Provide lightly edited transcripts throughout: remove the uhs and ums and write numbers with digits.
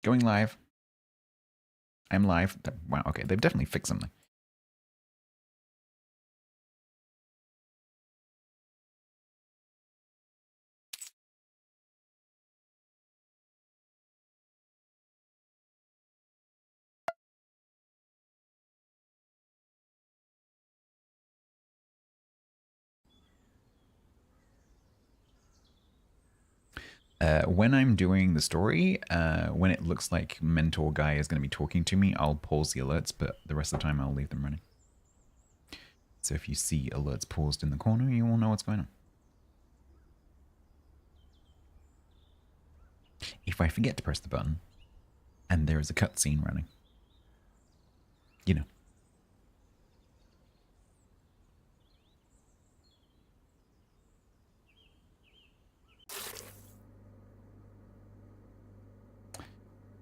Going live. I'm live. Wow, okay, they've definitely fixed something. When I'm doing the story, when it looks like mentor guy is going to be talking to me, I'll pause the alerts, but the rest of the time I'll leave them running. So if you see alerts paused in the corner, you will know what's going on. If I forget to press the button, and there is a cutscene running, you know.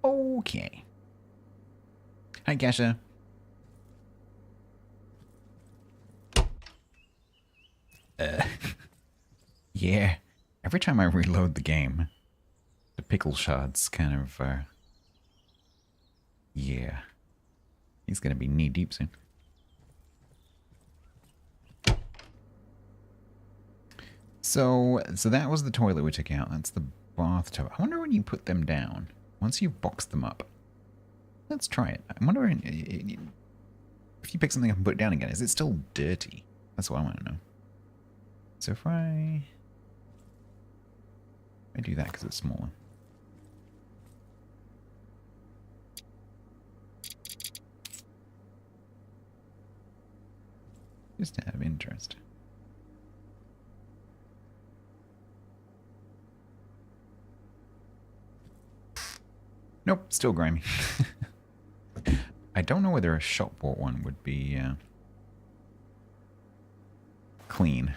Okay. Hi, Gasha. Uh, yeah. Every time I reload the game, the pickle shards kind of, yeah. He's going to be knee deep soon. So that was the toilet we took out. That's the bathtub. I wonder when you put them down, once you've boxed them up. Let's try it. I'm wondering if you pick something up and put it down again, is it still dirty? That's what I want to know. So if I do that because it's smaller. Just out of interest. Nope, still grimy. I don't know whether a shop bought one would be clean.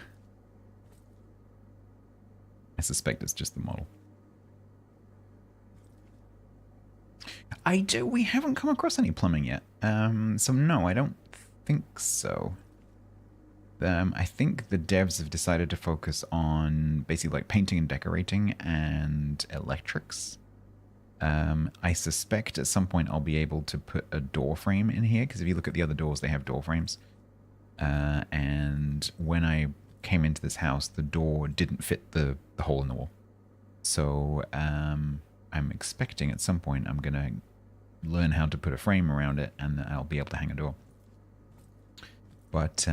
I suspect it's just the model. We haven't come across any plumbing yet. So no, I don't think so. I think the devs have decided to focus on basically like painting and decorating and electrics. I suspect at some point I'll be able to put a door frame in here, because if you look at the other doors, they have door frames. And when I came into this house, the door didn't fit the hole in the wall. So I'm expecting at some point I'm going to learn how to put a frame around it, and I'll be able to hang a door. But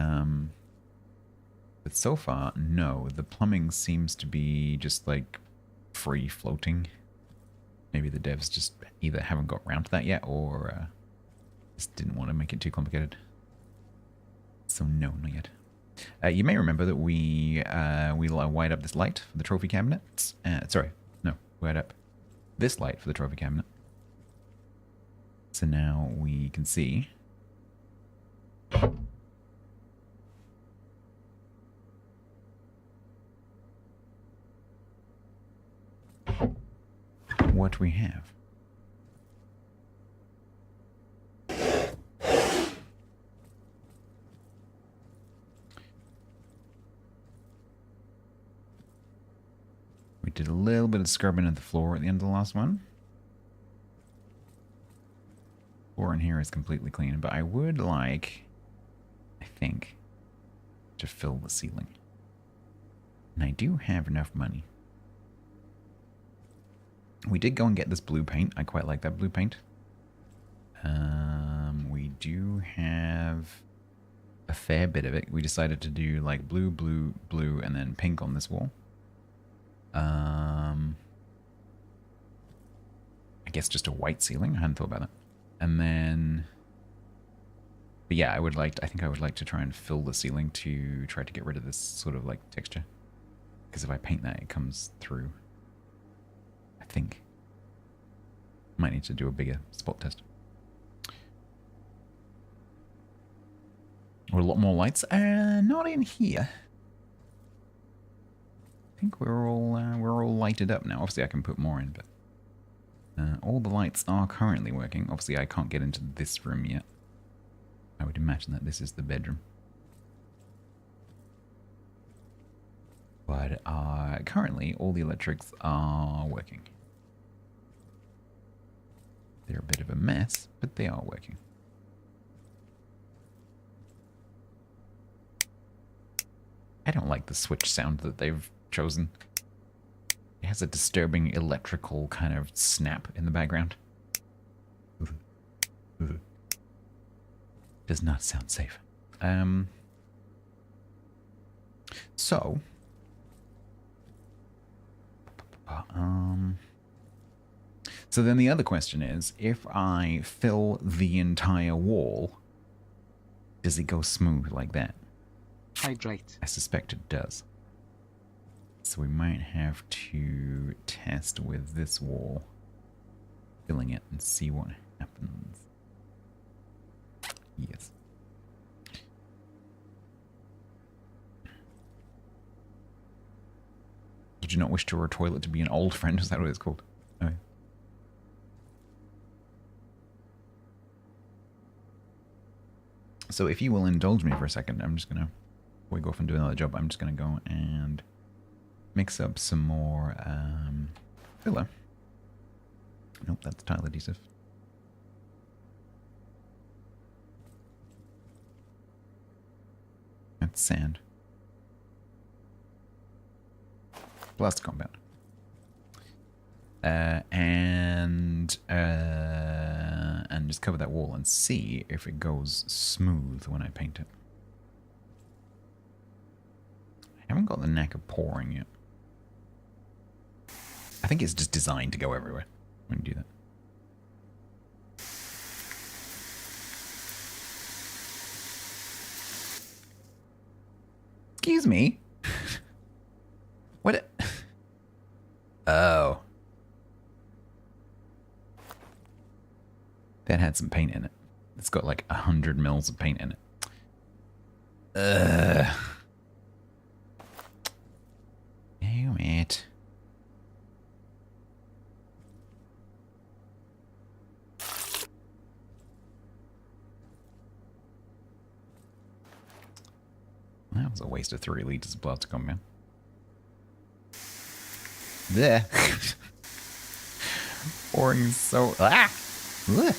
so far, no. The plumbing seems to be just like free floating. Maybe the devs just either haven't got around to that yet, or just didn't want to make it too complicated. So no, not yet. You may remember that we wired up this light for the trophy cabinet. Sorry, no, wired up this light for the trophy cabinet. So now we can see what we have. We did a little bit of scrubbing of the floor at the end of the last one. Floor in here is completely clean, but I would like, I think, to fill the ceiling. And I do have enough money. We did go and get this blue paint. I quite like that blue paint. We do have a fair bit of it. We decided to do like blue, blue, blue, and then pink on this wall. I guess just a white ceiling. I hadn't thought about that. And then, but yeah, I think I would like to try and fill the ceiling to try to get rid of this sort of like texture. Because if I paint that, it comes through. I think. Might need to do a bigger spot test. Or a lot more lights. Not in here. I think we're all lighted up now. Obviously, I can put more in, but all the lights are currently working. Obviously, I can't get into this room yet. I would imagine that this is the bedroom. But currently, all the electrics are working. They're a bit of a mess, but they are working. I don't like the switch sound that they've chosen. It has a disturbing electrical kind of snap in the background. Does not sound safe. So then the other question is, if I fill the entire wall, does it go smooth like that? Hydrate. I suspect it does. So we might have to test with this wall, filling it, and see what happens. Yes. Did you not wish to a toilet to be an old friend? Is that what it's called? Okay. So if you will indulge me for a second, I'm just going to, before we go off and do another job, I'm just going to go and mix up some more filler. Nope, that's tile adhesive. That's sand. Plastic compound. And just cover that wall and see if it goes smooth when I paint it. I haven't got the knack of pouring yet. I think it's just designed to go everywhere when you do that. Excuse me? What? Oh. That had some paint in it. It's got like 100 mils of paint in it. Damn it. That was a waste of 3 liters of plastic compound. There. Pouring so... Ah! Ugh.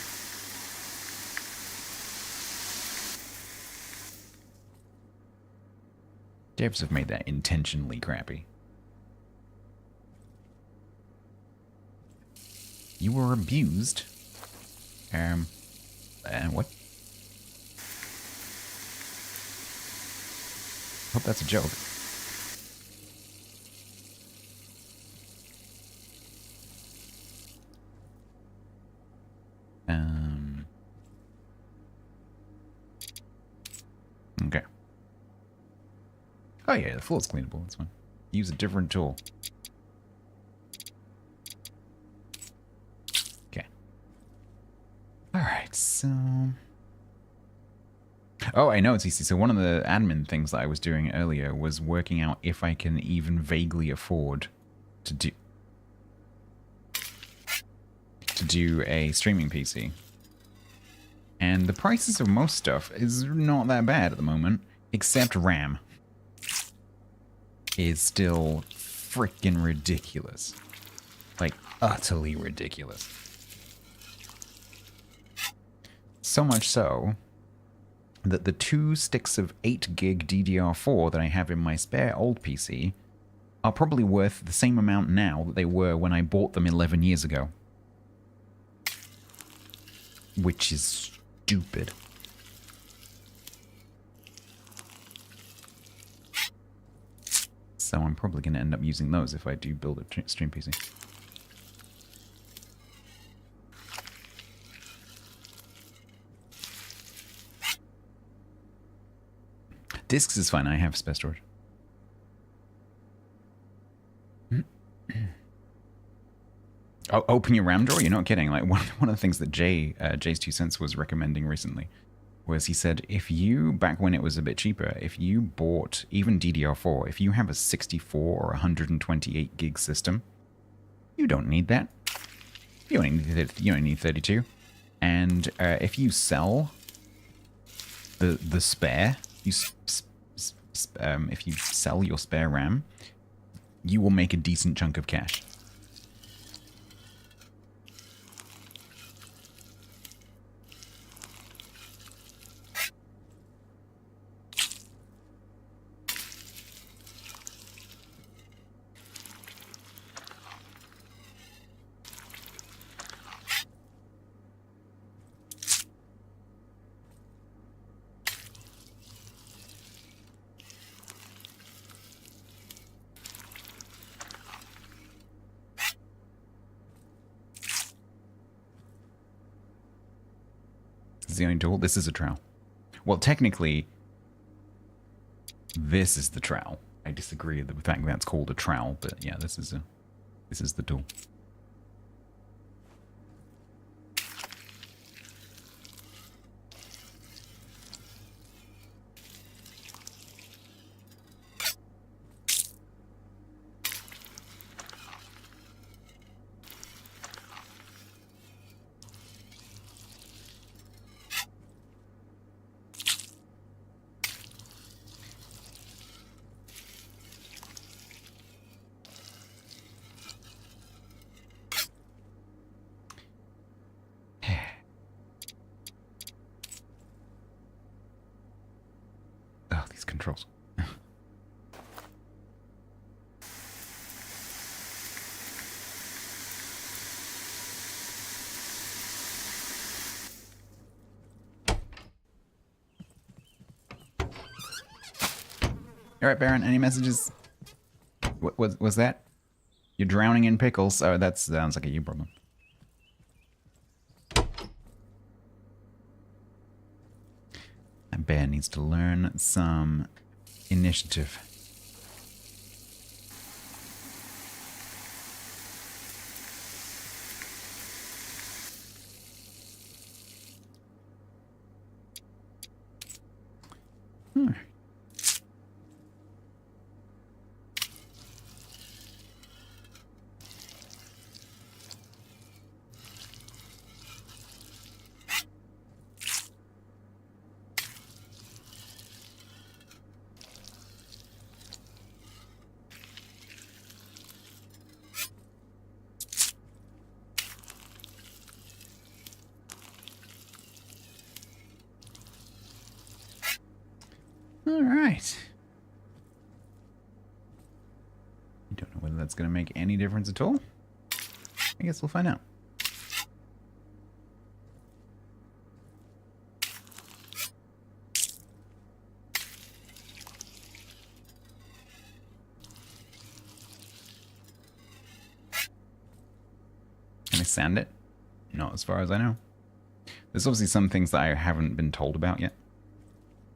Devs have made that intentionally crappy. You were abused. What? Hope that's a joke. Okay. Oh yeah, the floor's cleanable, that's fine. Use a different tool. Okay. Alright, so... Oh, I know it's easy. So one of the admin things that I was doing earlier was working out if I can even vaguely afford to do a streaming PC. And the prices of most stuff is not that bad at the moment, except RAM is still freaking ridiculous. Like, utterly ridiculous. So much so that the 2 sticks of 8 gig DDR4 that I have in my spare old PC are probably worth the same amount now that they were when I bought them 11 years ago. Which is stupid. So I'm probably going to end up using those if I do build a stream PC. Discs is fine, I have spare storage. Oh, open your RAM drawer? You're not kidding. Like one of the things that Jay's 2 cents was recommending recently was he said, if you, back when it was a bit cheaper, if you bought even DDR4, if you have a 64 or 128 gig system, you don't need that. You only need 32. And if you sell the spare, if you sell your spare RAM, you will make a decent chunk of cash. is the only tool. This is a trowel. Well, technically, this is the trowel. I disagree with the fact that's called a trowel, but yeah, this is the tool. Oh, these controls. All right, Baron, any messages? What was that? You're drowning in pickles. Oh, that sounds like a you problem. That bear needs to learn some initiative. All right. I don't know whether that's going to make any difference at all. I guess we'll find out. Can I sand it? Not as far as I know. There's obviously some things that I haven't been told about yet.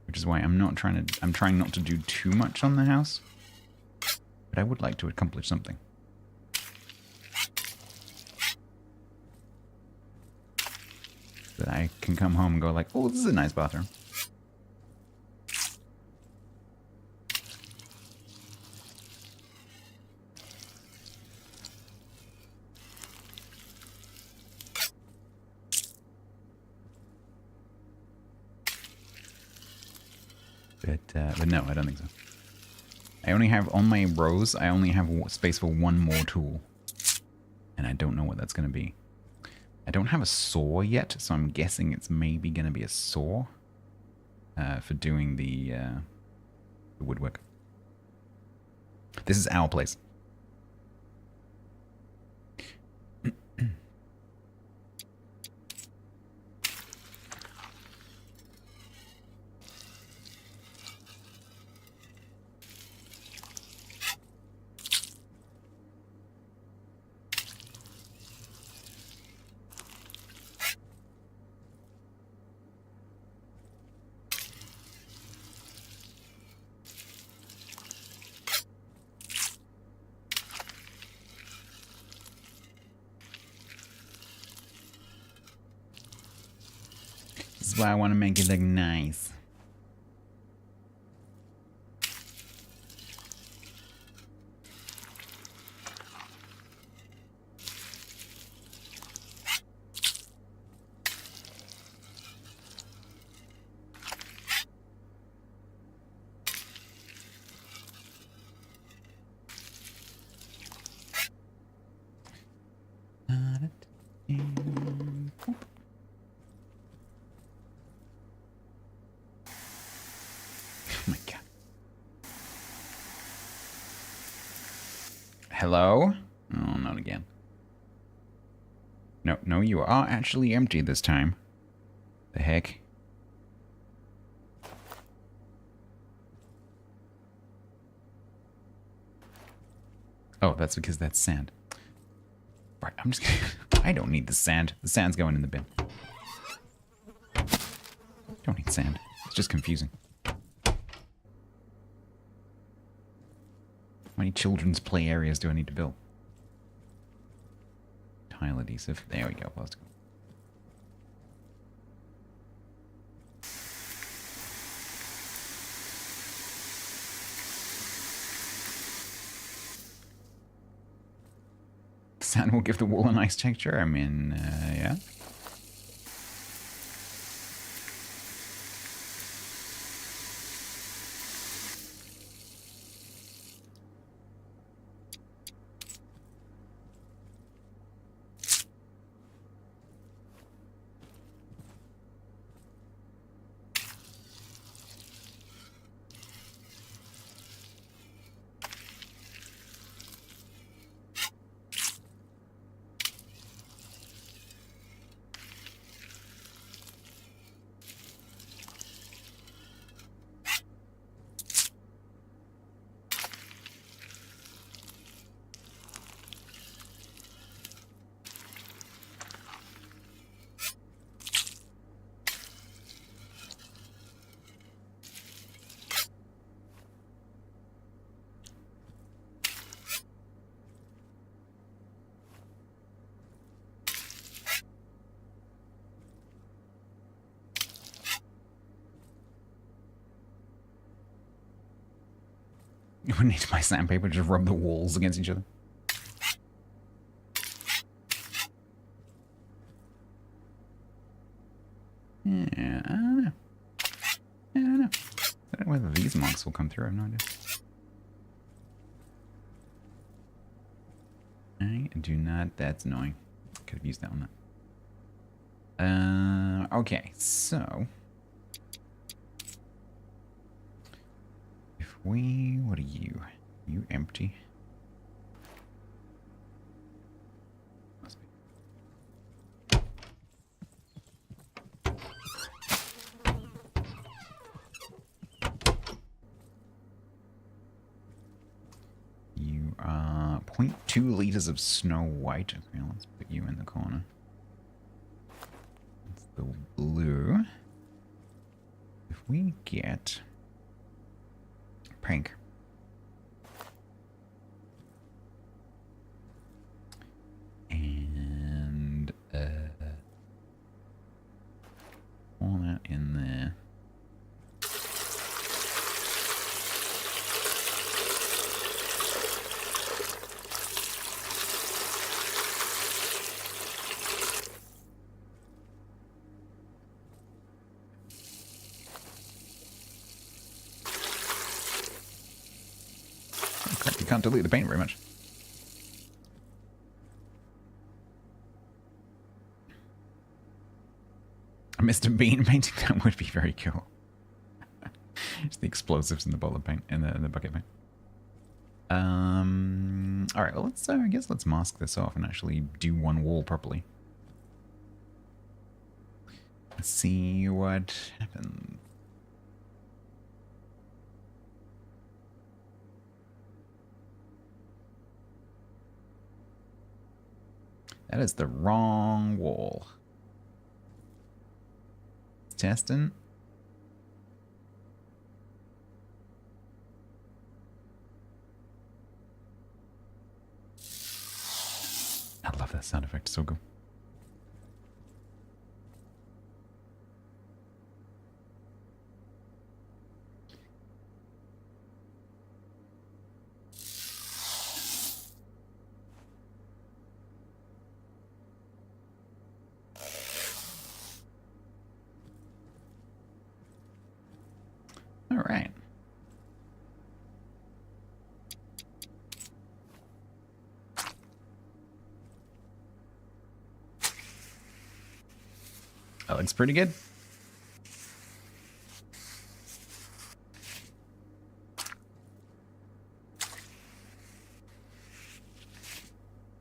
Which is why I'm trying not to do too much on the house. But I would like to accomplish something. That I can come home and go like, oh, this is a nice bathroom. But no, I don't think so. I only have, on my rows, I only have space for one more tool. And I don't know what that's going to be. I don't have a saw yet, so I'm guessing it's maybe going to be a saw for doing the woodwork. This is our place. This is why I want to make it look nice. Hello? Oh, not again. No, you are actually empty this time. The heck? Oh, that's because that's sand. Right, I'm just gonna... I don't need the sand. The sand's going in the bin. Don't need sand. It's just confusing. How many children's play areas do I need to build? Tile adhesive. There we go. Plastic. Sand will give the wall a nice texture. I mean, yeah. You wouldn't need to buy sandpaper, just rub the walls against each other. Yeah, I don't know. I don't know whether these marks will come through. I have no idea. I do not. That's annoying. Could have used that on that. Okay, so if we, what are you? You empty? Must be. You are 0.2 liters of Snow White. Okay, let's put you in the corner. That's the blue. If we get pink. And all that in there. You can't delete the paint very much. A Mr. Bean painting, that would be very cool. It's the explosives in the bowl of paint, in the bucket paint. Alright, well let's, I guess let's mask this off and actually do one wall properly. Let's see what happens. That is the wrong wall. Testing. I love that sound effect. So good. All right. That looks pretty good.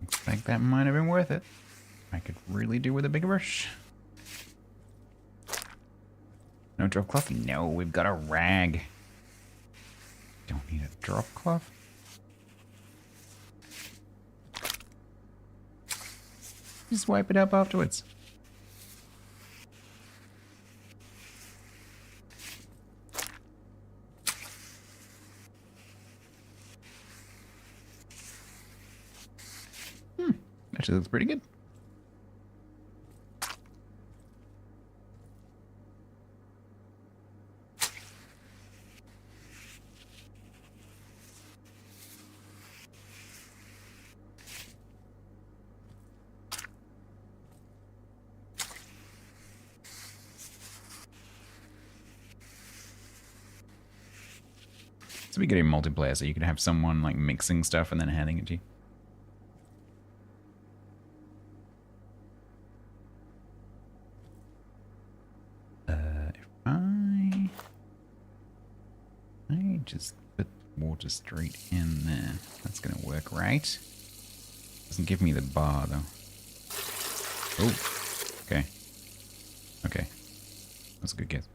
Looks like that might have been worth it. I could really do with a bigger brush. No drop cloth? No, we've got a rag. Don't need a drop cloth. Just wipe it up afterwards. Actually looks pretty good. It's be good in multiplayer, so you could have someone like mixing stuff and then handing it to you. If I just put water straight in there, that's gonna work, right? Doesn't give me the bar though. Oh, okay, okay, that's a good guess.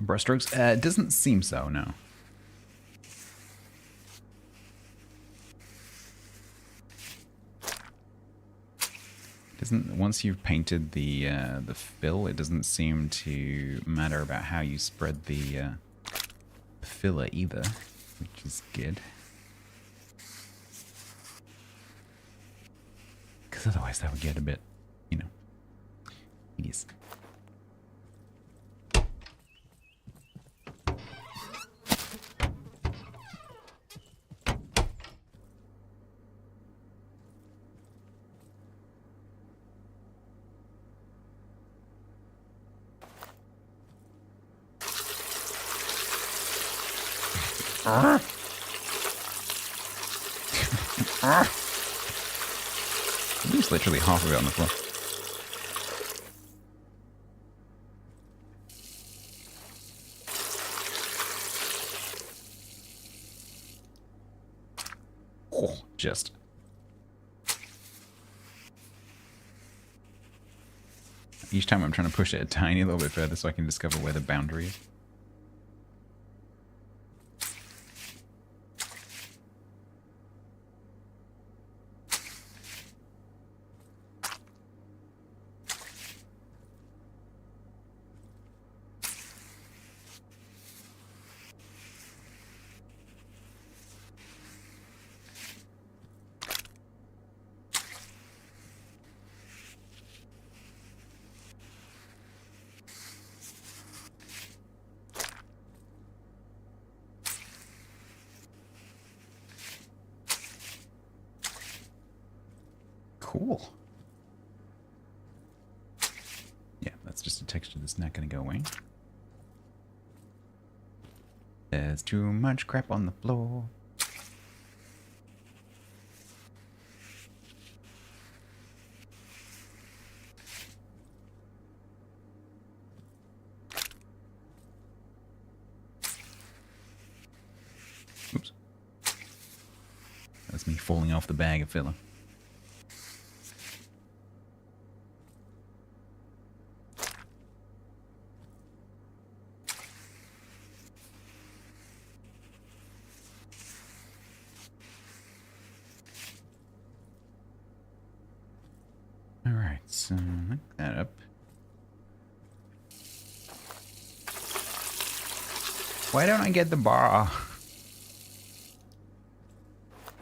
Brushstrokes? It doesn't seem so, no. Doesn't, once you've painted the fill, it doesn't seem to matter about how you spread the filler either, which is good. Because otherwise that would get a bit, you know, tedious. There's literally half of it on the floor. Oh, just. Each time I'm trying to push it a tiny little bit further so I can discover where the boundary is. Cool. Yeah, that's just a texture that's not going to go away. There's too much crap on the floor. Oops. That's me falling off the bag of filler. Alright, so look that up. Why don't I get the bar?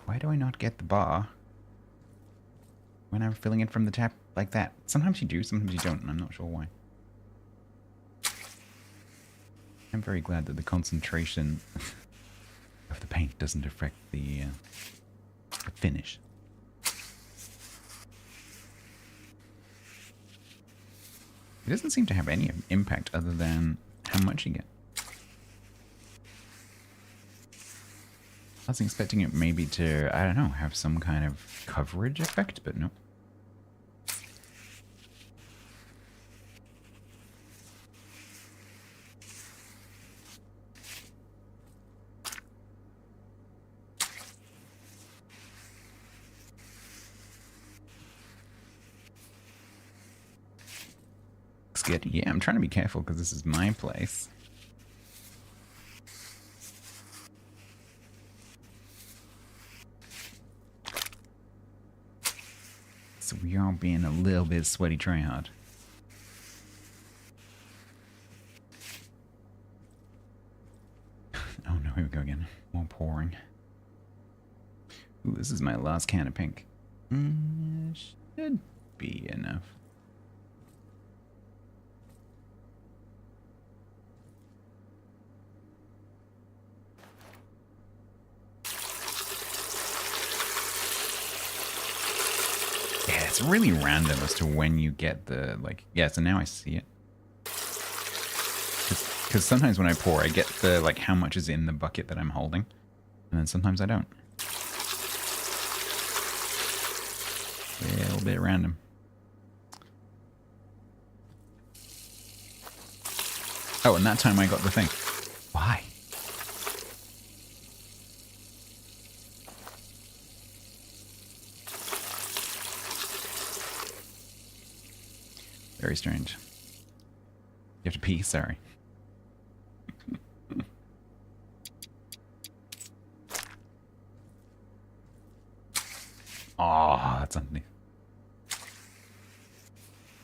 Why do I not get the bar when I'm filling it from the tap like that? Sometimes you do, sometimes you don't, and I'm not sure why. I'm very glad that the concentration of the paint doesn't affect the finish. It doesn't seem to have any impact other than how much you get. I was expecting it maybe to, I don't know, have some kind of coverage effect, but no. I good. Yeah, I'm trying to be careful because this is my place. So we are being a little bit sweaty tryhard. Oh no, here we go again. More pouring. Ooh, this is my last can of pink. Should be enough. Yeah, it's really random as to when you get the, like, yeah, so now I see it. Because sometimes when I pour, I get the, like, how much is in the bucket that I'm holding. And then sometimes I don't. Yeah, a little bit random. Oh, and that time I got the thing. Why? Very strange. You have to pee? Sorry. Oh, that's underneath.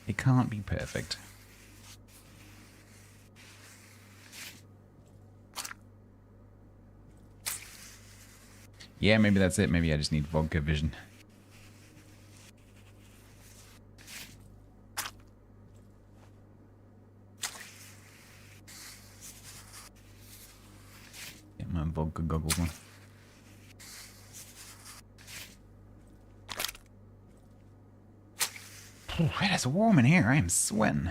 It can't be perfect. Yeah, maybe that's it. Maybe I just need vodka vision. Get my vodka goggles on. Oh, it is warm in here. I am sweating.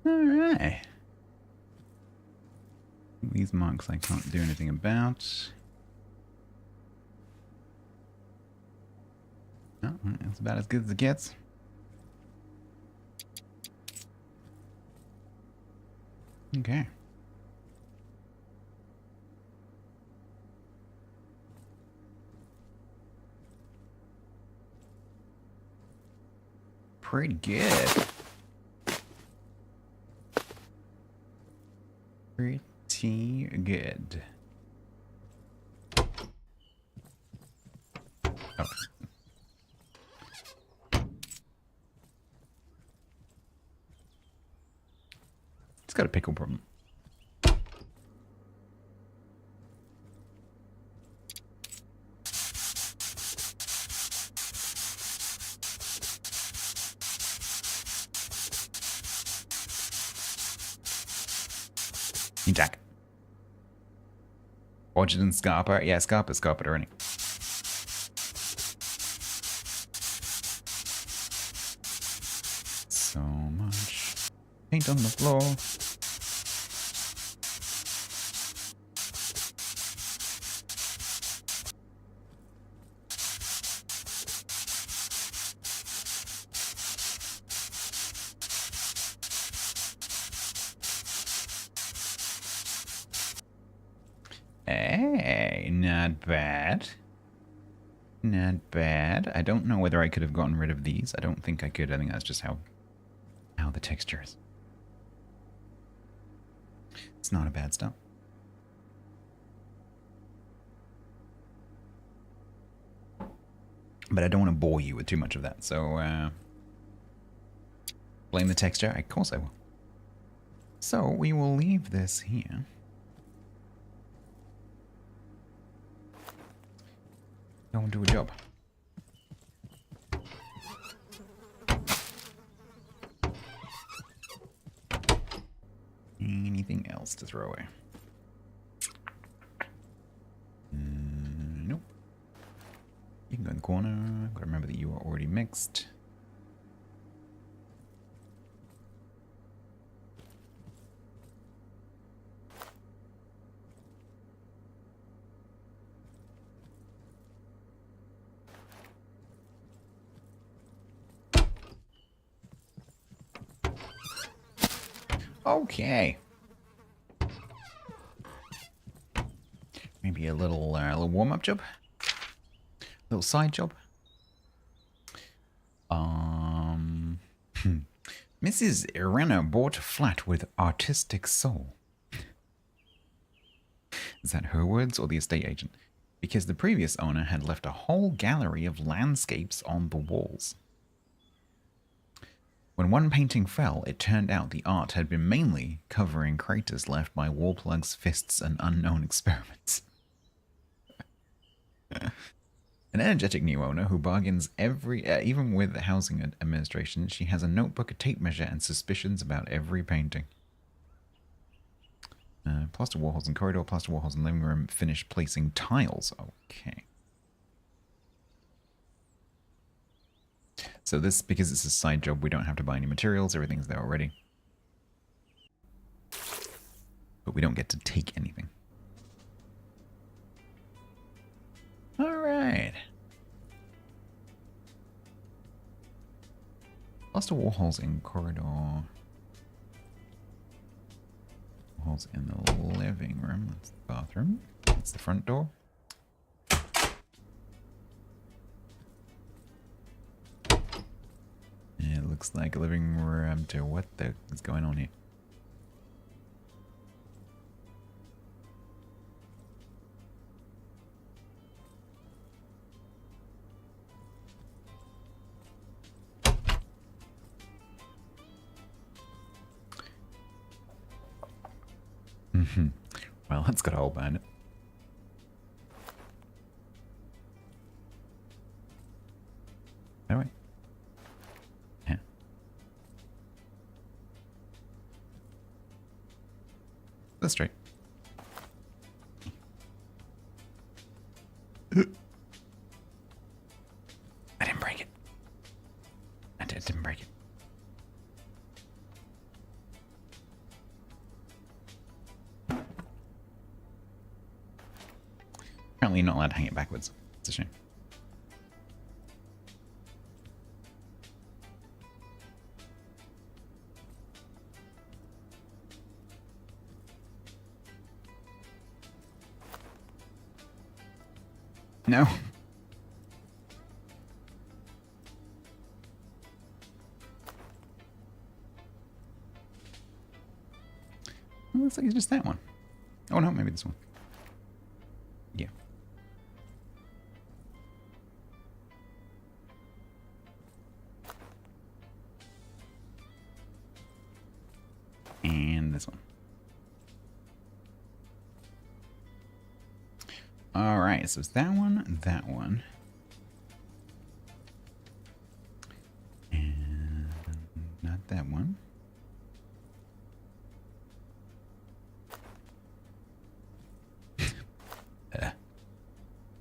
Alright. These marks I can't do anything about. Oh, that's about as good as it gets. Okay. Pretty good. Pretty good. Oh. It's got a pickle problem. Jack. Orchard and Scarpa. Yeah, Scarpa's Scarpa already. So much paint on the floor. Hey, not bad. Not bad. I don't know whether I could have gotten rid of these. I don't think I could. I think that's just how the texture is. It's not a bad stuff. But I don't want to bore you with too much of that, so blame the texture? Of course I will. So we will leave this here. Go and do a job. Anything else to throw away? Nope. You can go in the corner. Gotta remember that you are already mixed. Okay. Maybe a little warm-up job. Little side job. Mrs. Irena bought a flat with artistic soul. Is that her words or the estate agent? Because the previous owner had left a whole gallery of landscapes on the walls. When one painting fell, it turned out the art had been mainly covering craters left by wall plugs, fists, and unknown experiments. An energetic new owner who bargains even with the housing administration. She has a notebook, a tape measure, and suspicions about every painting. Plaster wall holes in corridor, plaster wall holes in living room, finished placing tiles. Okay. So this, because it's a side job, we don't have to buy any materials. Everything's there already. But we don't get to take anything. Alright. Plaster wall holes in corridor. Holes in the living room. That's the bathroom. That's the front door. It looks like a living room to what the is going on here? Well, that's got a hole behind it. Anyway. Yeah. That's straight. I didn't break it. I didn't break it. Apparently you're not allowed to hang it backwards. It's a shame. No. It looks like it's just that one. Oh no, maybe this one. Yeah. And this one. Alright, so it's that one, and not that one.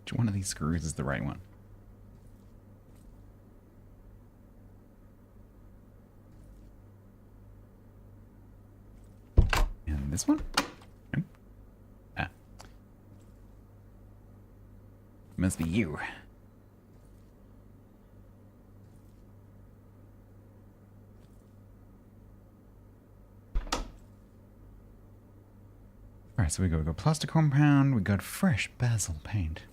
Which one of these screws is the right one? And this one? Nope. Ah. Must be you. Alright, so we got plaster compound, we got fresh basil paint.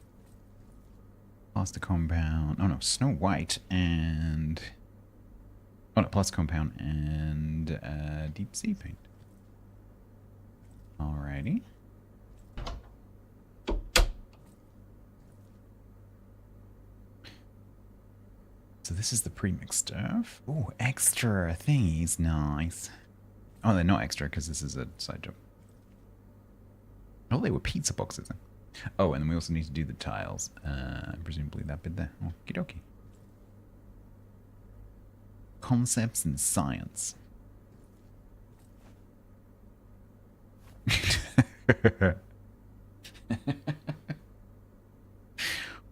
Plaster compound, oh no, Snow White and... Oh no, plaster compound and deep sea paint. Alrighty. So this is the pre-mixed stuff. Ooh, extra thingies, nice. Oh, they're not extra because this is a side job. Oh, they were pizza boxes then. Oh, and then we also need to do the tiles. Presumably that bit there. Okie dokie. Concepts in science.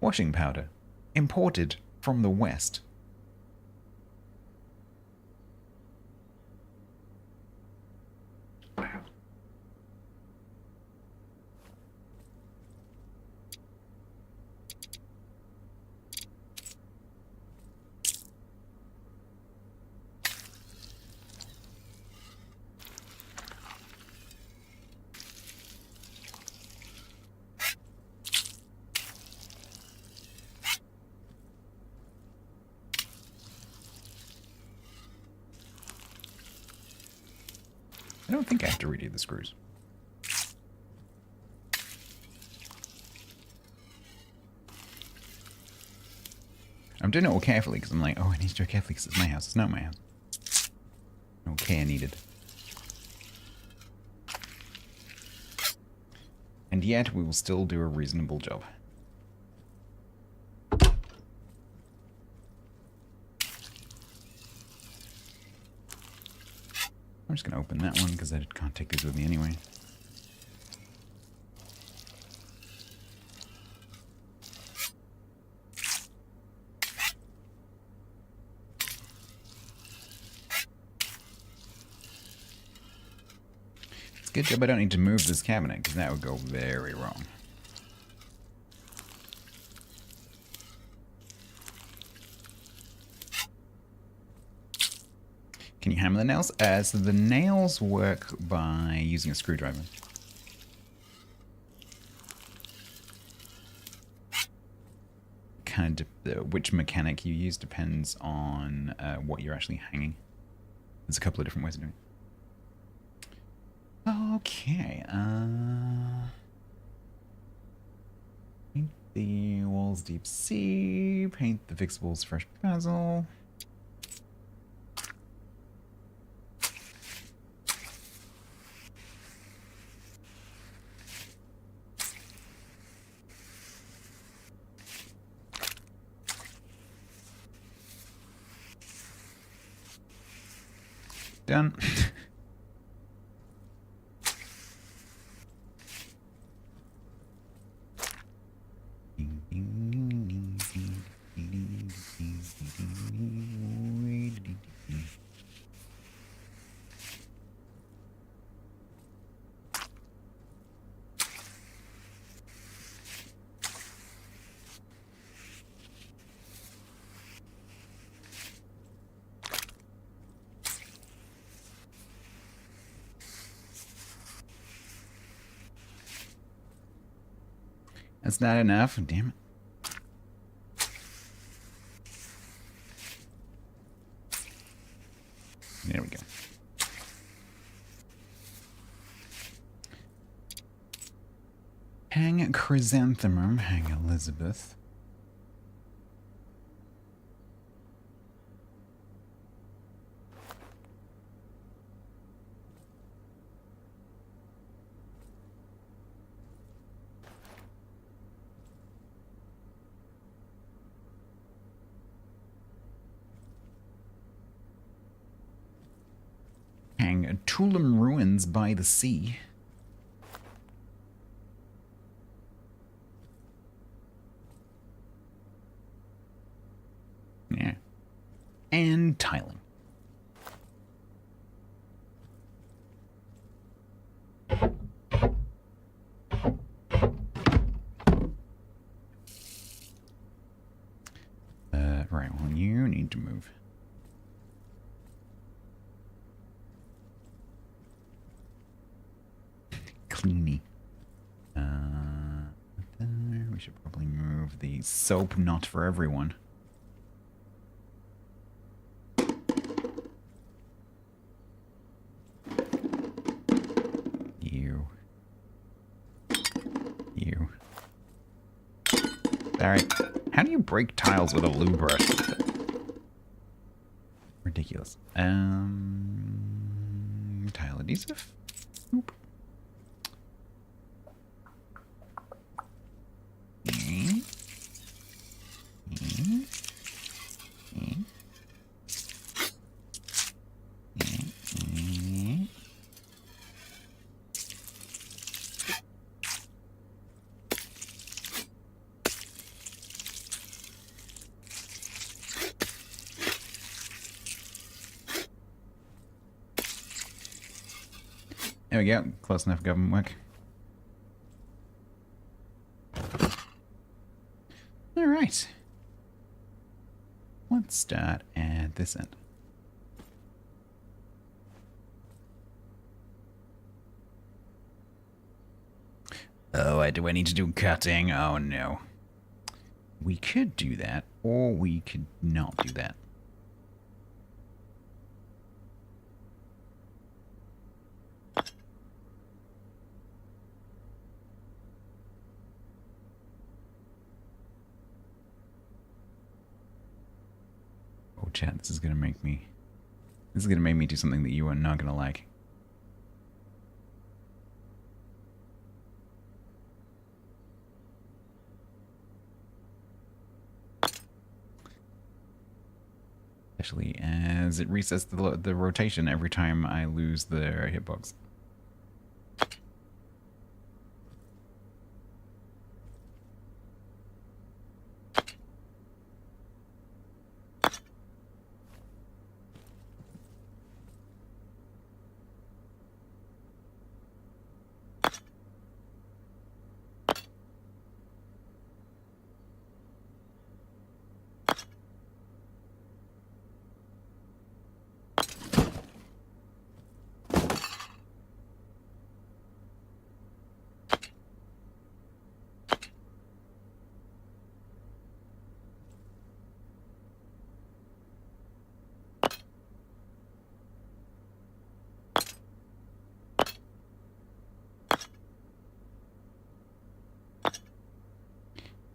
Washing powder. Imported from the West. I don't think I have to redo the screws. I'm doing it all carefully because I'm like, oh, I need to do it carefully because it's my house. It's not my house. No care needed. And yet, we will still do a reasonable job. I'm just going to open that one because I can't take these with me anyway. It's a good job I don't need to move this cabinet because that would go very wrong. Can you hammer the nails? So the nails work by using a screwdriver. Kind of which mechanic you use depends on what you're actually hanging. There's a couple of different ways of doing it. Okay. Paint the walls deep sea. Paint the fixed walls fresh basil. Done. That's not enough. Damn it. There we go. Hang chrysanthemum. Hang Elizabeth. Hang Tulum ruins by the sea. Yeah. And tiling. Right, well, you need to move. Cleany. We should probably move the soap, not for everyone. You. Alright. How do you break tiles with a lube brush? Ridiculous. Tile adhesive? Nope. There we go. Close enough government work. Alright. Let's start at this end. Oh, do I need to do cutting? Oh no. We could do that, or we could not do that. Oh, chat, this is gonna make me do something that you are not gonna like. Especially as it resets the rotation every time I lose the hitbox.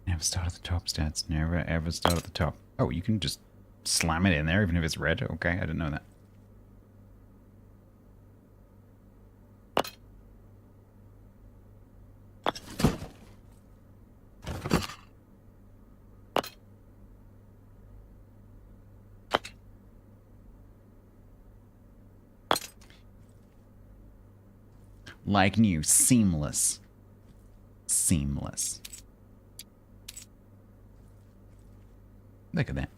Never start at the top, stats. Never ever start at the top. Oh, you can just slam it in there even if it's red? Okay, I didn't know that. Like new. Seamless. Seamless. Look at that.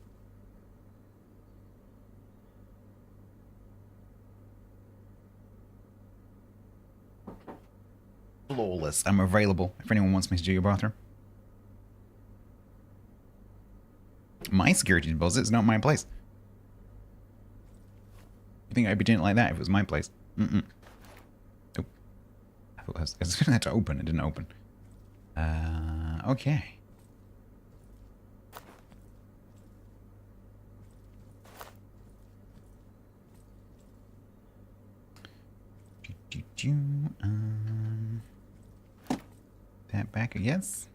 Flawless. I'm available if anyone wants me to do your bathroom. My security deposit is not my place. You think I'd be doing it like that if it was my place? Mm-mm. Oh. I thought I was going to have to open. It didn't open. Okay. That back, yes.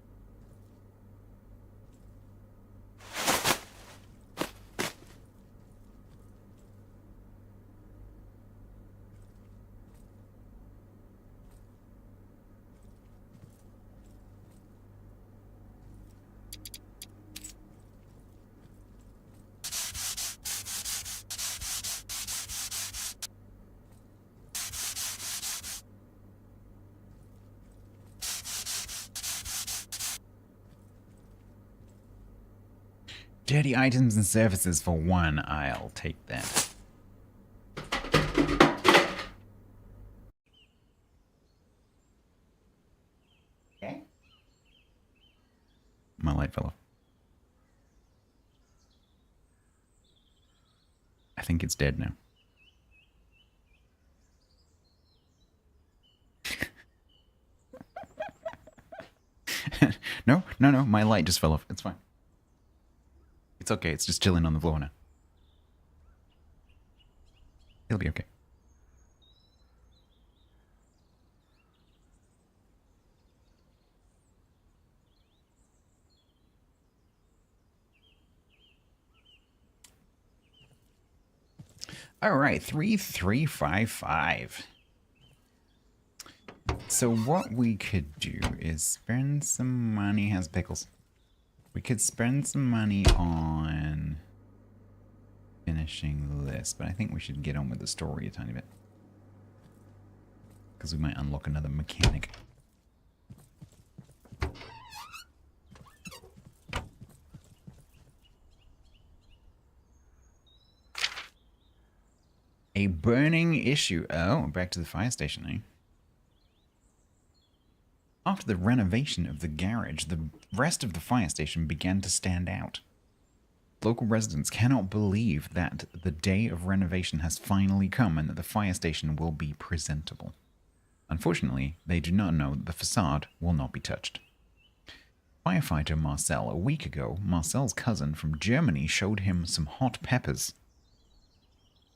Dirty items and services for 1. I'll take that. Okay. My light fell off. I think it's dead now. No, my light just fell off. It's fine. It's okay, it's just chilling on the floor now. It'll be okay. All right, 3355. So what we could do is spend some money. Has pickles. We could spend some money on finishing this, but I think we should get on with the story a tiny bit. Because we might unlock another mechanic. A burning issue. Oh, back to the fire station, eh? After the renovation of the garage, the rest of the fire station began to stand out. Local residents cannot believe that the day of renovation has finally come and that the fire station will be presentable. Unfortunately, they do not know that the facade will not be touched. Firefighter Marcel, a week ago, Marcel's cousin from Germany showed him some hot peppers.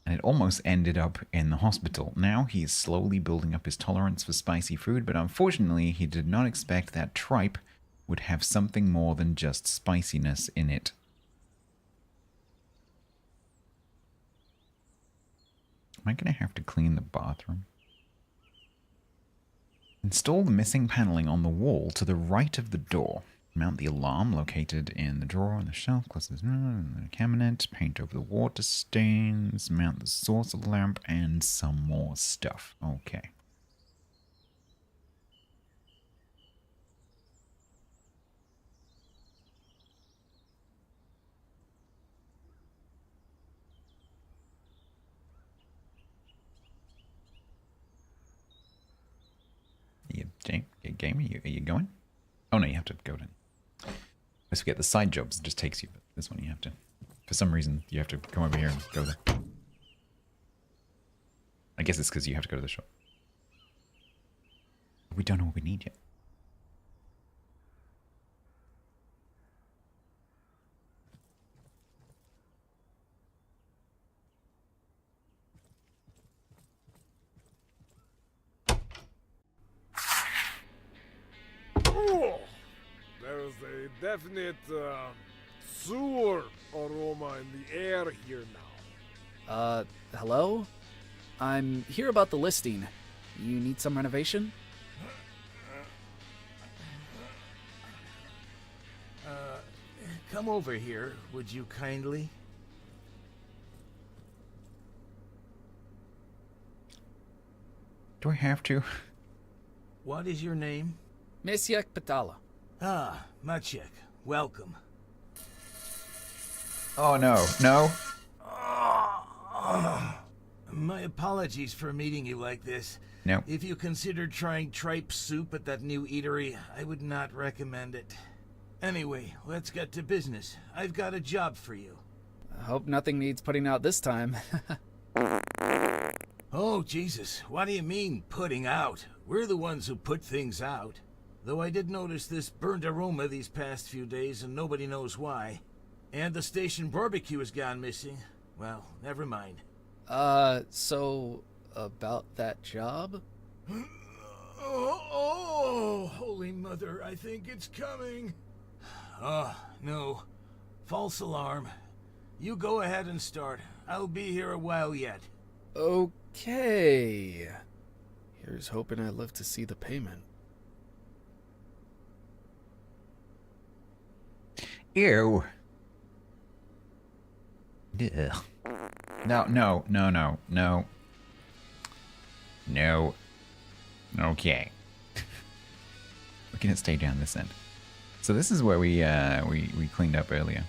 And it almost ended up in the hospital. Now he is slowly building up his tolerance for spicy food, but unfortunately he did not expect that tripe would have something more than just spiciness in it. Am I going to have to clean the bathroom? Install the missing paneling on the wall to the right of the door. Mount the alarm located in the drawer on the shelf, close the cabinet, paint over the water stains, mount the saucer lamp, and some more stuff. Okay. Game, are you going? Oh no, you have to go to. I always forget the side jobs just takes you, but this one you have to. For some reason, you have to come over here and go there. I guess it's because you have to go to the shop. We don't know what we need yet. There's a definite sewer aroma in the air here now. Hello? I'm here about the listing. You need some renovation? Come over here, would you kindly? Do I have to? What is your name? Monsieur Patala. Ah, Maciek. Welcome. Oh no, no. My apologies for meeting you like this. No. If you considered trying tripe soup at that new eatery, I would not recommend it. Anyway, let's get to business. I've got a job for you. I hope nothing needs putting out this time. Oh, Jesus. What do you mean, putting out? We're the ones who put things out. Though I did notice this burnt aroma these past few days, and nobody knows why. And the station barbecue has gone missing. Well, never mind. So, about that job? Oh, Holy Mother, I think it's coming. Oh, no. False alarm. You go ahead and start. I'll be here a while yet. Okay. Here's hoping I live to see the payment. Ew. Ugh. No, no, no, no, no. No. Okay. We can stay down this end. So this is where we cleaned up earlier.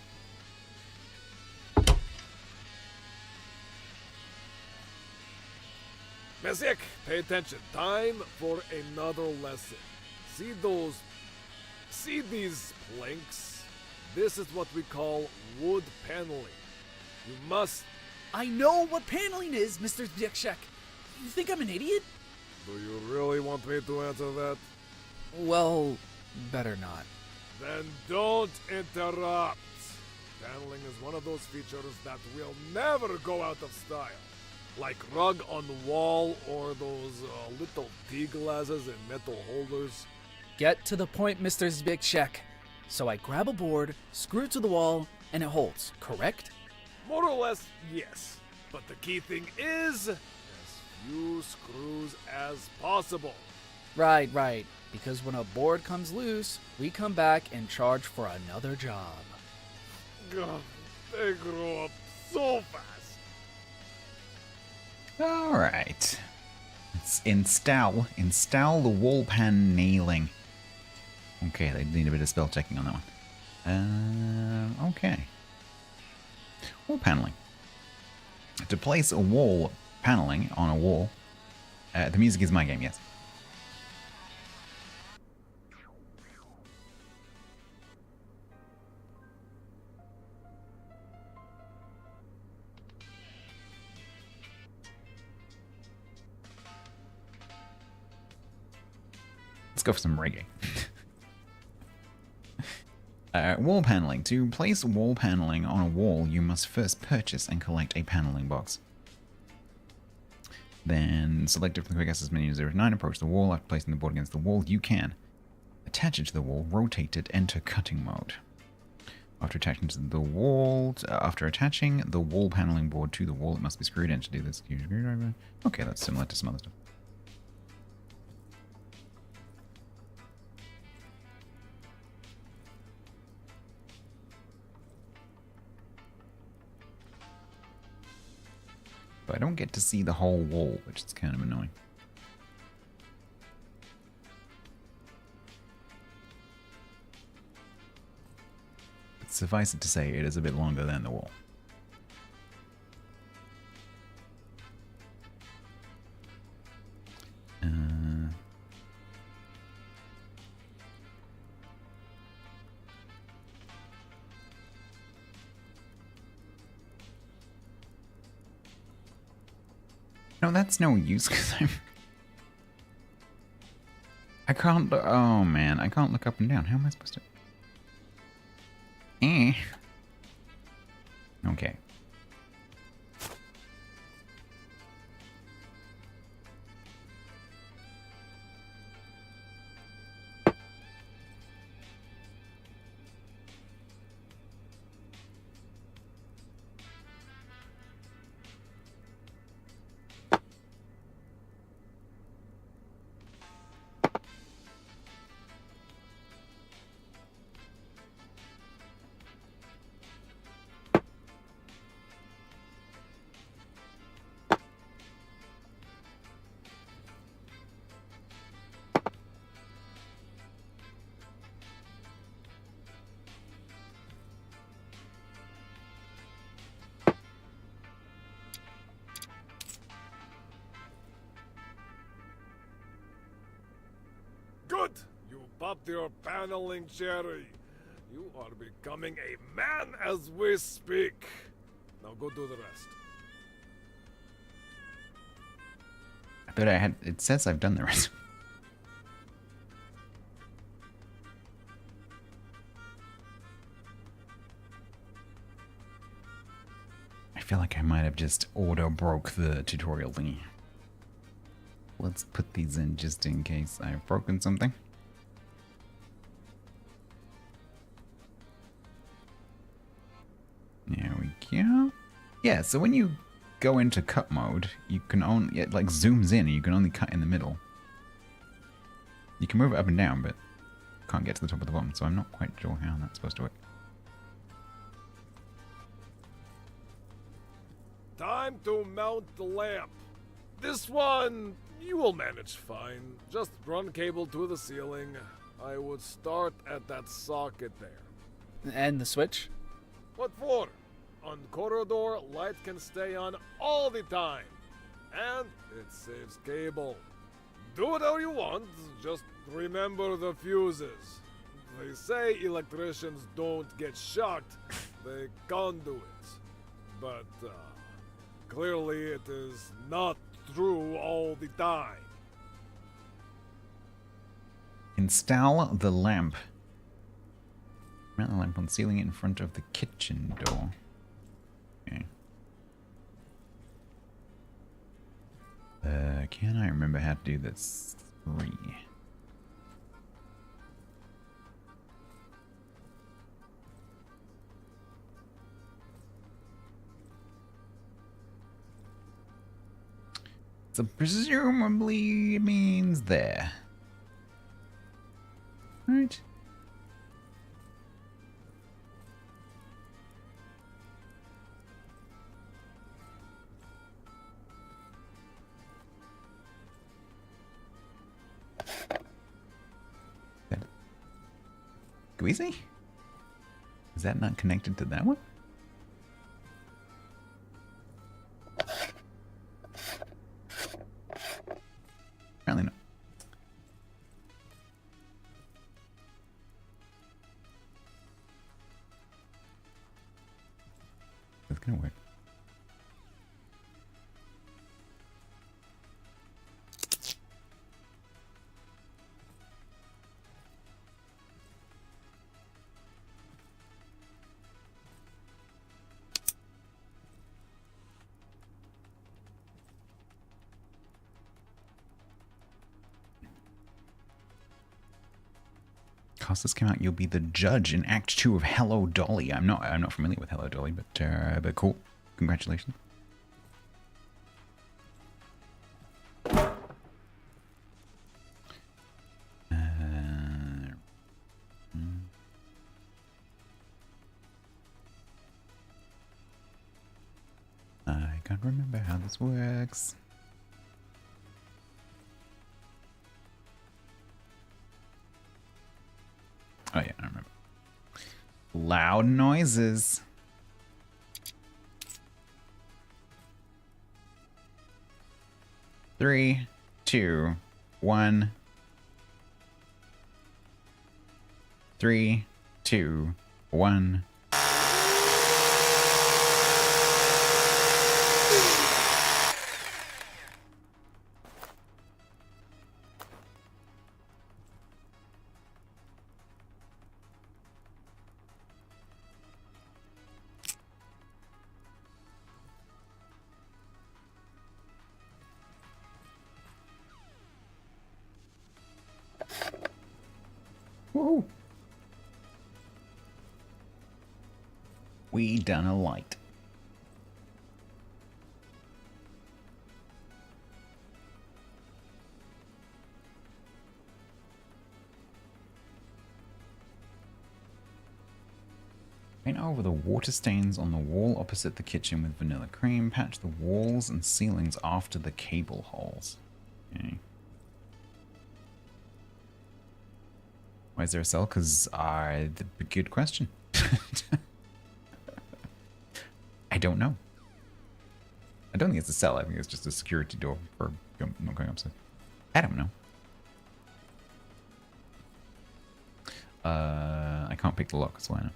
Mesiek, pay attention. Time for another lesson. See these planks? This is what we call wood paneling. You must... I know what paneling is, Mr. Zbyszek. You think I'm an idiot? Do you really want me to answer that? Well, better not. Then don't interrupt. Paneling is one of those features that will never go out of style. Like rug on the wall or those little tea glasses and metal holders. Get to the point, Mr. Zbyszek. So I grab a board, screw it to the wall, and it holds, correct? More or less, yes. But the key thing is, as few screws as possible. Right. Because when a board comes loose, we come back and charge for another job. God, they grow up so fast. Alright. Let's install the wall paneling. Okay, they need a bit of spell checking on that one. Okay. Wall paneling. To place a wall paneling on a wall. The music is my game, yes. go for some reggae. Wall paneling. To place wall paneling on a wall, you must first purchase and collect a paneling box. Then select it from the quick access menu 09, approach the wall. After placing the board against the wall, you can attach it to the wall, rotate it, enter cutting mode. After attaching the wall paneling board to the wall, it must be screwed in to do this. Okay, that's similar to some other stuff. But I don't get to see the whole wall, which is kind of annoying. But suffice it to say, it is a bit longer than the wall. No, that's no use because I can't. Oh man, I can't look up and down. How am I supposed to? Okay. Good! You popped your paneling cherry. You are becoming a man as we speak. Now go do the rest. I thought I had. It says I've done the rest. I feel like I might have just auto-broke the tutorial thingy. Let's put these in just in case I've broken something. There we go. Yeah, so when you go into cut mode, you can only, it like zooms in and you can only cut in the middle. You can move it up and down, but can't get to the top of the bottom, so I'm not quite sure how that's supposed to work. Time to mount the lamp. This one, you will manage fine. Just run cable to the ceiling. I would start at that socket there. And the switch? What for? On corridor, light can stay on all the time. And it saves cable. Do whatever you want, just remember the fuses. They say electricians don't get shocked, they conduit. But, clearly it is not true all the time. Install the lamp. Mount the lamp on ceiling in front of the kitchen door. Okay. Can I remember how to do this? 3. So presumably it means there. Right. Squeezy? Is that not connected to that one? Apparently not. That's gonna work. Cast this came out, you'll be the judge in Act 2 of Hello Dolly. I'm not familiar with Hello Dolly, but cool. Congratulations. I can't remember how this works. Oh yeah, I remember. Loud noises. Three, two, one. 3, 2, 1. Woohoo! We done a light. Paint over the water stains on the wall opposite the kitchen with vanilla cream. Patch the walls and ceilings after the cable holes. Okay. Why is there a cell? Because good question. I don't know. I don't think it's a cell. I think it's just a security door for not going upstairs. I don't know. I can't pick the lock, so I know.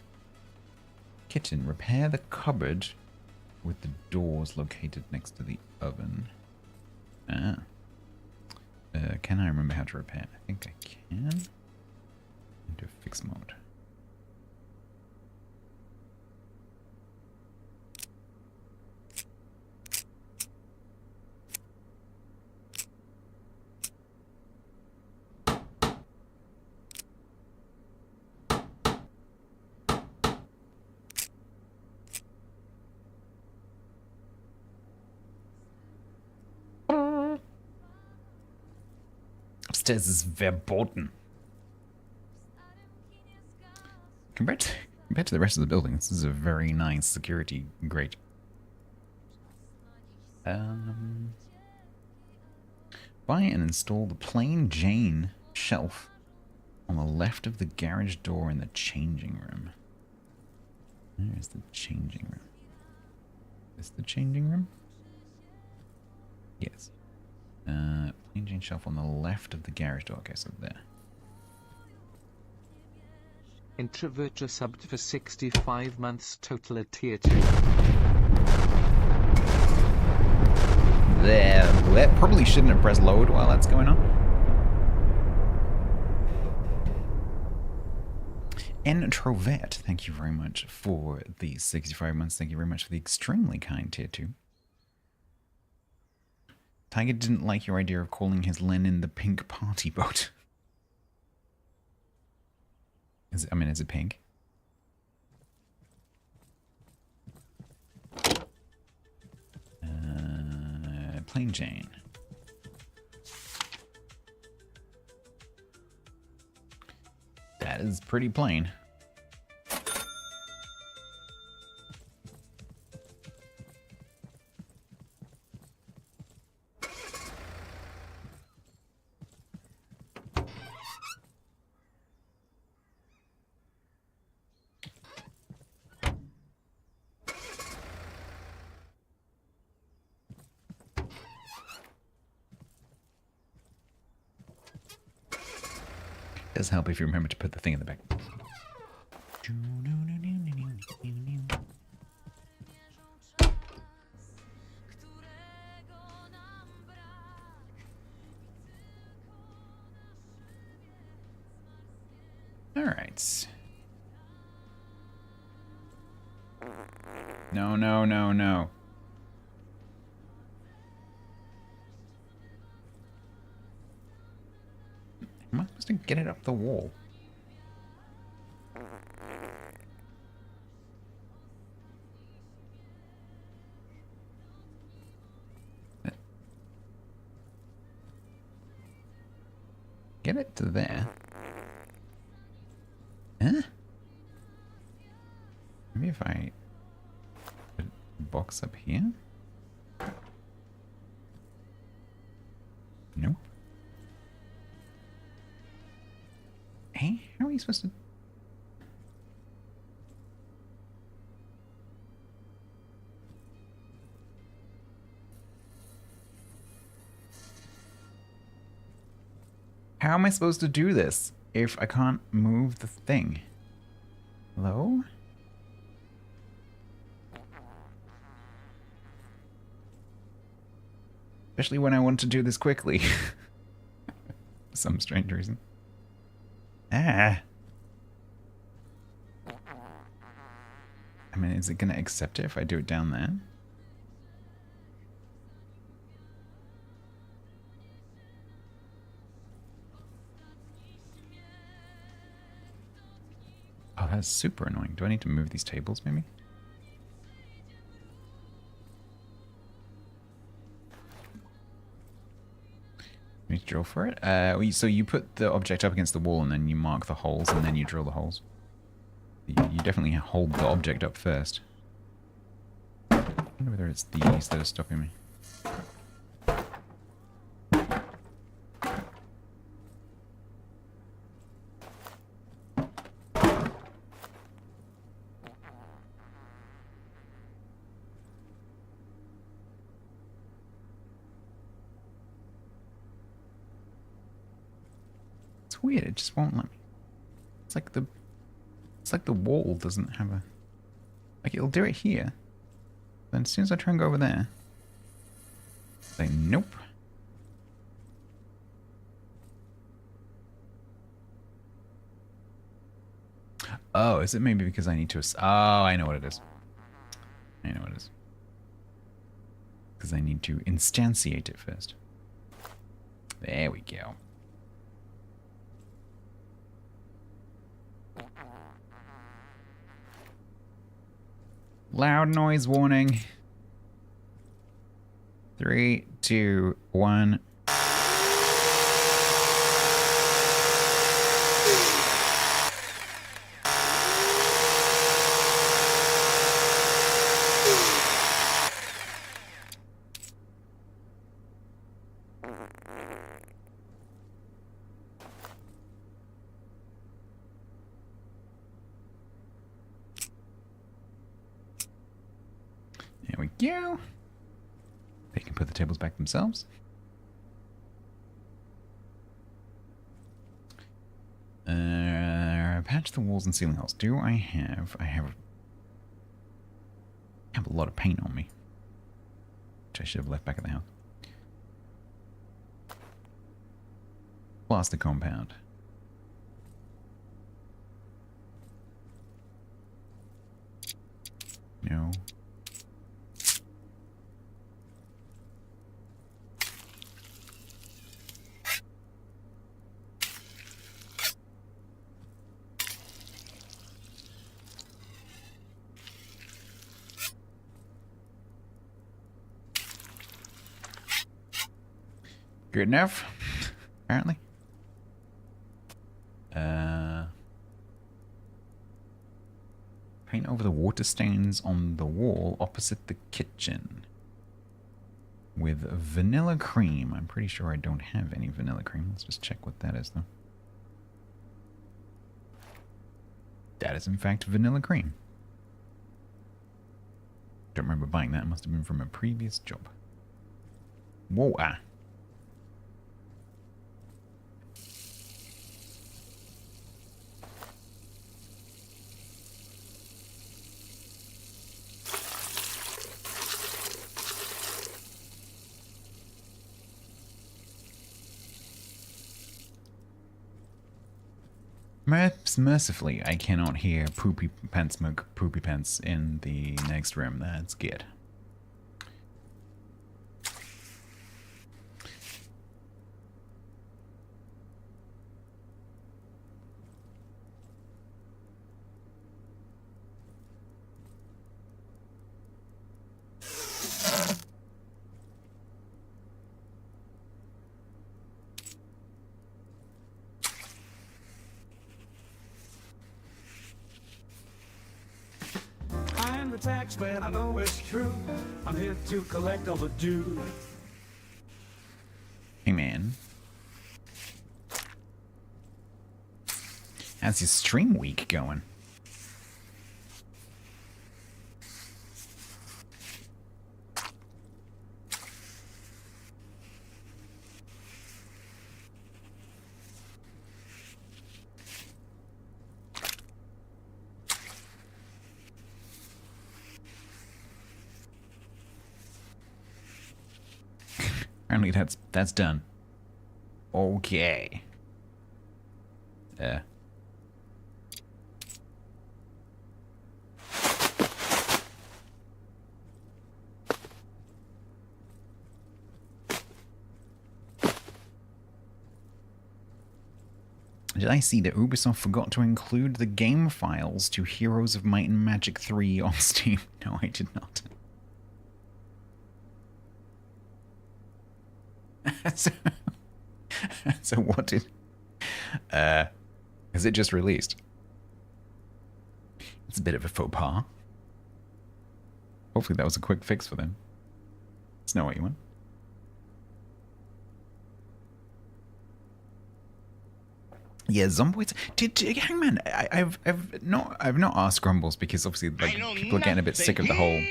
Kitchen. Repair the cupboard with the doors located next to the oven. Ah. Can I remember how to repair? I think I can. Into fix mode. Upstairs is verboten. Compared to the rest of the building, this is a very nice security grate. Buy and install the plain Jane shelf on the left of the garage door in the changing room. Where is the changing room? Is this the changing room? Yes. Plain Jane shelf on the left of the garage door. Okay, so there. Introvert just subbed for 65 months total at tier 2. There. That probably shouldn't have pressed load while that's going on. Introvert, thank you very much for the 65 months. Thank you very much for the extremely kind tier 2. Tiger didn't like your idea of calling his Lenin the pink party boat. Is it pink? Plain Jane. That is pretty plain. Does help if you remember to put the thing in the back. All right. No, no, no, no. Am I supposed to get it up the wall? get it to there. Huh? Maybe if I put a box up here? Nope. Hey, how are you supposed to... How am I supposed to do this if I can't move the thing? Hello? Especially when I want to do this quickly. For some strange reason. Ah. I mean, is it going to accept it if I do it down there? Oh, that's super annoying. Do I need to move these tables, maybe? Need to drill for it? So you put the object up against the wall and then you mark the holes and then you drill the holes. You definitely hold the object up first. I wonder whether it's these that are stopping me. It's weird, it just won't let me. It's like the wall doesn't have a... Like, it'll do it here. Then as soon as I try and go over there... Say, nope. Oh, is it maybe because I need to... Oh, I know what it is. I know what it is. Because I need to instantiate it first. There we go. Loud noise warning. 3, 2, 1. There we go. They can put the tables back themselves. Patch the walls and ceiling holes. Do I have... I have a lot of paint on me. Which I should have left back at the house. Plaster compound. No. Good enough, apparently. Paint over the water stains on the wall opposite the kitchen. With vanilla cream. I'm pretty sure I don't have any vanilla cream. Let's just check what that is, though. That is, in fact, vanilla cream. Don't remember buying that. It must have been from a previous job. Whoa, ah. Mercifully, I cannot hear poopy pants smoke poopy pants in the next room. That's good. the tax man, I know it's true. I'm here to collect all the due. Hey man. How's your stream week going? Apparently that's done. Okay. Did I see that Ubisoft forgot to include the game files to Heroes of Might and Magic 3 on Steam? No, I did not. So what did... Is it just released? It's a bit of a faux pas. Hopefully that was a quick fix for them. It's not what you want. Yeah, Zomboids. Hangman, I've not asked Grumbles because obviously like people are getting a bit sick of the whole.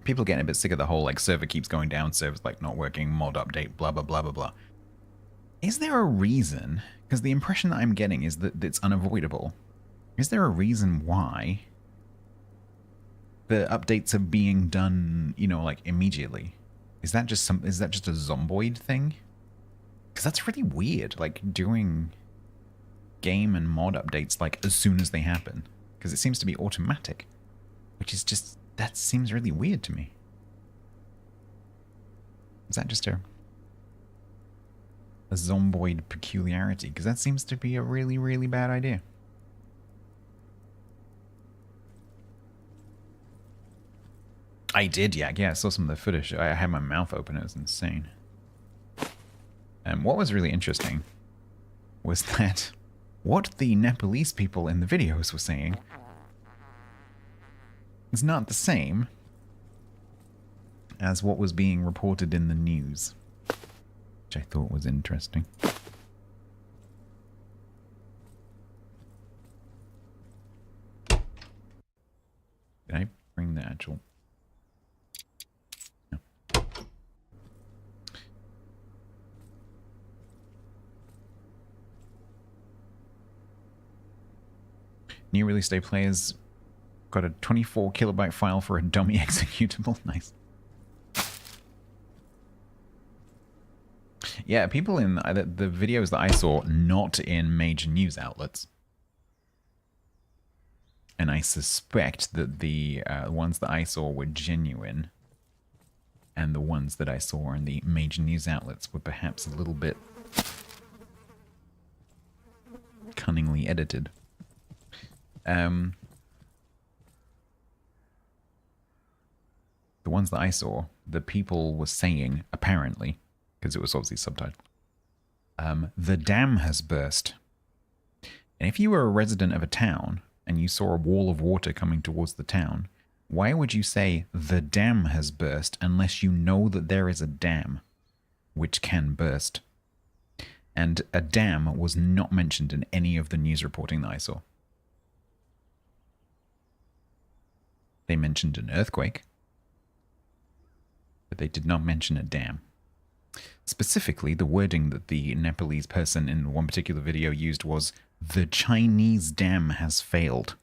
People are getting a bit sick of the whole like server keeps going down, servers like not working, mod update, blah blah blah blah blah. Is there a reason? Because the impression that I'm getting is that it's unavoidable. Is there a reason why the updates are being done, you know, like immediately? Is that just a Zomboid thing? Because that's really weird. Like doing game and mod updates like as soon as they happen, because it seems to be automatic, which is just, that seems really weird to me. Is that just a Zomboid peculiarity? Because that seems to be a really, really bad idea. I did, yeah, I saw some of the footage. I had my mouth open, it was insane. And what was really interesting was that what the Nepalese people in the videos were saying is not the same as what was being reported in the news, which I thought was interesting. Did I bring the actual... No. New release day players got a 24 kilobyte file for a dummy executable. Nice. Yeah, people in the videos that I saw, not in major news outlets. And I suspect that the ones that I saw were genuine. And the ones that I saw in the major news outlets were perhaps a little bit cunningly edited. The ones that I saw, the people were saying, apparently, because it was obviously subtitled, the dam has burst. And if you were a resident of a town and you saw a wall of water coming towards the town, why would you say the dam has burst unless you know that there is a dam which can burst? And a dam was not mentioned in any of the news reporting that I saw. They mentioned an earthquake, but they did not mention a dam. Specifically, the wording that the Nepalese person in one particular video used was, "The Chinese dam has failed."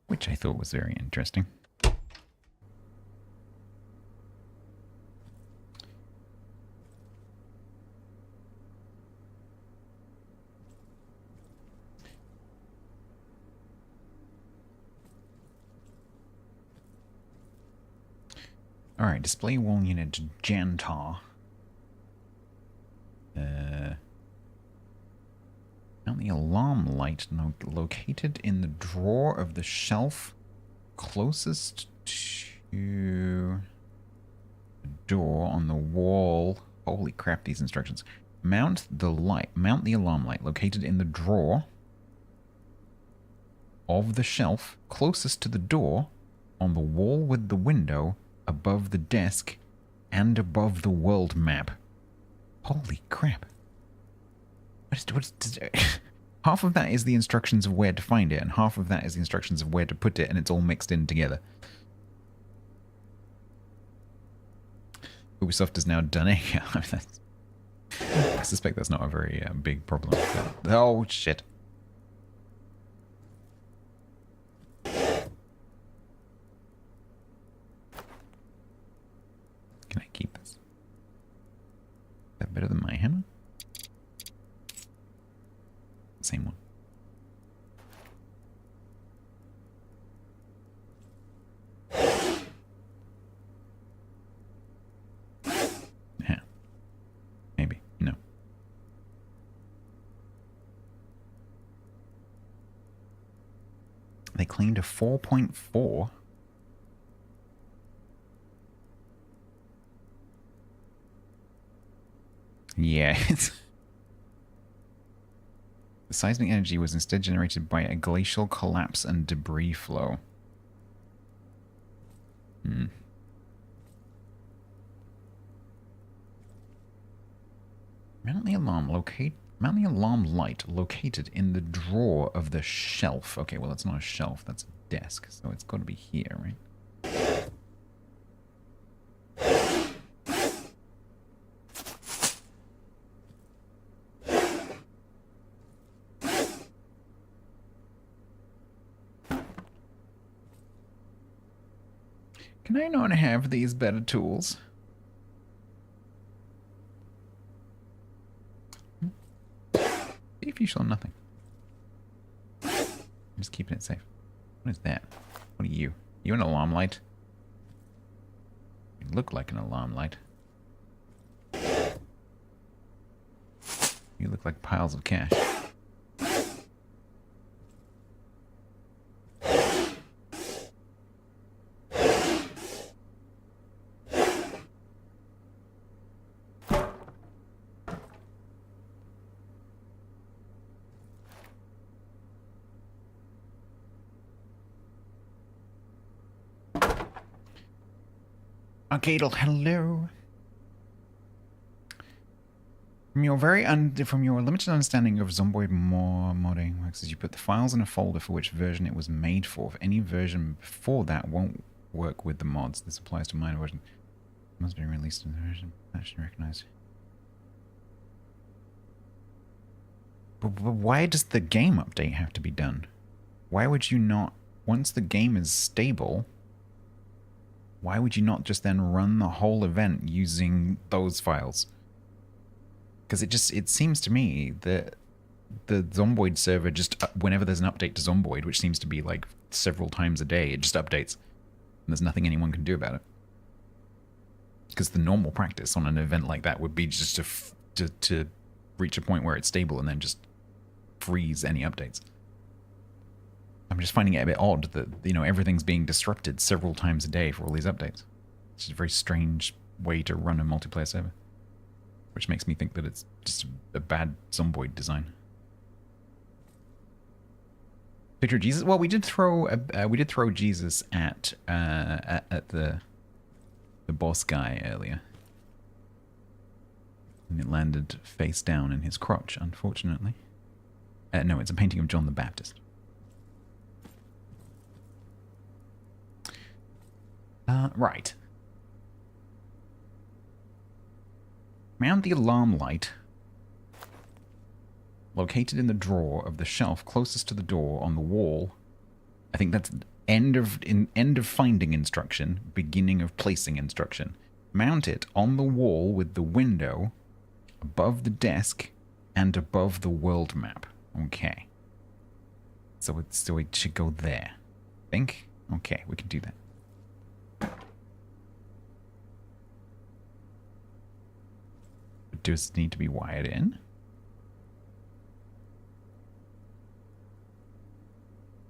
Which I thought was very interesting. Alright, display wall unit Jantar. Found the alarm light located in the drawer of the shelf closest to the door on the wall. Holy crap, these instructions. Mount the alarm light located in the drawer of the shelf closest to the door on the wall with the window above the desk and above the world map. Holy crap. Half of that is the instructions of where to find it, and half of that is the instructions of where to put it, and it's all mixed in together. Ubisoft has now done it. I suspect that's not a very big problem. But, oh, shit. Can I keep this? Is that better than my hammer? Same one. Yeah. Maybe. No. They claimed a 4.4. Yeah, it's... The seismic energy was instead generated by a glacial collapse and debris flow. Mount the alarm light located in the drawer of the shelf. Okay, well that's not a shelf, that's a desk, so it's got to be here, right? Can I not have these better tools? If you show nothing. I'm just keeping it safe. What is that? What are you? You an alarm light? You look like an alarm light. You look like piles of cash. Arcadal, hello. From your limited understanding of Zomboid modding works, as you put the files in a folder for which version it was made for. If any version before that won't work with the mods, this applies to minor version. It must be released in the version actually recognized. But why does the game update have to be done? Why would you not, once the game is stable, why would you not just then run the whole event using those files? Because it seems to me that the Zomboid server just, whenever there's an update to Zomboid, which seems to be like several times a day, it just updates. And there's nothing anyone can do about it. Because the normal practice on an event like that would be just to reach a point where it's stable and then just freeze any updates. I'm just finding it a bit odd that, you know, everything's being disrupted several times a day for all these updates. It's just a very strange way to run a multiplayer server. Which makes me think that it's just a bad Zomboid design. Picture of Jesus. Well, we did throw Jesus at the boss guy earlier, and it landed face down in his crotch. Unfortunately, no, it's a painting of John the Baptist. Right. Mount the alarm light located in the drawer of the shelf closest to the door on the wall. I think that's end of finding instruction, beginning of placing instruction. Mount it on the wall with the window above the desk and above the world map. Okay. So it should go there. Think? Okay, we can do that. Does it need to be wired in?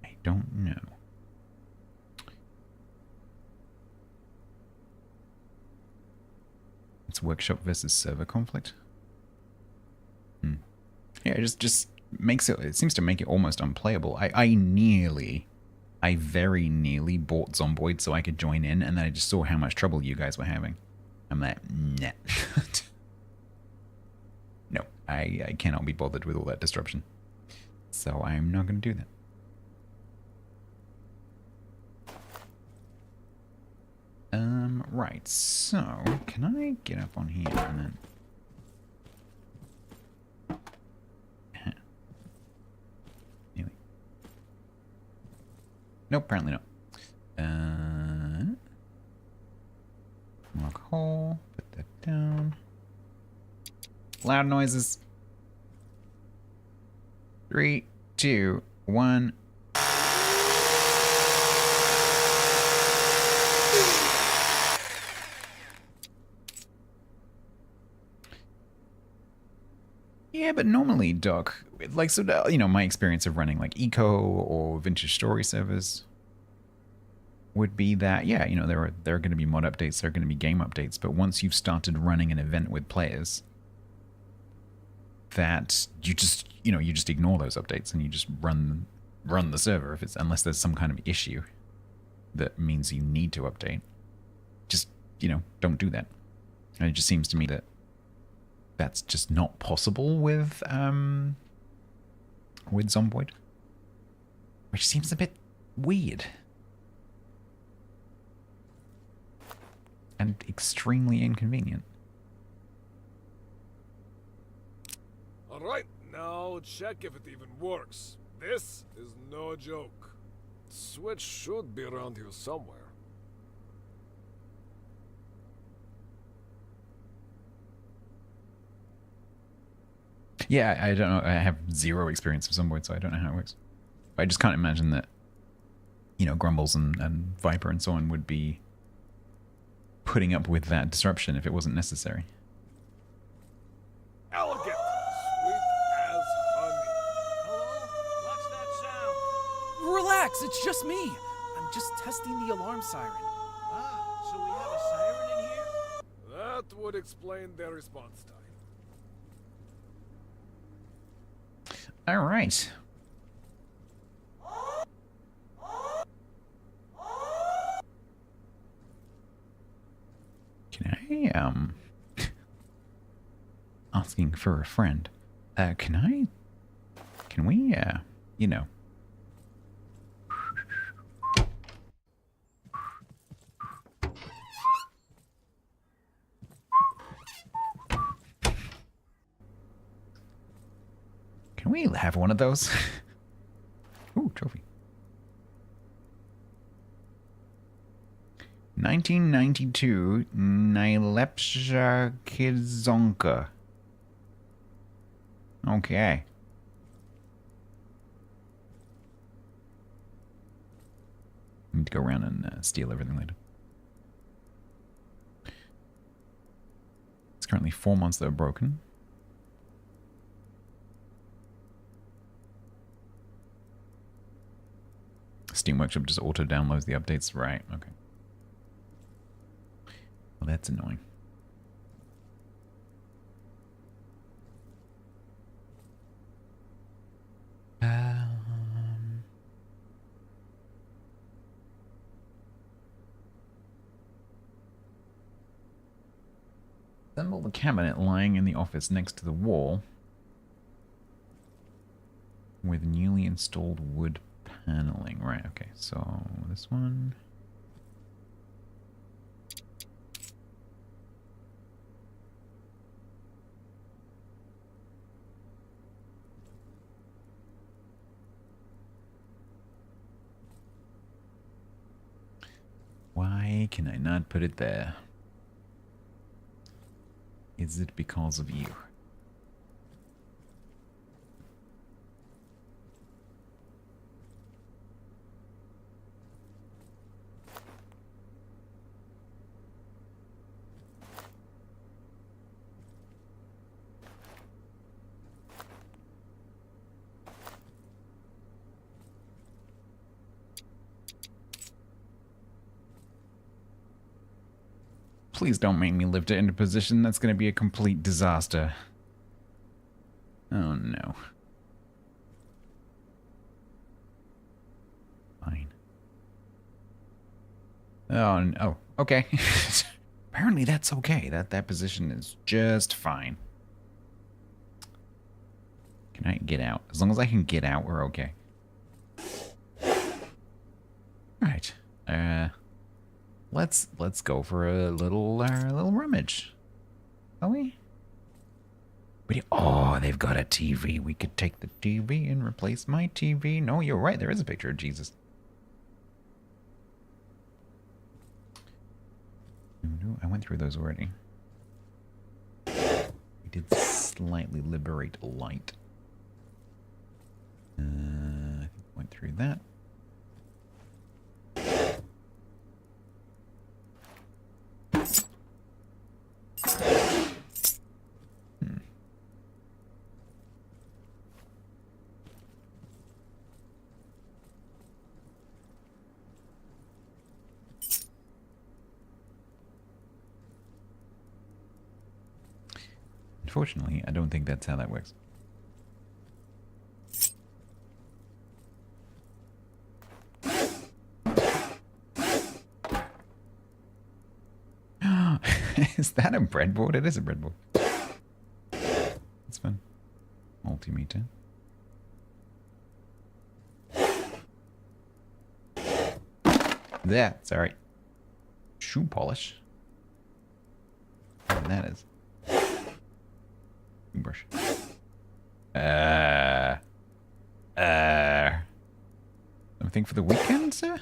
I don't know. It's workshop versus server conflict. Yeah, it just makes it seems to make it almost unplayable. I very nearly bought Zomboid so I could join in, and then I just saw how much trouble you guys were having. I'm like, nah. No, I cannot be bothered with all that disruption. So I'm not going to do that. Right, so can I get up on here and then... Nearly. Nope, apparently not. Lock hole, put that down. Loud noises. 3, 2, 1. Yeah, but normally, Doc, like, so, you know, my experience of running like Eco or Vintage Story servers would be that, yeah, you know, there are going to be mod updates, there are going to be game updates, but once you've started running an event with players, that you just, you know, you just ignore those updates and you just run the server if it's, unless there's some kind of issue that means you need to update. Just, you know, don't do that. And it just seems to me that that's just not possible with Zomboid, which seems a bit weird and extremely inconvenient. Alright, now check if it even works. This is no joke. Switch should be around here somewhere. Yeah, I don't know. I have zero experience with Zomboid, so I don't know how it works. But I just can't imagine that, you know, Grumbles and Viper and so on would be putting up with that disruption if it wasn't necessary. Elegant! Sweet as honey. Hello? What's that sound? Relax, it's just me. I'm just testing the alarm siren. Ah, so we have a siren in here? That would explain their response time. All right. Can I, asking for a friend. Can we, you know. Can we have one of those? Ooh, trophy. 1992 Najlepsza Kidzonka. Okay. Need to go around and steal everything later. It's currently 4 months that are broken. Steam Workshop just auto downloads the updates, right? Okay. Well, that's annoying. Assemble the cabinet lying in the office next to the wall with newly installed wood paneling. Right, okay, so this one. Why can I not put it there? Is it because of you? Please don't make me lift it into position. That's going to be a complete disaster. Oh no. Fine. Oh, no. Okay. Apparently that's okay. That position is just fine. Can I get out? As long as I can get out, we're okay. Alright. Let's go for a little rummage. Shall we? Oh, they've got a TV. We could take the TV and replace my TV. No, you're right. There is a picture of Jesus. I went through those already. We did slightly liberate light. I think I went through that. Unfortunately, I don't think that's how that works. Is that a breadboard? It is a breadboard. That's fun. Multimeter. There, sorry. Shoe polish. Whatever that is. Brush. Something for the weekend, sir?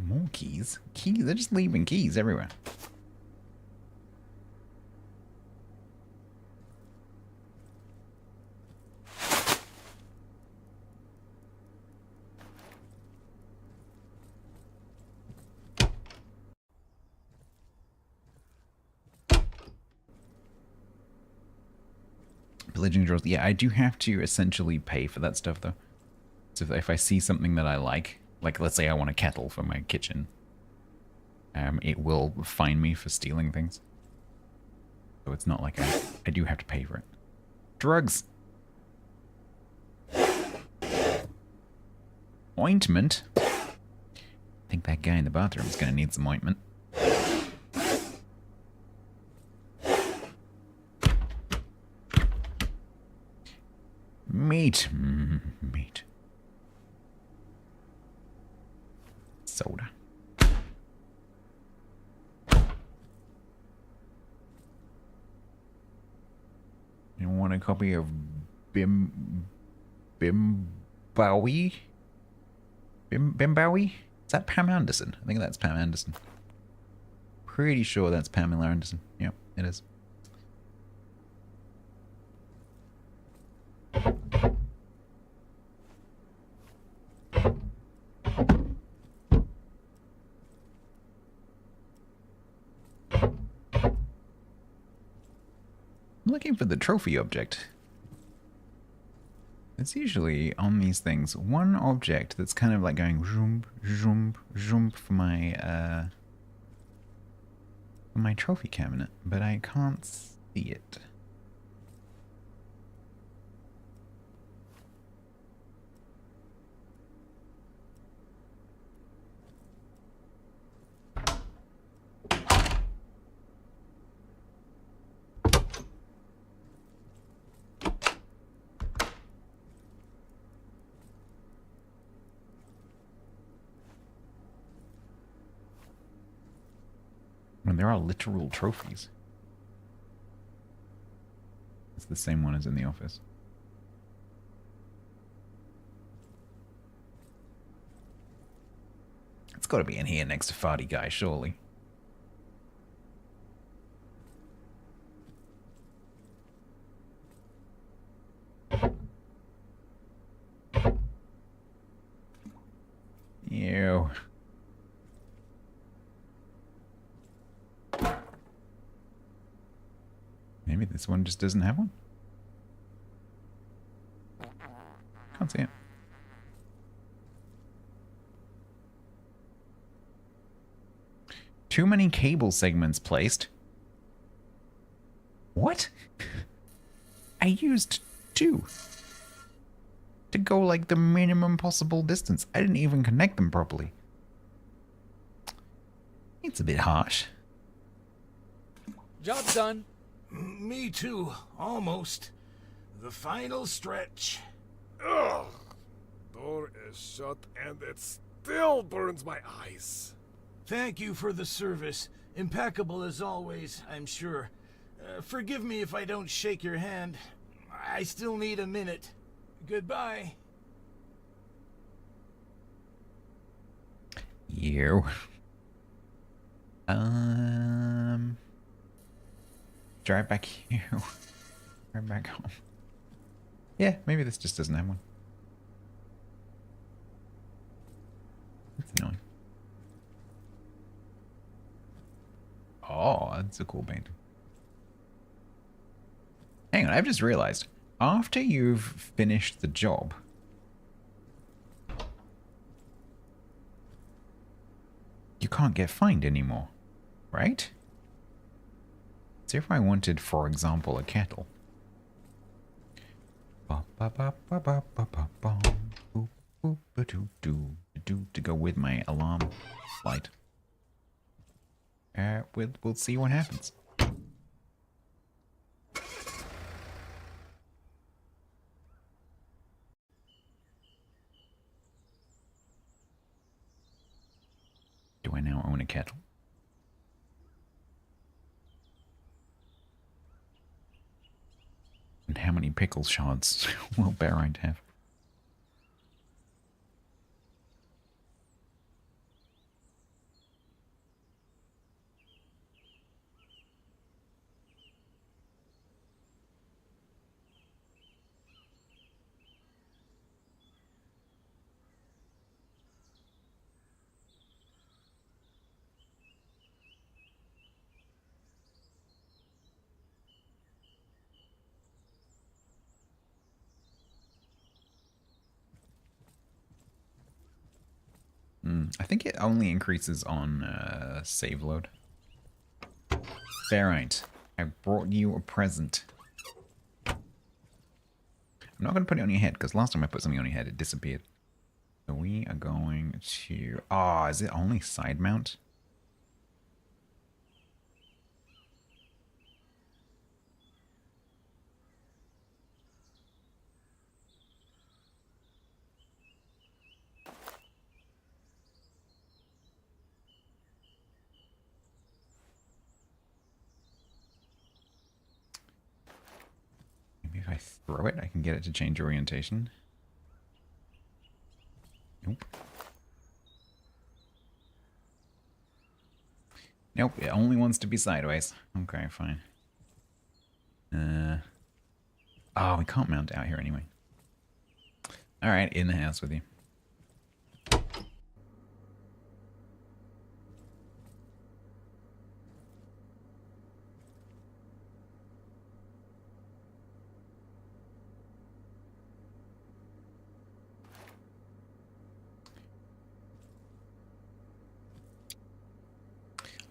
More keys? Keys? They're just leaving keys everywhere. Pillaging drawers. Yeah, I do have to essentially pay for that stuff, though. So if I see something that I like let's say I want a kettle for my kitchen, it will fine me for stealing things. So it's not like I do have to pay for it. Drugs. Ointment? I think that guy in the bathroom is going to need some ointment. Meat. Meat. Soda. You want a copy of Bimbowie? Bimbowie? Is that Pam Anderson? I think that's Pam Anderson. Pretty sure that's Pamela Anderson. Yep, it is. I'm looking for the trophy object. It's usually on these things one object that's kind of like going zoom, zoom, zoom for my trophy cabinet, but I can't see it. When there are literal trophies. It's the same one as in the office. It's got to be in here next to Farty Guy, surely. Ew. Maybe this one just doesn't have one. Can't see it. Too many cable segments placed. What? I used 2 to go like the minimum possible distance. I didn't even connect them properly. It's a bit harsh. Job's done. Me too, almost. The final stretch. Ugh. Door is shut and it still burns my eyes. Thank you for the service. Impeccable as always, I'm sure. Forgive me if I don't shake your hand. I still need a minute. Goodbye. You. Drive back here. Drive back home. Yeah, maybe this just doesn't have one. That's annoying. Oh, that's a cool painting. Hang on, I've just realized. After you've finished the job, you can't get fined anymore, right? So if I wanted, for example, a kettle. To go with my alarm light. We'll see what happens. Do I now own a kettle? And how many pickle shards will Barite have? I think it only increases on save load. Barite, I brought you a present. I'm not going to put it on your head, because last time I put something on your head, it disappeared. So we are going to... Oh, is it only side mount? If I throw it, I can get it to change orientation. Nope. Nope, it only wants to be sideways. Okay, fine. Oh, we can't mount it out here anyway. Alright, in the house with you.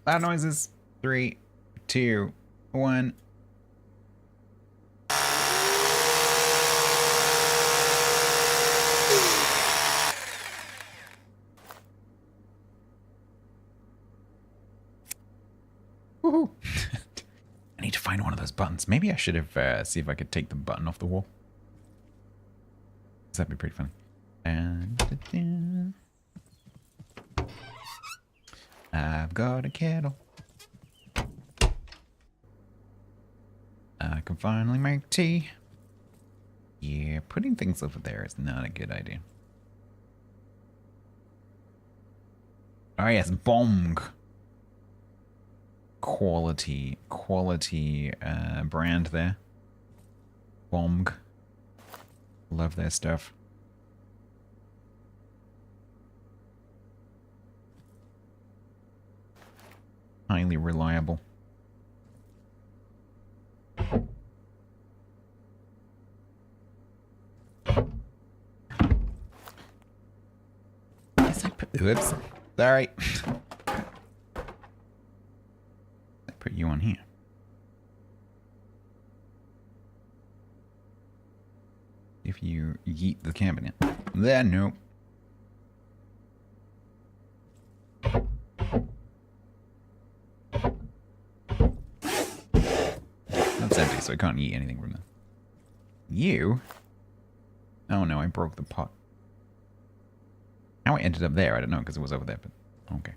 Loud noises. 3, 2, 1. Woohoo! I need to find one of those buttons. Maybe I should have see if I could take the button off the wall. That'd be pretty funny. And I've got a kettle. I can finally make tea. Yeah, putting things over there is not a good idea. Oh yes, bong. Quality brand there. Bong. Love their stuff. Highly reliable. Oops. Sorry. Put you on here. If you yeet the cabinet. Then nope. That's empty, so I can't eat anything from there. You? Oh no, I broke the pot. How I ended up there, I don't know, because it was over there, but okay.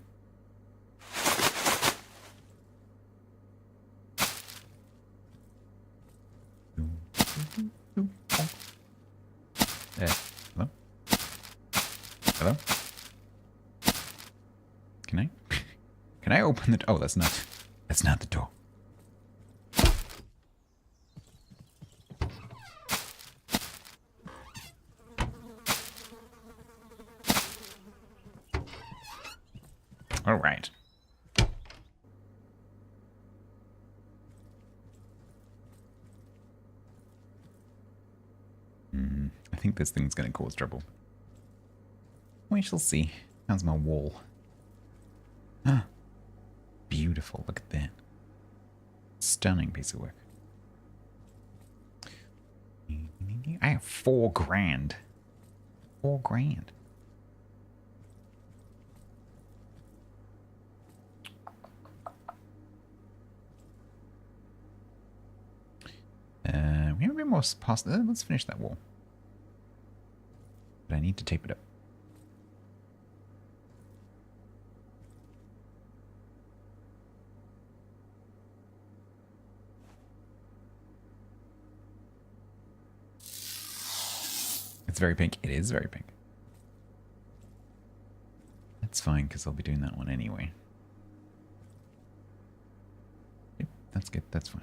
Hello? Hello? Can I? Can I open the door? Oh, that's not the door. All right. I think this thing's going to cause trouble. We shall see. How's my wall? Ah, beautiful. Look at that. Stunning piece of work. I have $4 grand. $4 grand. We have a bit more past. Let's finish that wall. But I need to tape it up. It's very pink. It is very pink. That's fine, because I'll be doing that one anyway. Yep, that's good. That's fine.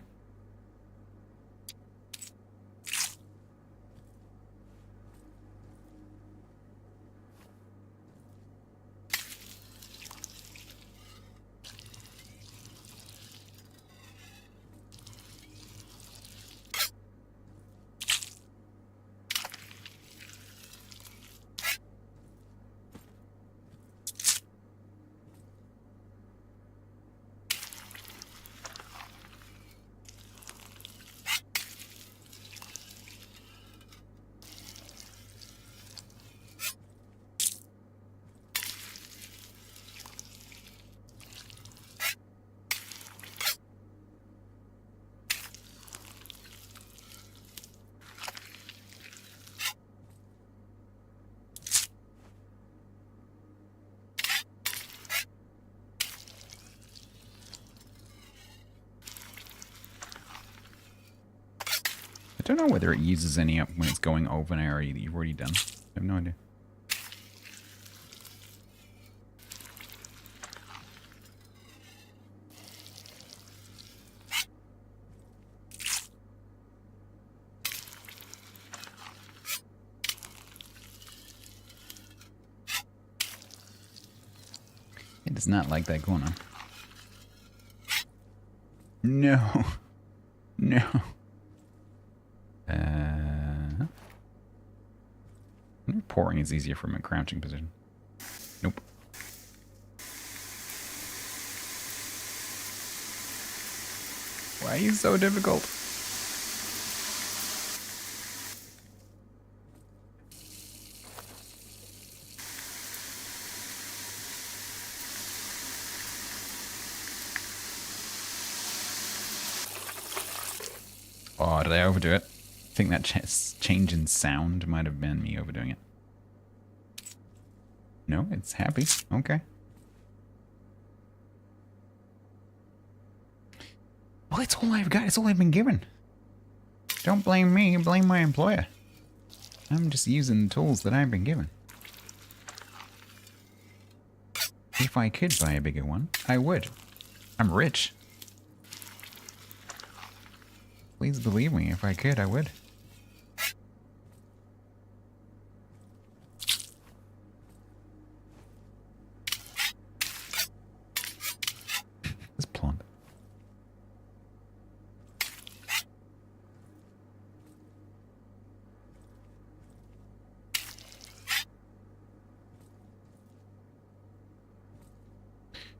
I don't know whether it uses any up when it's going over an area that you've already done. I have no idea. It does not like that corner. No. No. Pouring is easier from a crouching position. Nope. Why are you so difficult? Oh, did I overdo it? I think that change in sound might have been me overdoing it. No, it's happy. Okay. Well, it's all I've got. It's all I've been given. Don't blame me. Blame my employer. I'm just using the tools that I've been given. If I could buy a bigger one, I would. I'm rich. Please believe me. If I could, I would. Plant.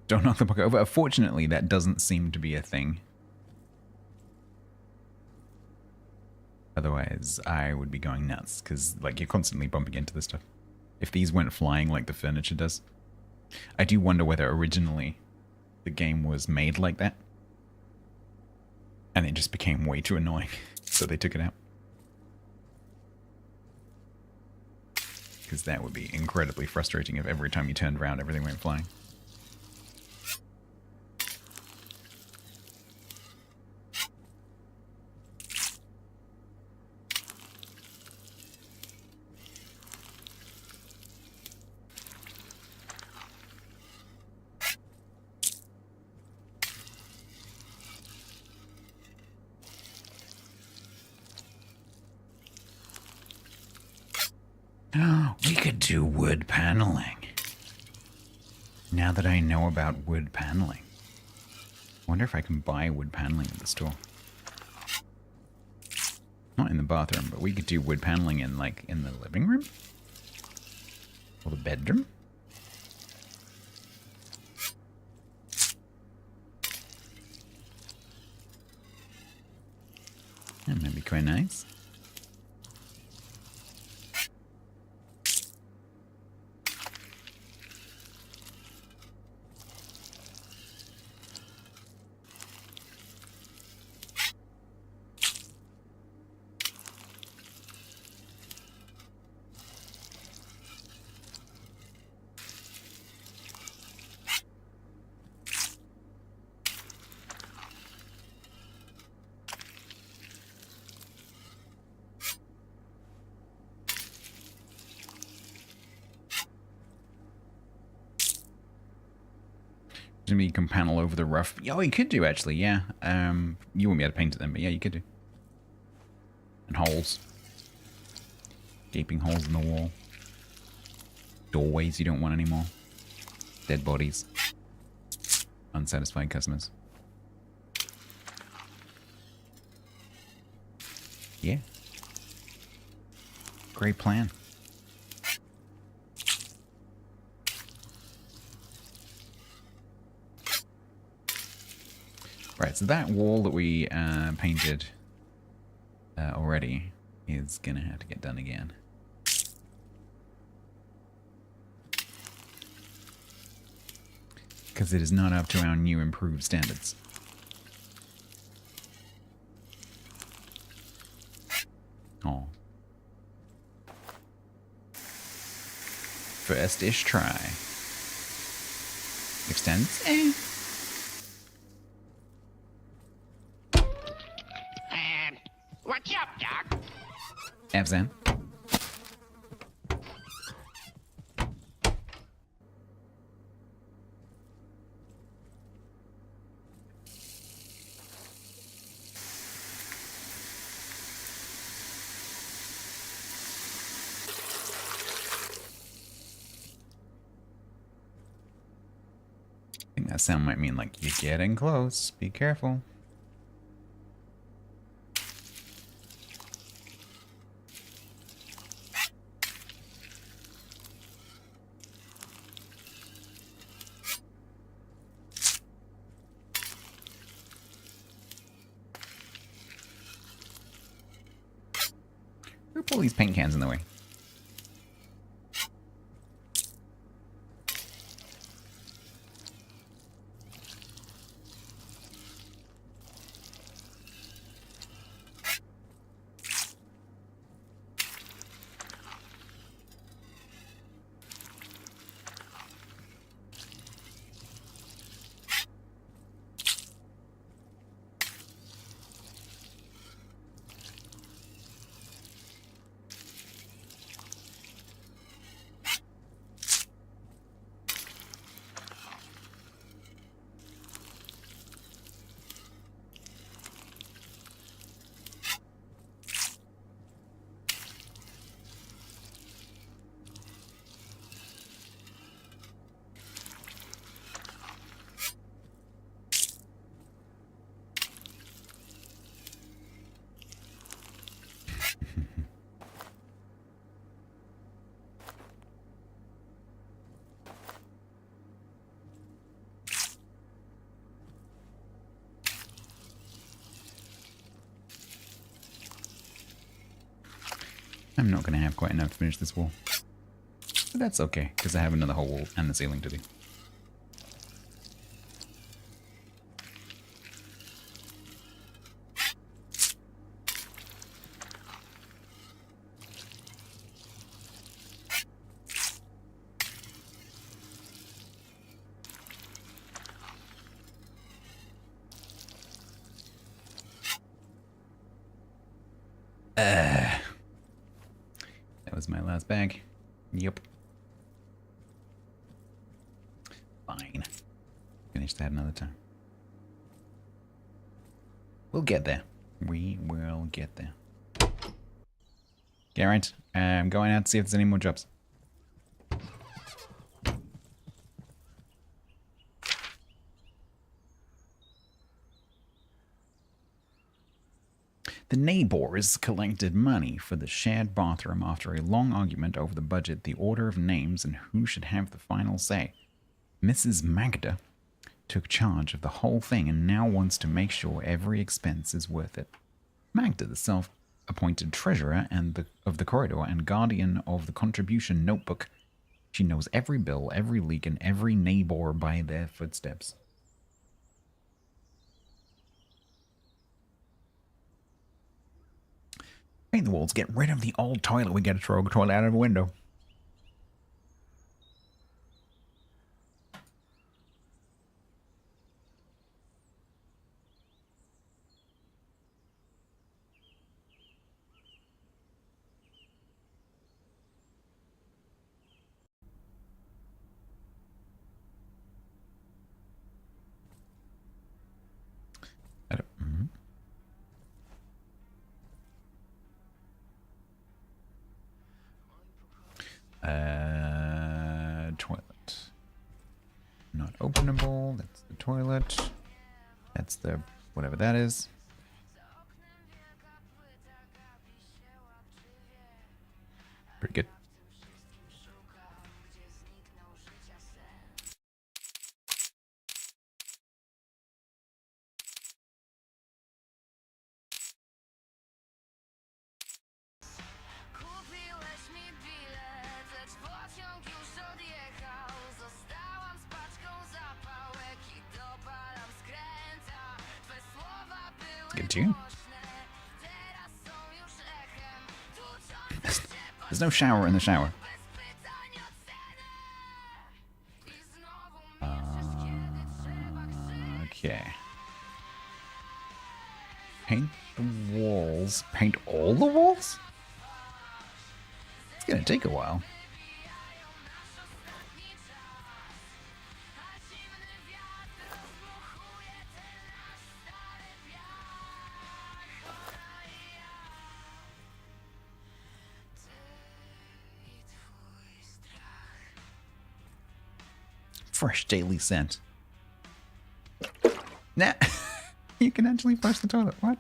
Don't knock the bucket over. Fortunately, that doesn't seem to be a thing. Otherwise, I would be going nuts, because, like, you're constantly bumping into this stuff. If these went flying like the furniture does. I do wonder whether originally the game was made like that. And it just became way too annoying, so they took it out. Because that would be incredibly frustrating if every time you turned around, everything went flying. We could do wood paneling. Now that I know about wood paneling. I wonder if I can buy wood paneling at the store. Not in the bathroom, but we could do wood paneling in, like, in the living room? Or the bedroom? That might be quite nice. Maybe you can panel over the rough. Oh, you could do actually, yeah. You wouldn't be able to paint it then, but yeah, you could do. And holes. Gaping holes in the wall. Doorways you don't want anymore. Dead bodies. Unsatisfied customers. Yeah. Great plan. Right, so that wall that we painted already is gonna have to get done again. Because it is not up to our new improved standards. Oh. First-ish try. Extends? Eh. What's up, Doc? Abzan. I think that sound might mean like you're getting close. Be careful. Who put all these paint cans in the way? I'm not going to have quite enough to finish this wall. But that's okay, because I have another whole wall and the ceiling to do. That was my last bag. Yep. Fine. Finish that another time. We'll get there. We will get there. Okay, right. I'm going out to see if there's any more jobs. The neighbors collected money for the shared bathroom after a long argument over the budget, the order of names, and who should have the final say. Mrs. Magda took charge of the whole thing and now wants to make sure every expense is worth it. Magda, the self-appointed treasurer of the corridor and guardian of the contribution notebook, she knows every bill, every leak, and every neighbor by their footsteps. Paint the walls. Get rid of the old toilet. We gotta throw a toilet out of a window. Toilet. Not openable. That's the toilet. That's the whatever that is. Pretty good. Good tune. There's no shower in the shower. Okay. Paint the walls. Paint all the walls? It's gonna take a while. Fresh daily scent. Nah, you can actually flush the toilet. What?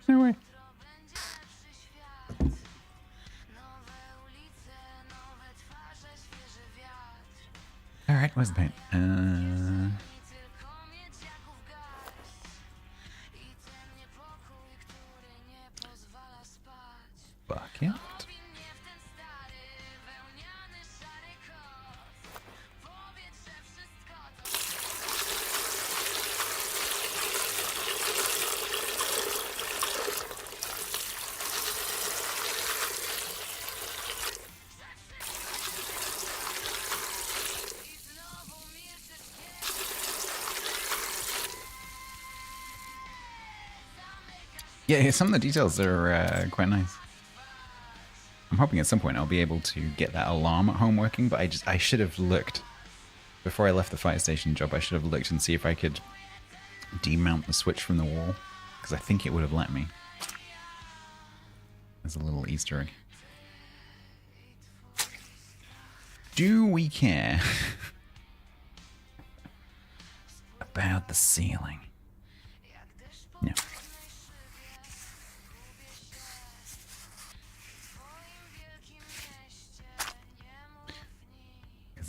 No way. Alright, where's the paint? Bucket. Yeah, some of the details are quite nice. I'm hoping at some point I'll be able to get that alarm at home working, but I should have looked. Before I left the fire station job, I should have looked and see if I could demount the switch from the wall, because I think it would have let me. There's a little Easter egg. Do we care about the ceiling? No.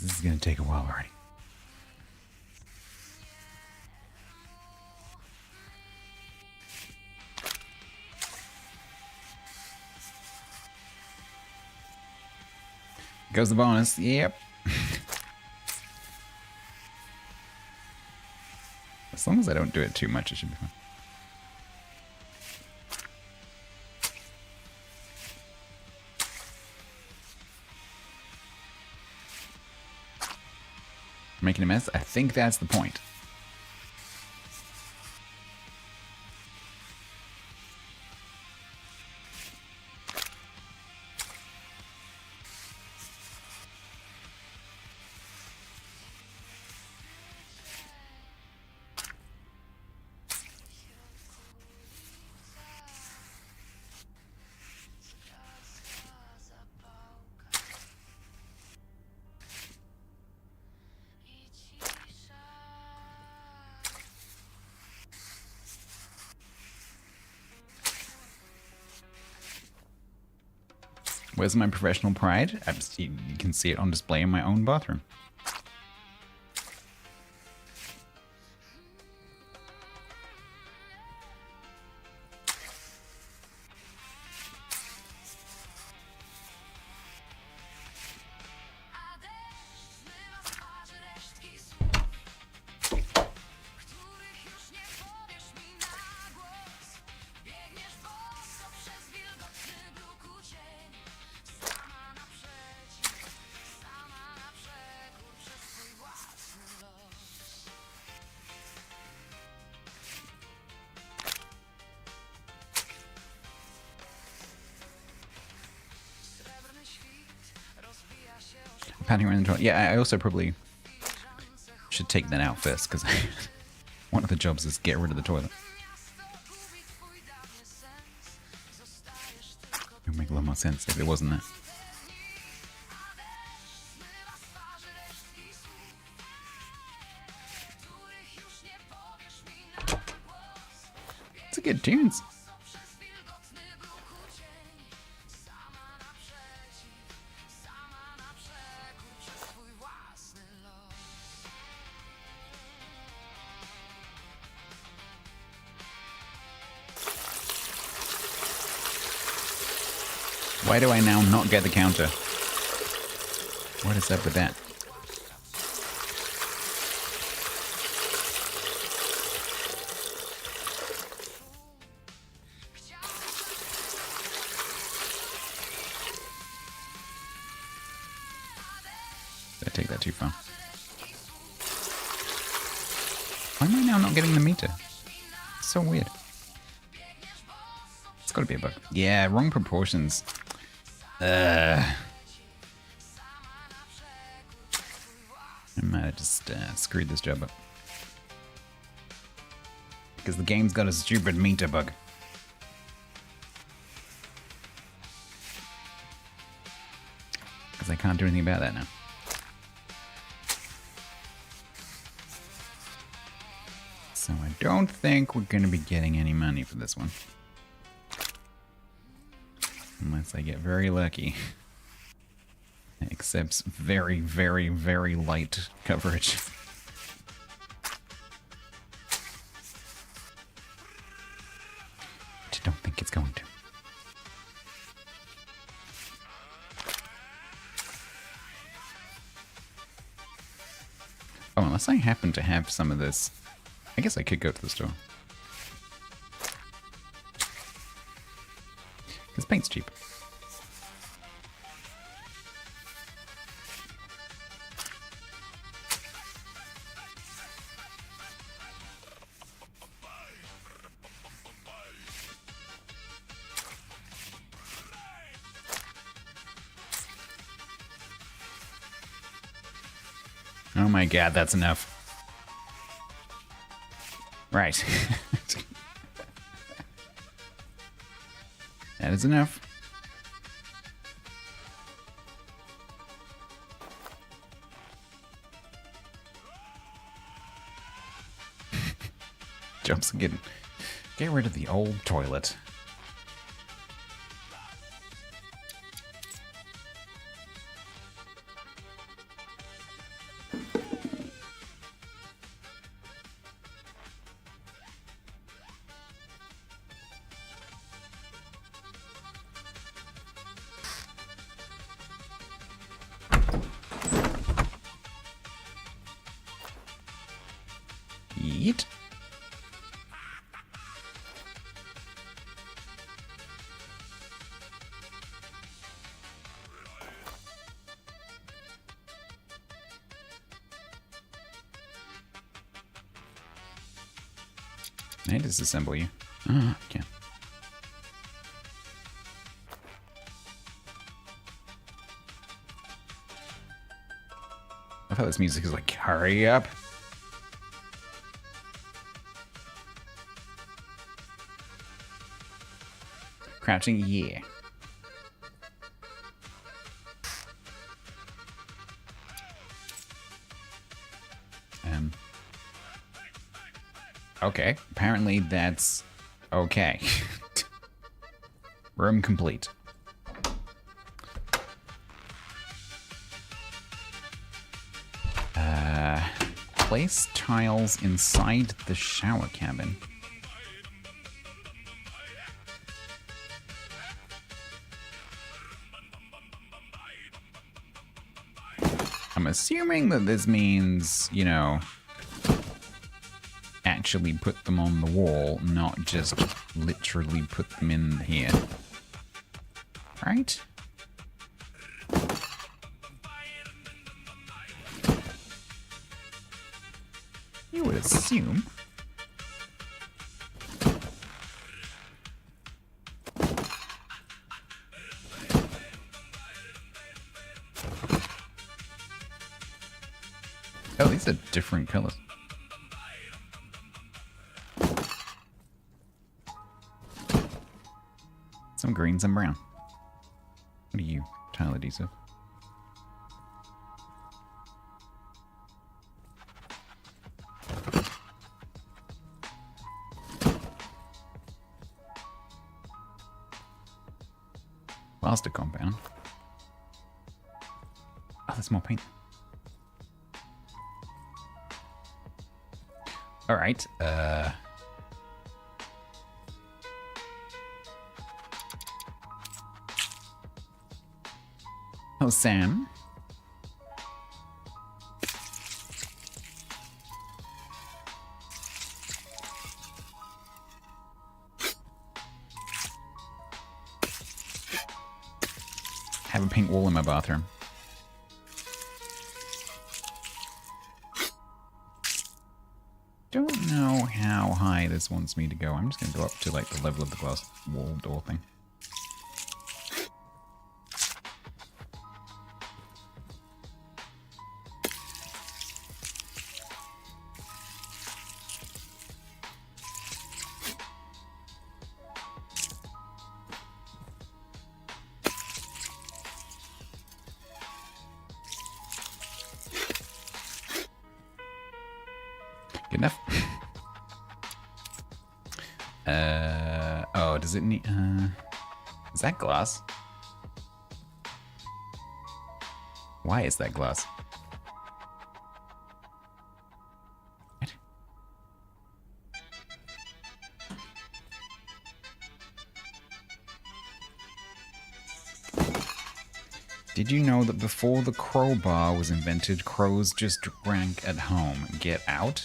This is going to take a while already. Goes the bonus. Yep. As long as I don't do it too much, it should be fine. Making a mess? I think that's the point. Where's my professional pride? You can see it on display in my own bathroom. Panting around the toilet. Yeah, I also probably should take that out first, because one of the jobs is get rid of the toilet. It would make a lot more sense if it wasn't that. It's a good tunes. Why do I now not get the counter? What is up with that? Did I take that too far? Why am I now not getting the meter? It's so weird. It's gotta be a bug. Yeah, wrong proportions. I might have just screwed this job up. Because the game's got a stupid meter bug. Because I can't do anything about that now. So I don't think we're going to be getting any money for this one. Unless I get very lucky. It accepts very, very, very light coverage. Which I don't think it's going to. Oh, unless I happen to have some of this. I guess I could go to the store. Because paint's cheap. Oh my god, that's enough. Right. That is enough. Jumps again. Get rid of the old toilet. Yeet. Can I disassemble you? Oh, I can. I thought this music is like, hurry up. Crouching, yeah. Okay, apparently that's okay. Room complete. Place tiles inside the shower cabin. I'm assuming that this means, you know, actually put them on the wall, not just literally put them in here. Right? You would assume. Oh, these are different colors. Some green, some brown. What are you, tile adhesive? Plaster compound. Oh, there's more paint. All right. Oh, Sam. Have a pink wall in my bathroom. Don't know how high this wants me to go. I'm just going to go up to like the level of the glass wall door thing. Good enough. Oh, does it need, is that glass? Why is that glass? What? Did you know that before the crowbar was invented, crows just drank at home? Get out?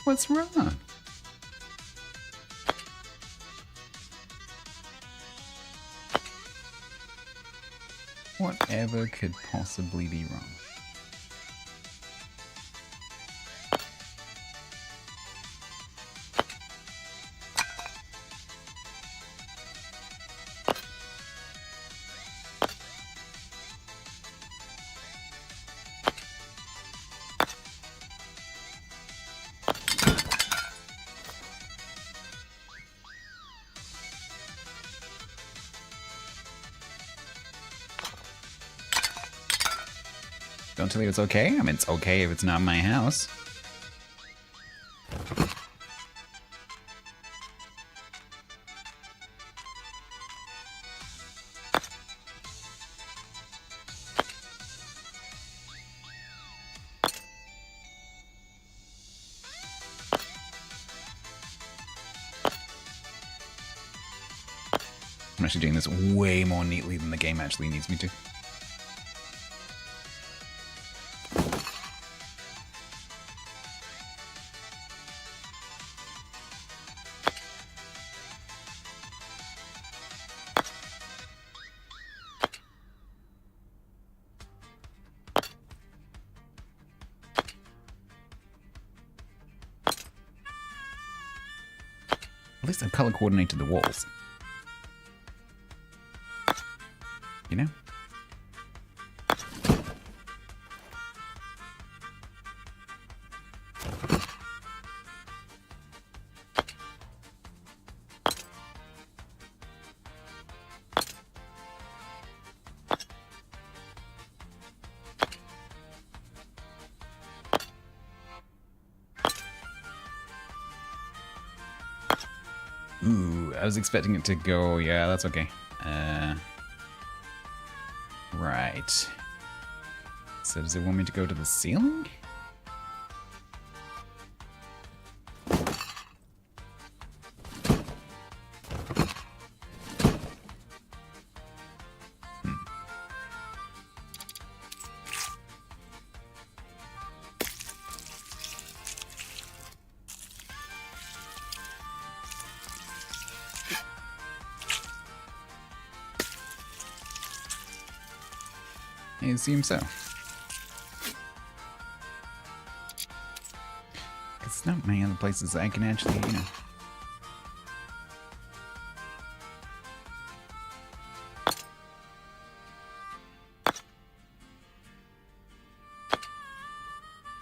What's wrong? Whatever could possibly be wrong? Don't tell you it's okay. I mean, it's okay if it's not my house. I'm actually doing this way more neatly than the game actually needs me to. At least I've color coordinated the walls. You know? Ooh, I was expecting it to go, yeah, that's okay. Right. So does it want me to go to the ceiling? It seems so. It's not many other places I can actually, you know.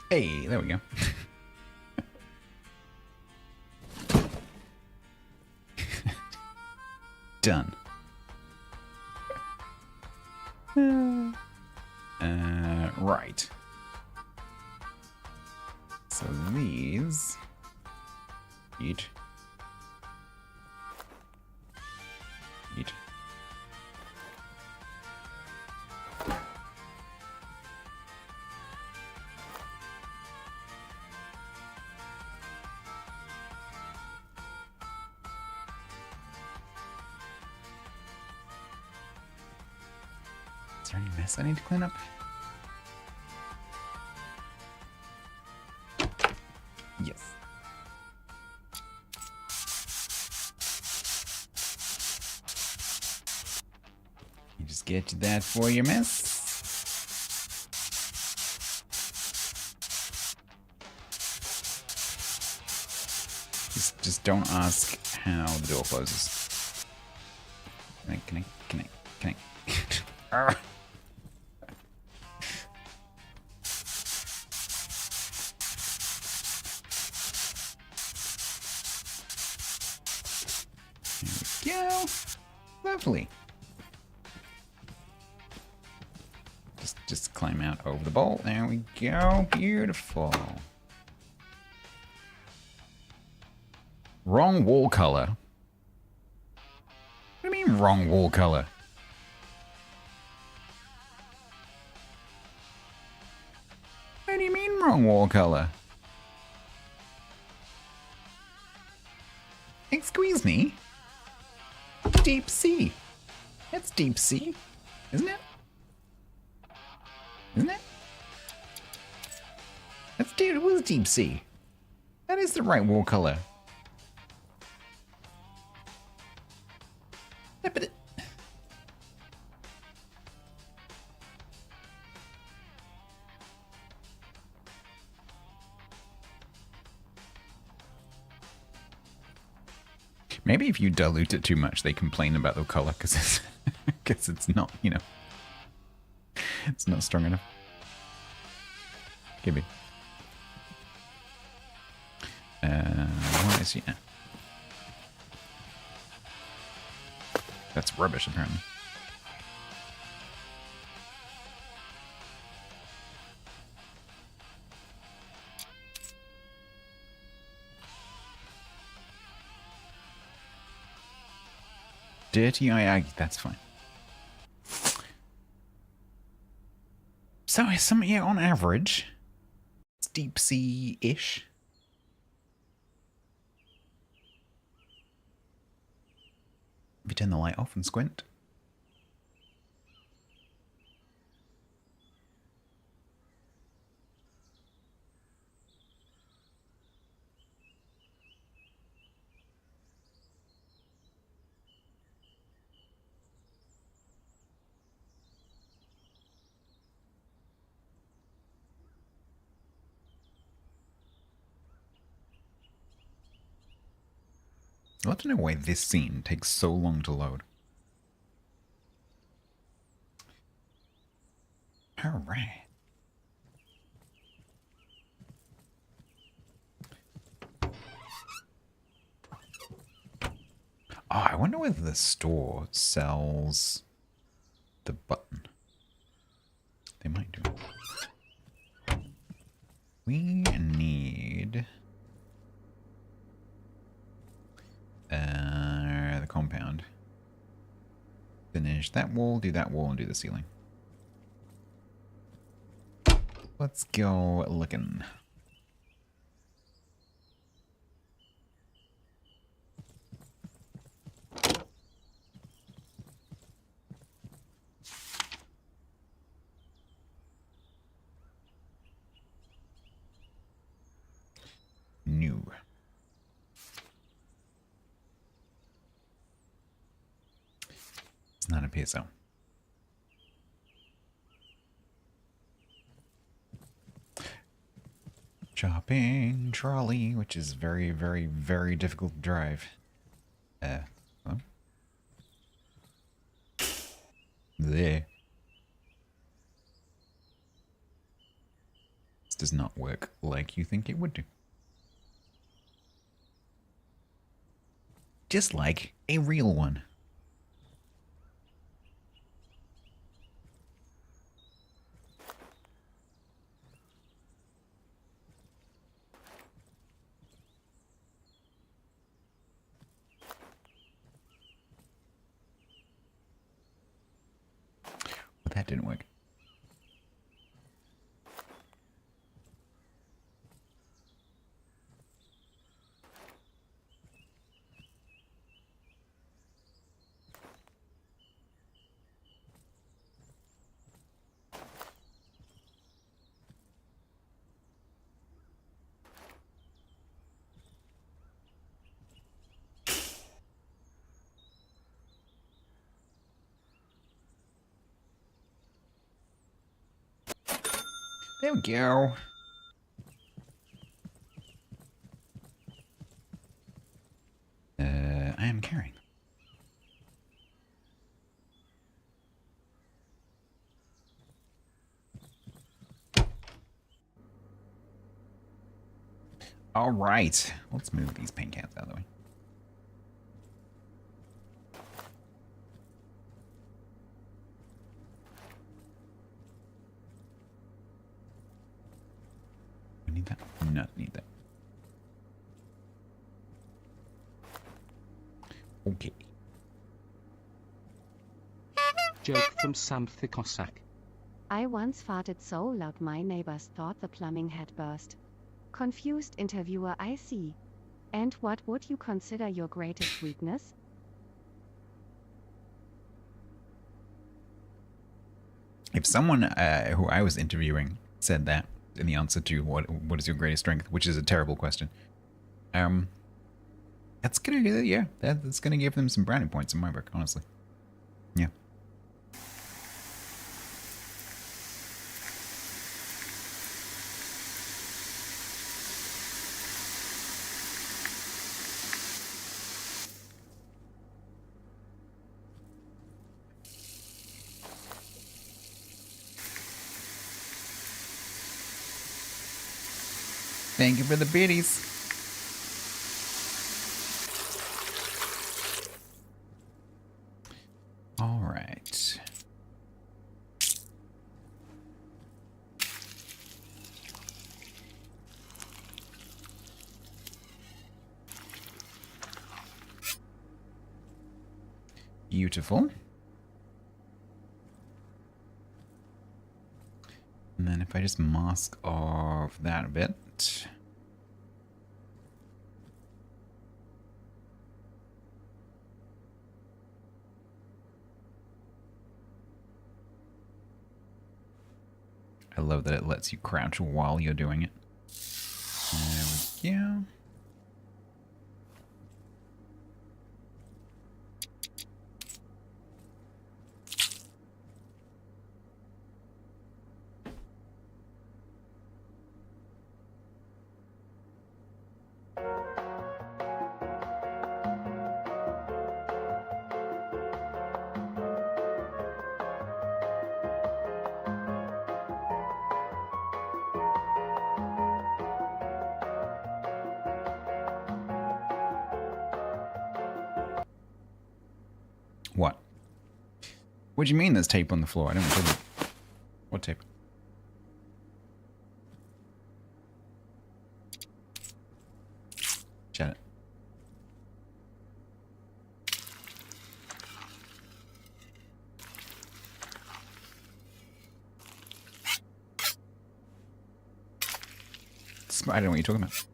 Hey, there we go. Done. Right. So these... Eat. Eat. Is there any mess I need to clean up? Yes. You just get to that for you, miss. Just don't ask how the door closes. Can I? Arrgh. There we go. Lovely. Just climb out over the bolt. There we go. Beautiful. Wrong wall color. What do you mean wrong wall color? What do you mean wrong wall color? Excuse me? Deep sea. That's deep sea, isn't it? Isn't it? That's deep. It was deep sea. That is the right wall color. Yeah, but maybe if you dilute it too much, they complain about the color because it's not, you know, it's not strong enough. Give me. What is yeah? That's rubbish, apparently. dirty. That's fine. So, yeah, on average, it's deep sea-ish. If you turn the light off and squint. I'd love to know why this scene takes so long to load. Alright. Oh, I wonder whether the store sells the button. They might do. We need the compound. Finish that wall, do that wall, and do the ceiling. Let's go looking. New. It's not a PSO. Shopping trolley, which is very, very, very difficult to drive. Well. There. This does not work like you think it would do. Just like a real one. Well, that didn't work. There we go. I am carrying. All right, let's move these paint cans out of the way. Need that? Not need that. Okay. Joke from Sam Thikosak. I once farted so loud my neighbors thought the plumbing had burst. Confused interviewer, I see. And what would you consider your greatest weakness? If someone who I was interviewing said that in the answer to what is your greatest strength, which is a terrible question, that's gonna that's gonna give them some brownie points in my book, honestly. Yeah. Thank you for the biddies. All right. Beautiful. And then if I just mask off that a bit. I love that it lets you crouch while you're doing it. There we go. What? What do you mean there's tape on the floor? I don't know. What tape? Chat it. I don't know what you're talking about.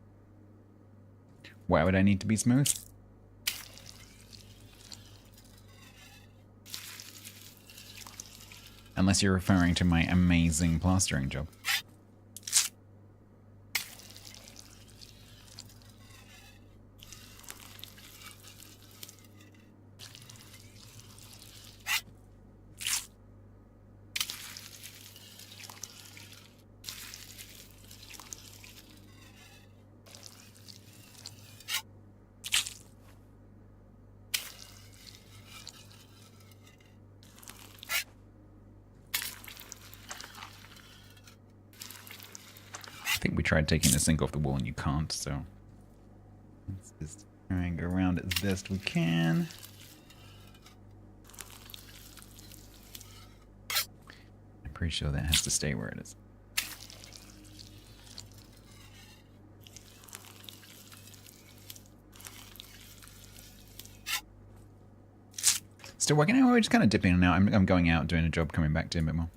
Why would I need to be smooth? Unless you're referring to my amazing plastering job. I think we tried taking the sink off the wall and you can't, so let's just try and go around it as best we can. I'm pretty sure that has to stay where it is. Still working out, we're just kind of dipping in and out. I'm going out, doing a job, coming back, doing a bit more.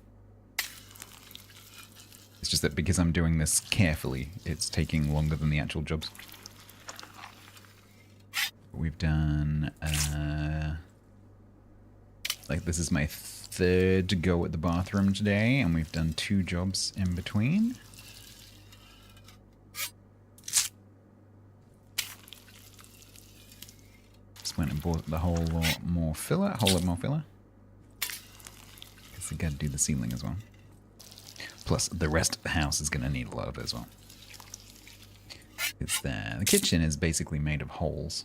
It's just that because I'm doing this carefully, it's taking longer than the actual jobs. We've done, like this is my third go at the bathroom today, and we've done 2 jobs in between. Just went and bought the whole lot more filler, Guess I gotta do the ceiling as well. Plus, the rest of the house is going to need a lot of it as well. It's the kitchen is basically made of holes.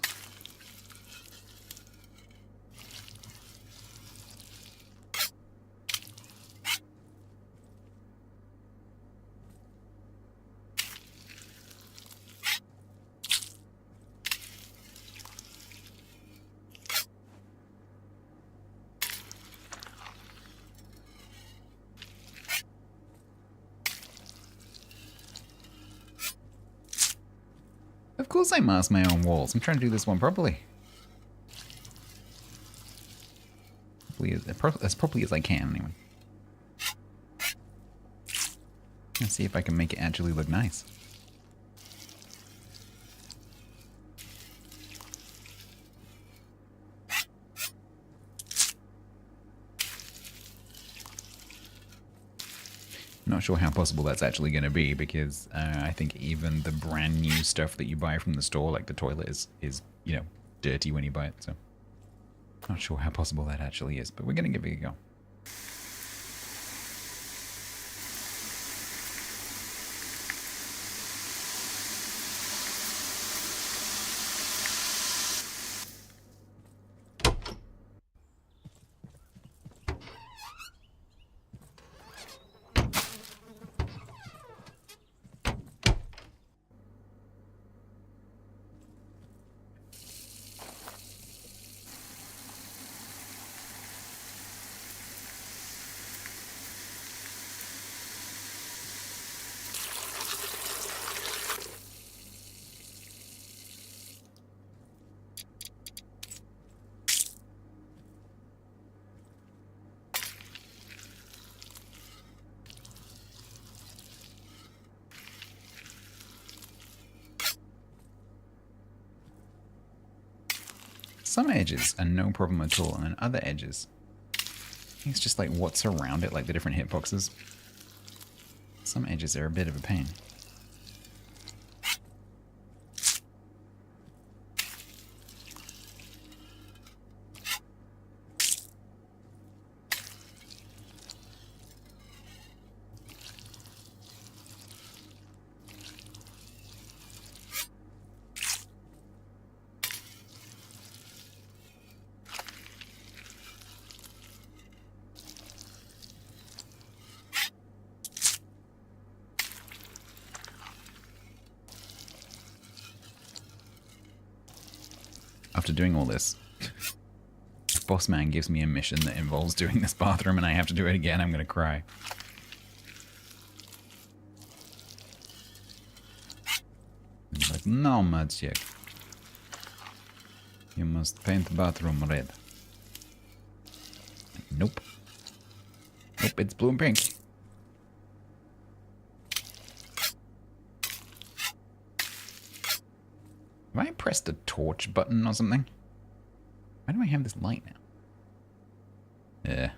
Of course I mask my own walls. I'm trying to do this one properly. As properly as I can, anyway. Let's see if I can make it actually look nice. Not sure how possible that's actually going to be, because I think even the brand new stuff that you buy from the store, like the toilet, is you know, dirty when you buy it. So not sure how possible that actually is, but we're going to give it a go. Some edges are no problem at all, and then other edges, it's just like what's around it, like the different hitboxes. Some edges are a bit of a pain. After doing all this, if Boss Man gives me a mission that involves doing this bathroom and I have to do it again, I'm gonna cry. He's like, no, Maciek. You must paint the bathroom red. Nope. Nope, it's blue and pink. Have I pressed the torch button or something? Why do I have this light now? Yeah.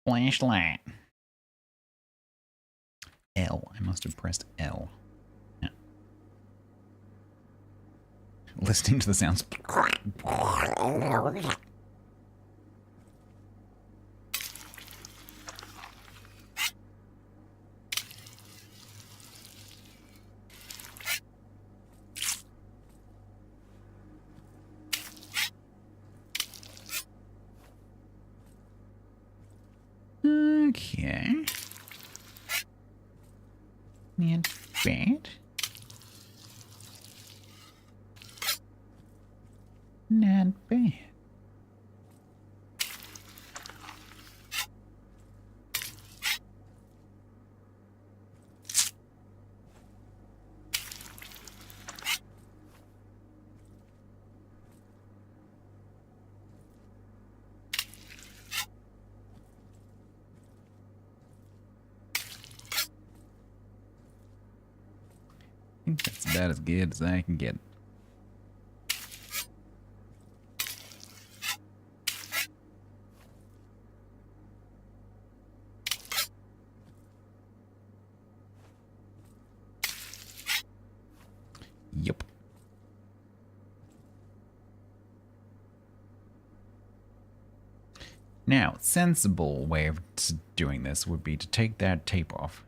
Flashlight. L. I must have pressed L. Yeah. Listening to the sounds. Okay. Not bad. Not bad. I think that's about as good as I can get. Yep. Now, sensible way of doing this would be to take that tape off,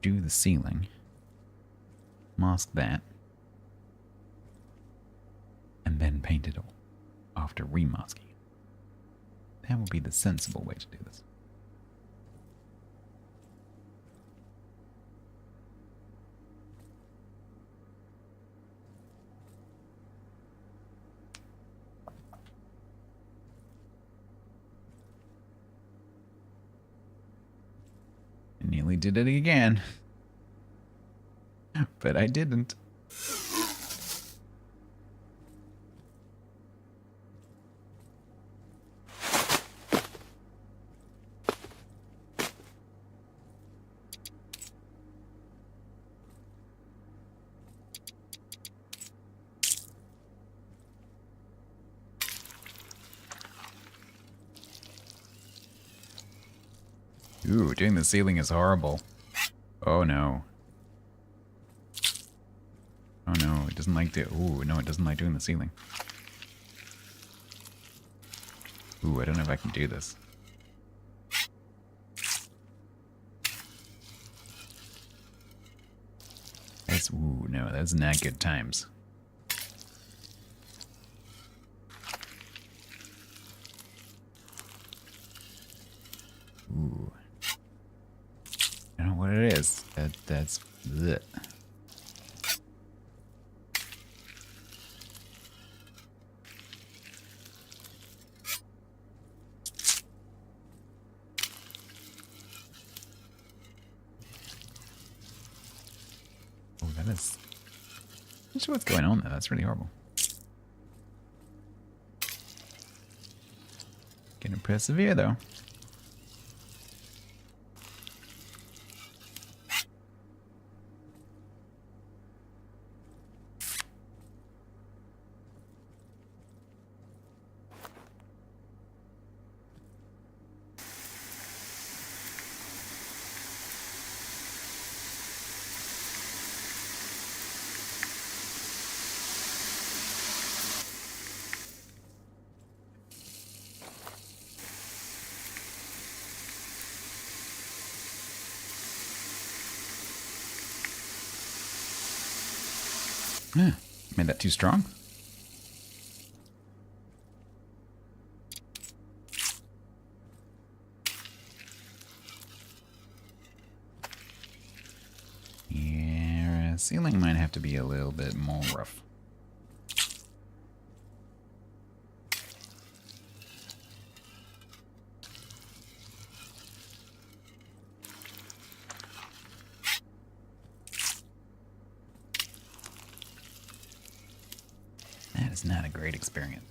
do the ceiling, mask that, and then paint it all after remasking it. That would be the sensible way to do this. I nearly did it again, but I didn't. Ooh, doing the ceiling is horrible. Oh no. Oh no, it doesn't like ooh, no, it doesn't like doing the ceiling. Ooh, I don't know if I can do this. That's, ooh, no, that's not good times. Ooh. I don't know what it is. That's bleh. Oh, that is. I'm not sure what's going on there. That's really horrible. Gonna persevere though. Made that too strong? Yeah, ceiling might have to be a little bit more rough. That is not a great experience.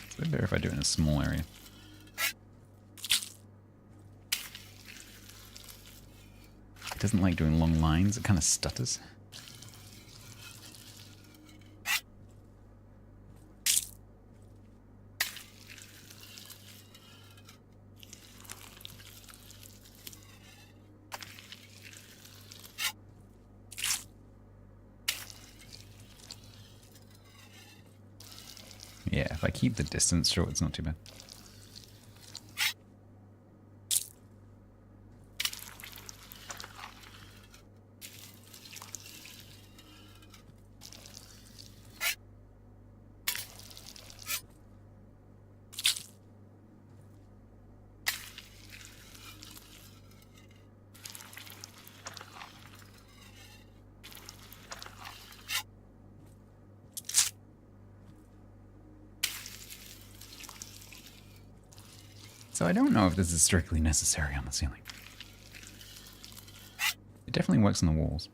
It's a bit better if I do it in a small area. It doesn't like doing long lines, it kind of stutters. Yeah, if I keep the distance short, it's not too bad. So I don't know if this is strictly necessary on the ceiling. It definitely works on the walls.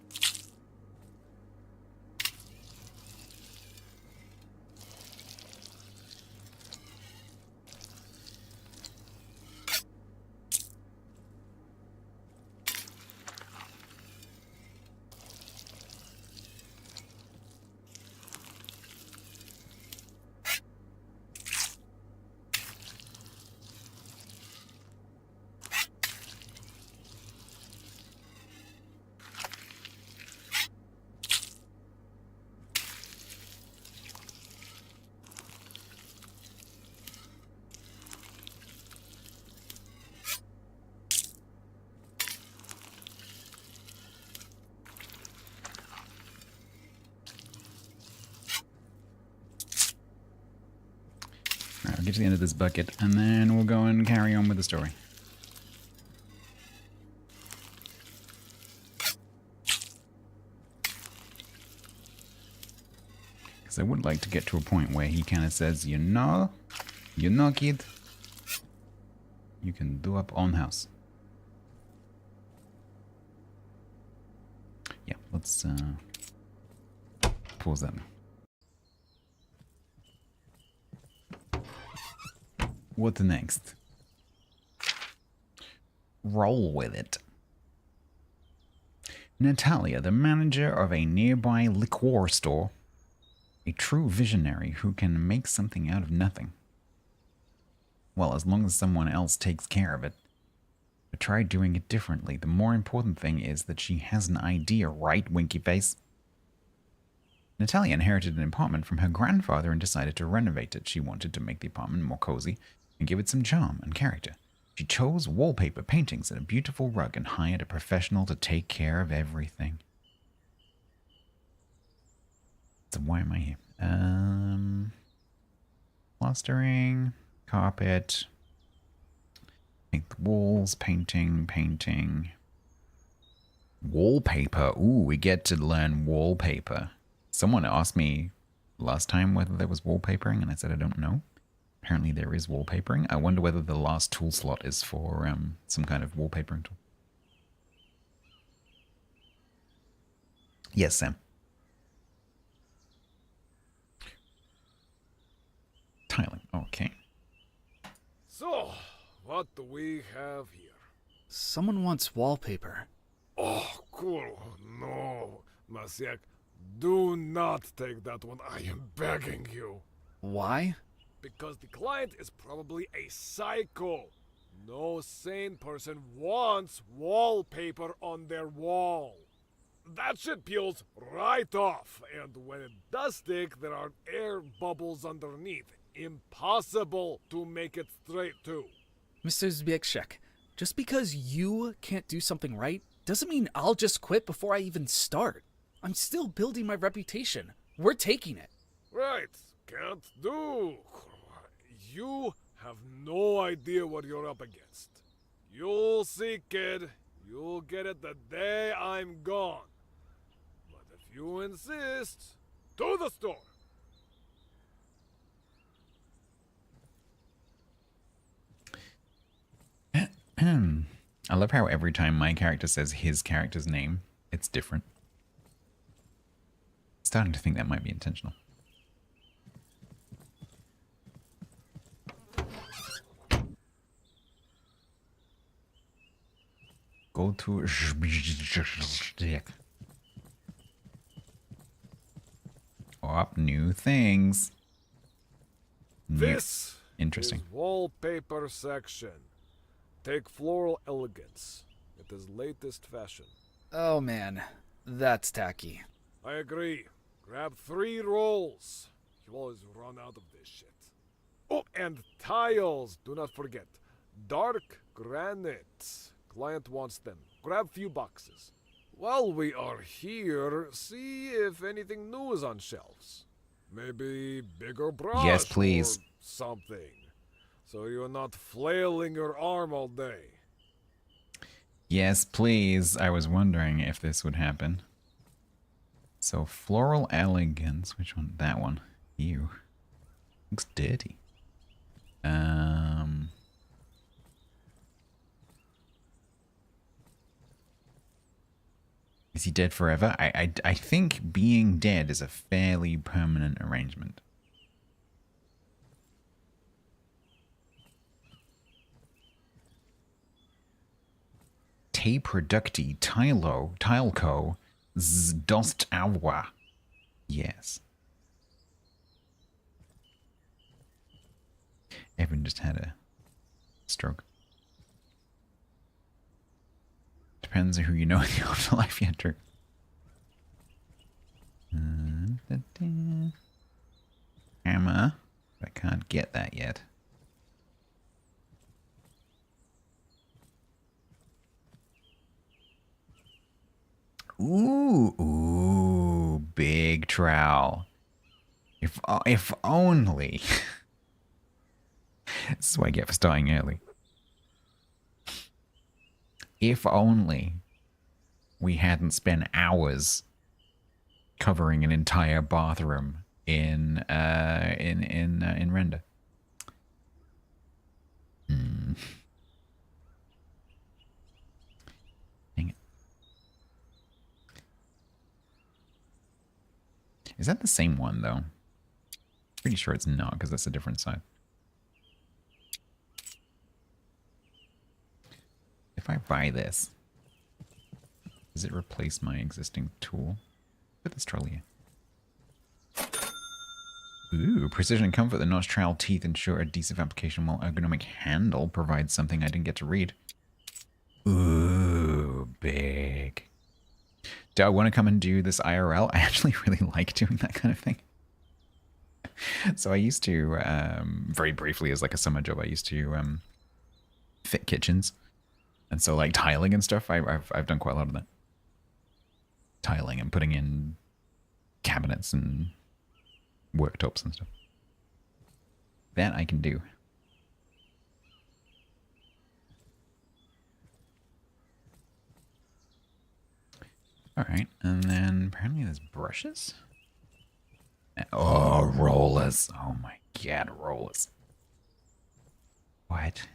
Alright, I'll get to the end of this bucket, and then we'll go and carry on with the story. Because I would like to get to a point where he kind of says, you know, kid, you can do up own house. Yeah, let's pause that now. What next? Roll with it. Natalia, the manager of a nearby liquor store, a true visionary who can make something out of nothing. Well, as long as someone else takes care of it. But try doing it differently. The more important thing is that she has an idea, right, Winky Face? Natalia inherited an apartment from her grandfather and decided to renovate it. She wanted to make the apartment more cozy and give it some charm and character. She chose wallpaper, paintings, and a beautiful rug and hired a professional to take care of everything. So why am I here? Plastering, carpet, paint the walls, painting. Wallpaper. Ooh, we get to learn wallpaper. Someone asked me last time whether there was wallpapering, and I said I don't know. Apparently there is wallpapering. I wonder whether the last tool slot is for some kind of wallpapering tool. Yes, Sam. Tiling. Okay. So, what do we have here? Someone wants wallpaper. Oh, cool. No, Masiak, do not take that one. I am begging you. Why? Because the client is probably a psycho. No sane person wants wallpaper on their wall. that shit peels right off. And when it does stick, there are air bubbles underneath. Impossible to make it straight too. Mr. Zbiekshek, just because you can't do something right doesn't mean I'll just quit before I even start. I'm still building my reputation. We're taking it. Right, can't do. You have no idea what you're up against. You'll see, kid. You'll get it the day I'm gone. But if you insist, to the store. I love how every time my character says his character's name, it's different. Starting to think that might be intentional. Go to up new things. This Interesting. is wallpaper section. Take floral elegance. It is latest fashion. Oh man, that's tacky. I agree. Grab 3 rolls. You always run out of this shit. Oh, and tiles. Do not forget. Dark granite. Client wants them. Grab few boxes. While we are here, see if anything new is on shelves. Maybe bigger brush. Yes, please. Or something. So you're not flailing your arm all day. Yes, please. I was wondering if this would happen. So, floral elegance. Which one? That one. Ew. Looks dirty. Is he dead forever? I think being dead is a fairly permanent arrangement. Te producti tileco dost awa. Yes. Everyone just had a stroke. Depends on who you know in the afterlife, yeah, true. Hammer. I can't get that yet. Ooh, big trowel. If only. This is what I get for starting early. If only we hadn't spent hours covering an entire bathroom in render. Dang it. Is that the same one though? Pretty sure it's not because that's a different side. If I buy this, does it replace my existing tool? Put this trolley here. Ooh, precision and comfort. The notch trowel teeth ensure adhesive application while ergonomic handle provides something I didn't get to read. Ooh, big. Do I want to come and do this IRL? I actually really like doing that kind of thing. So I used to, very briefly as like a summer job, I used to fit kitchens. And so like tiling and stuff, I've done quite a lot of that. Tiling and putting in cabinets and worktops and stuff. That I can do. Alright, and then apparently there's brushes? Oh, rollers. Oh my god, rollers. What?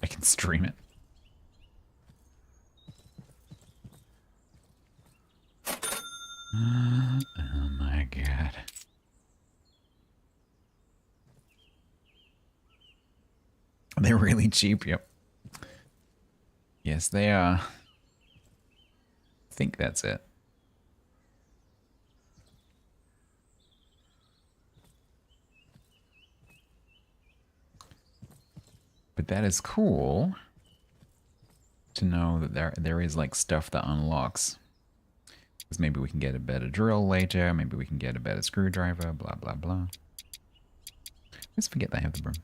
I can stream it. Oh my god. They're really cheap, yep. Yes, they are. I think that's it. But that is cool to know that there is like stuff that unlocks. Because maybe we can get a better drill later, maybe we can get a better screwdriver, blah blah blah. Let's forget that I have the broom.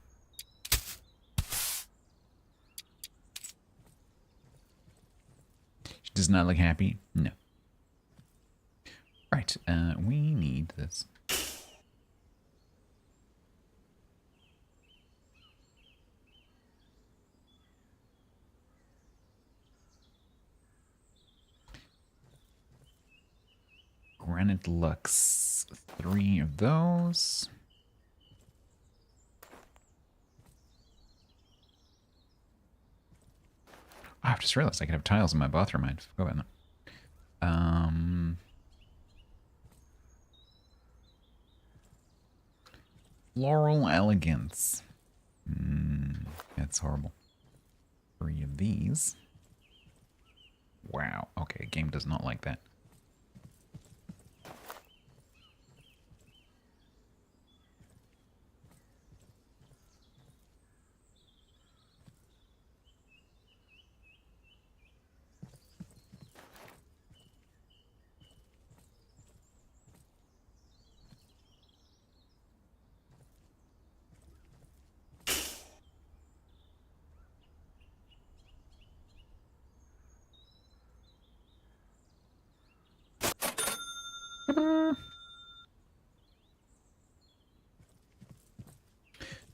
She does not look happy? No. Right, we need this. Granite Lux. 3 of those. Oh, I've just realized I could have tiles in my bathroom. I forgot about that. Floral Elegance. That's horrible. 3 of these. Wow. Okay, game does not like that.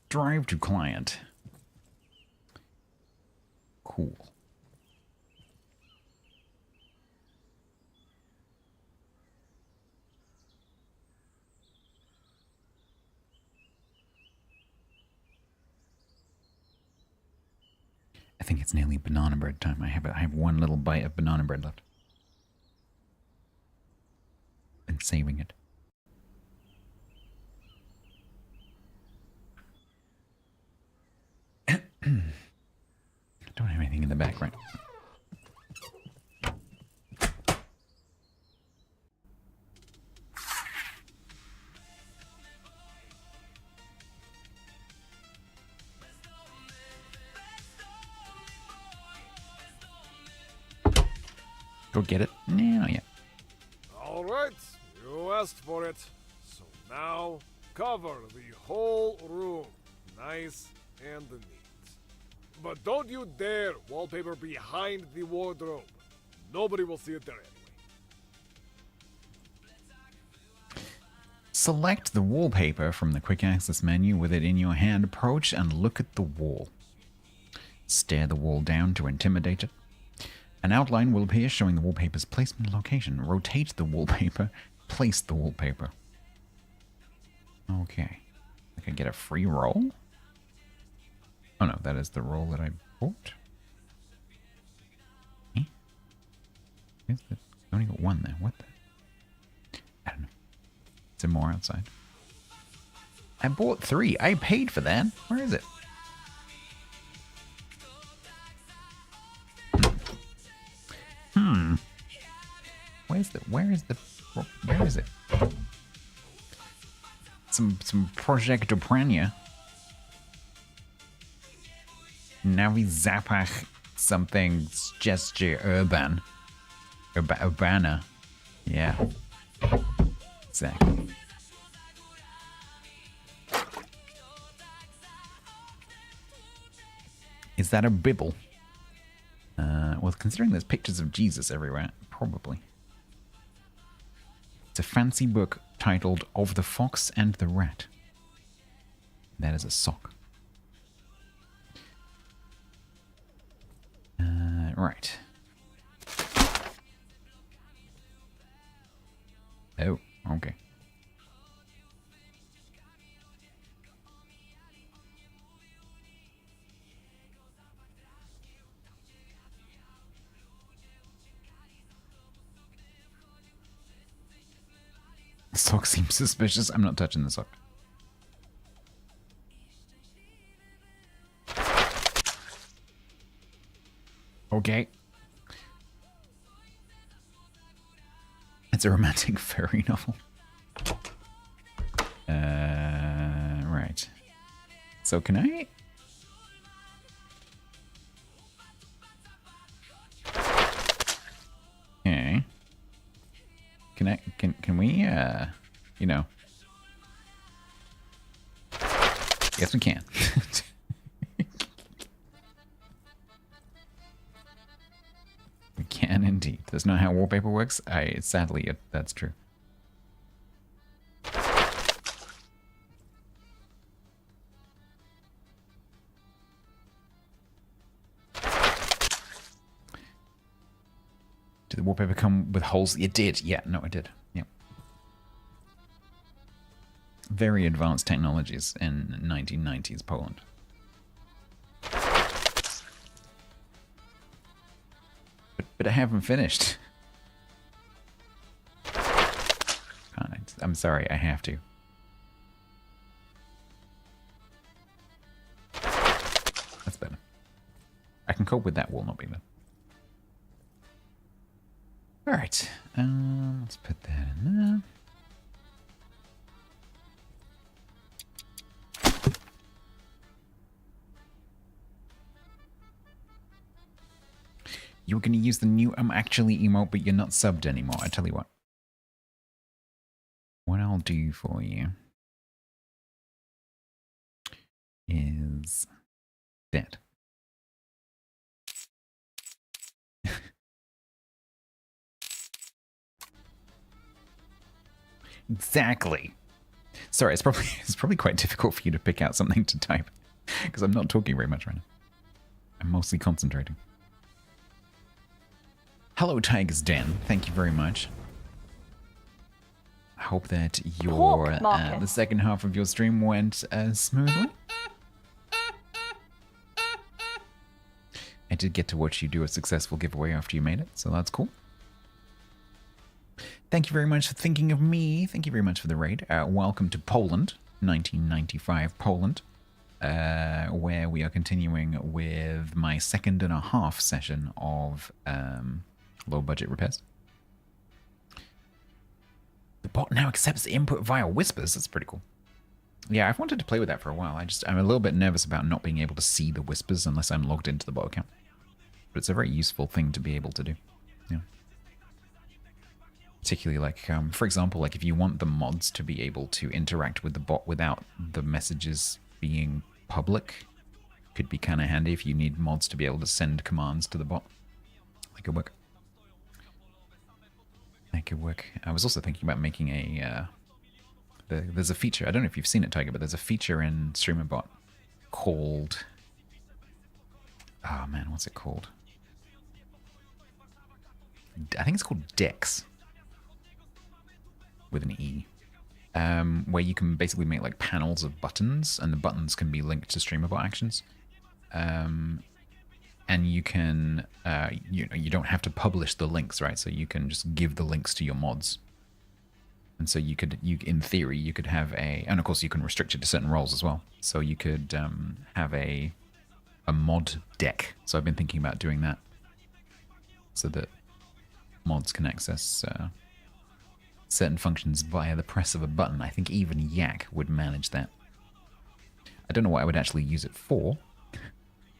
Drive to client. Cool. I think it's nearly banana bread time. I have one little bite of banana bread left. Been saving it. Don't have anything in the background. Go get it? No, not yet. All right, you asked for it. So now, cover the whole room. Nice and neat. But don't you dare wallpaper behind the wardrobe. Nobody will see it there anyway. Select the wallpaper from the quick access menu with it in your hand. Approach and look at the wall. Stare the wall down to intimidate it. An outline will appear showing the wallpaper's placement and location. Rotate the wallpaper. Place the wallpaper. Okay. I can get a free roll? Oh no, that is the roll that I bought. Eh? I only got 1 there. What the? I don't know. Is there more outside? I bought 3. I paid for that. Where is it? Where is it? Some Project Oprania. Navi Zapach something gesture urban. Urbana. Yeah. Exactly. Is that a Bible? Well, considering there's pictures of Jesus everywhere, probably. It's a fancy book titled Of the Fox and the Rat. That is a sock. Right. Oh, okay. The sock seems suspicious. I'm not touching the sock. Okay. It's a romantic fairy novel. Right. So can I? we, you know... Yes, we can. We can indeed. That's not how wallpaper works. Sadly, that's true. Did the wallpaper come with holes? It did. Yeah, no, it did. Yeah. Very advanced technologies in 1990s Poland. But I haven't finished. I'm sorry, I have to. That's better. I can cope with that wall not being there. Alright, let's put that in there. You were going to use the new I'm actually emote, but you're not subbed anymore. I tell you what. What I'll do for you is that. Exactly. Sorry, it's probably quite difficult for you to pick out something to type because I'm not talking very much right now. I'm mostly concentrating. Hello, Tiger's Den. Thank you very much. I hope that your the second half of your stream went smoothly. I did get to watch you do a successful giveaway after you made it, so that's cool. Thank you very much for thinking of me. Thank you very much for the raid. Welcome to Poland, 1995 Poland, where we are continuing with my 2.5 session of low budget repairs. The bot now accepts the input via whispers. That's pretty cool. Yeah, I've wanted to play with that for a while. I'm a little bit nervous about not being able to see the whispers unless I'm logged into the bot account. But it's a very useful thing to be able to do. Yeah. Particularly like, for example, like if you want the mods to be able to interact with the bot without the messages being public, could be kind of handy if you need mods to be able to send commands to the bot. That could work. That could work. I was also thinking about making a... there's a feature, I don't know if you've seen it, Tiger, but there's a feature in StreamerBot called... Oh man, what's it called? I think it's called Dex. With an E. Where you can basically make like panels of buttons, and the buttons can be linked to StreamerBot actions. And you can, you don't have to publish the links, right? So you can just give the links to your mods. And so in theory, you could have and of course you can restrict it to certain roles as well. So you could have a mod deck. So I've been thinking about doing that. So that mods can access certain functions via the press of a button. I think even Yak would manage that. I don't know what I would actually use it for,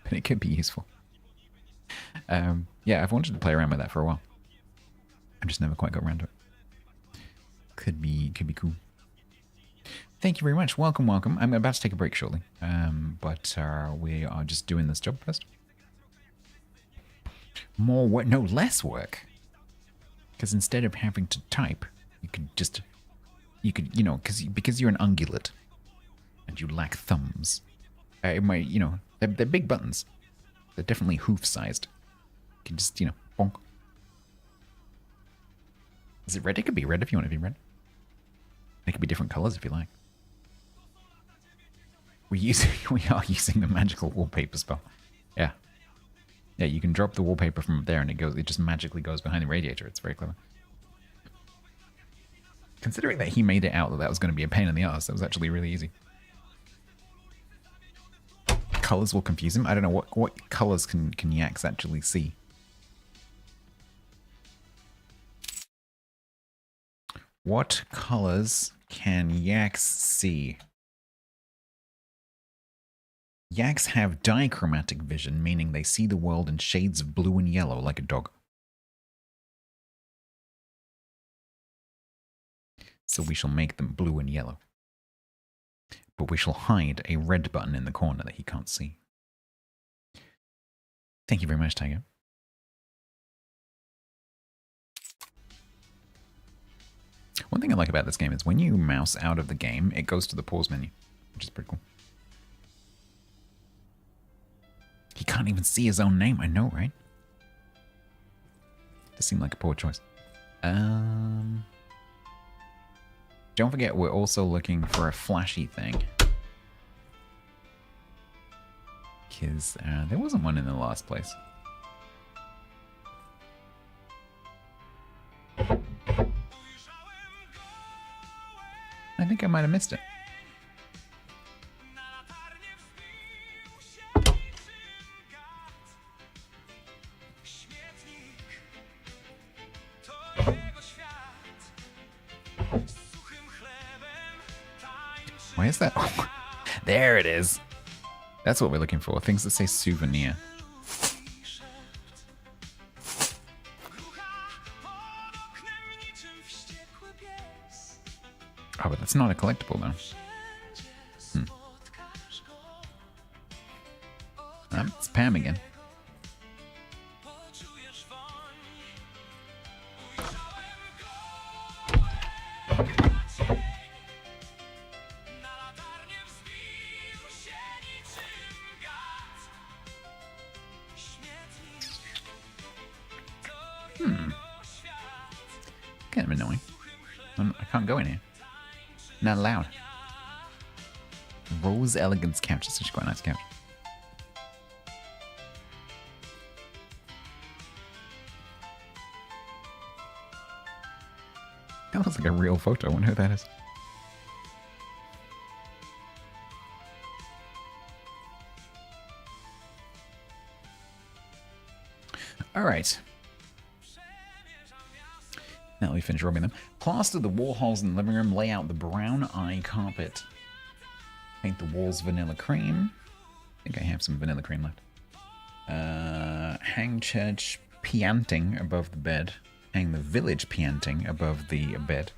but it could be useful. Yeah, I've wanted to play around with that for a while. I just never quite got around to it. Could be cool. Thank you very much. Welcome, welcome. I'm about to take a break shortly, but we are just doing this job first. More work? No, less work. Because instead of having to type, because you're an ungulate and you lack thumbs. They're big buttons. They're definitely hoof-sized. You can just, bonk. Is it red? It could be red if you want it to be red. It could be different colors if you like. We are using the magical wallpaper spell. Yeah. Yeah, you can drop the wallpaper from there and it just magically goes behind the radiator. It's very clever. Considering that he made it out that was going to be a pain in the ass, that was actually really easy. Colors will confuse him. I don't know what colors can Yaks actually see. What colors can Yaks see? Yaks have dichromatic vision, meaning they see the world in shades of blue and yellow like a dog. So we shall make them blue and yellow. But we shall hide a red button in the corner that he can't see. Thank you very much, Tiger. One thing I like about this game is when you mouse out of the game, it goes to the pause menu, which is pretty cool. He can't even see his own name, I know, right? Does seem like a poor choice. Don't forget, we're also looking for a flashy thing. Because there wasn't one in the last place. I think I might have missed it. Why is that? There it is. That's what we're looking for. Things that say souvenir. Oh, but that's not a collectible, though. It's Pam again. Kind of annoying. I can't go in here. Not allowed. Rose Elegance couch. It's actually quite a nice couch. That looks like a real photo. I wonder who that is. Alright. Now that we finish rubbing them. Plaster the wall holes in the living room. Lay out the brown eye carpet. Paint the walls vanilla cream. I think I have some vanilla cream left. Hang church painting above the bed. Hang the village painting above the bed.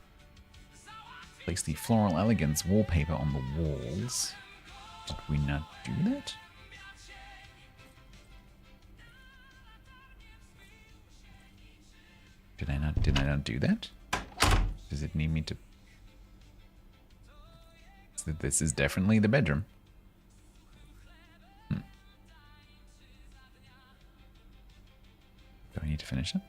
Place the floral elegance wallpaper on the walls. Did we not do that? Did I not do that? Does it need me to? So this is definitely the bedroom. Do I need to finish it?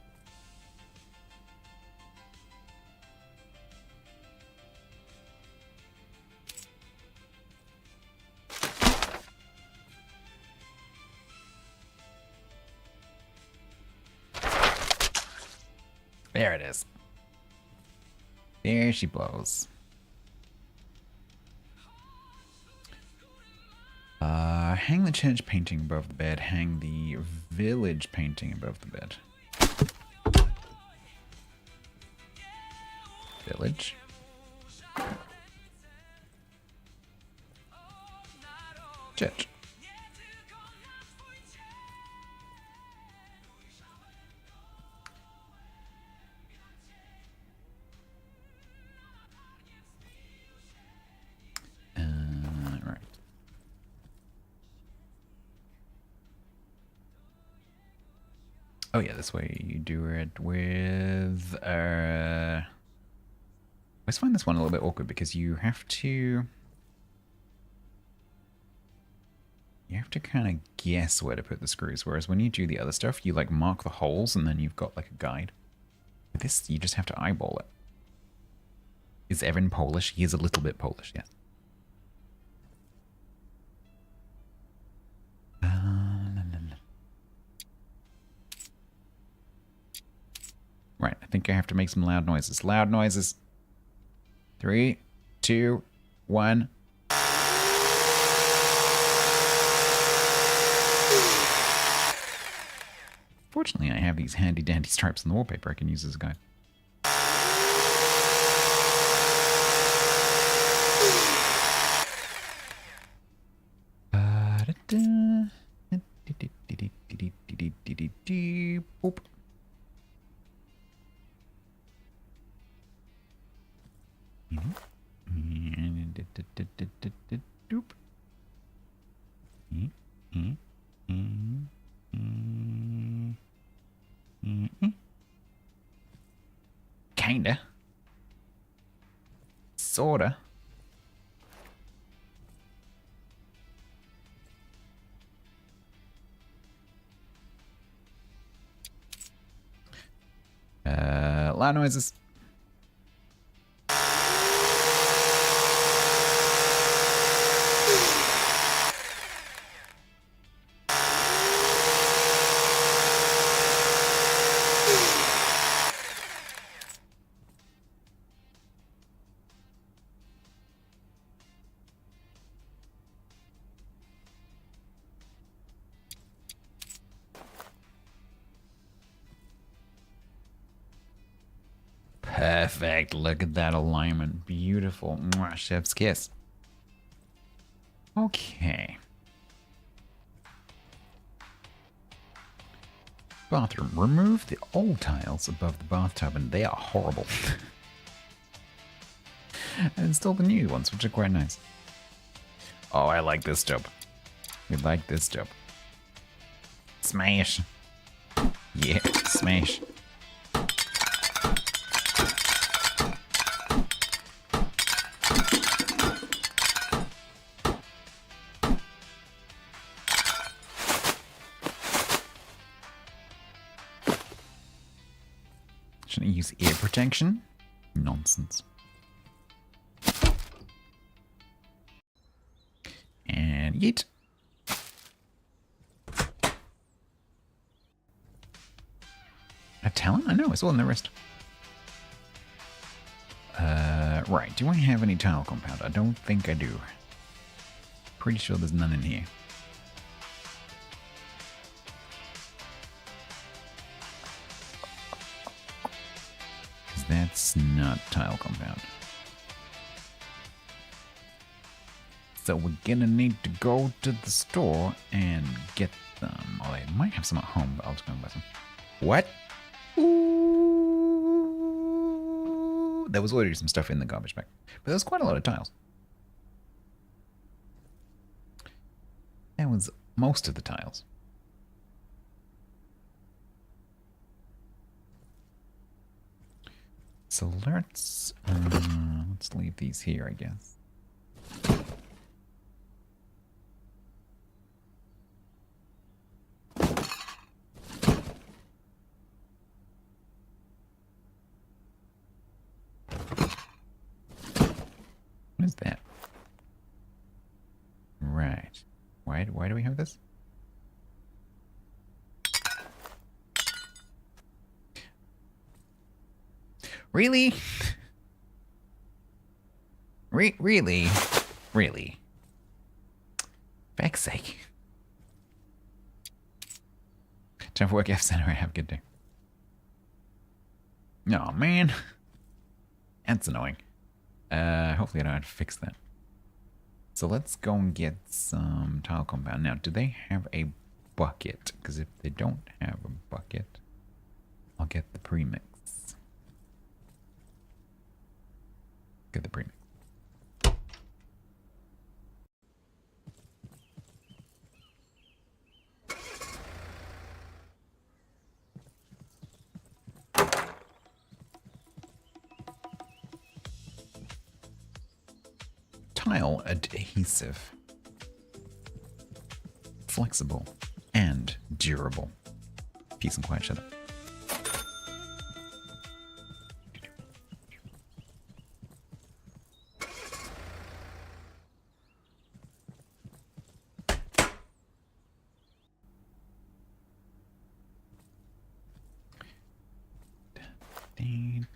There it is. There she blows. Hang the church painting above the bed. Hang the village painting above the bed. Village. Church. Right. Oh yeah, this way you do it with I always find this one a little bit awkward because you have to kind of guess where to put the screws, whereas when you do the other stuff, you like mark the holes and then you've got like a guide. With this, you just have to eyeball it. Is Evan Polish? He is a little bit Polish, yes. Right, I think I have to make some loud noises. Loud noises. 3, 2, 1. Fortunately, I have these handy dandy stripes on the wallpaper I can use as a guide. Doop. Kinda. Sorta. Loud noises. Perfect. Look at that alignment. Beautiful. Mwah, chef's kiss. Okay. Bathroom. Remove the old tiles above the bathtub, and they are horrible. And install the new ones, which are quite nice. Oh, I like this job. We like this job. Smash. Yeah, smash. Shouldn't I use ear protection? Nonsense. And yeet. A talent? I know, it's all in the wrist. Right. Do I have any tile compound? I don't think I do. Pretty sure there's none in here. That's not tile compound. So we're gonna need to go to the store and get them. Oh, they might have some at home, but I'll just go and buy some. What? Ooh. There was already some stuff in the garbage bag. But there was quite a lot of tiles. That was most of the tiles. So let's leave these here, I guess. What is that? Right. Why do we have this? Really? Really? Really? Feck's sake. Time for work, F Center. Have a good day. Oh, man. That's annoying. Hopefully I don't have to fix that. So let's go and get some tile compound. Now, do they have a bucket? Because if they don't have a bucket, I'll get the premix. Get the premix. Tile adhesive. Flexible and durable. Peace and quiet, shut up.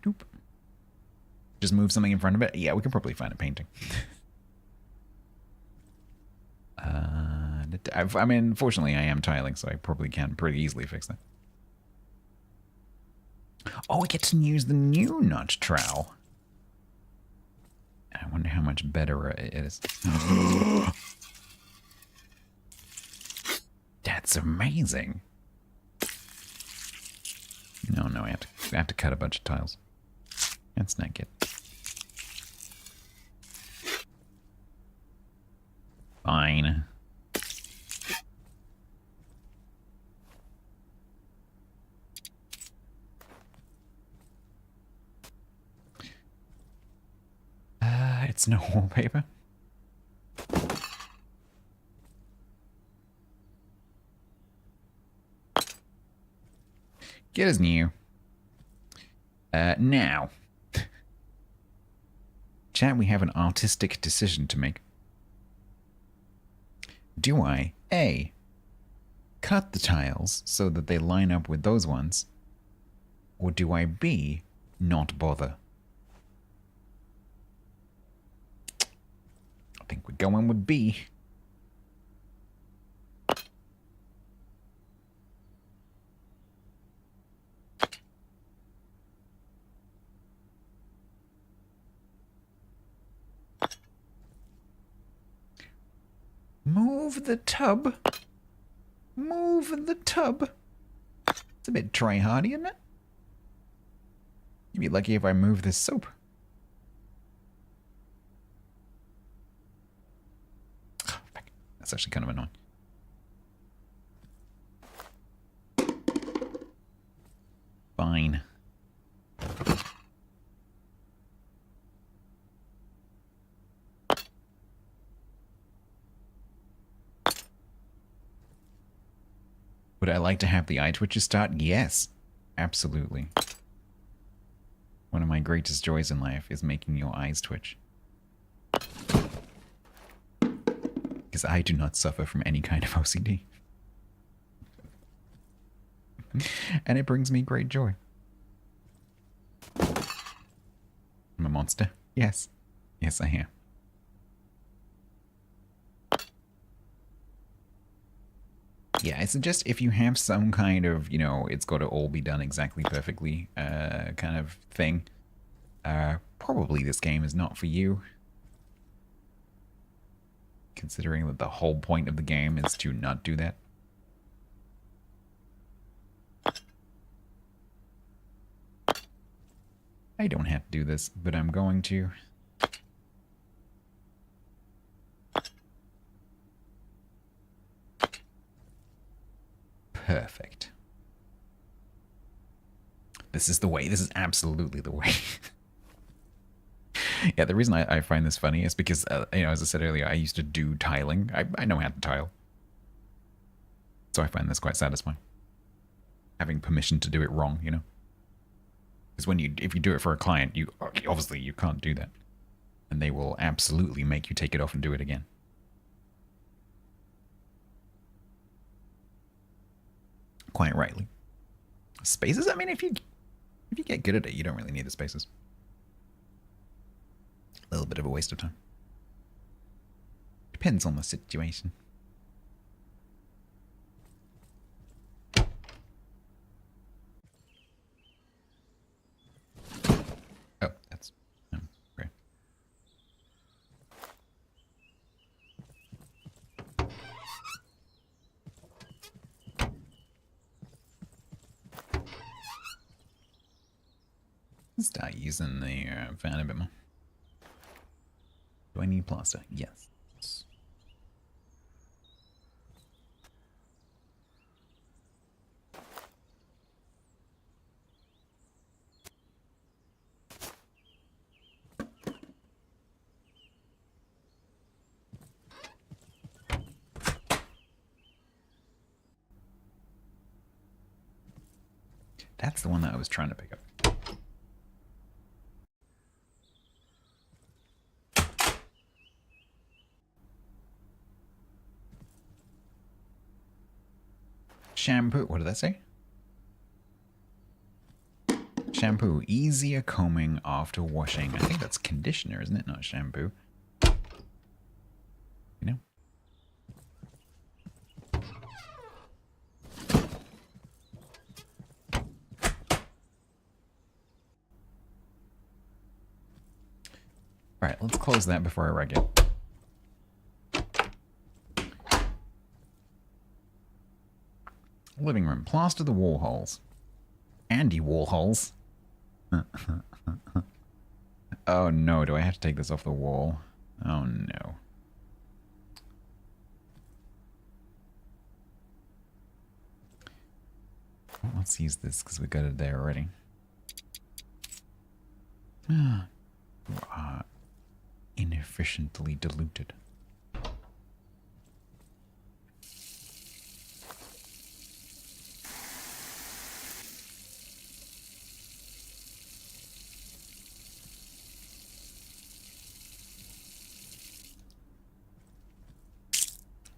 Doop. Just move something in front of it? Yeah, we can probably find a painting. I mean, fortunately, I am tiling, so I probably can pretty easily fix that. Oh, we get to use the new notch trowel. I wonder how much better it is. That's amazing. No, I have to cut a bunch of tiles. That's not good. Fine. It's no wallpaper. Get us new. Now. Chat, we have an artistic decision to make. Do I, A, cut the tiles so that they line up with those ones? Or do I, B, not bother? I think we're going with B. Move the tub. Move the tub. It's a bit try-hardy, isn't it? You'd be lucky if I move this soap. Oh, that's actually kind of annoying. Fine. Would I like to have the eye twitches start? Yes, absolutely. One of my greatest joys in life is making your eyes twitch. Because I do not suffer from any kind of OCD. And it brings me great joy. I'm a monster. Yes. Yes, I am. Yeah, I suggest if you have some kind of, you know, it's got to all be done exactly perfectly kind of thing, probably this game is not for you. Considering that the whole point of the game is to not do that. I don't have to do this, but I'm going to. Perfect. This is the way. This is absolutely the way. Yeah, the reason I find this funny is because, you know, as I said earlier, I used to do tiling. I know how to tile. So I find this quite satisfying. Having permission to do it wrong, you know? Because when if you do it for a client, you obviously you can't do that. And they will absolutely make you take it off and do it again. Quite rightly. Spaces? I mean, if you get good at it, you don't really need the spaces. A little bit of a waste of time. Depends on the situation. Oh, that's great. Start using the fan a bit more. Do I need plaster? Yes. That's the one that I was trying to pick up. Shampoo. What did that say? Shampoo. Easier combing after washing. I think that's conditioner, isn't it? Not shampoo. You know? Alright, let's close that before I wreck it. Living room. Plaster the wall holes. Andy Warhols. Oh no, do I have to take this off the wall? Oh no. Let's use this because we got it there already. Inefficiently diluted.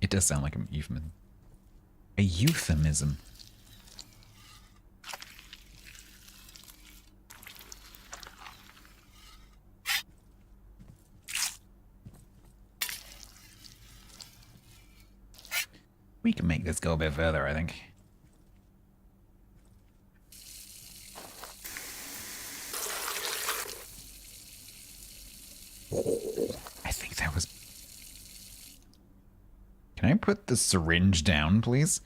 It does sound like a euphemism. A euphemism. We can make this go a bit further, I think. I think that was... Can I put the syringe down, please?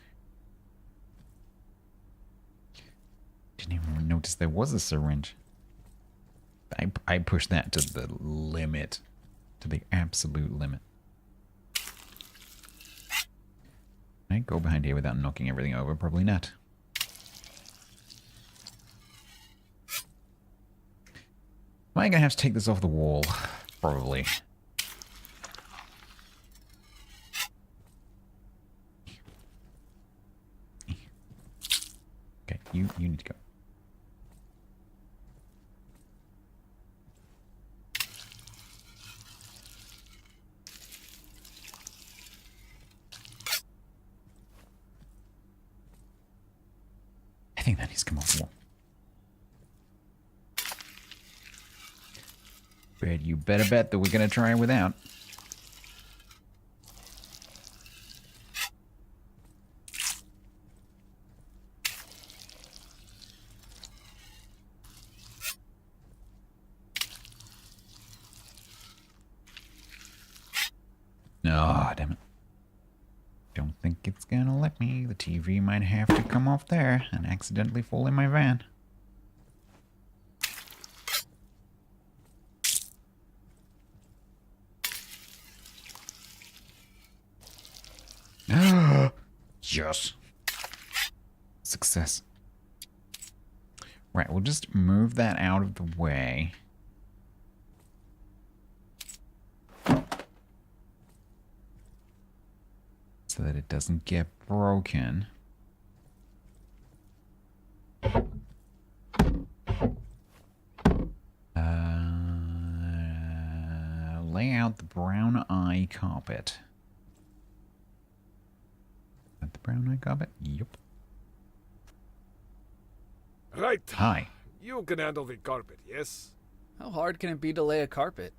Didn't even notice there was a syringe. I pushed that to the limit. To the absolute limit. Can I go behind here without knocking everything over? Probably not. Am I going to have to take this off the wall? Probably. Okay, you need to go. I think that needs to come off the wall. But you better bet that we're going to try without. Oh, damn it. Don't think it's gonna let me. The TV might have to come off there and accidentally fall in my van. Yes. Success. Right, we'll just move that out of the way. So that it doesn't get broken. Lay out the brown eye carpet. Is that the brown eye carpet? Yep. Right. Hi. You can handle the carpet, yes? How hard can it be to lay a carpet?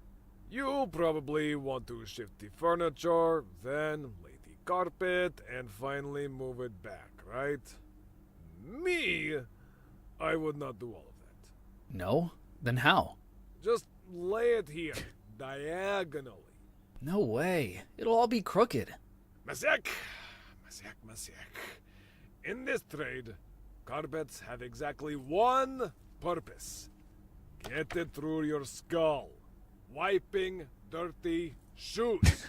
You probably want to shift the furniture, then lay the carpet, and finally move it back, right? Me, I would not do all of that. No? Then how? Just lay it here, diagonally. No way. It'll all be crooked. Masiak! In this trade, carpets have exactly one purpose. Get it through your skull. Wiping dirty shoes.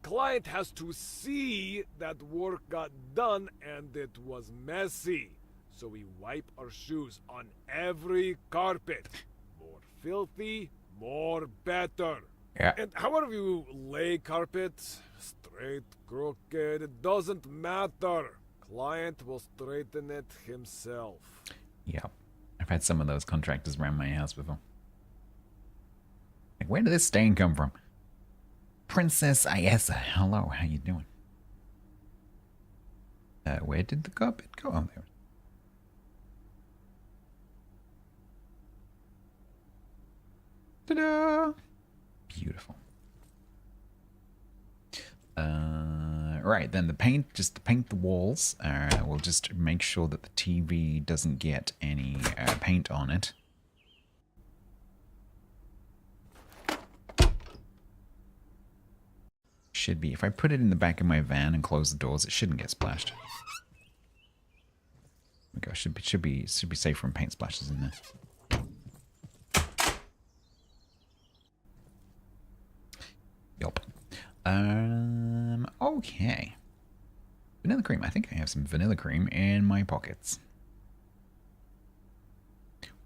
Client has to see that work got done and it was messy. So we wipe our shoes on every carpet. More filthy, more better. Yeah. And however you lay carpet, straight, crooked, it doesn't matter. Client will straighten it himself. Yep. I've had some of those contractors around my house before. Like, where did this stain come from? Princess Ayesa. Hello, how you doing? Where did the carpet go? Oh, there. Ta-da! Beautiful. Right, then the paint, just to paint the walls. We'll just make sure that the TV doesn't get any paint on it. Should be. If I put it in the back of my van and close the doors, it shouldn't get splashed. There we go. Should be safe from paint splashes in there. Yup. Okay. Vanilla cream. I think I have some vanilla cream in my pockets.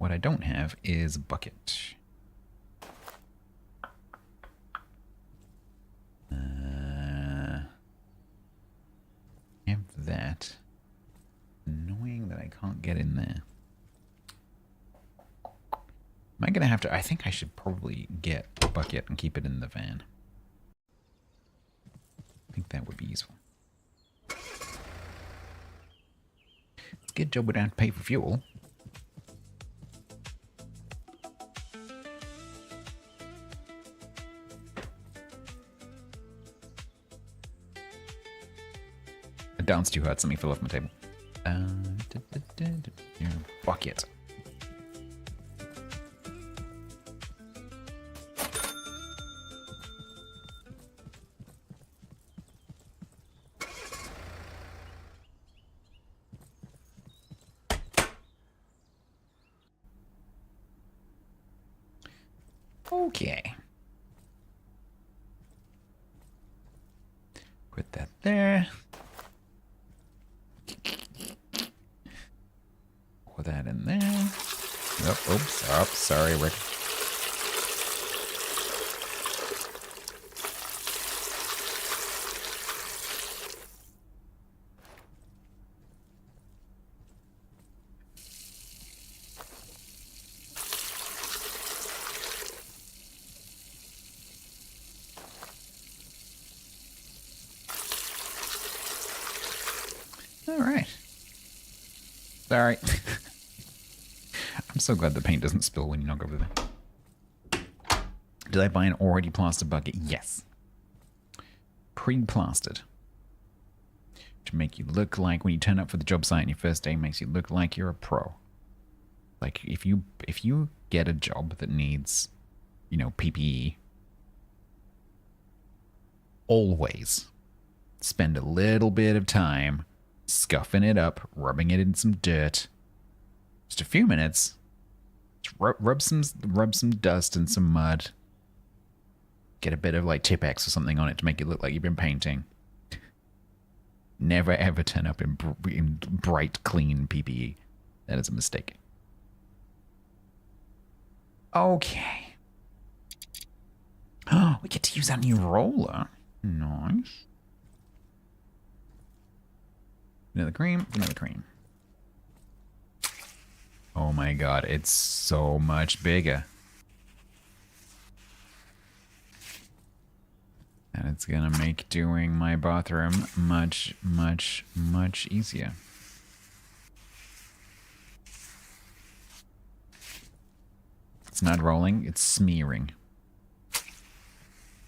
What I don't have is a bucket. Have that. Annoying that I can't get in there. Am I gonna have to? I think I should probably get a bucket and keep it in the van. I think that would be useful. It's a good job we don't have to pay for fuel. I danced too hard, something fell off my table. Bucket. Okay. Put that there. Put that in there. Oh, oops. Oh, sorry, Rick. All right. Sorry. I'm so glad the paint doesn't spill when you knock over there. Did I buy an already plastered bucket? Yes. Pre-plastered. To make you look like when you turn up for the job site on your first day, makes you look like you're a pro. Like if you get a job that needs, you know, PPE, always spend a little bit of time scuffing it up, rubbing it in some dirt. Just a few minutes. Just rub some dust and some mud. Get a bit of like Tipex or something on it to make it look like you've been painting. Never ever turn up in bright, clean PPE. That is a mistake. Okay. Oh, we get to use our new roller. Nice. Vanilla cream, vanilla cream. Oh my god, it's so much bigger. And it's gonna make doing my bathroom much, much, much easier. It's not rolling, it's smearing.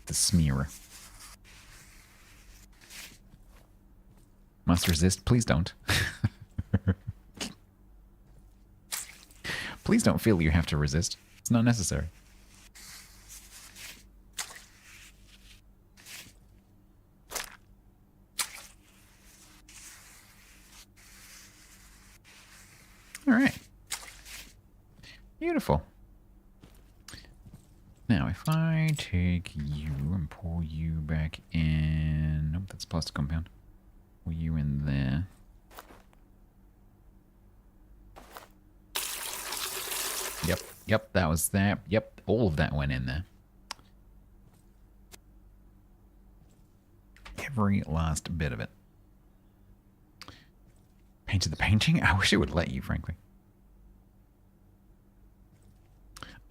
The smear. Must resist, please don't. Please don't feel you have to resist. It's not necessary. All right. Beautiful. Now, if I take you and pour you back in... Nope, that's plastic compound. Pour you in there. Yep, that was that. Yep, all of that went in there. Every last bit of it. Painted the painting? I wish it would let you, frankly.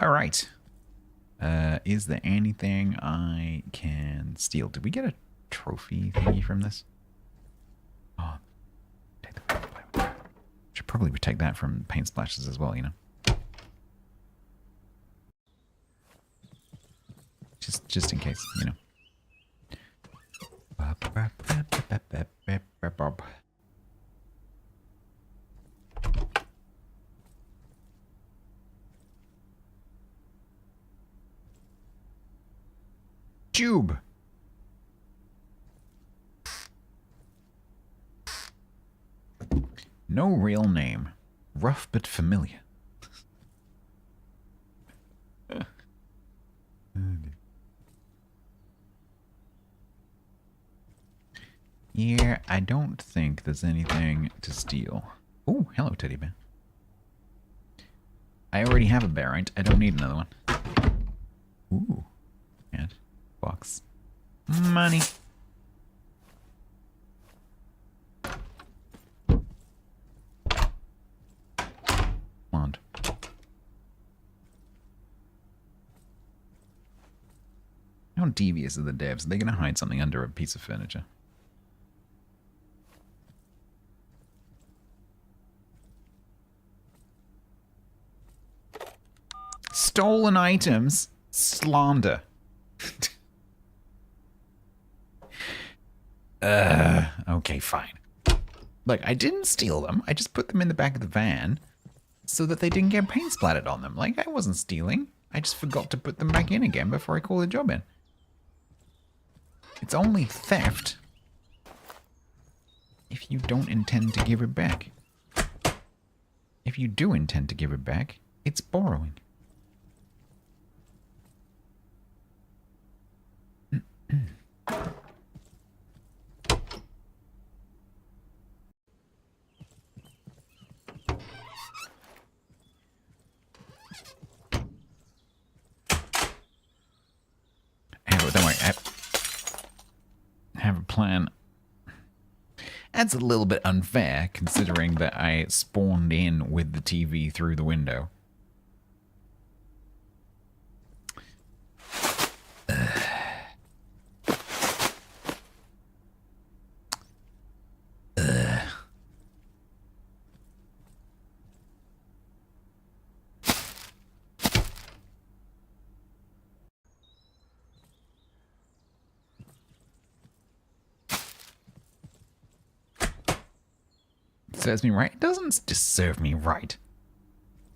Alright. Is there anything I can steal? Did we get a trophy thingy from this? Oh, take the should probably take that from paint splashes as well, you know. Just in case, you know. Tube. No real name. Rough but familiar. Yeah, I don't think there's anything to steal. Oh, hello, teddy bear. I already have a barite. I don't need another one. Ooh. And box. Money. Wand. How devious are the devs? Are they going to hide something under a piece of furniture? Stolen items? Slander. Okay, fine. Look, I didn't steal them. I just put them in the back of the van so that they didn't get paint splattered on them. Like, I wasn't stealing. I just forgot to put them back in again before I call the job in. It's only theft if you don't intend to give it back. If you do intend to give it back, it's borrowing. Don't worry, I have a plan. That's a little bit unfair, considering that I spawned in with the TV through the window. Serves me right? It doesn't just serve me right.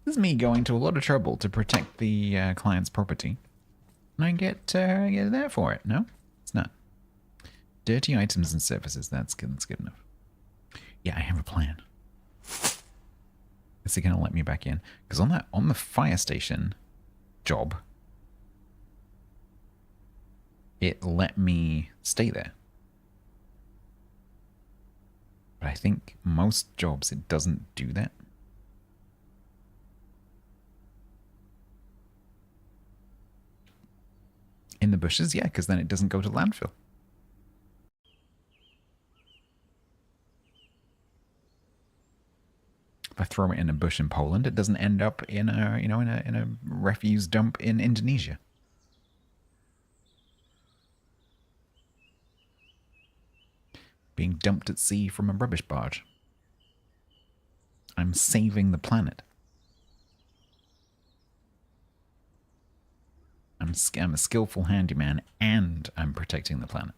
This is me going to a lot of trouble to protect the client's property. And I get there for it. No? It's not. Dirty items and services. That's good enough. Yeah, I have a plan. Is it going to let me back in? Because on the fire station job, it let me stay there. But I think most jobs it doesn't do that. In the bushes, yeah, because then it doesn't go to landfill. If I throw it in a bush in Poland, it doesn't end up in a in a refuse dump in Indonesia. Being dumped at sea from a rubbish barge. I'm saving the planet. I'm a skillful handyman and I'm protecting the planet.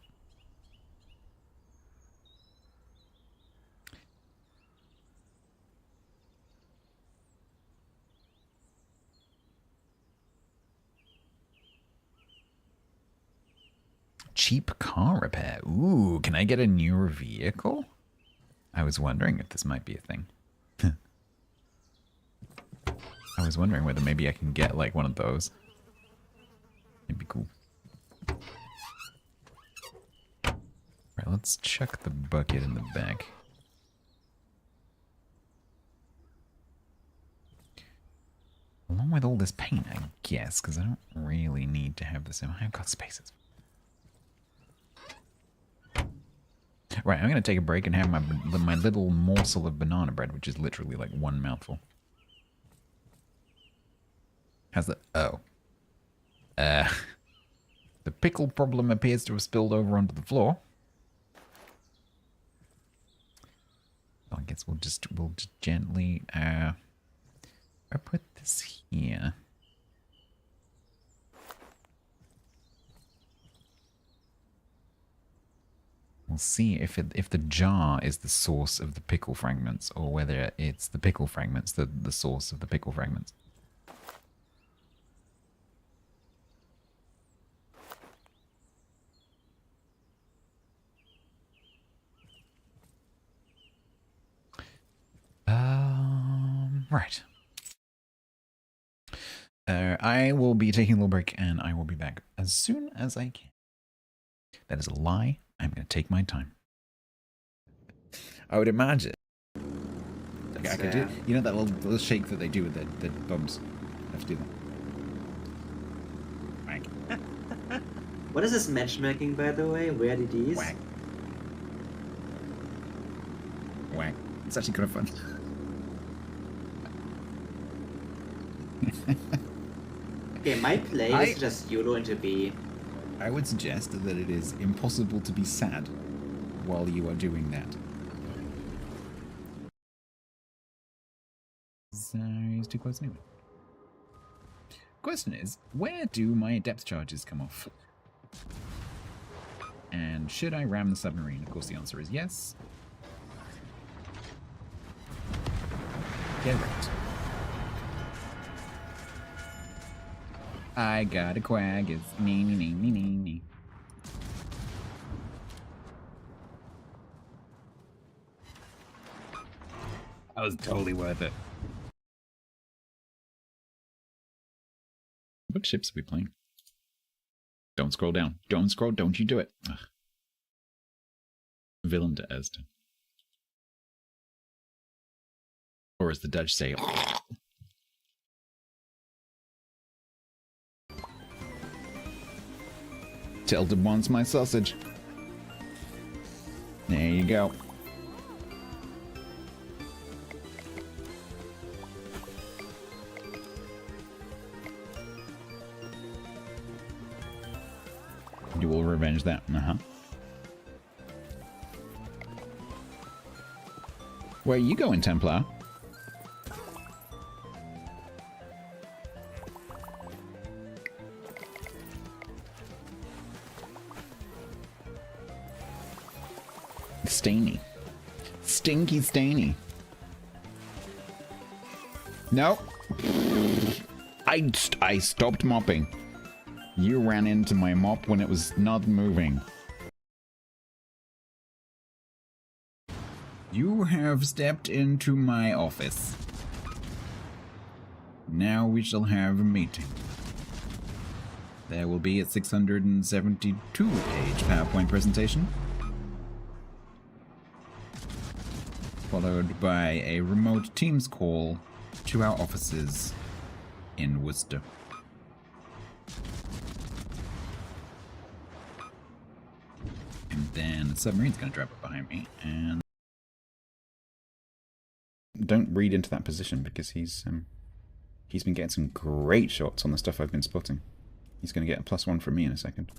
Cheap car repair. Ooh, can I get a newer vehicle? I was wondering if this might be a thing. I was wondering whether maybe I can get like one of those. It'd be cool. Alright, let's chuck the bucket in the back. Along with all this paint, I guess, because I don't really need to have this in. I've got spaces. Right, I'm going to take a break and have my little morsel of banana bread, which is literally like one mouthful. How's that? Oh. The pickle problem appears to have spilled over onto the floor. So I guess we'll just gently, I put this here. We'll see if the jar is the source of the pickle fragments, or whether it's the pickle fragments the source of the pickle fragments. Right. I will be taking a little break, and I will be back as soon as I can. That is a lie. I'm going to take my time. I would imagine I could do. You know that little shake that they do with their bums. I have to do that. Whack. What is this matchmaking, by the way? Weird IDs? Whack. Whack. It's actually kind of fun. Okay, my play is just YOLO into B. I would suggest that it is impossible to be sad while you are doing that. So he's too close anyway. Question is, where do my depth charges come off? And should I ram the submarine? Of course the answer is yes. Get right. I got a quag, it's nee. That was totally worth it. What ships are we playing? Don't scroll down. Don't scroll, don't you do it. Ugh. Villain to Eston. Or as the Dutch say, Tilted wants my sausage. There you go. You will revenge that. Where are you going, Templar? Stainy. Stinky Stainy. No. I stopped mopping. You ran into my mop when it was not moving. You have stepped into my office. Now we shall have a meeting. There will be a 672-page PowerPoint presentation, followed by a remote Teams call to our offices in Worcester. And then the submarine's going to drop up behind me, and don't read into that position because he's been getting some great shots on the stuff I've been spotting. He's going to get a +1 from me in a second.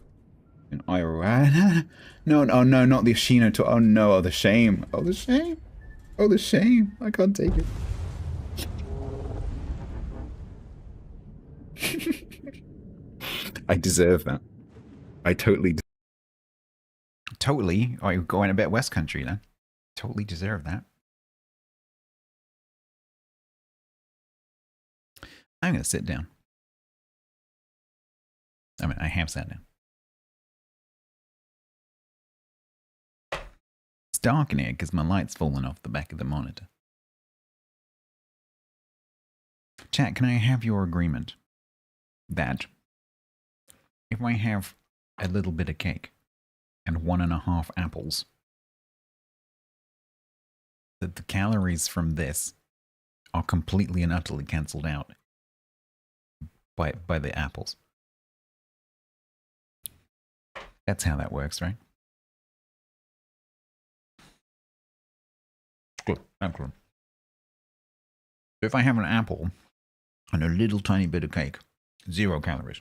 And no, not the Ashino to. Oh no, oh the shame. Oh the shame. Oh the shame. I can't take it. I deserve that. I totally do. Totally. Oh, you're going a bit West Country then. Totally deserve that. I'm going to sit down. I mean, I have sat down. It's dark in here because my light's fallen off the back of the monitor. Chat, can I have your agreement that if I have a little bit of cake and 1.5 apples, that the calories from this are completely and utterly cancelled out by the apples? That's how that works, right? Good. Excellent. So if I have an apple and a little tiny bit of cake, 0 calories.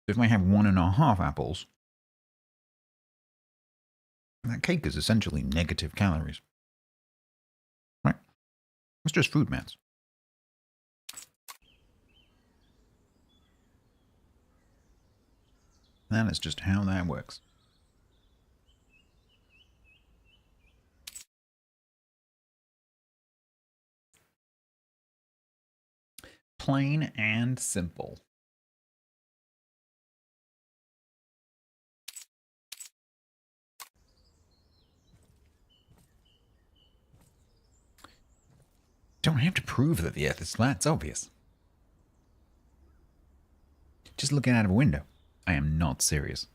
If I have 1.5 apples, that cake is essentially negative calories. Right? It's just food maths. That is just how that works. Plain and simple. Don't have to prove that the Earth is flat, it's obvious. Just looking out of a window. I am not serious.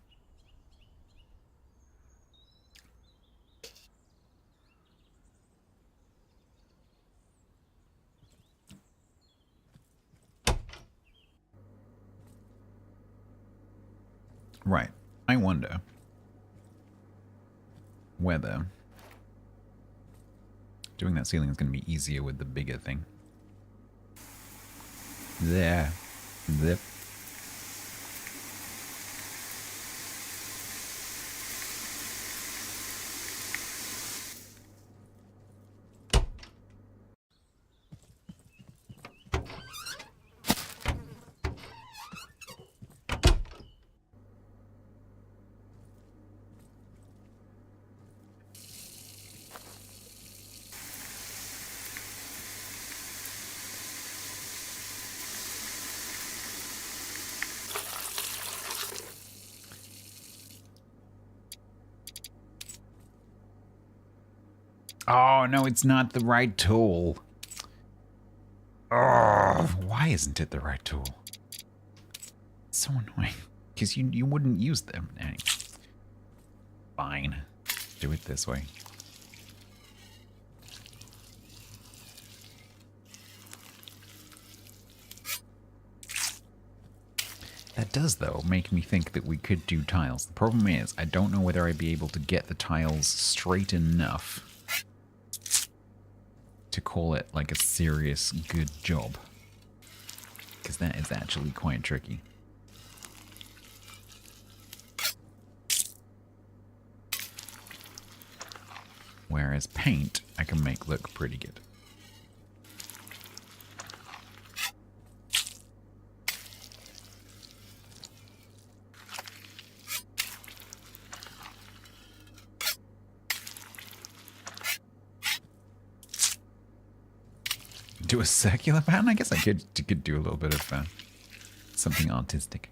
Right. I wonder whether doing that ceiling is going to be easier with the bigger thing. There. Zip. Oh, no, it's not the right tool. Oh, why isn't it the right tool? It's so annoying. Because you wouldn't use them. Anyway. Fine. Do it this way. That does, though, make me think that we could do tiles. The problem is, I don't know whether I'd be able to get the tiles straight enough to call it like a serious good job. Because that is actually quite tricky. Whereas paint, I can make look pretty good. Do a circular pattern? I guess I could do a little bit of something artistic.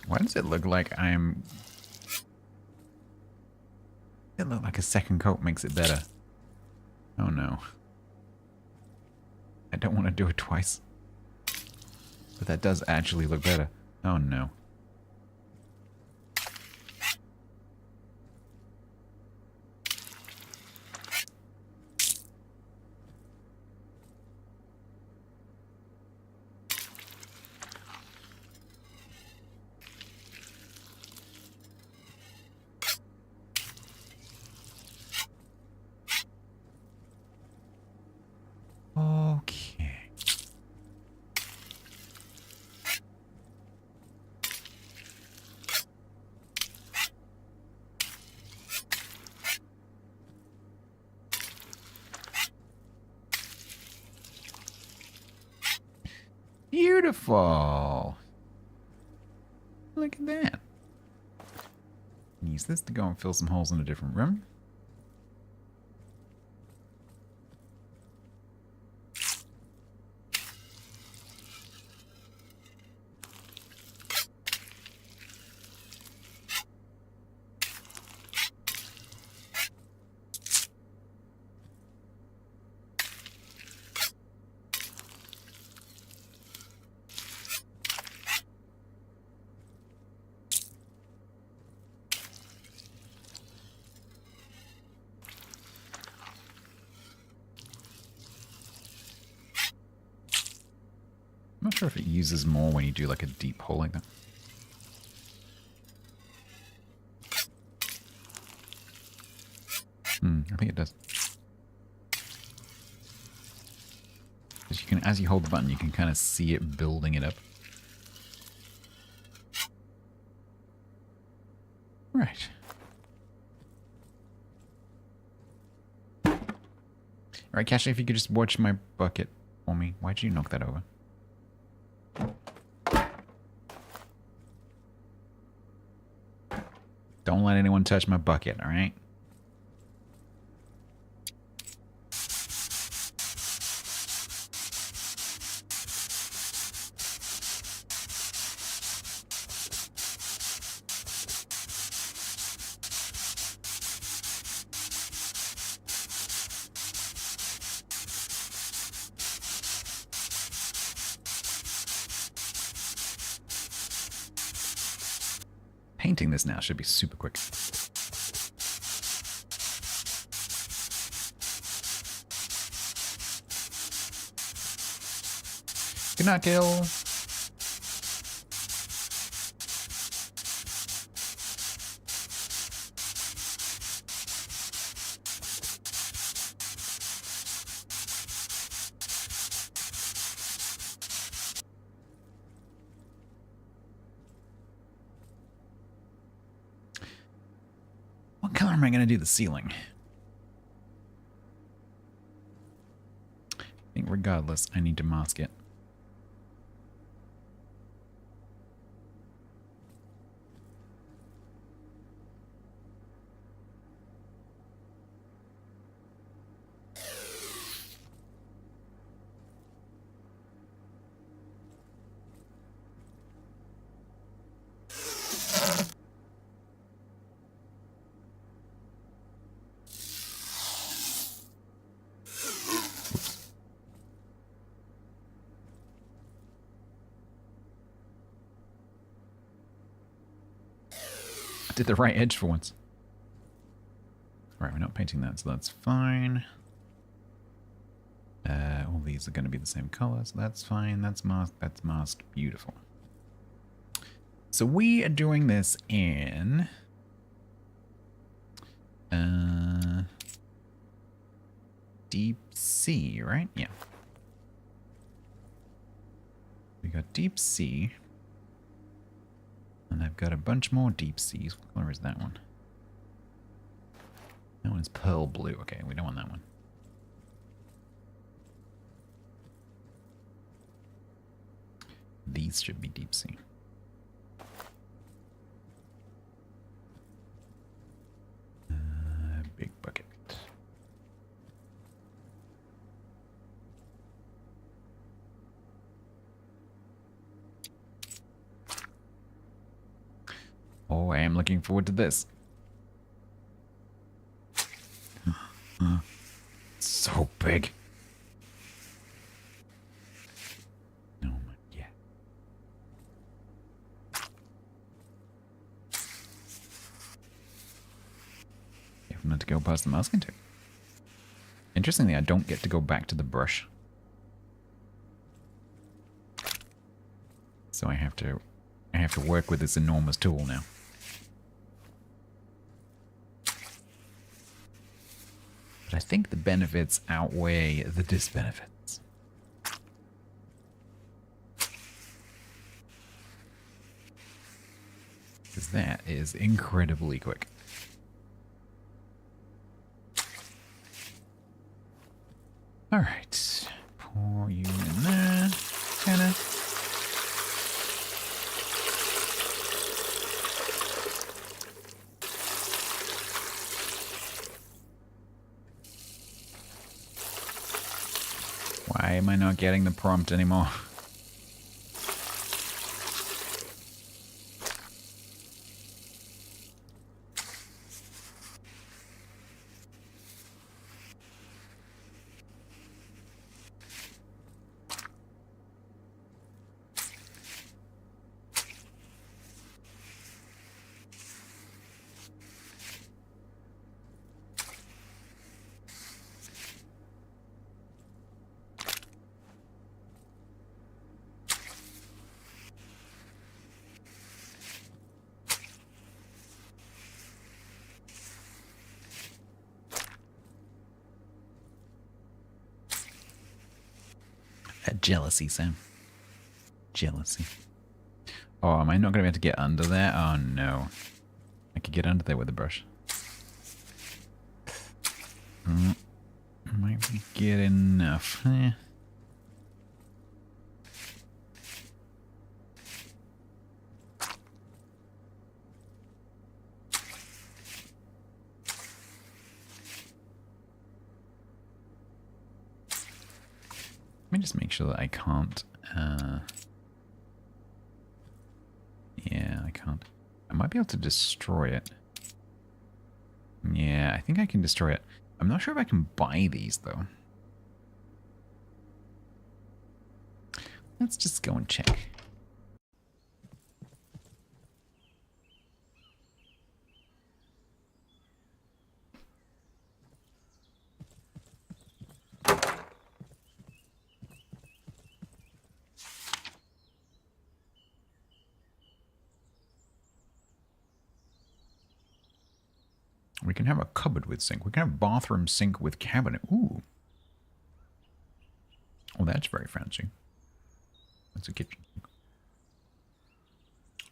Why does it look like I'm... It look like a second coat makes it better. Oh no. I don't want to do it twice. But that does actually look better. Oh no. Okay. Beautiful. Look at that. Use this to go and fill some holes in a different room. I'm not sure if it uses more when you do like a deep hole like that. I think it does. Because you can, as you hold the button, you can kind of see it building it up. Right. Alright, Kasha, if you could just watch my bucket for me. Why'd you knock that over? Don't let anyone touch my bucket, alright? painting this now should be super quick. Good night, Gil. What color am I going to do the ceiling? I think regardless, I need to mask it. Did the right edge for once. Right, we're not painting that, so that's fine. All these are going to be the same color, so that's fine. That's masked. Beautiful. So we are doing this in... Deep sea, right? Yeah. We got deep sea. And I've got a bunch more deep seas. What color is that one? That one's pearl blue. Okay, we don't want that one. These should be deep sea. Big bucket. Oh, I am looking forward to this. So big. Oh my, yeah. You have not to go past the masking tape. Interestingly, I don't get to go back to the brush. So I have to work with this enormous tool now. But I think the benefits outweigh the disbenefits. Because that is incredibly quick. Alright. Pour you in there. Kinda. Why am I not getting the prompt anymore? Jealousy, Sam. Jealousy. Oh, am I not going to be able to get under there? Oh, no. I could get under there with a brush. Might be good enough. Eh. Let me just make sure that I can't, yeah, I can't. I might be able to destroy it. Yeah, I think I can destroy it. I'm not sure if I can buy these, though. Let's just go and check. We can have a cupboard with sink. We can have bathroom sink with cabinet. Ooh. Oh, that's very fancy. That's a kitchen.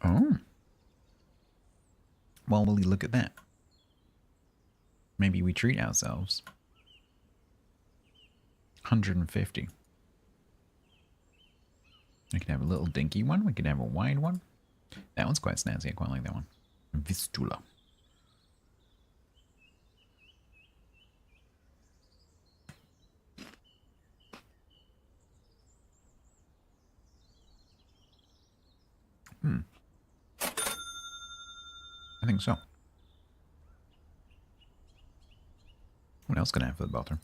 Oh. Well, will you look at that? Maybe we treat ourselves. 150. We can have a little dinky one. We can have a wide one. That one's quite snazzy. I quite like that one. Vistula. I think so. What else can I have for the bathroom?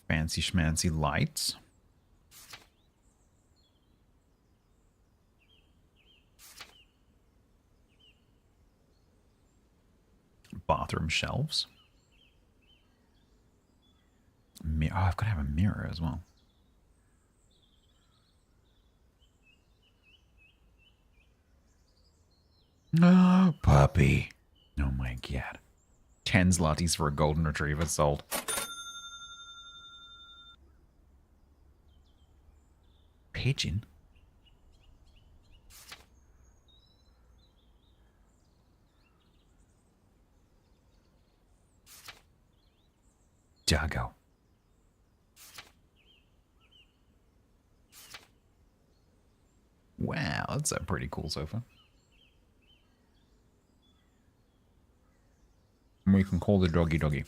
Fancy schmancy lights. Bathroom shelves. Oh, I've got to have a mirror as well. Oh, puppy. Oh my god. 10 zlotys for a golden retriever sold. Pigeon? Doggo. Wow, that's a pretty cool sofa. And we can call the doggy doggy.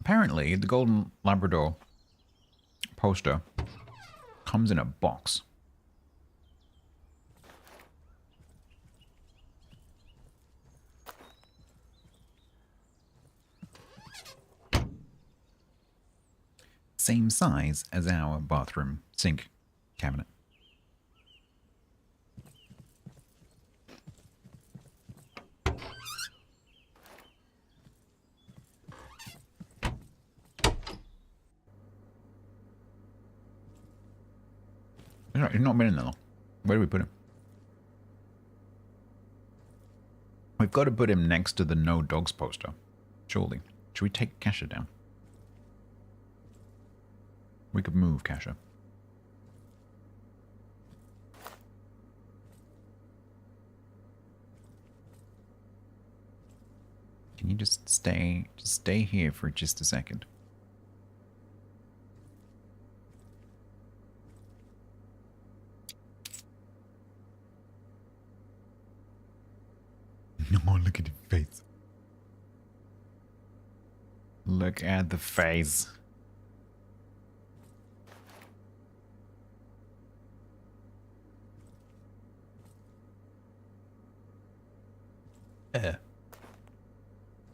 Apparently, the Golden Labrador poster comes in a box. Same size as our bathroom sink cabinet. He's not been in there though. Where do we put him? We've got to put him next to the no dogs poster. Surely. Should we take Kasha down? We could move Kasha. Can you just stay here for just a second? Oh, look at the face. Look at the face.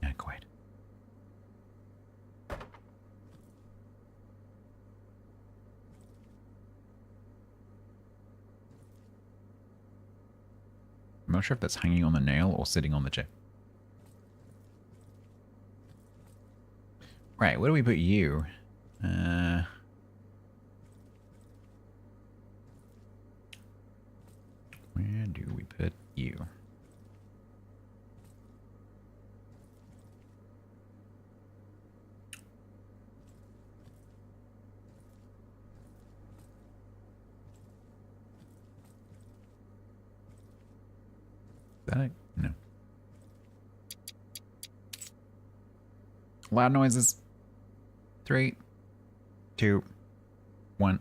Not quite. I'm not sure if that's hanging on the nail or sitting on the chair. Right, where do we put you? Where do we put you? Is that it? No. Loud noises. 3, 2, 1.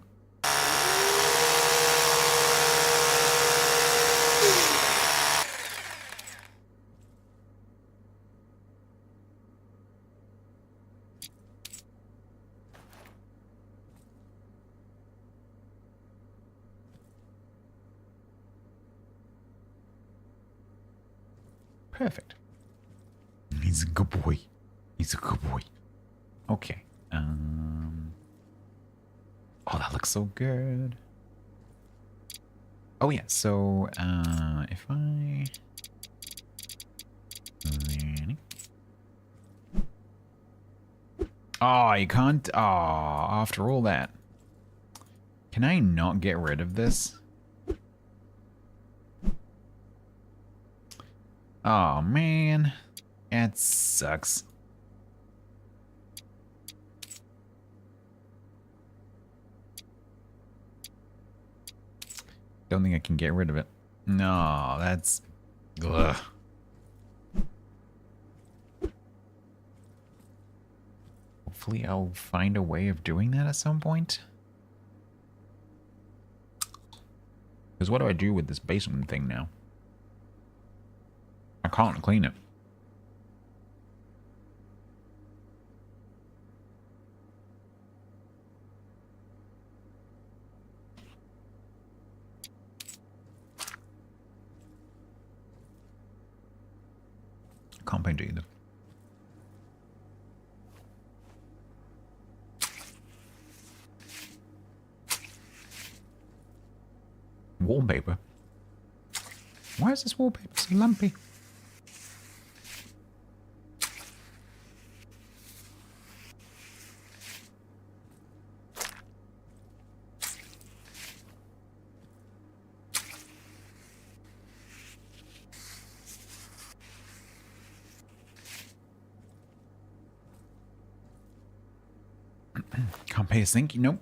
Perfect. He's a good boy. He's a good boy. Okay. Oh, that looks so good. Oh yeah, so if I oh, you can't. Oh, after all that. Can I not get rid of this? Oh, man. That sucks. Don't think I can get rid of it. No, that's... Ugh. Hopefully I'll find a way of doing that at some point. Because what do I do with this basement thing now? I can't clean it. Can't paint it either. Wallpaper? Why is this wallpaper so lumpy? Can't pay a sink? Nope.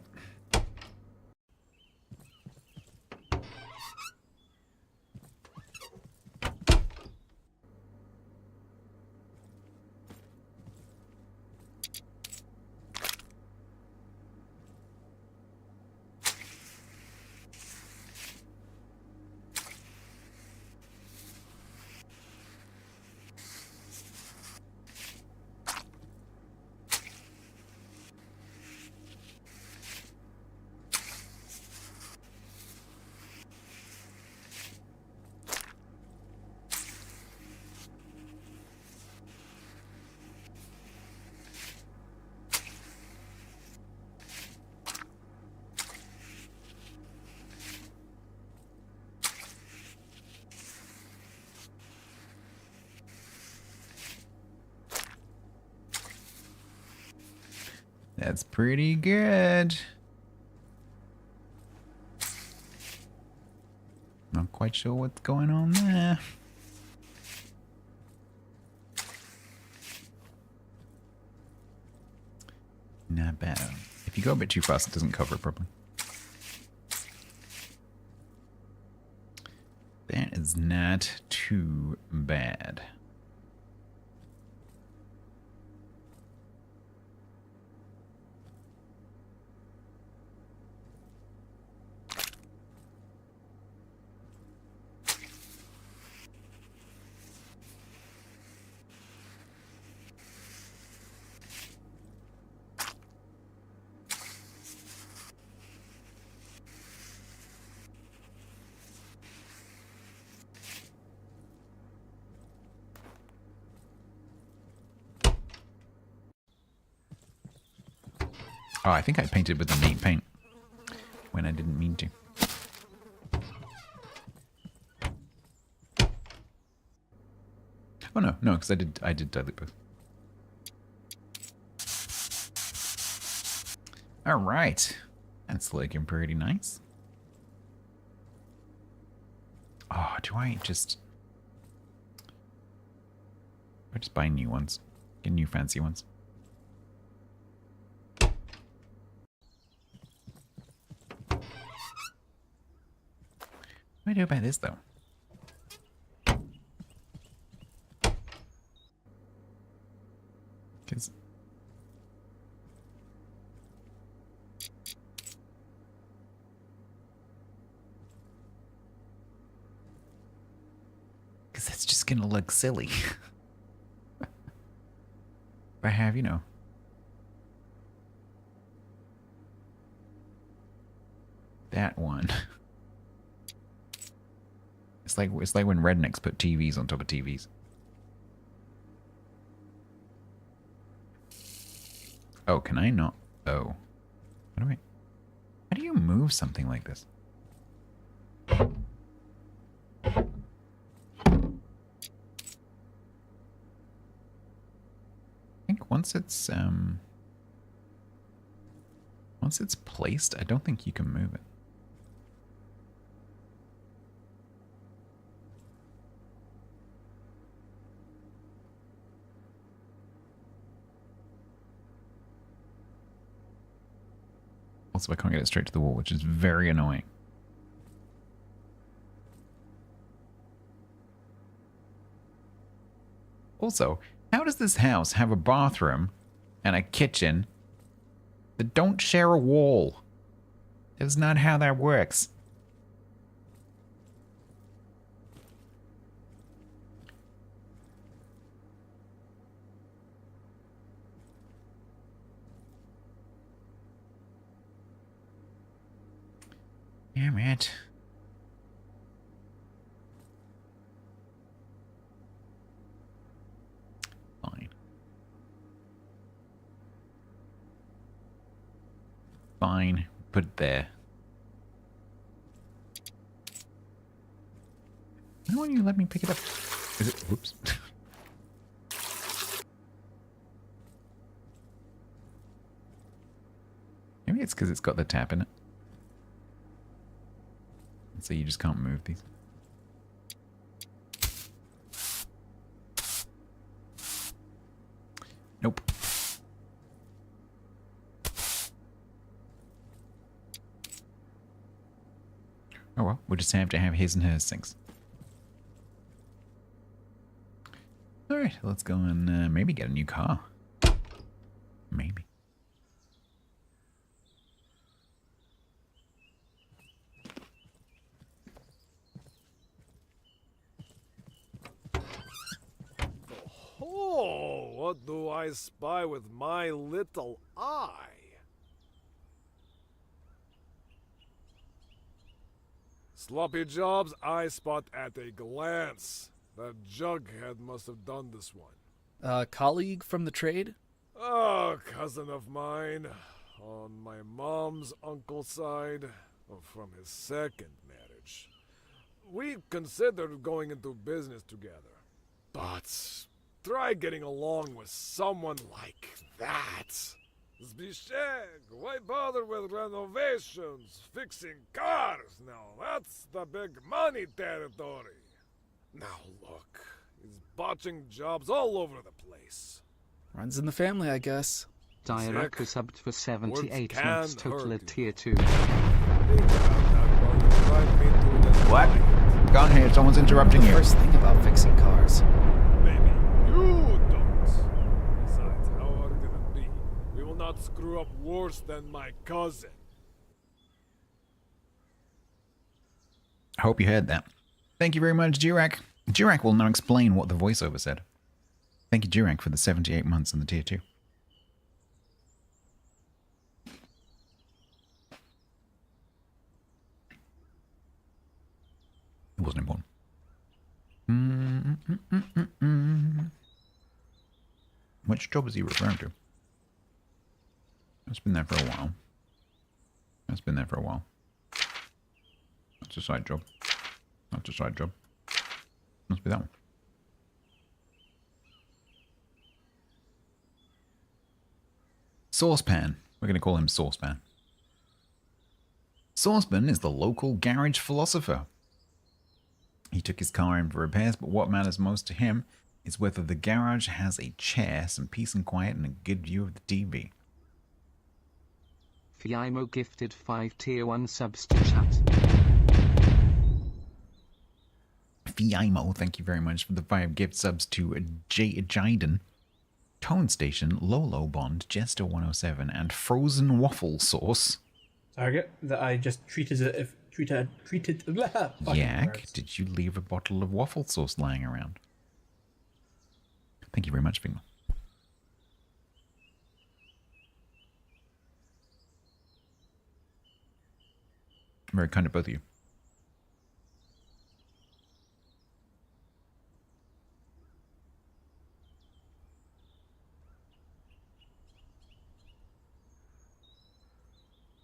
That's pretty good. Not quite sure what's going on there. Not bad. If you go a bit too fast, it doesn't cover it properly. That is not too bad. Oh, I think I painted with the main paint when I didn't mean to. Oh no, no, because I did dilute both. All right, that's looking pretty nice. Oh, do I just buy new ones? Get new fancy ones. What do I do about this, though? Because... that's just gonna look silly. If I have, you know... that one. It's like when rednecks put TVs on top of TVs. Oh, can I not? Oh. How do you move something like this? I think once Once it's placed, I don't think you can move it. Also, I can't get it straight to the wall, which is very annoying. Also, how does this house have a bathroom and a kitchen that don't share a wall? That's not how that works. Damn it. Fine. Fine. Put it there. Why won't you let me pick it up? Is it? Whoops. Maybe it's because it's got the tap in it. So you just can't move these. Nope. Oh well, we'll just have to have his and hers sinks. Alright, let's go and maybe get a new car. Maybe. Oh, what do I spy with my little eye? Sloppy jobs I spot at a glance. That jughead must have done this one. Colleague from the trade? Oh, cousin of mine. On my mom's uncle's side, from his second marriage. We considered going into business together. But try getting along with someone like that. Zbigniew, why bother with renovations, fixing cars? Now that's the big money territory. Now look, he's botching jobs all over the place. Runs in the family, I guess. Diaracco subbed for 78 Words months, can total hurt at you. tier 2. What? Go on here, someone's interrupting The you. first thing about fixing cars. Maybe you don't. Besides, how are we gonna be? We will not screw up worse than my cousin. I hope you heard that. Thank you very much, Durak. Durak will now explain what the voiceover said. Thank you, Durak, for the 78 months in the tier 2. It wasn't important. Which job is he referring to? It's been there for a while. It's been there for a while. That's a side job. That's a side job. Must be that one. Saucepan. We're going to call him Saucepan. Saucepan is the local garage philosopher. He took his car in for repairs, but what matters most to him is whether the garage has a chair, some peace and quiet, and a good view of the TV. Fiimo gifted 5 tier 1 subs to chat. Fiimo, thank you very much for the 5 gift subs to Jaden, Tone Station, Lolo Bond, Jester 107, and Frozen Waffle Sauce. Target that I just treated as if treated. Yak, did you leave a bottle of waffle sauce lying around? Thank you very much, Bingo. Very kind of both of you.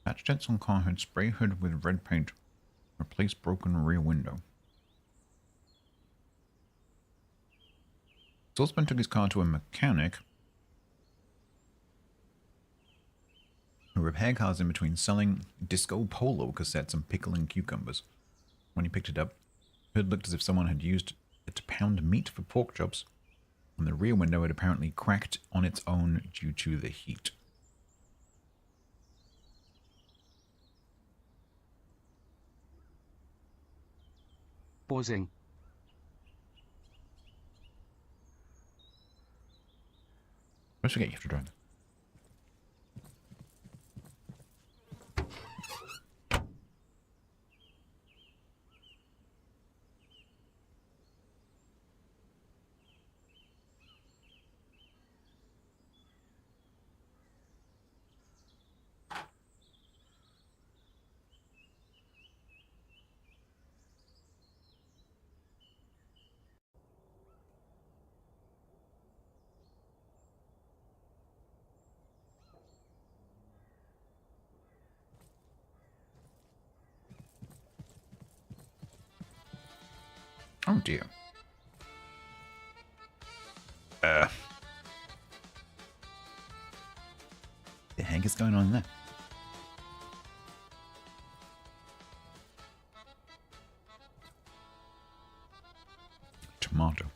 Patch dents on car hood, spray hood with red paint. Replace broken rear window. Saucepan took his car to a mechanic who repair car's in between selling disco polo cassettes and pickling cucumbers. When he picked it up, it looked as if someone had used it to pound meat for pork chops, and the rear window had apparently cracked on its own due to the heat. Pausing. I forget you have to drive. Oh dear. The heck is going on there? Tomato.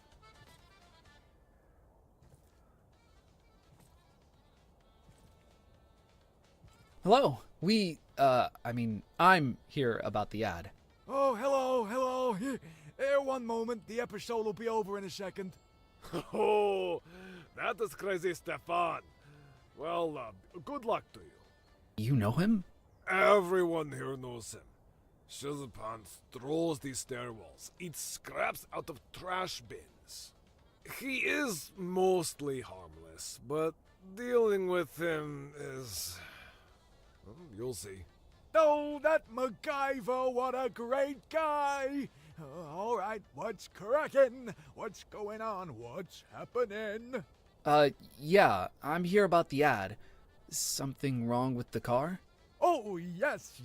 Hello. I'm here about the ad. Oh, hello. Here, one moment. The episode will be over in a second. Oh, that is crazy, Stefan. Well, good luck to you. You know him? Everyone here knows him. Shizapan strolls these stairwells, eats scraps out of trash bins. He is mostly harmless, but dealing with him is... well, you'll see. Oh, that MacGyver, what a great guy! All right, what's cracking? What's going on? What's happening? Yeah, I'm here about the ad. Something wrong with the car? Oh, yes.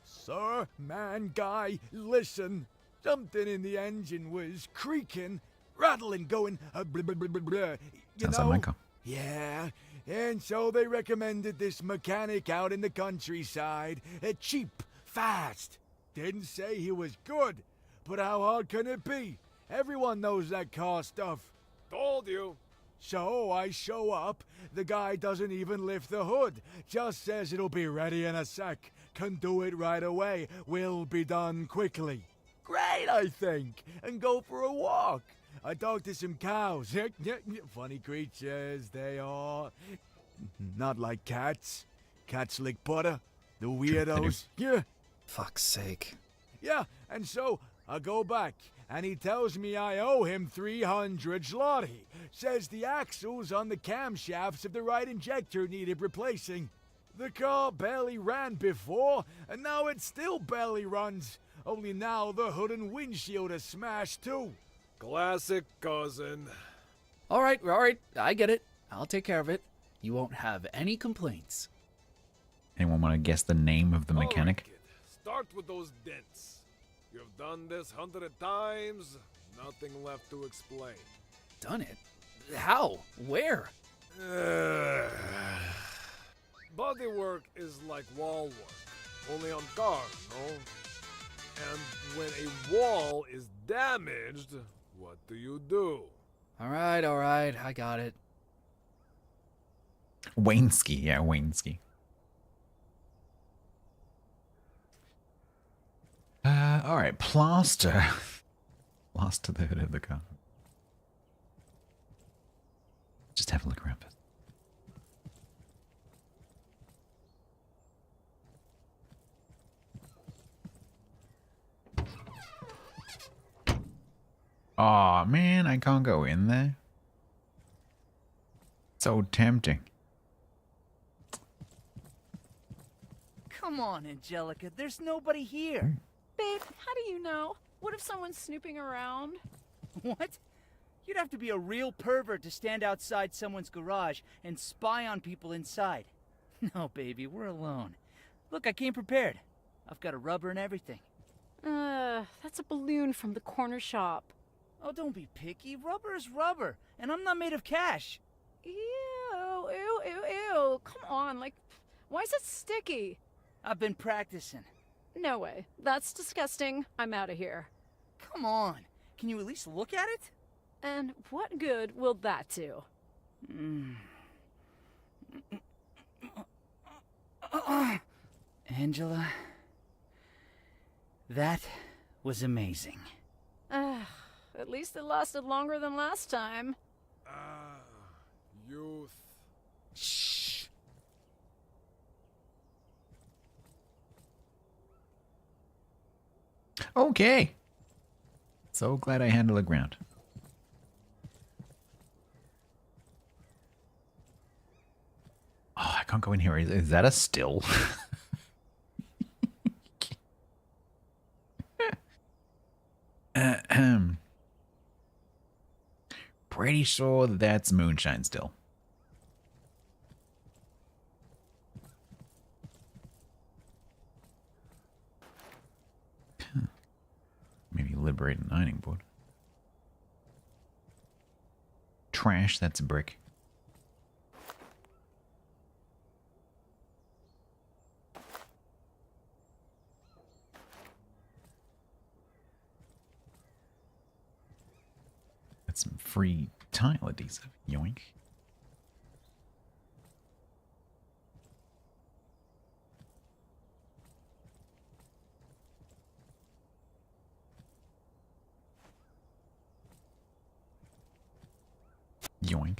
Sir, man, guy, listen. Something in the engine was creaking, rattling, going, blah, blah, blah, blah, blah. Sounds like my car. Yeah, and so they recommended this mechanic out in the countryside. Cheap, fast. Didn't say he was good, but how hard can it be? Everyone knows that car stuff. Told you. So I show up, the guy doesn't even lift the hood, just says it'll be ready in a sec, can do it right away, will be done quickly. Great, I think, and go for a walk. I talked to some cows. Funny creatures they are. Not like cats. Cats lick butter. The weirdos. Yeah. Fuck's sake. Yeah, and so I go back, and he tells me I owe him 300 zloty. Says the axles on the camshafts of the right injector needed replacing. The car barely ran before, and now it still barely runs. Only now the hood and windshield are smashed too. Classic cousin. All right, I get it. I'll take care of it. You won't have any complaints. Anyone want to guess the name of the mechanic? All right, kid. Start with those dents. You've done this 100 times. Nothing left to explain. Done it? How? Where? Bodywork is like wall work, only on cars, no? And when a wall is damaged, what do? All right, I got it. Wayneski, yeah, Wayneski. Alright, plaster. Plaster the hood of the car. Just have a look around first. Aw, man, I can't go in there. So tempting. Come on, Angelica, there's nobody here. Babe, how do you know? What if someone's snooping around? What? You'd have to be a real pervert to stand outside someone's garage and spy on people inside. No, baby, we're alone. Look, I came prepared. I've got a rubber and everything. That's a balloon from the corner shop. Oh, don't be picky. Rubber is rubber, and I'm not made of cash. Ew, ew, ew, ew. Come on, like, why is it sticky? I've been practicing. No way. That's disgusting. I'm out of here. Come on. Can you at least look at it? And what good will that do? Angela, that was amazing. At least it lasted longer than last time. Youth. Shh. Okay. So glad I handled the ground. Oh, I can't go in here. Is that a still? Pretty sure that's moonshine still. Maybe liberate an ironing board. Trash, that's a brick. That's some free tile adhesive. Yoink. Yoink.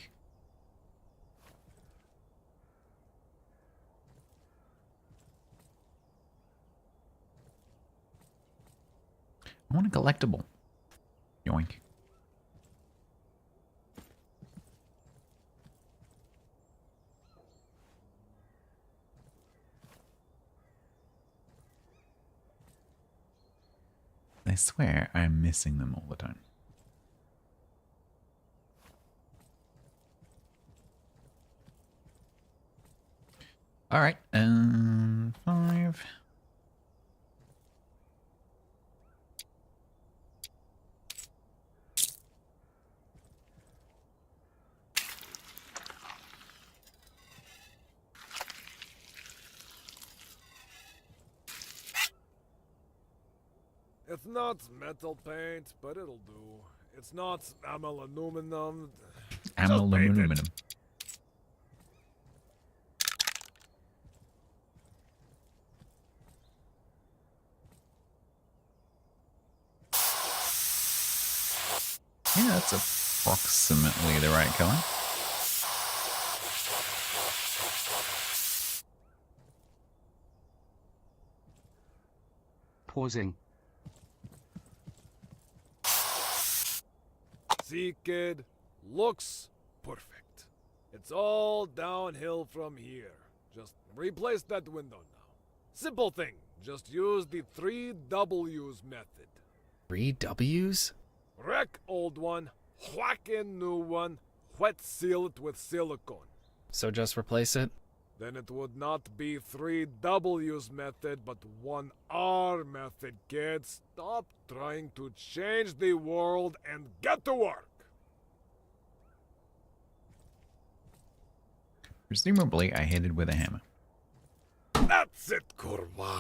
I want a collectible. Yoink. I swear I'm missing them all the time. All right, 5. It's not metal paint, but it'll do. It's not aluminum. Aluminum. Yeah, that's approximately the right color. Pausing. See, kid? Looks perfect. It's all downhill from here. Just replace that window now. Simple thing. Just use the 3 W's method. 3 W's? Wreck old one, whack in new one, wet seal it with silicone. So just replace it? Then it would not be 3 W's method, but 1 R method, kids. Stop trying to change the world and get to work. Presumably, I hit it with a hammer. That's it, Kurwa.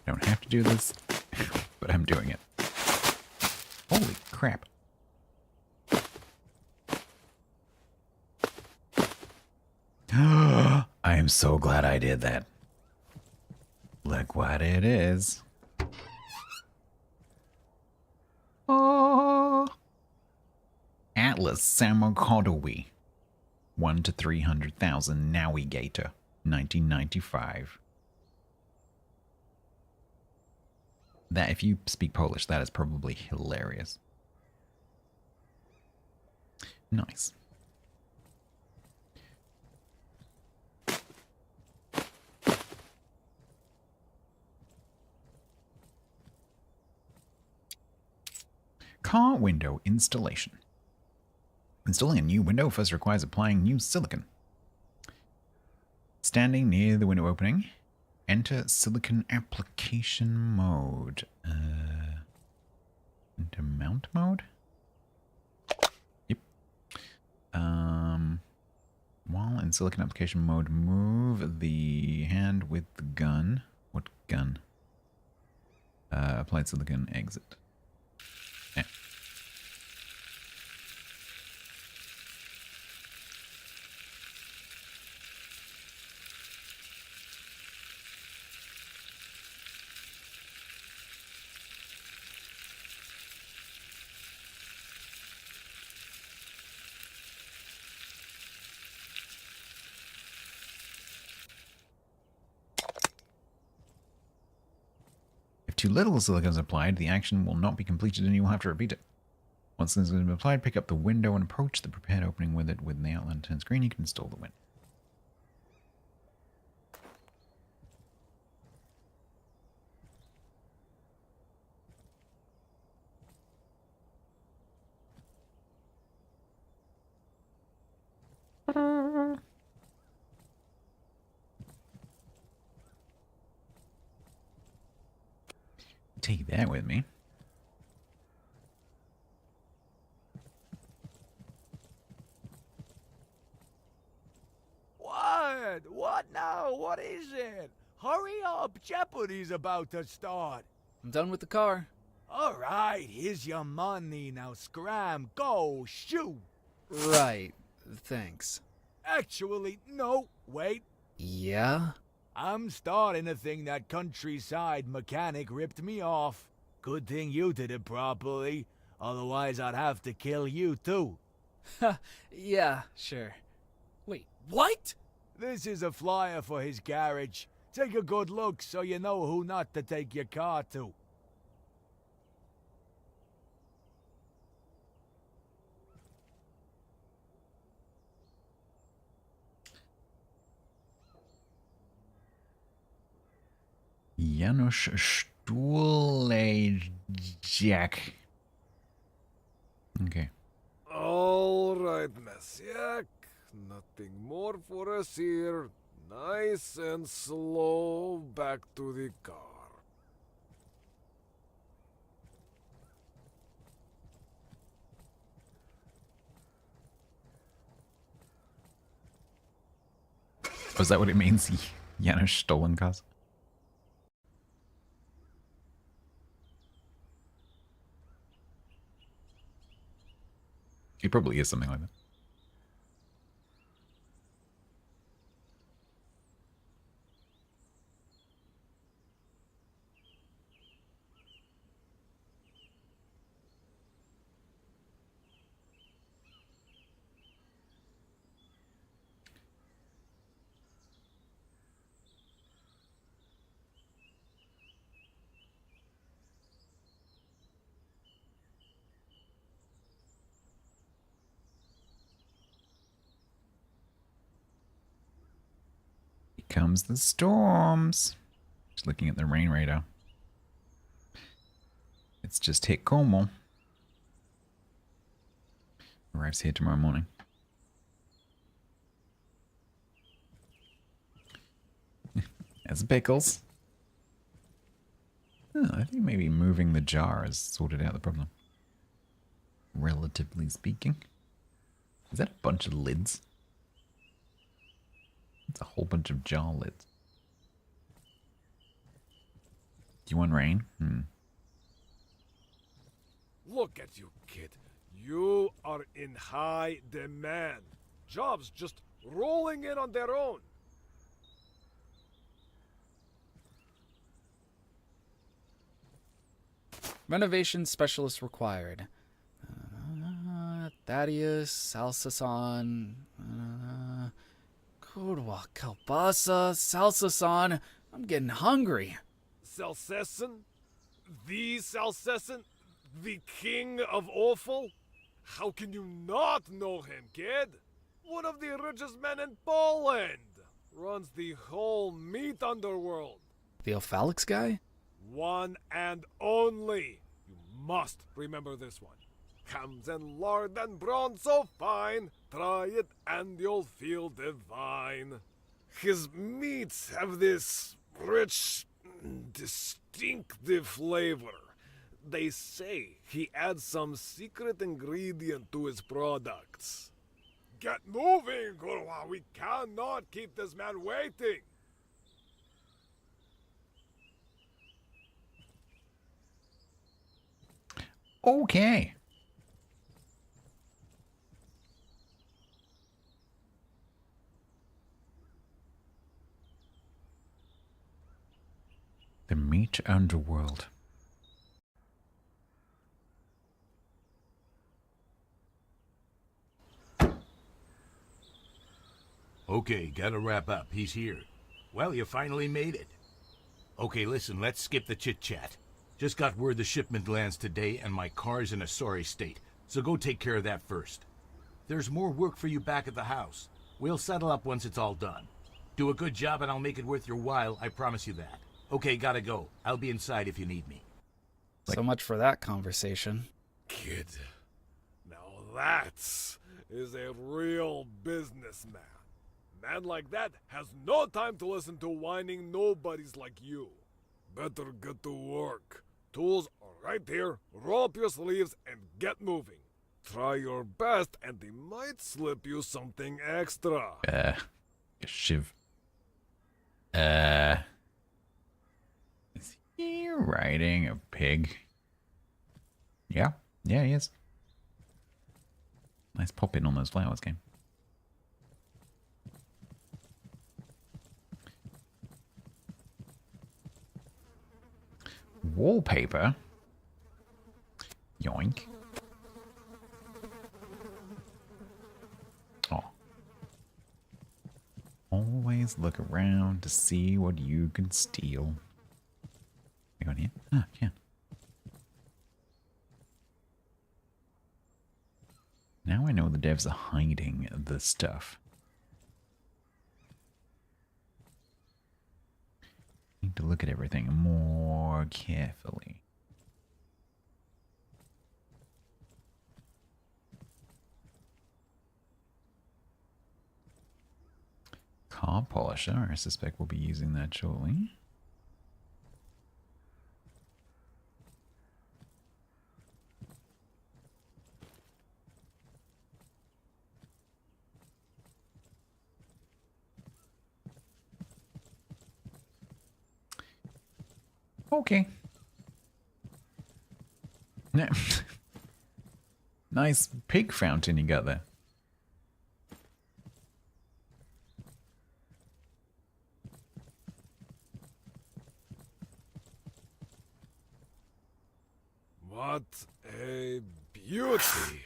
Don't have to do this, but I'm doing it. Holy crap. I am so glad I did that. Look what it is. Oh. Atlas Samokodowi. 1 to 300,000 Navigator. 1995. That, if you speak Polish, that is probably hilarious. Nice. Car window installation. Installing a new window first requires applying new silicon. Standing near the window opening, enter silicon application mode. Into mount mode? Yep. While in silicon application mode, move the hand with the gun. What gun? Applied silicon exit. Yeah. If too little silicon is applied, the action will not be completed and you will have to repeat it. Once this has been applied, pick up the window and approach the prepared opening with it. When the outline turns green, you can install the window. Take that with me. What? What now? What is it? Hurry up, Jeopardy's about to start. I'm done with the car. Alright, here's your money. Now scram, go, shoot. Right. Thanks. Actually, no, wait. Yeah? I'm starting a thing that countryside mechanic ripped me off. Good thing you did it properly. Otherwise, I'd have to kill you too. Yeah, sure. Wait, what? This is a flyer for his garage. Take a good look so you know who not to take your car to. Janusz Jack. Okay. All right, Messiak. Nothing more for us here. Nice and slow back to the car. Was that what it means? Janusz stolen cars? It probably is something like that. Comes the storms. Just looking at the rain radar. It's just hit Cornwall. Arrives here tomorrow morning. As pickles. Oh, I think maybe moving the jar has sorted out the problem. Relatively speaking. Is that a bunch of lids? It's a whole bunch of jar lids. Do you want rain? Look at you, kid. You are in high demand. Jobs just rolling in on their own. Renovation specialist required. Thaddeus, Salsa-san, Kurwa, Kalbasa, Salsa-san. I'm getting hungry. Salsesson? The Salsesson? The king of awful? How can you not know him, kid? One of the richest men in Poland. Runs the whole meat underworld. The Ophalix guy? One and only. You must remember this one. Hams and lard and brawn so fine, try it and you'll feel divine. His meats have this rich, distinctive flavor. They say he adds some secret ingredient to his products. Get moving, Gurwa. We cannot keep this man waiting. Okay. The meat underworld. Okay, gotta wrap up. He's here. Well, you finally made it. Okay, listen, let's skip the chit-chat. Just got word the shipment lands today and my car's in a sorry state, so go take care of that first. There's more work for you back at the house. We'll settle up once it's all done. Do a good job and I'll make it worth your while, I promise you that. Okay, gotta go. I'll be inside if you need me. So much for that conversation. Kid, now that is a real businessman. Man like that has no time to listen to whining nobodies like you. Better get to work. Tools are right here. Roll up your sleeves and get moving. Try your best and they might slip you something extra. A shiv. Is he riding a pig? Yeah. Yeah, he is. Nice pop in on those flowers, game. Wallpaper? Yoink. Oh. Always look around to see what you can steal. Can I go in here? Ah, yeah. Now I know the devs are hiding the stuff. Need to look at everything more carefully. Car polisher, I suspect we'll be using that shortly. Okay. Nice pig fountain you got there. What a beauty.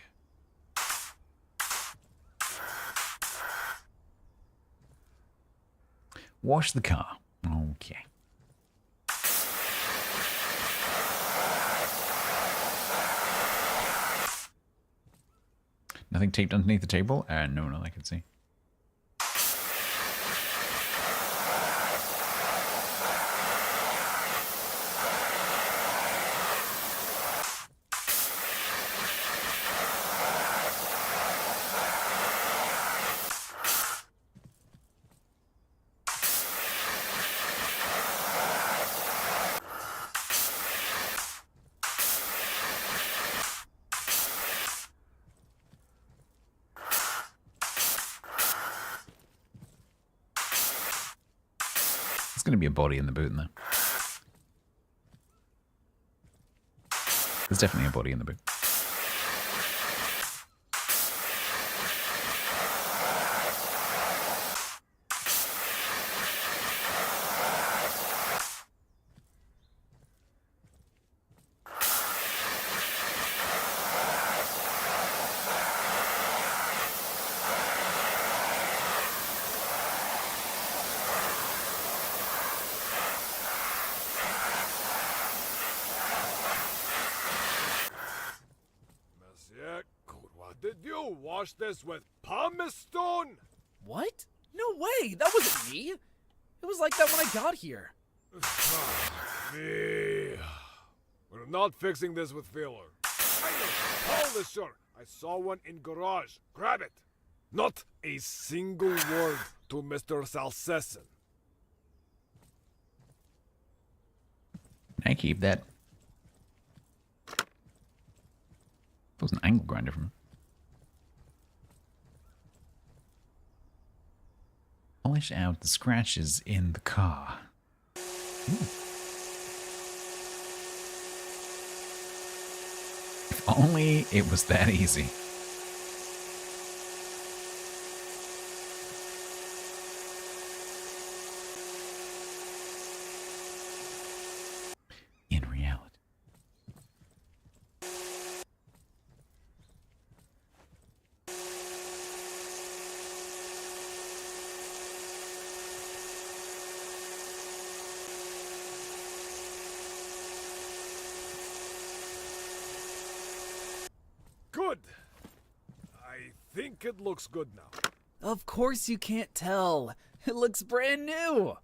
Wash the car. Okay. Nothing taped underneath the table? No, not that I can see. There's going to be a body in the boot in there. There's definitely a body in the boot. Did you wash this with pumice stone? What? No way! That wasn't me! It was like that when I got here. Me. We're not fixing this with filler. I know, hold this sure. I saw one in garage. Grab it. Not a single word to Mr. Salcesson. I keep that. It was an angle grinder from him. Polish out the scratches in the car. Ooh. If only it was that easy. In reality. Good. I think it looks good now. Of course you can't tell. It looks brand new.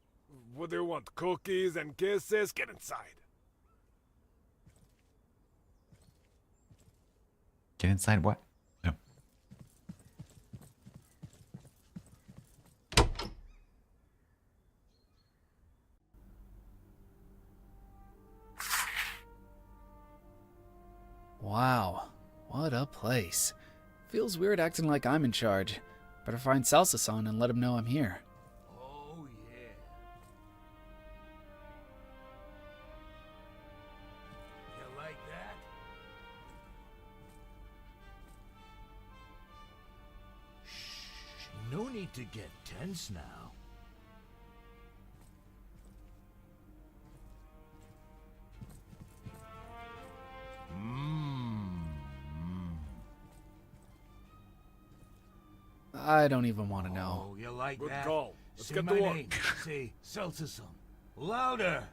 What do you want? Cookies and kisses? Get inside. Get inside what? No. Wow, what a place. Feels weird acting like I'm in charge. Better find Salsa-san and let him know I'm here. Oh, yeah. You like that? Shh, no need to get tense now. I don't even want to know. Oh, you like Good that? call. Let's Say get my to work. name. Say Celticum. Louder.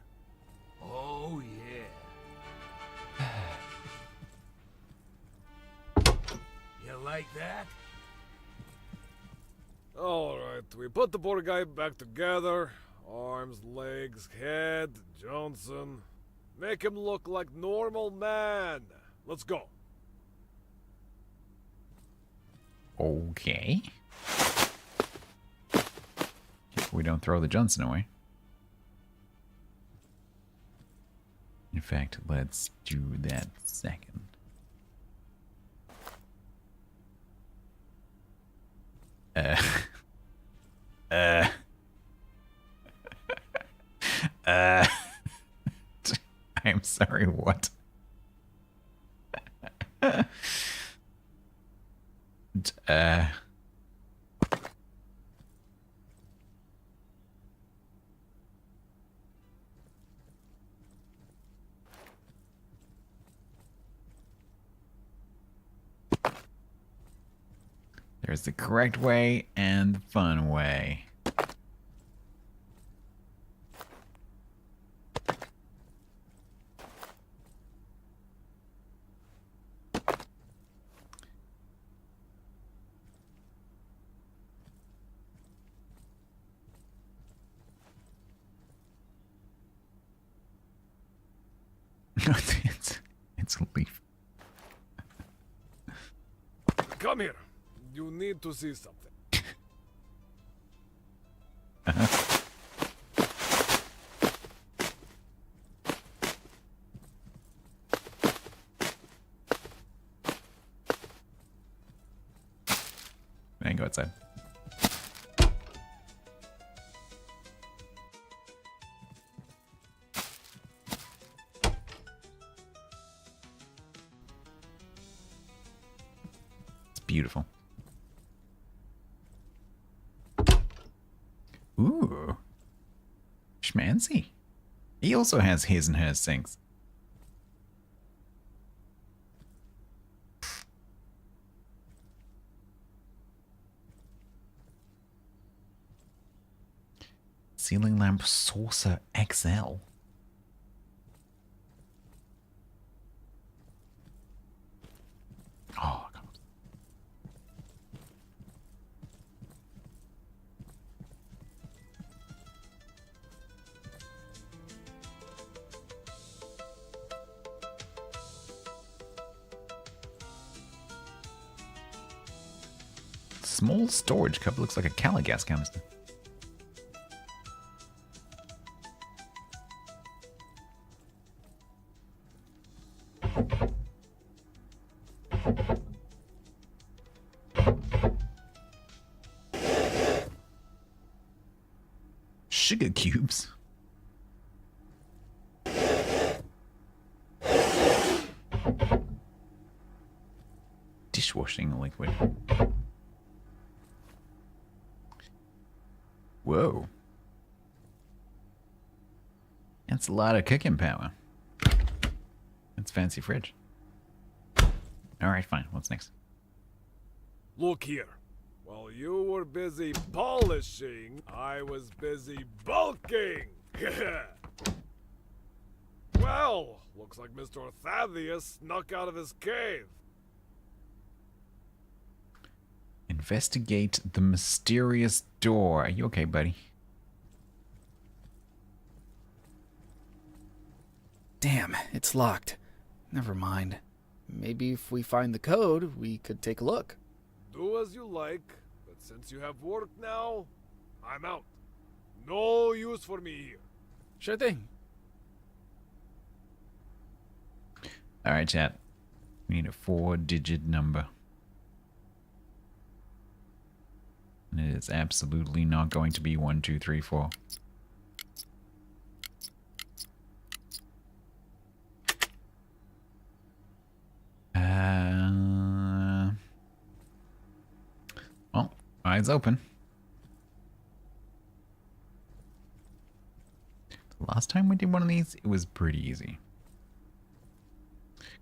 Oh, yeah. You like that? Alright, we put the poor guy back together. Arms, legs, head, Johnson. Make him look like normal man. Let's go. Okay. We don't throw the Johnson away. In fact, let's do that second. I'm sorry, what? There's the correct way and the fun way. it's a leaf. Come here. You need to see something. I can go outside. It's beautiful. Ooh. Schmancy. He also has his and hers sinks. Ceiling lamp saucer XL. Oh, God. Small storage cupboard looks like a Caligas canister. Sugar cubes. Dishwashing liquid. Whoa. That's a lot of cooking power. That's fancy fridge. Alright, fine. What's next? Look here. While you were busy polishing, I was busy bulking. Well, looks like Mr. Thaddeus snuck out of his cave. Investigate the mysterious door. Are you okay, buddy? Damn, it's locked. Never mind. Maybe if we find the code, we could take a look. Do as you like, but since you have work now, I'm out. No use for me here. Sure thing. Alright, chat. We need a 4-digit number. And it is absolutely not going to be 1, 2, 3, 4. Well, eyes open. The last time we did one of these, it was pretty easy.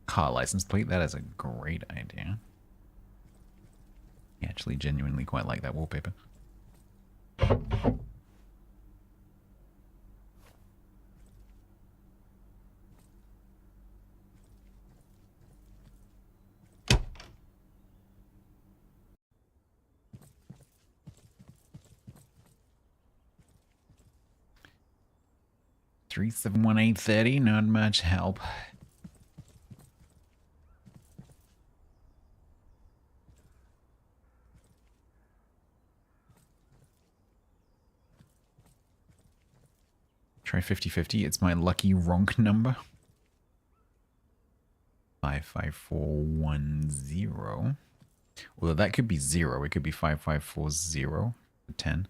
Car license plate, that is a great idea. I actually genuinely quite like that wallpaper. Three 71830, not much help. Try 50-50. It's my lucky ronk number. 55410. Well, that could be 0. It could be 5540 for 10.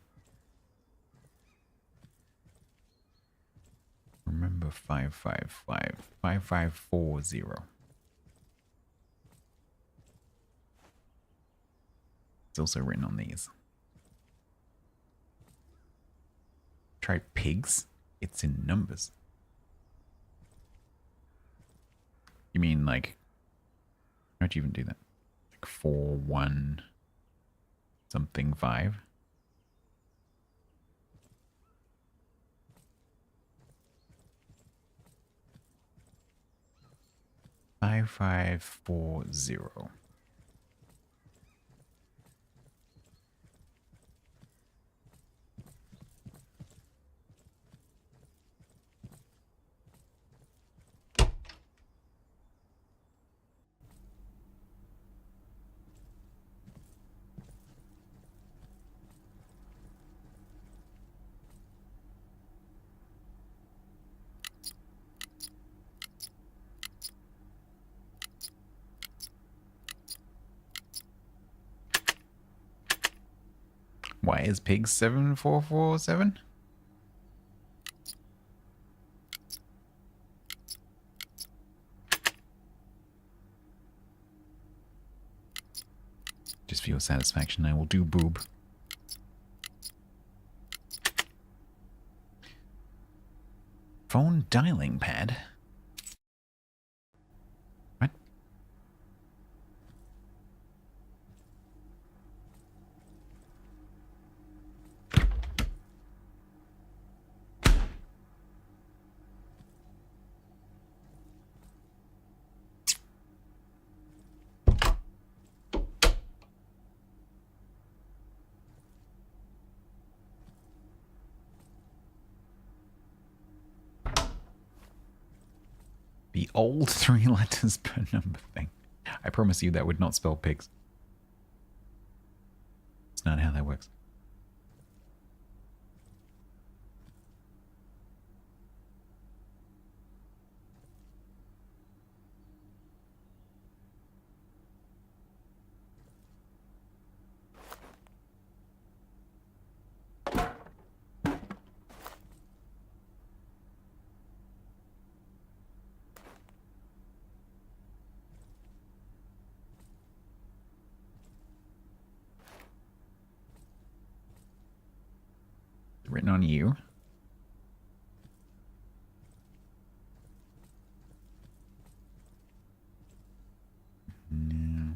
Remember 5540. It's also written on these. Try pigs. It's in numbers. You mean like, how'd you even do that? Like 4, 1, something 5? Five, 5540. Why is pig 7447? Just for your satisfaction, I will do boob. Phone dialing pad. What? The old 3 letters per number thing. I promise you that would not spell pigs. That's not how that works. Written on you. No.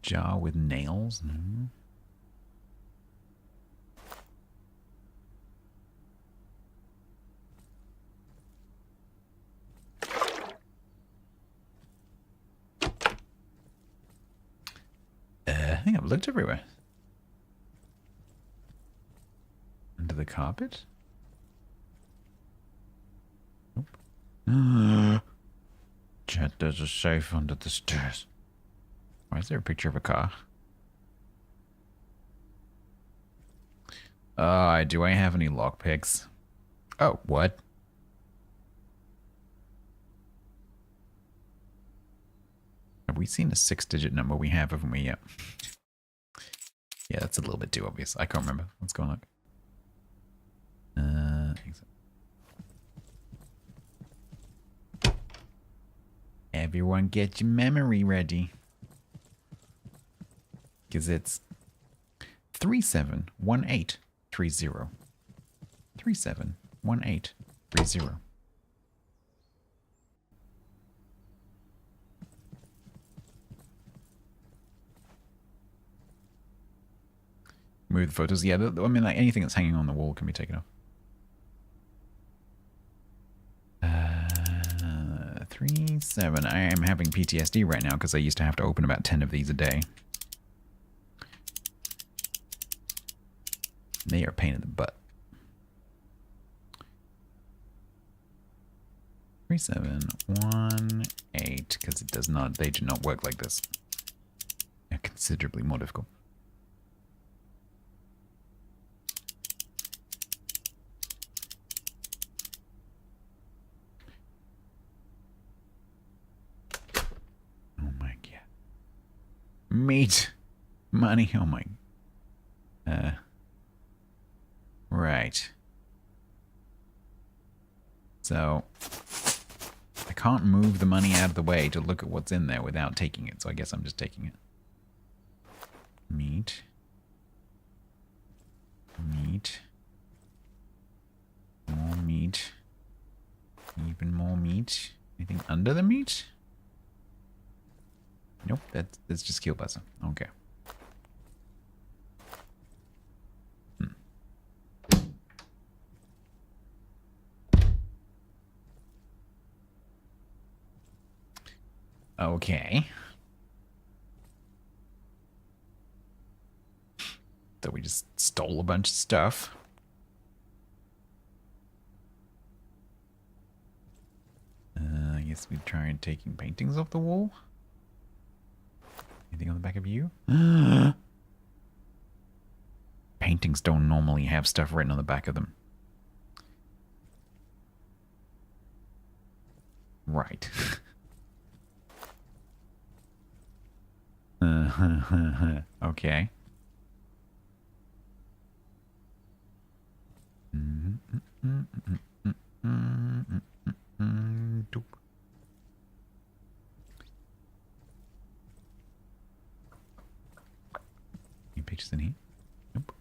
Jar with nails? No. I think I've looked everywhere. Under the carpet? Nope. Chat, there's a safe under the stairs. Why is there a picture of a car? Do I have any lockpicks? Oh, what? Have we seen a 6-digit number? We have, haven't we? Yep. Yeah, that's a little bit too obvious. I can't remember. Let's go and look. Everyone get your memory ready. Because it's 371830. 371830. Move the photos. Yeah, I mean, like anything that's hanging on the wall can be taken off. 37. I am having PTSD right now because I used to have to open about 10 of these a day. They are a pain in the butt. 3718, because it does not, they do not work like this. They're considerably more difficult. Oh my god. Meat. Money. Oh my. Right. So, I can't move the money out of the way to look at what's in there without taking it, so I guess I'm just taking it. Meat. Meat. More meat. Even more meat. Anything under the meat? Nope, that's just kielbasa. Okay. Okay. So we just stole a bunch of stuff. I guess we tried taking paintings off the wall. Anything on the back of you? Paintings don't normally have stuff written on the back of them. Right. Okay. Any pictures in here? Nope.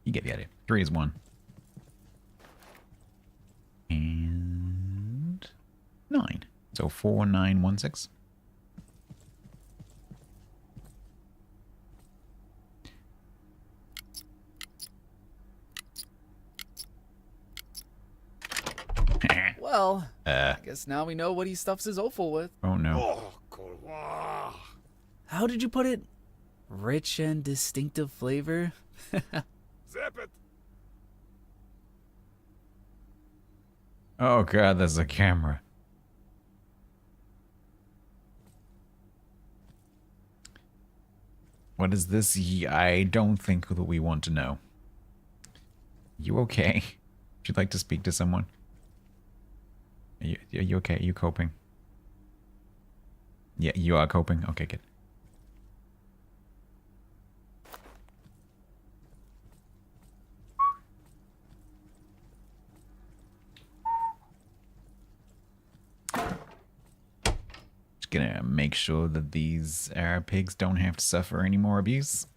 You get the idea. 3 is 1. And 9. So 4916. Well, Uh. I guess now we know what he stuffs his offal with. Oh no. Oh, cool. How did you put it? Rich and distinctive flavor? Zip it. Oh god, there's a camera. What is this? I don't think that we want to know. You okay? Would you like to speak to someone? Are you okay? Are you coping? Yeah, you are coping? Okay, good. Just gonna make sure that these pigs don't have to suffer any more abuse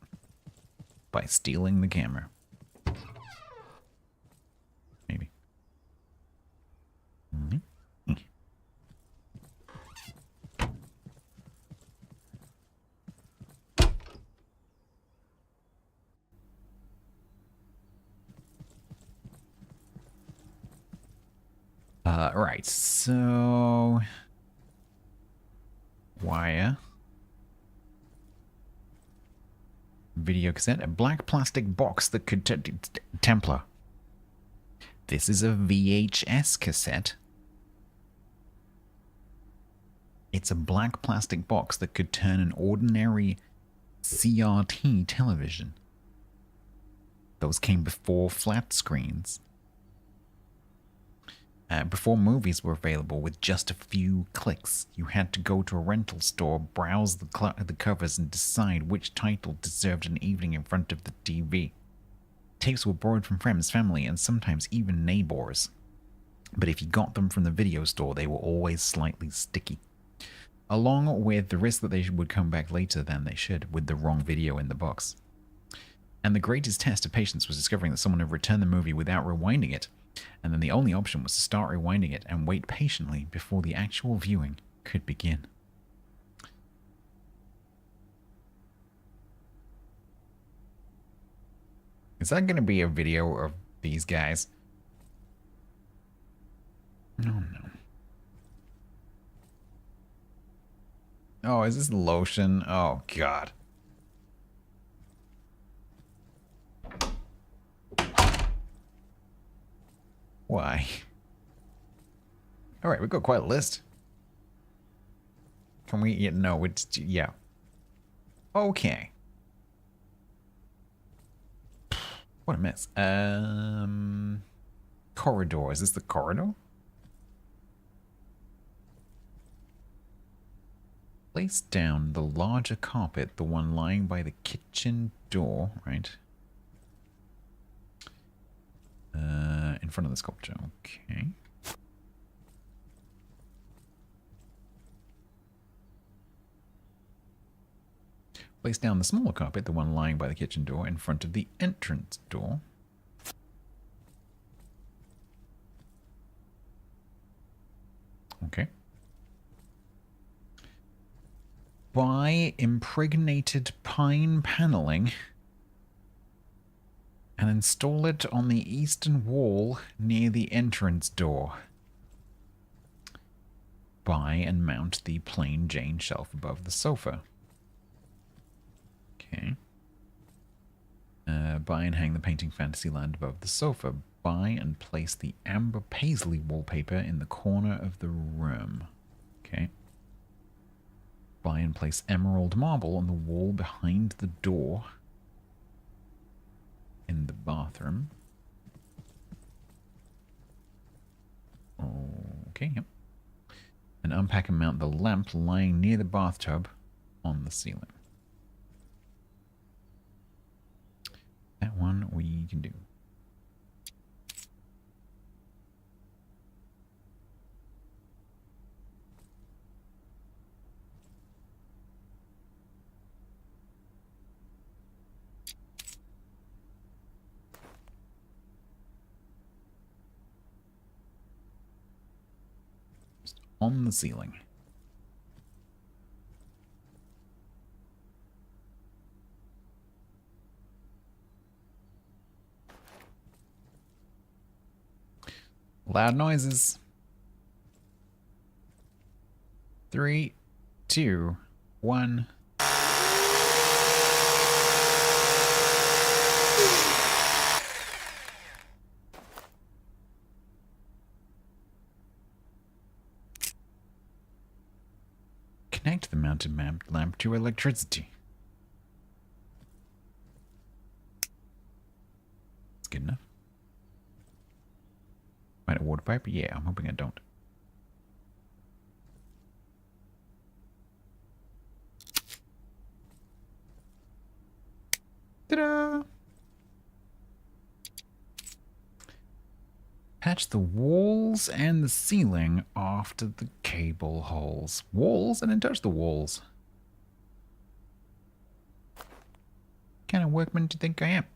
by stealing the camera. Maybe. Mm-hmm. Right, so wire, video cassette, a black plastic box that could Templar. This is a VHS cassette. It's a black plastic box that could turn an ordinary CRT television. Those came before flat screens. Before movies were available with just a few clicks, you had to go to a rental store, browse the covers, and decide which title deserved an evening in front of the TV. Tapes were borrowed from friends, family, and sometimes even neighbors. But if you got them from the video store, they were always slightly sticky. Along with the risk that they would come back later than they should, with the wrong video in the box. And the greatest test of patience was discovering that someone had returned the movie without rewinding it. And then the only option was to start rewinding it and wait patiently before the actual viewing could begin. Is that going to be a video of these guys? Oh no. Oh, is this lotion? Oh god. Why? Alright, we've got quite a list. Can we... Yeah, no, it's... Yeah. Okay. What a mess. Corridor. Is this the corridor? Place down the larger carpet, the one lying by the kitchen door, right? In front of the sculpture. Okay. Place down the smaller carpet, the one lying by the kitchen door, in front of the entrance door. Okay. Buy impregnated pine paneling and install it on the eastern wall near the entrance door. Buy and mount the plain Jane shelf above the sofa. Okay. Buy and hang the painting Fantasyland above the sofa. Buy and place the amber paisley wallpaper in the corner of the room. Okay. Buy and place emerald marble on the wall behind the door in the bathroom. Okay, yep. And unpack and mount the lamp lying near the bathtub on the ceiling. That one we can do. Just on the ceiling. Loud noises. 3, 2, 1. Connect the mounted lamp to electricity. That's good enough. Might a water pipe? Yeah, I'm hoping I don't. Ta-da! Patch the walls and the ceiling after the cable holes. Walls? I didn't touch the walls. What kind of workman do you think I am?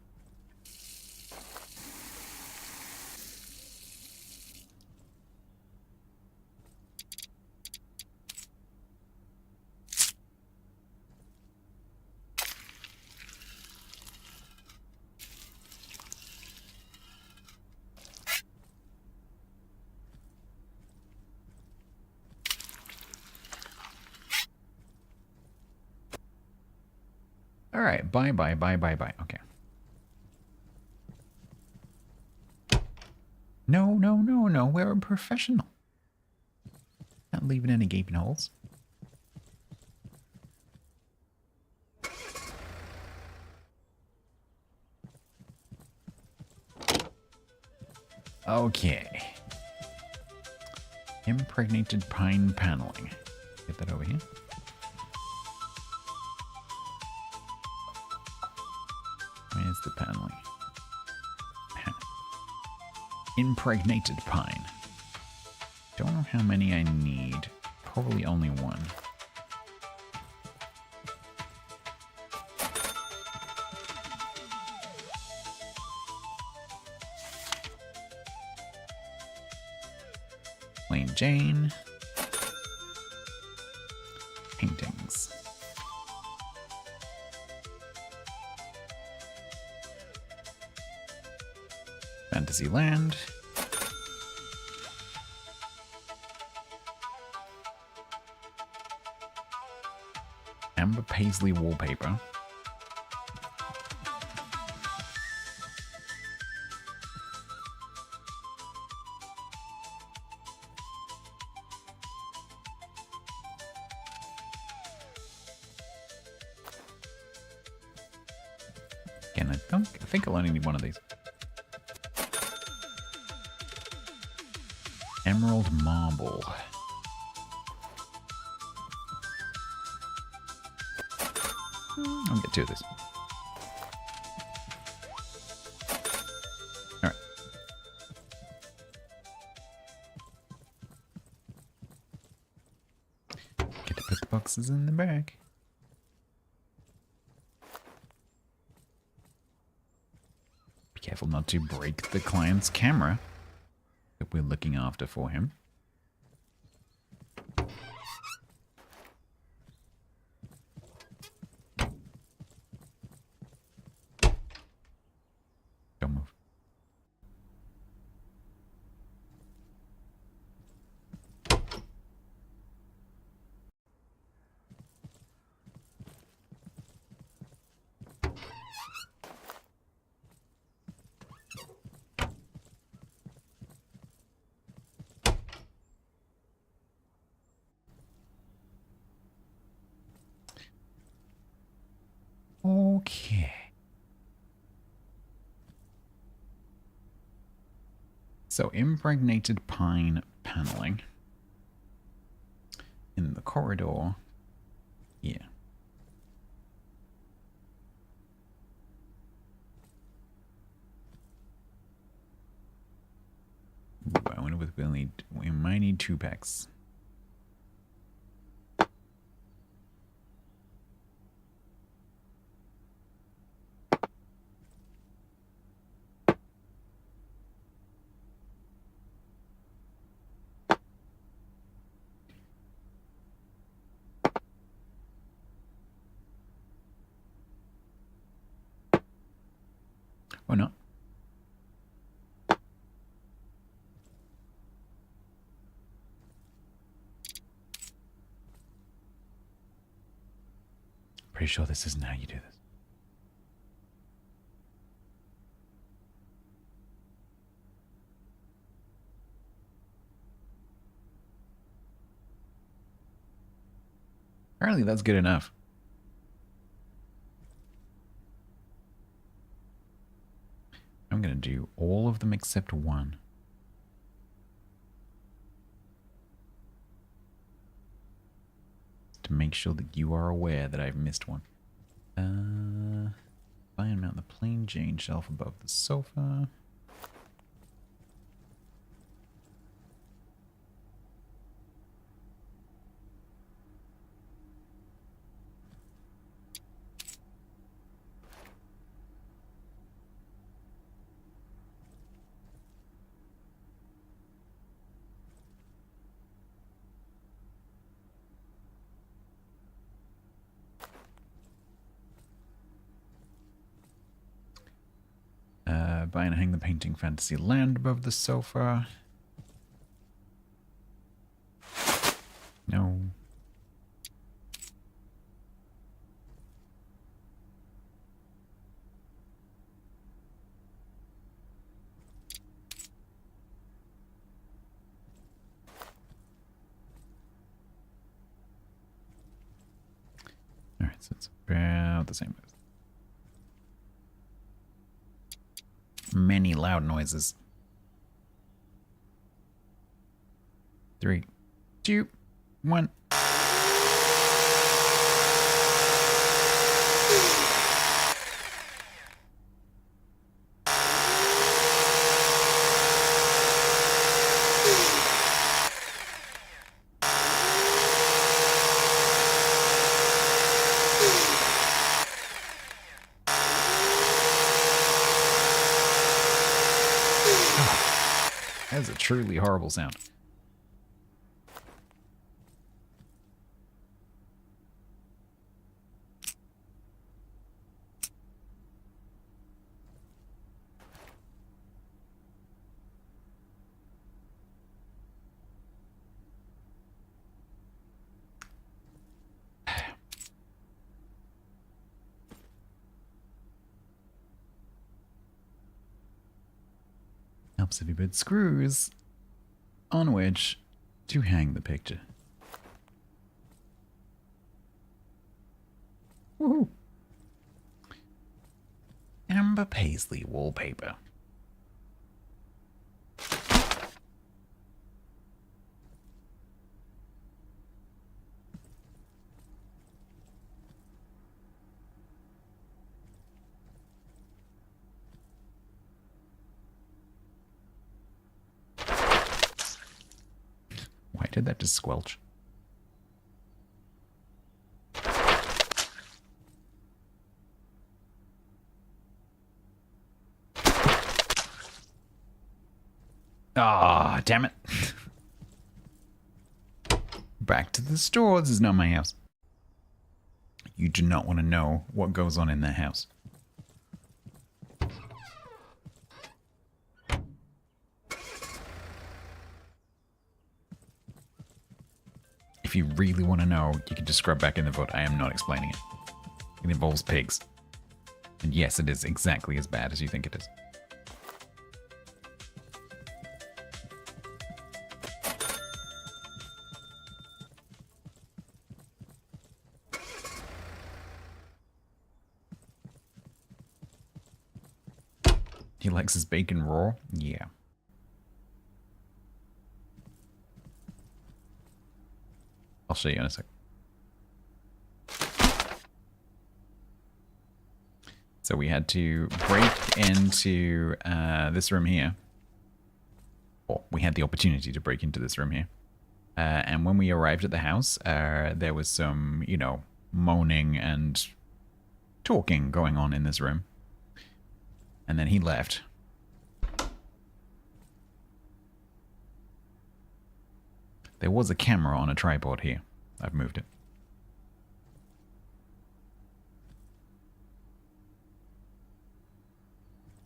Alright, bye. Okay. No, we're a professional. Not leaving any gaping holes. Okay. Impregnated pine paneling. Get that over here. Where's the paneling? Impregnated pine. Don't know how many I need. Probably only one. Plain Jane. Paintings. Fantasyland. Amber Paisley wallpaper. Again, I think I'll only need one of these. Emerald marble. I'll get two of these. Alright. Get to put the boxes in the bag. Be careful not to break the client's camera that we're looking after for him. Don't move. Okay. So impregnated pine paneling in the corridor. Yeah. Ooh, I wonder if we might need 2 packs. Or not. Pretty sure this isn't how you do this. Apparently that's good enough. I'm going to do all of them except one. To make sure that you are aware that I've missed one. Buy and mount the plain Jane shelf above the sofa. Buy and hang the painting Fantasy Land above the sofa. No. Alright, so it's about the same. Many loud noises. 3, 2, 1. That is a truly horrible sound. Helps if you put screws on which to hang the picture. Woohoo! Amber Paisley wallpaper. Why did that just squelch? Ah, damn it. Back to the store. This is not my house. You do not want to know what goes on in their house. If you really want to know, you can just scrub back in the vote. I am not explaining it. It involves pigs. And yes, it is exactly as bad as you think it is. He likes his bacon raw? Yeah. I'll show you in a sec. So we had to break into this room here. Or we had the opportunity to break into this room here. And when we arrived at the house, there was some, you know, moaning and talking going on in this room. And then he left. There was a camera on a tripod here. I've moved it.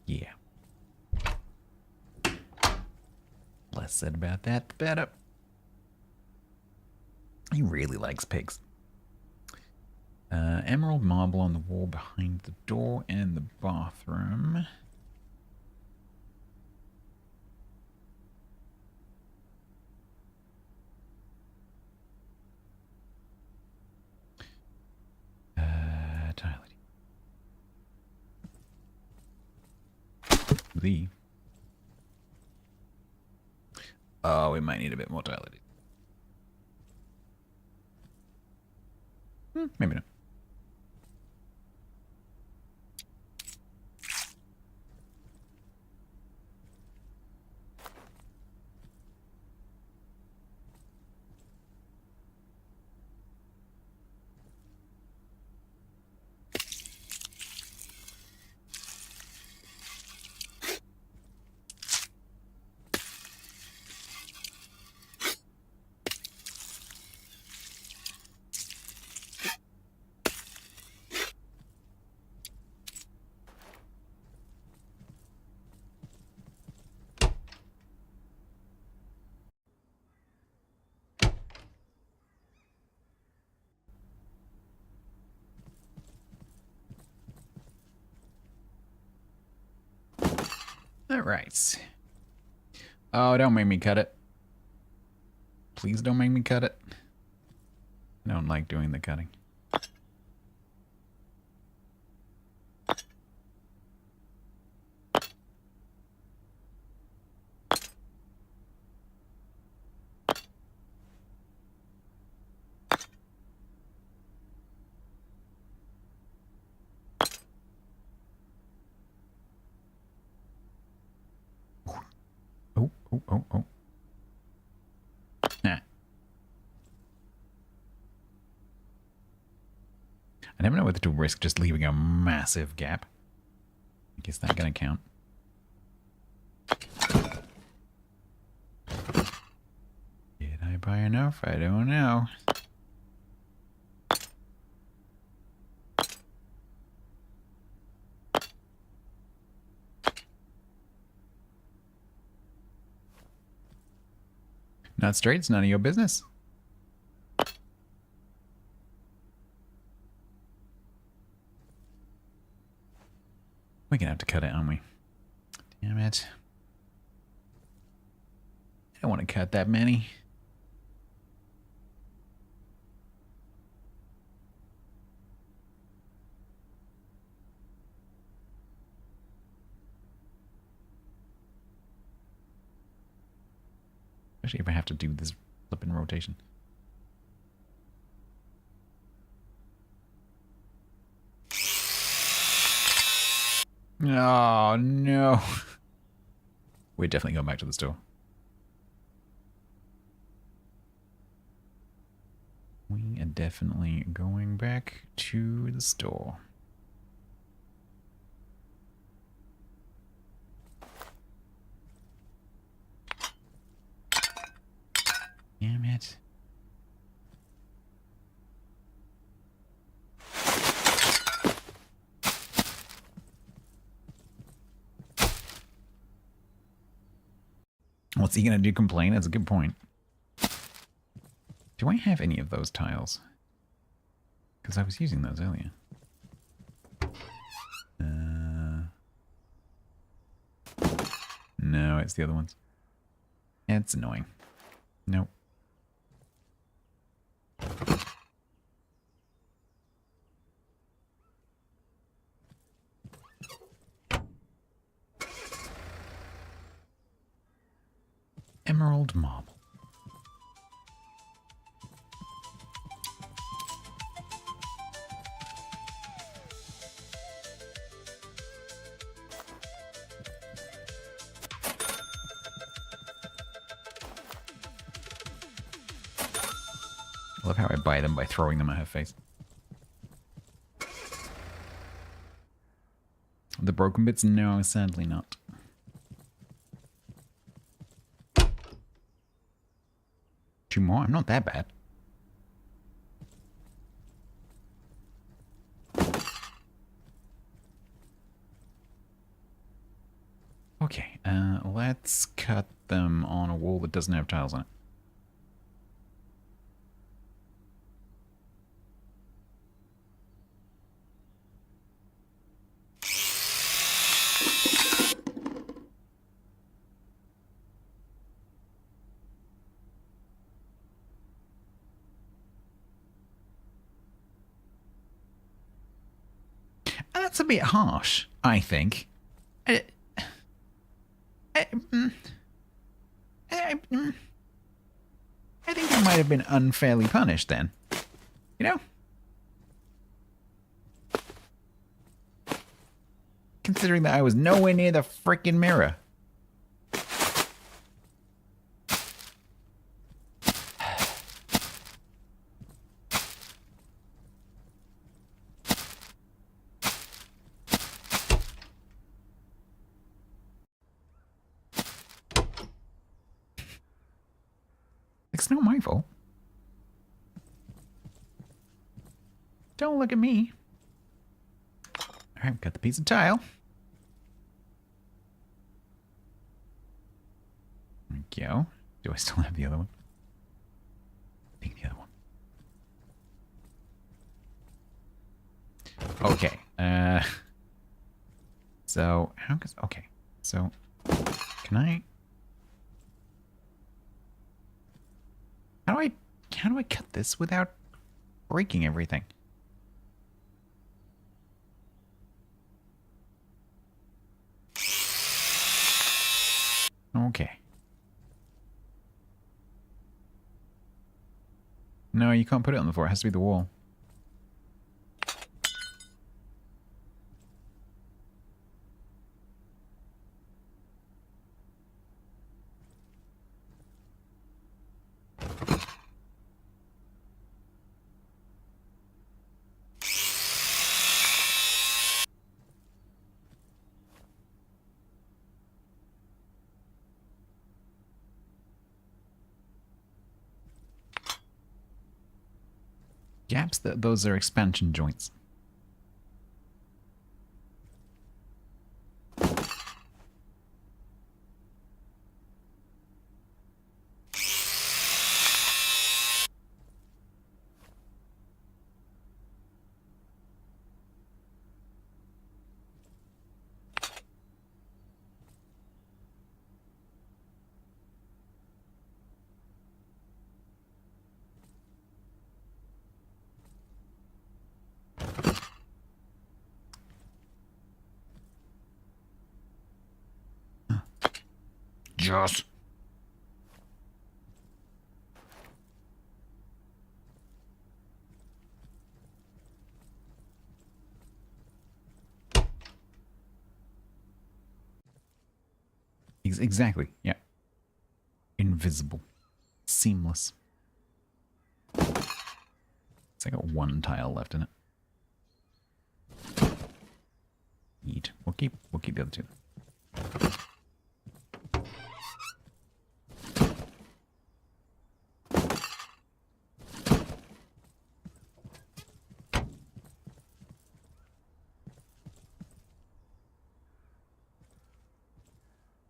Yeah. Less said about that, the better. He really likes pigs. Emerald marble on the wall behind the door and the bathroom. Tile. Oh, we might need a bit more tile. Maybe not. All right. Oh, don't make me cut it. Please don't make me cut it. I don't like doing the cutting. Oh. Nah. I never know whether to risk just leaving a massive gap. I guess that's gonna count. Did I buy enough? I don't know. Not straight, it's none of your business. We're gonna have to cut it, aren't we? Damn it. I don't want to cut that many. Especially if I have to do this flipping rotation. Oh, no. We're definitely going back to the store. We are definitely going back to the store. Damn it. What's he gonna do, complain? That's a good point. Do I have any of those tiles? Because I was using those earlier. No, it's the other ones. It's annoying. Nope. Emerald marble. I love how I buy them by throwing them at her face. The broken bits? No, sadly not. Two more? I'm not that bad. Okay, let's cut them on a wall that doesn't have tiles on it. That's a bit harsh, I think. I think I might have been unfairly punished then. You know? Considering that I was nowhere near the freaking mirror. It's not my fault. Don't look at me. Alright, got the piece of tile. There we go. Do I still have the other one? I think the other one. Okay. So, how does... Okay. So, can I... How do I cut this without breaking everything? Okay. No, you can't put it on the floor. It has to be the wall. Gaps, those are expansion joints. Just. Exactly, yeah. Invisible. Seamless. It's got one tile left in it. Eat. We'll keep the other two.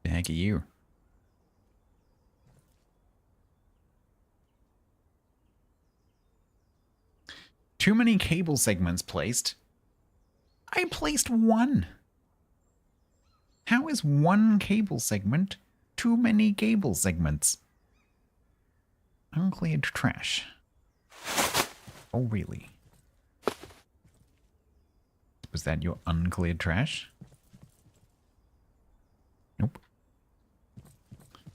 The heck are you? Too many cable segments placed. I placed one. How is one cable segment too many cable segments? Uncleared trash. Oh, really? Was that your uncleared trash? Nope.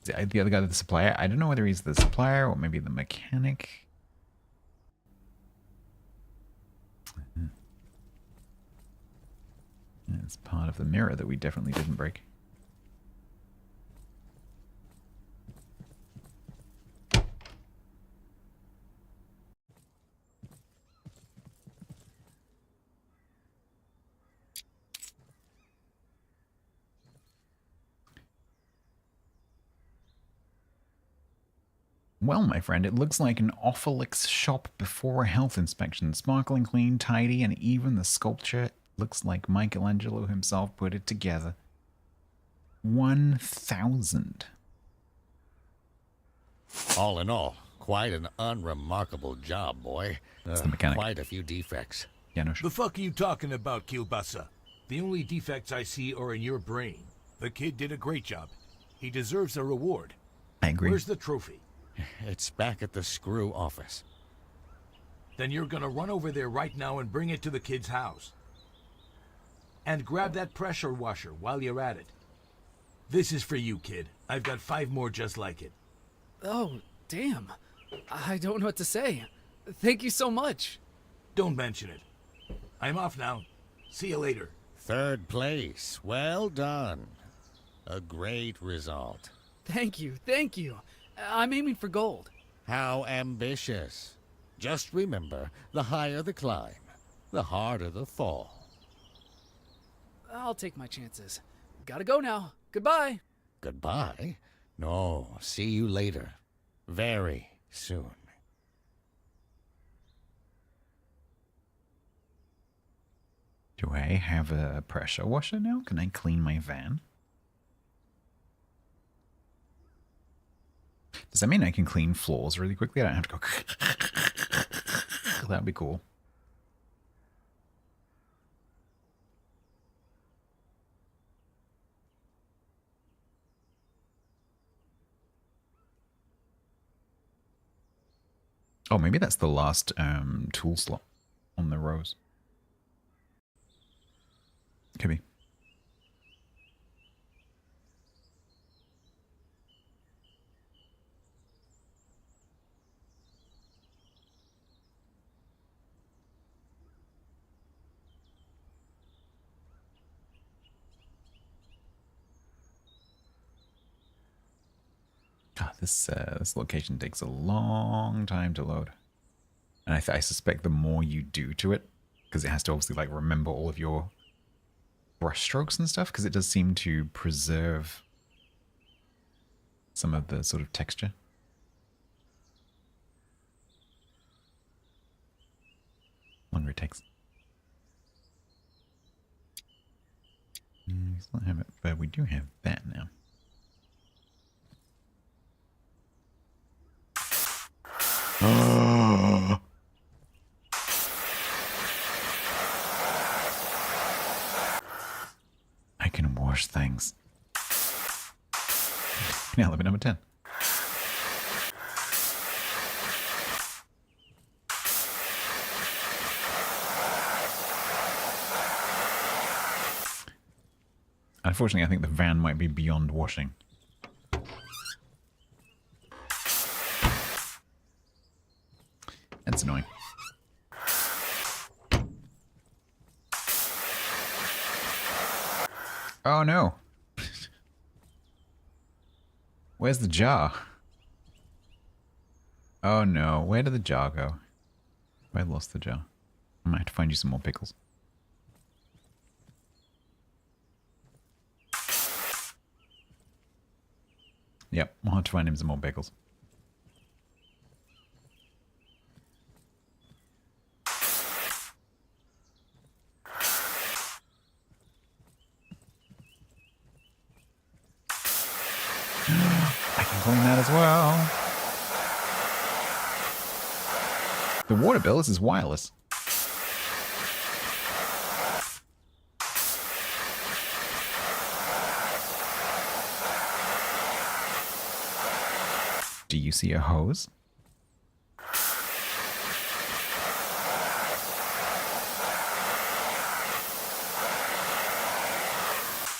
The other guy, the supplier, I don't know whether he's the supplier or maybe the mechanic. It's part of the mirror that we definitely didn't break. Well, my friend, it looks like an Ophalix shop before a health inspection. Sparkling clean, tidy, and even the sculpture looks like Michelangelo himself put it together. 1,000. All in all, quite an unremarkable job, boy. That's the mechanic. Quite a few defects. Janusz. The fuck are you talking about, Kielbasa? The only defects I see are in your brain. The kid did a great job. He deserves a reward. I agree. Where's the trophy? It's back at the screw office. Then you're gonna run over there right now and bring it to the kid's house. And grab that pressure washer while you're at it. This is for you, kid. I've got 5 more just like it. Oh, damn. I don't know what to say. Thank you so much. Don't mention it. I'm off now. See you later. 3rd place. Well done. A great result. Thank you, thank you. I'm aiming for gold. How ambitious. Just remember, the higher the climb, the harder the fall. I'll take my chances. Gotta go now. Goodbye. Goodbye? No, see you later. Very soon. Do I have a pressure washer now? Can I clean my van? Does that mean I can clean floors really quickly? I don't have to go... That would be cool. Oh, maybe that's the last tool slot on the rows. Could be. God, this location takes a long time to load. And I suspect the more you do to it, because it has to obviously like remember all of your brush strokes and stuff, because it does seem to preserve some of the sort of texture. Longer it takes. We still have it, but we do have that now. Oh. I can wash things. Now limit number 10. Unfortunately, I think the van might be beyond washing. That's annoying. Oh no. Where's the jar? Oh no, where did the jar go? I lost the jar. I might have to find you some more pickles. Yep, we'll have to find him some more pickles. I can clean that as well. The water bill, this is wireless. Do you see a hose?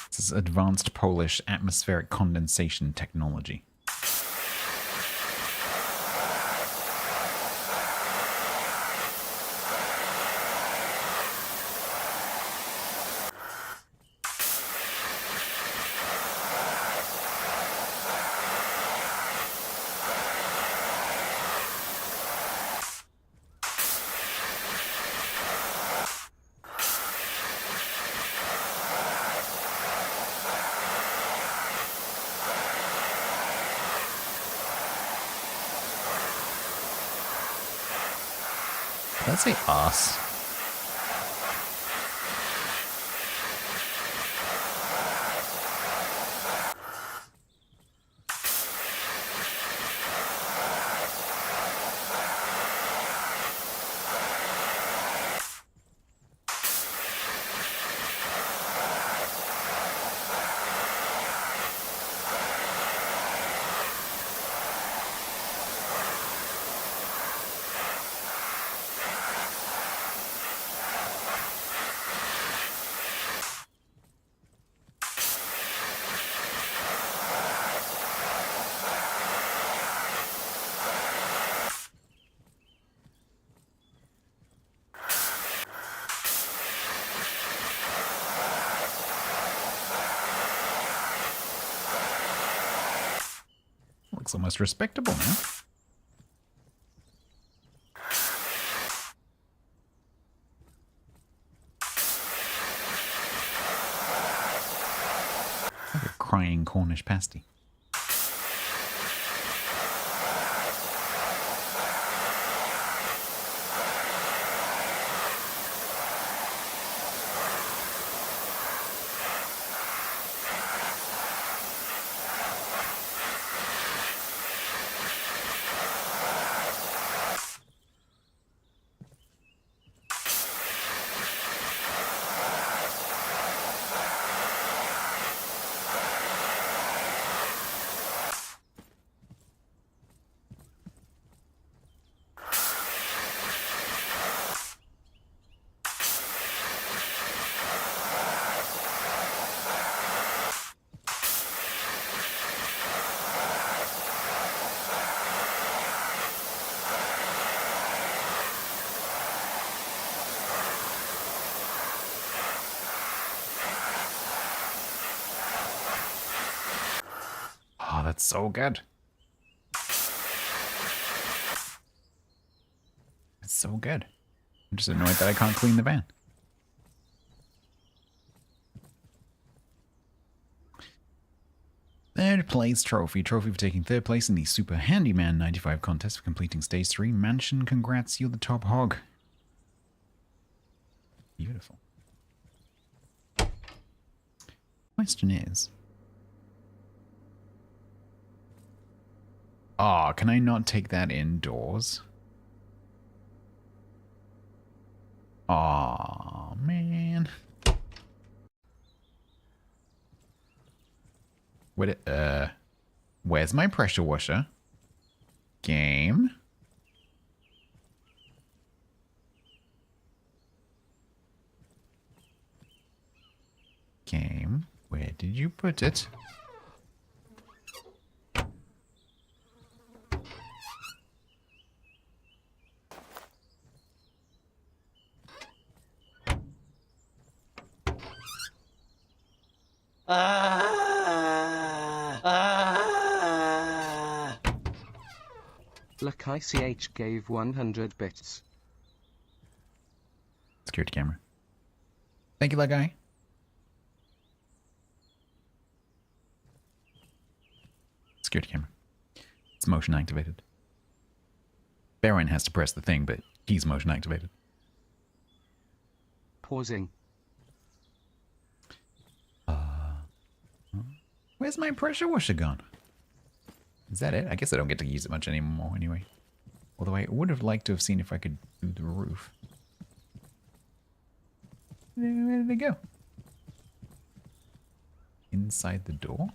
This is advanced Polish atmospheric condensation technology. Did I say ass? looks almost respectable now. Like a crying Cornish pasty. Oh, that's so good. It's so good. I'm just annoyed that I can't clean the van. Third place trophy. Trophy for taking third place in the Super Handyman 95 contest for completing stage 3. Mansion, congrats, you're the top hog. Beautiful. Question is... oh, can I not take that indoors? Aw, man. Where's my pressure washer? Game? Game, where did you put it? Look, ICH gave 100 bits. Security camera. Thank you, that guy. Security camera. It's motion activated. Baron has to press the thing, but he's motion activated. Pausing. Where's my pressure washer gone? Is that it? I guess I don't get to use it much anymore anyway. Although I would have liked to have seen if I could do the roof. Where did they go? Inside the door?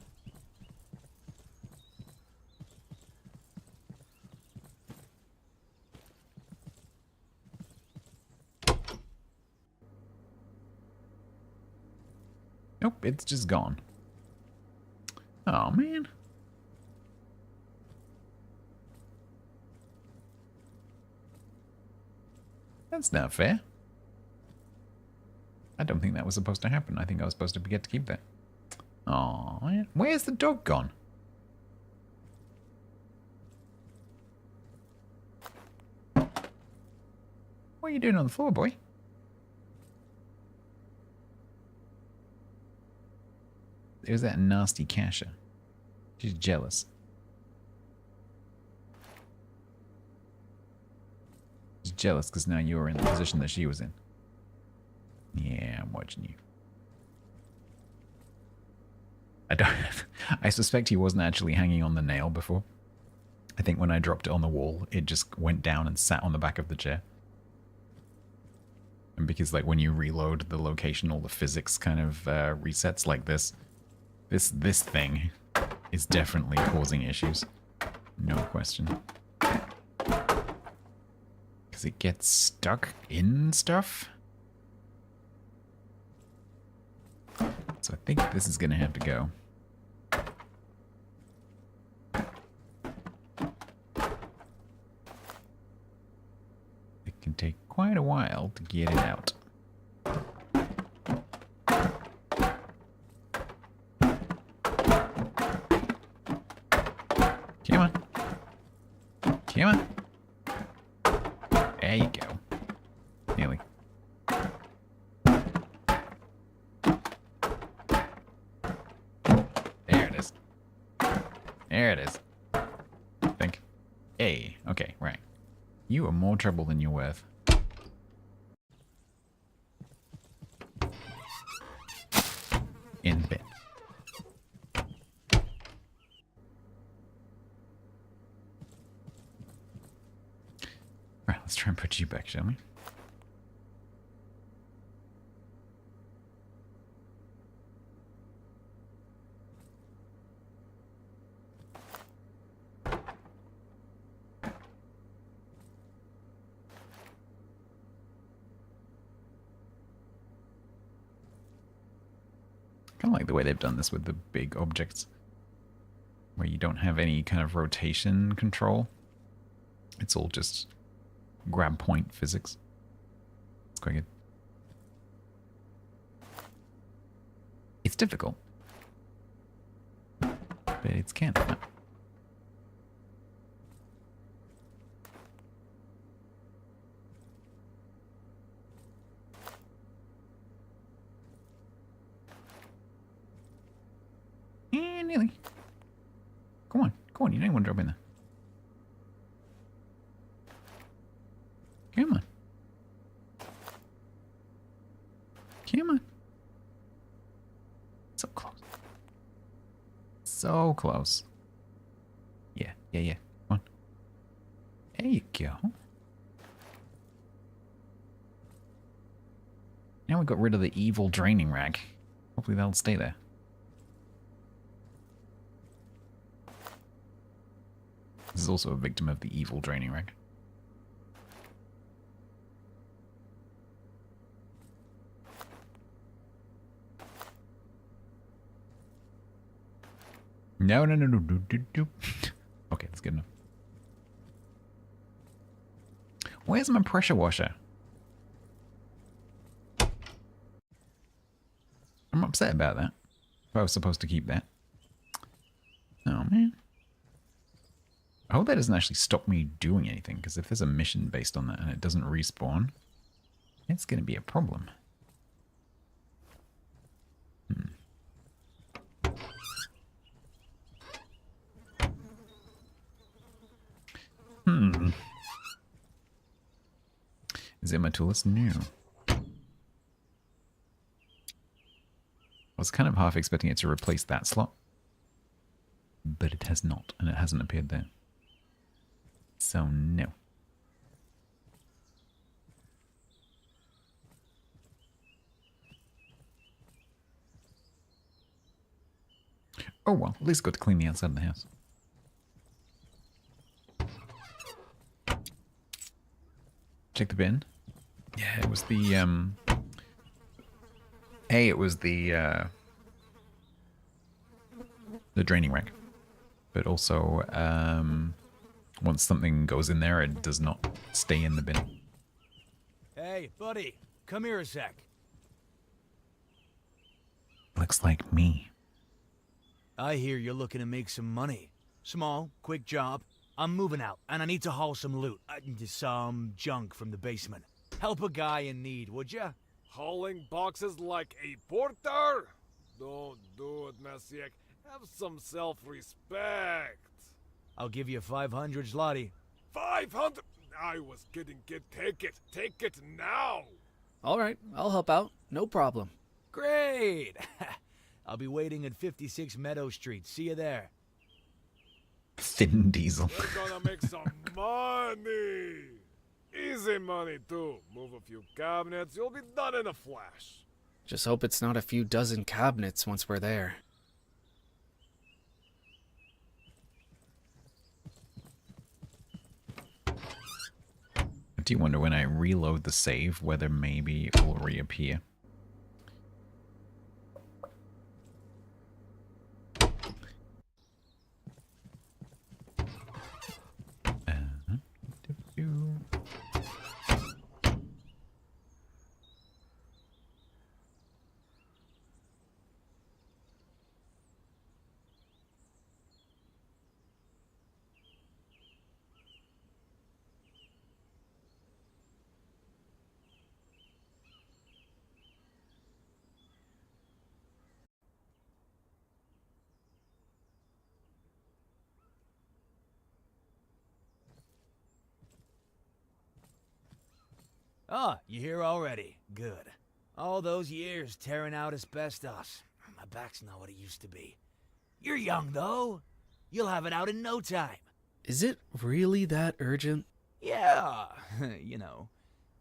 Nope, it's just gone. Oh, man. That's not fair. I don't think that was supposed to happen. I think I was supposed to get to keep that. Oh, man. Where's the dog gone? What are you doing on the floor, boy? There's that nasty Kasha. She's jealous. She's jealous because now you're in the position that she was in. Yeah, I'm watching you. I suspect he wasn't actually hanging on the nail before. I think when I dropped it on the wall, it just went down and sat on the back of the chair. And because like when you reload the location, all the physics kind of resets like this. This thing is definitely causing issues. No question. Because it gets stuck in stuff. So I think this is going to have to go. It can take quite a while to get it out. Come on. Come on. There you go. Nearly. There it is. There it is. I think. Hey, okay, right. You are more trouble than you're worth. In bed. Right, let's try and put you back, shall we? Kind of like the way they've done this with the big objects, where you don't have any kind of rotation control. It's all just grab point physics. It's quite good. It's difficult, but it's kind of fun. Nearly. Come on, come on, you don't want to drop in there. Come on. Come on. So close. So close. Yeah. Come on. There you go. Now we got rid of the evil draining rack. Hopefully that'll stay there. This is also a victim of the evil draining rack. No. Okay, that's good enough. Where's my pressure washer? I'm upset about that. If I was supposed to keep that. Oh, man. I hope that doesn't actually stop me doing anything, because if there's a mission based on that and it doesn't respawn, it's going to be a problem. Is it my toolist? No. I was kind of half expecting it to replace that slot, but it has not, and it hasn't appeared there. So, no. Oh well, at least got to clean the outside of the house. Check the bin. Yeah, it was the, it was the draining rack. But also, once something goes in there, it does not stay in the bin. Hey, buddy, come here a sec. Looks like me. I hear you're looking to make some money. Small, quick job. I'm moving out, and I need to haul some loot. Some junk from the basement. Help a guy in need, would ya? Hauling boxes like a porter? Don't do it, Messiek. Have some self-respect. I'll give you 500 zloty. 500? I was kidding, kid. Take it. Take it now. All right, I'll help out. No problem. Great! I'll be waiting at 56 Meadow Street. See you there. Thin Diesel. We're gonna make some money. Easy money, too. Move a few cabinets. You'll be done in a flash. Just hope it's not a few dozen cabinets once we're there. I do wonder when I reload the save whether maybe it will reappear. Ah, you here already? Good. All those years tearing out asbestos. My back's not what it used to be. You're young, though. You'll have it out in no time. Is it really that urgent? Yeah, you know.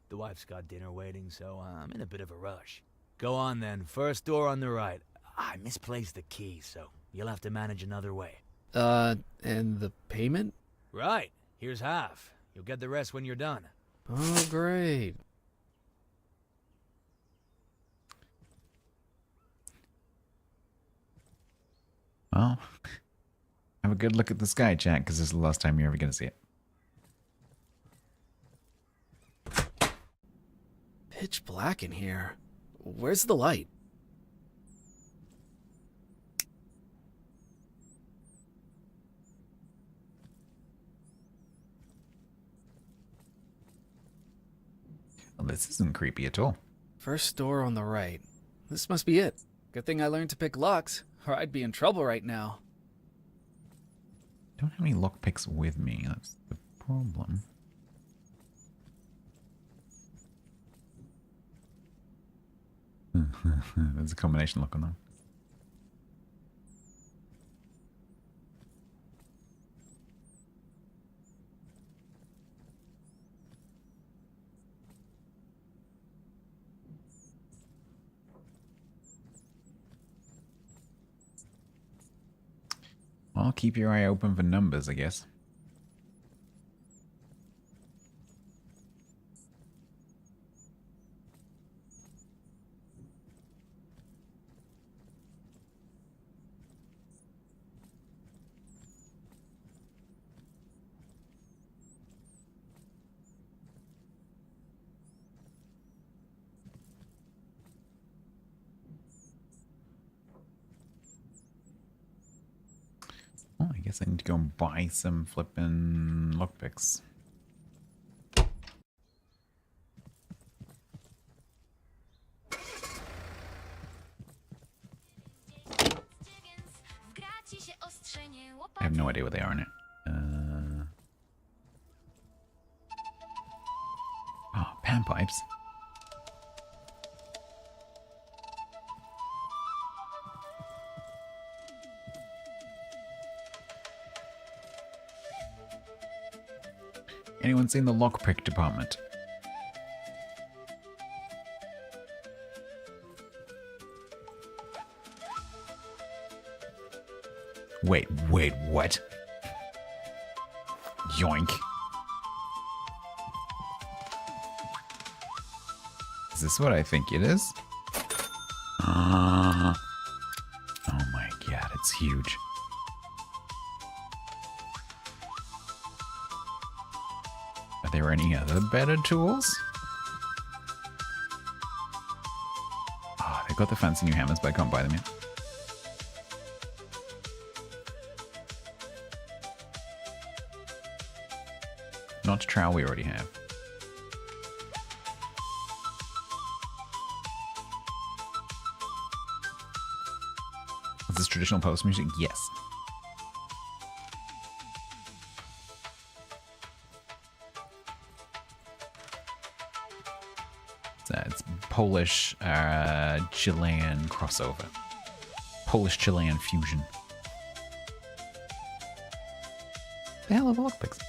The wife's got dinner waiting, so I'm in a bit of a rush. Go on then, first door on the right. I misplaced the key, so you'll have to manage another way. And the payment? Right, here's half. You'll get the rest when you're done. Oh, great. Well, have a good look at the sky, chat, because this is the last time you're ever going to see it. Pitch black in here. Where's the light? Well, this isn't creepy at all. First door on the right. This must be it. Good thing I learned to pick locks, or I'd be in trouble right now. Don't have any lockpicks with me. That's the problem. There's a combination lock on that. Well, keep your eye open for numbers, I guess. Oh, I guess I need to go and buy some flippin' lockpicks. I have no idea what they are in it. Oh, pan pipes. Anyone seen the lockpick department? Wait, what? Yoink. Is this what I think it is? Oh my god, it's huge. Are there any other better tools? Oh, they've got the fancy new hammers, but I can't buy them yet. Notch trowel we already have. Is this traditional post music? Yes. It's Polish Chilean crossover. Polish Chilean fusion. The hell of lockpicks.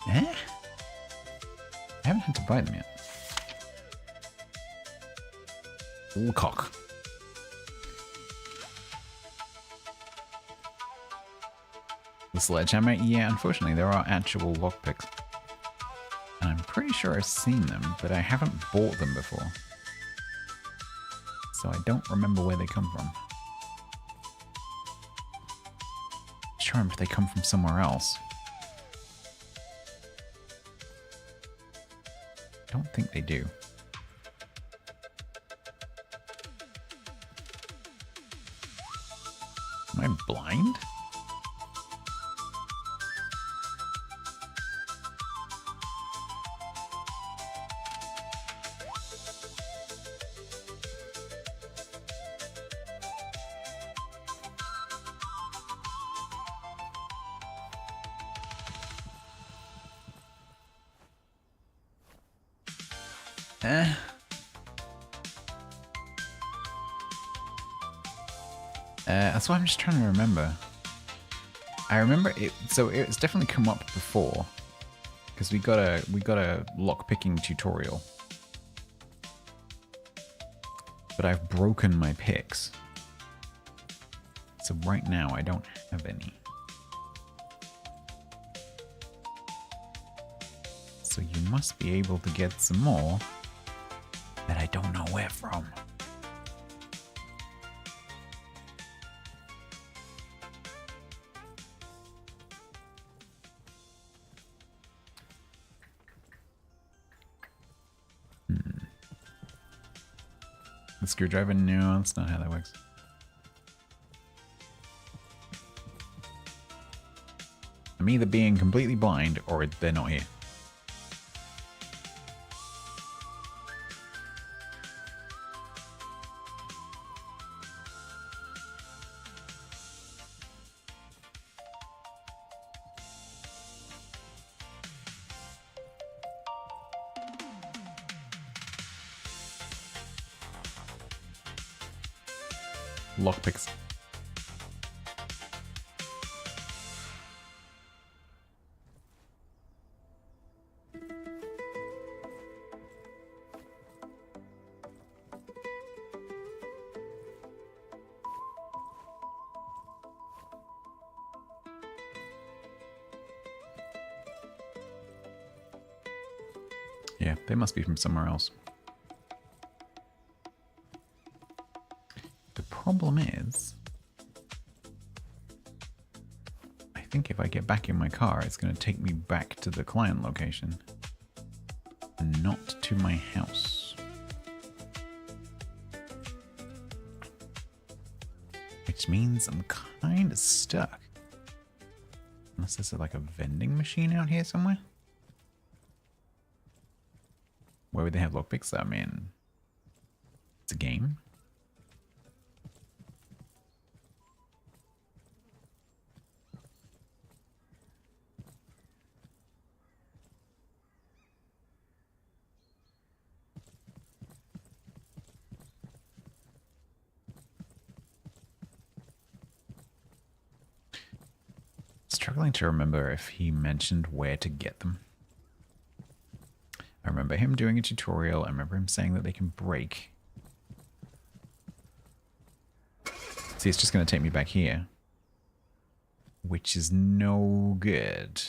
Eh? I haven't had to buy them yet. Cock. The sledgehammer? Yeah, unfortunately, there are actual lockpicks. And I'm pretty sure I've seen them, but I haven't bought them before. So I don't remember where they come from. I'm sure if they come from somewhere else. I don't think they do. Am I blind? That's what I'm just trying to remember. I remember it, so it's definitely come up before. Because we got a lock-picking tutorial. But I've broken my picks. So right now I don't have any. So you must be able to get some more that I don't know where from. The screwdriver? No, that's not how that works. I'm either being completely blind or they're not here. Lockpicks. Yeah, they must be from somewhere else. The problem is, I think if I get back in my car, it's going to take me back to the client location and not to my house. Which means I'm kind of stuck. Unless there's like a vending machine out here somewhere. Where would they have lockpicks? I mean, it's a game. Struggling to remember if he mentioned where to get them. I remember him doing a tutorial. I remember him saying that they can break. See, it's just going to take me back here. Which is no good.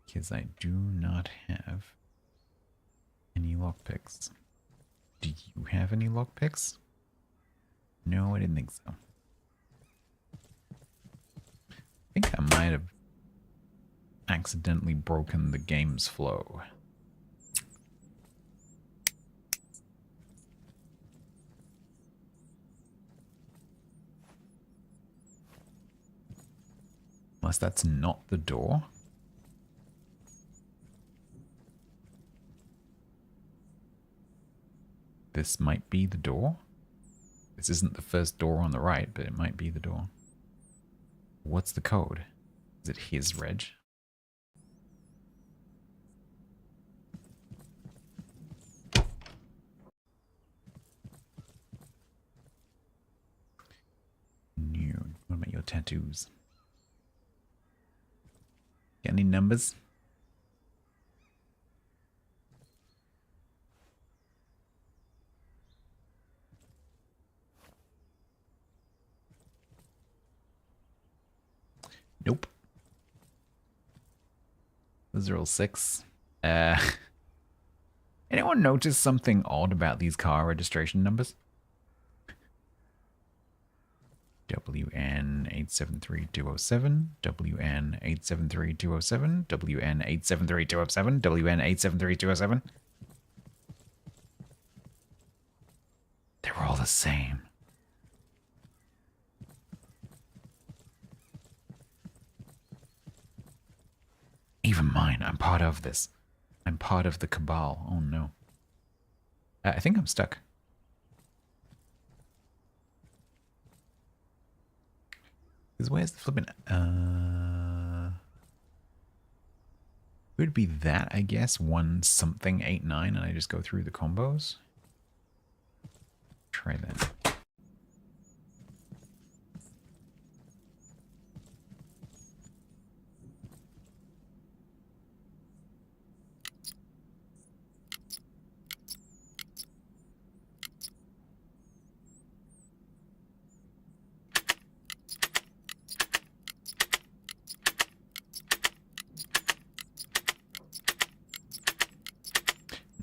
Because I do not have any lockpicks. Do you have any lockpicks? No, I didn't think so. I think I might have accidentally broken the game's flow. Unless that's not the door. This might be the door. This isn't the first door on the right, but it might be the door. What's the code? Is it his reg? No. What about your tattoos? Got any numbers? Nope. Those are all 6. Anyone notice something odd about these car registration numbers? WN873207, WN873207, WN873207, WN873207. They're all the same. Even mine. I'm part of this. I'm part of the cabal. Oh no. I think I'm stuck. Because where's the flipping... Would be that, I guess, 1 something 8 9, and I just go through the combos. Try that.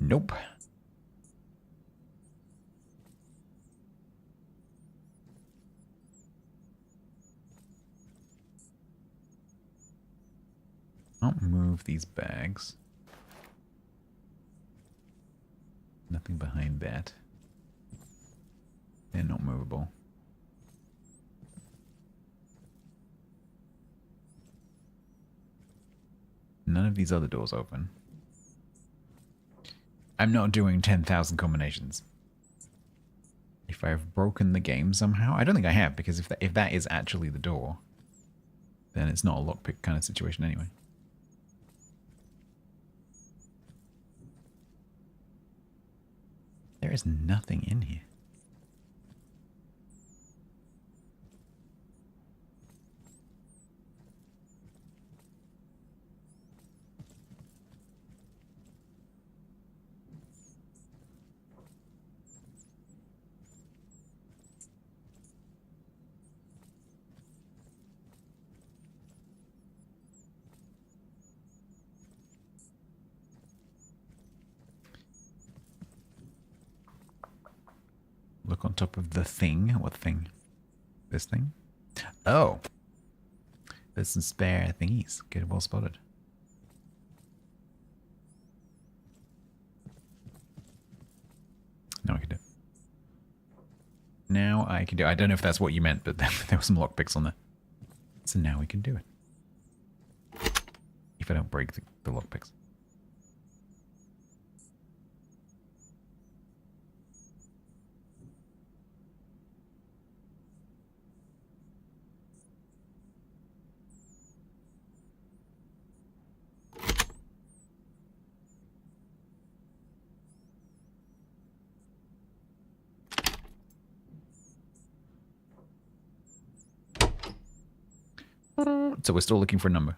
Nope. I'll move these bags. Nothing behind that. They're not movable. None of these other doors open. I'm not doing 10,000 combinations. If I've broken the game somehow, I don't think I have, because if that is actually the door, then it's not a lockpick kind of situation anyway. There is nothing in here. Look on top of the thing. What thing? This thing? Oh. There's some spare thingies. Good, well spotted. Now I can do it. Now I can do it. I don't know if that's what you meant, but there were some lockpicks on there. So now we can do it. If I don't break the lockpicks. So we're still looking for a number.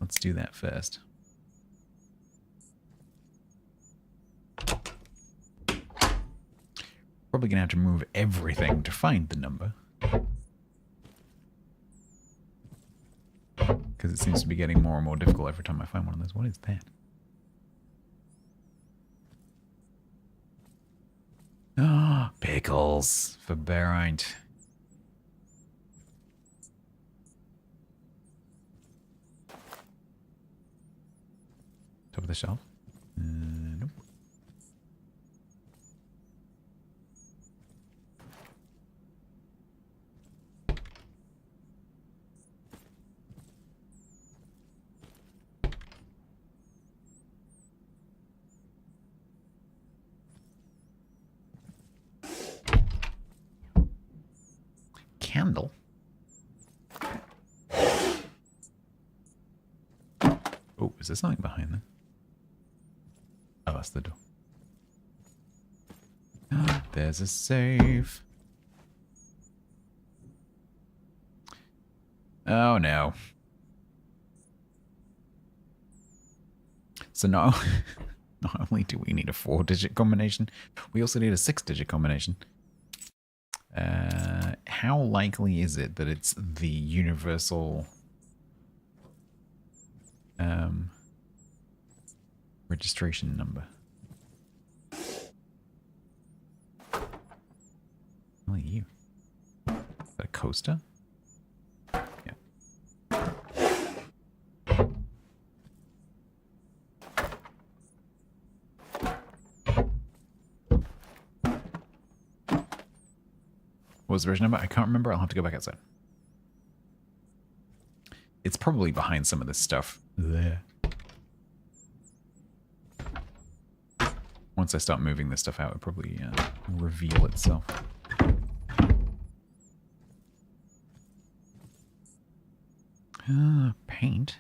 Let's do that first. Probably gonna have to move everything to find the number. Because it seems to be getting more and more difficult every time I find one of those. What is that? Ah, oh, pickles for Beraint. Top of the shelf? Nope. Candle? Oh, is there something behind there? Oh, that's the door. There's a safe. Oh no. So not only do we need a 4-digit combination, we also need a 6-digit combination. How likely is it that it's the universal registration number? Only you. Is that a coaster? Yeah. What was the version number? I can't remember. I'll have to go back outside. It's probably behind some of this stuff there. Once I start moving this stuff out, it'll probably reveal itself. paint.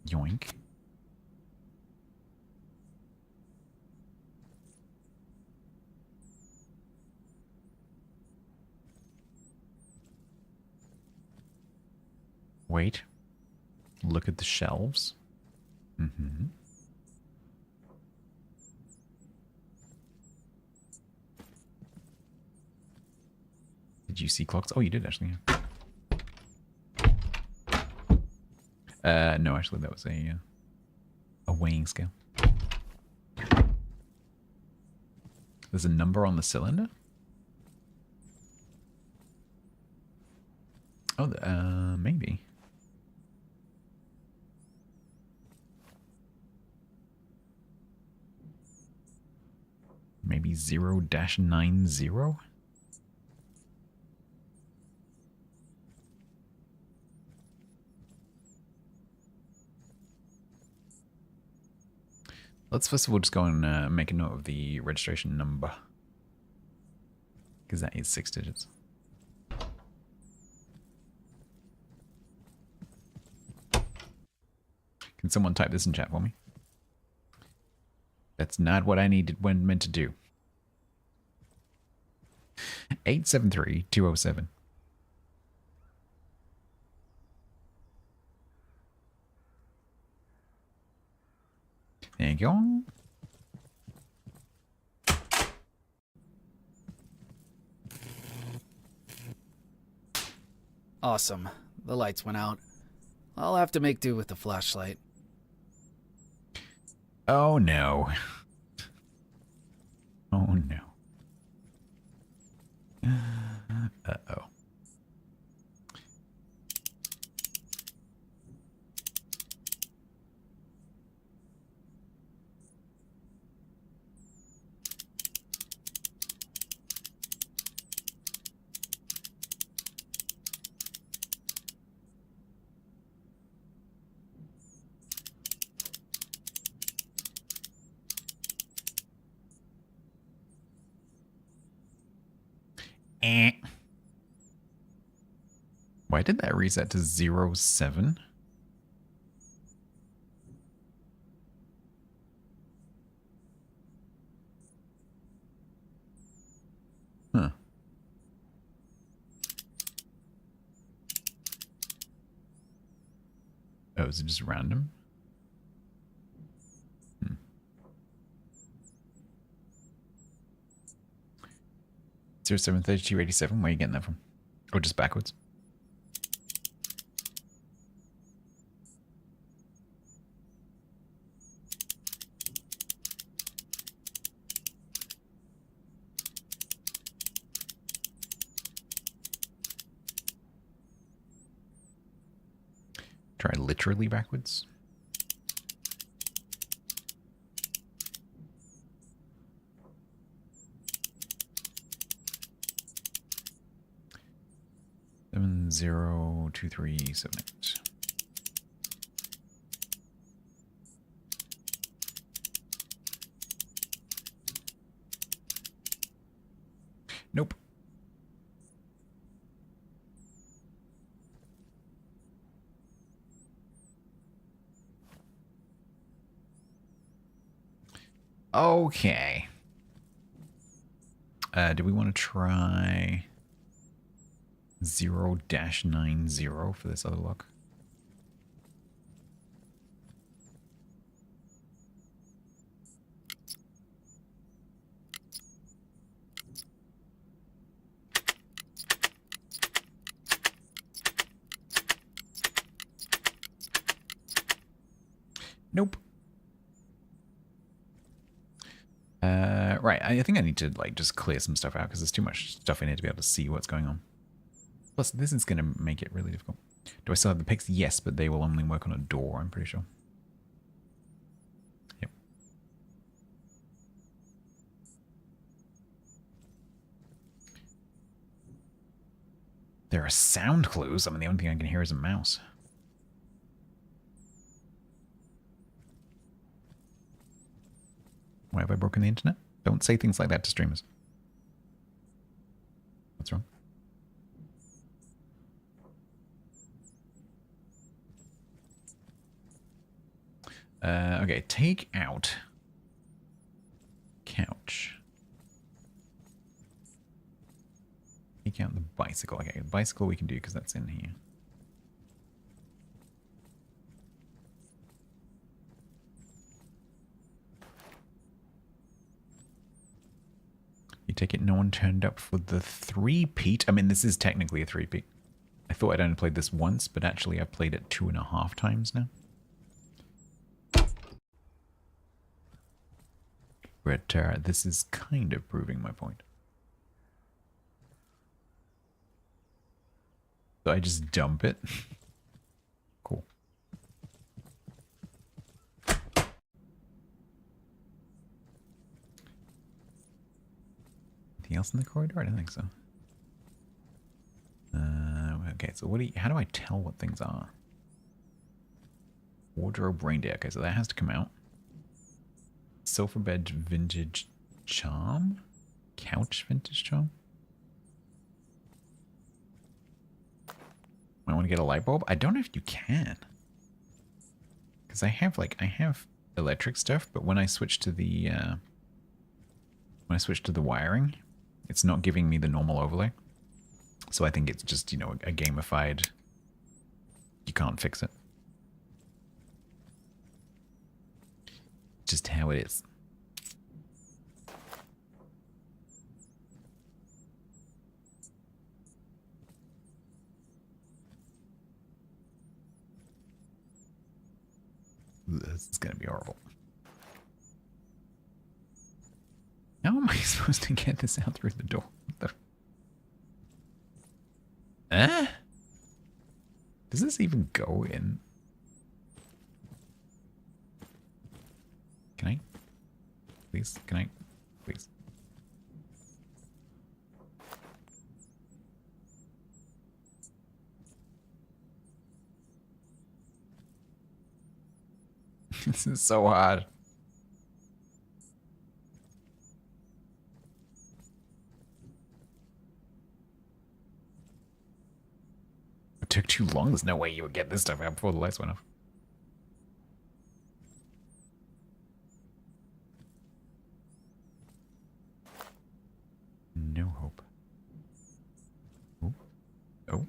Yoink. Wait. Look at the shelves. Mm-hmm. Did you see clocks? Oh, you did actually. No, actually, that was a weighing scale. There's a number on the cylinder. Oh, maybe. Maybe 0-90? Let's first of all just go and make a note of the registration number. Because that is 6 digits. Can someone type this in chat for me? That's not what I needed when meant to do. 873-207. There you go. Awesome. The lights went out. I'll have to make do with the flashlight. Oh no. Oh no. Uh-oh. Why did that reset to 07? Huh. Oh, is it just random? 073287, where are you getting that from? Or just backwards? Try literally backwards. Seven 02378. Nope. Okay. Do we want to try 0-90 for this other lock? Nope. Right, I think I need to like just clear some stuff out because there's too much stuff in here to be able to see what's going on. Plus, this is going to make it really difficult. Do I still have the picks? Yes, but they will only work on a door, I'm pretty sure. Yep. There are sound clues. I mean, the only thing I can hear is a mouse. Why have I broken the internet? Don't say things like that to streamers. What's wrong? Okay, take out couch. Take out the bicycle. Okay, the bicycle we can do because that's in here. You take it no one turned up for the 3-peat. I mean, this is technically a 3-peat. I thought I'd only played this once, but actually I've played it 2.5 times now. But this is kind of proving my point. So I just dump it. Cool. Anything else in the corridor? I don't think so. Okay, so how do I tell what things are? Wardrobe reindeer. Okay, so that has to come out. Sofa bed vintage charm? Couch vintage charm? I want to get a light bulb? I don't know if you can. Because I have electric stuff, but when I switch to the wiring, it's not giving me the normal overlay. So I think it's just, you know, a gamified, you can't fix it. Just how it is. This is going to be horrible. How am I supposed to get this out through the door? Does this even go in? Can I? Please? Can I? Please. This is so hard. It took too long. There's no way you would get this stuff out before the lights went off. No hope. Oh. Oh.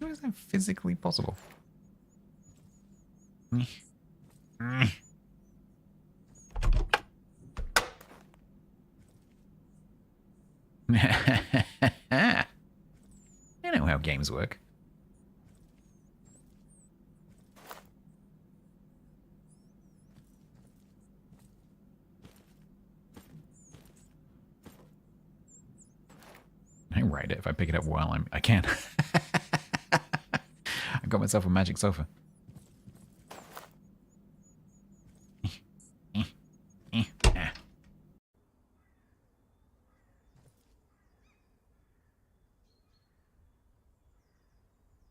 How is that physically possible? I know how games work. I write it if I pick it up while I can. I got myself a magic sofa.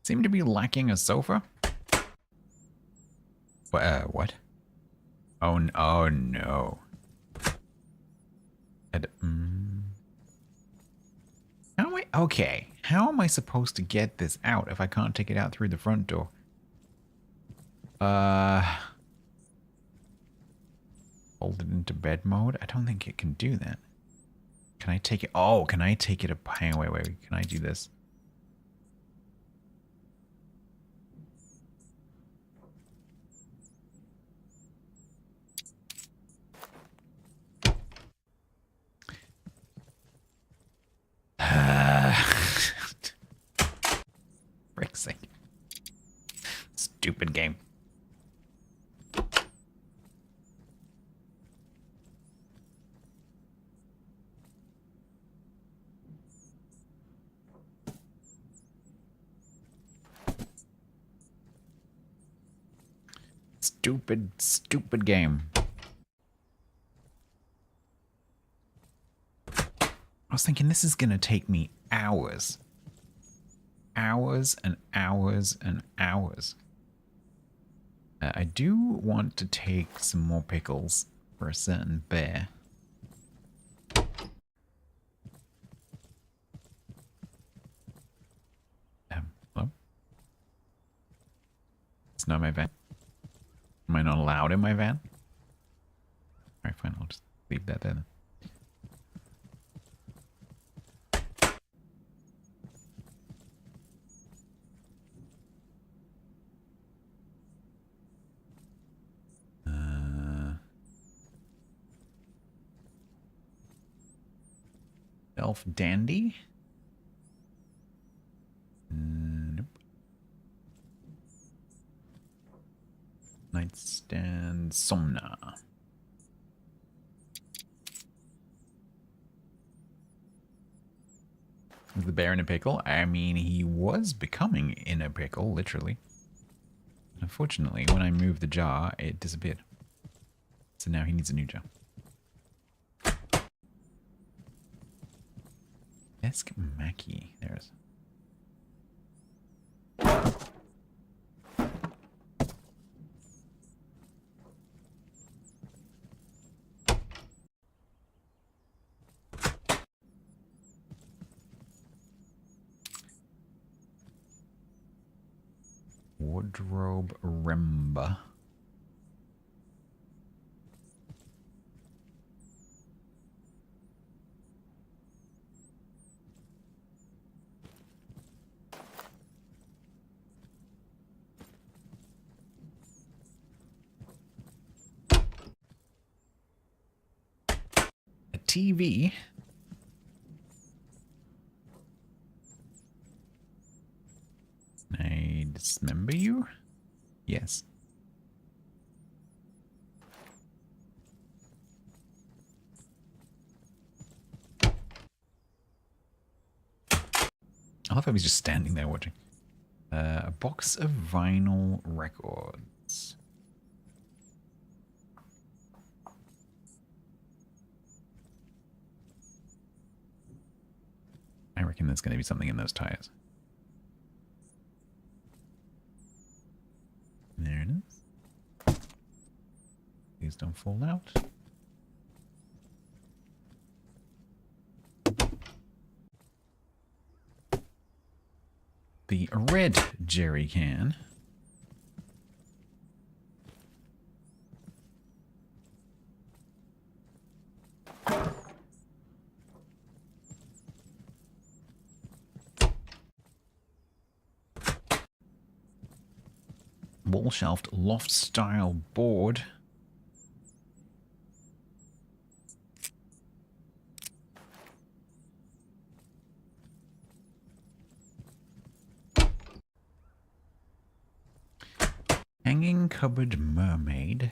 Seem to be lacking a sofa. What? Oh no. How am I? Okay. How am I supposed to get this out if I can't take it out through the front door? Hold it into bed mode? I don't think it can do that. Can I take it? Oh, can I take it up? Hang on, wait. Can I do this? Frick's sake. Stupid game. Stupid game. I was thinking this is going to take me hours. Hours and hours and hours. I do want to take some more pickles for a certain bear. It's not my van. Am I not allowed in my van? Alright, fine. I'll just leave that there then. Elf Dandy? Nope. Nightstand Somna. Is the bear in a pickle? I mean, he was becoming in a pickle, literally. Unfortunately, when I moved the jar, it disappeared. So now he needs a new jar. Esk Mackie. There's. Wardrobe Remba. A TV. Can I dismember you? Yes. I love how he's just standing there watching. A box of vinyl records. I reckon there's going to be something in those tires. There it is. Please don't fall out. The red jerry can. Wall-shelved loft-style board. Hanging cupboard mermaid.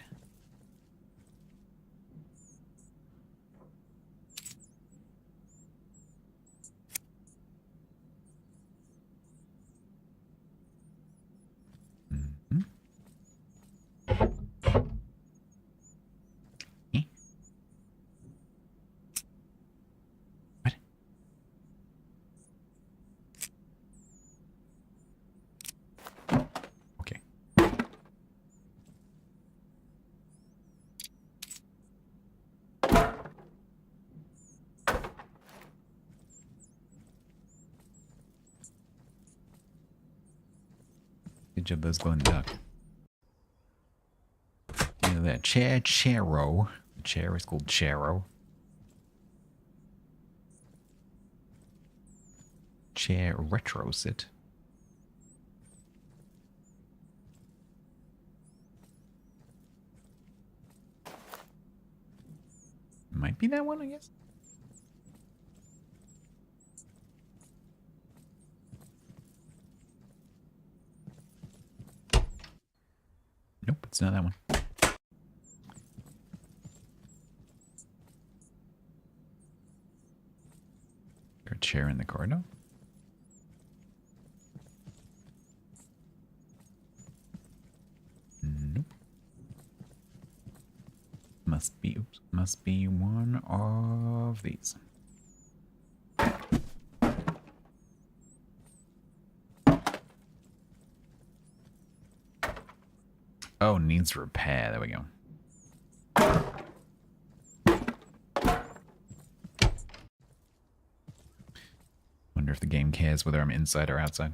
Good job, those glowing duck. Yeah, that Chero. The chair is called Chero. Chair retro sit. Might be that one, I guess. Nope, it's not that one. Is there a chair in the corridor? Nope. Must be one of these. Oh, needs repair. There we go. Wonder if the game cares whether I'm inside or outside.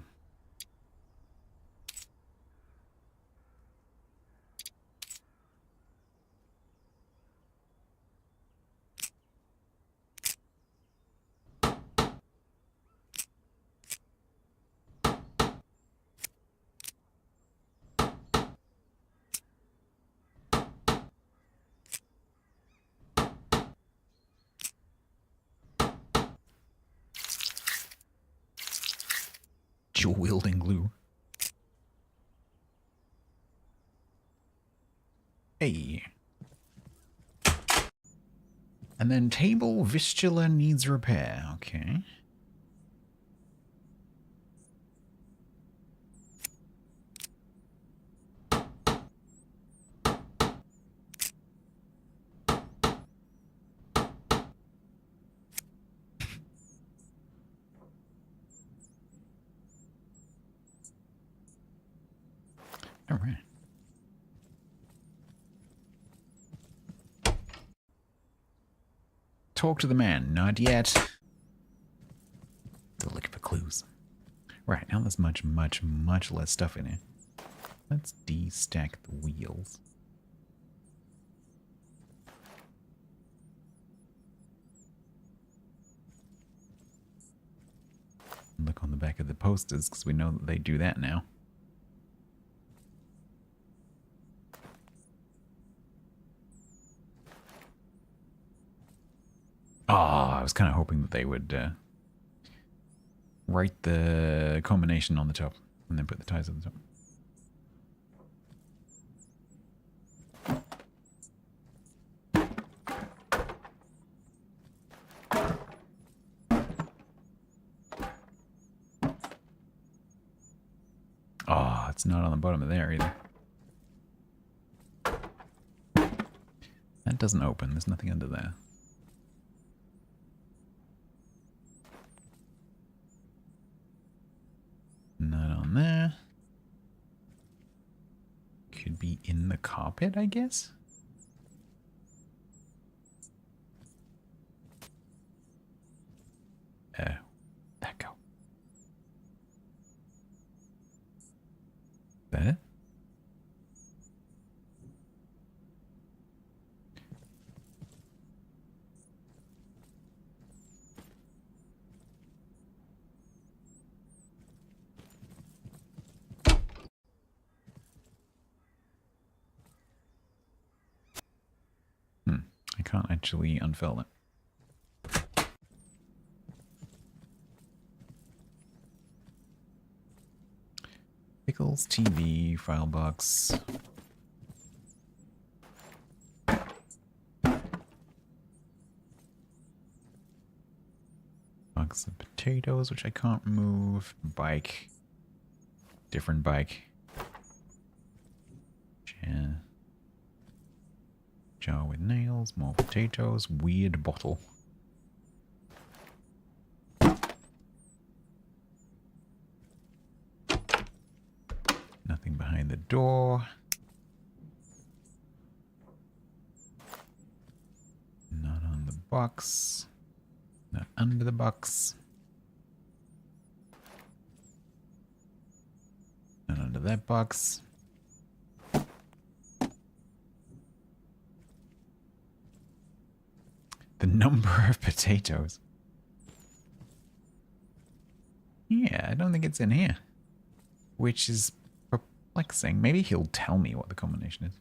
dual wielding glue. Hey. And then table fistula needs repair. Okay. All right. Talk to the man. Not yet. Still looking for clues. Right, now there's much less stuff in here. Let's de-stack the wheels. Look on the back of the posters, because we know that they do that now. Oh, I was kind of hoping that they would write the combination on the top and then put the ties on the top. Oh, it's not on the bottom of there either. That doesn't open. There's nothing under there. Not on there. Could be in the carpet, I guess? That go. Is that it? I can't actually unfurl it. Pickles, TV, file box. Box of potatoes, which I can't move. Bike. Different bike. Chair. Jar with nails, more potatoes, weird bottle. Nothing behind the door. Not on the box. Not under the box. Not under that box. The number of potatoes. Yeah, I don't think it's in here. Which is perplexing. Maybe he'll tell me what the combination is.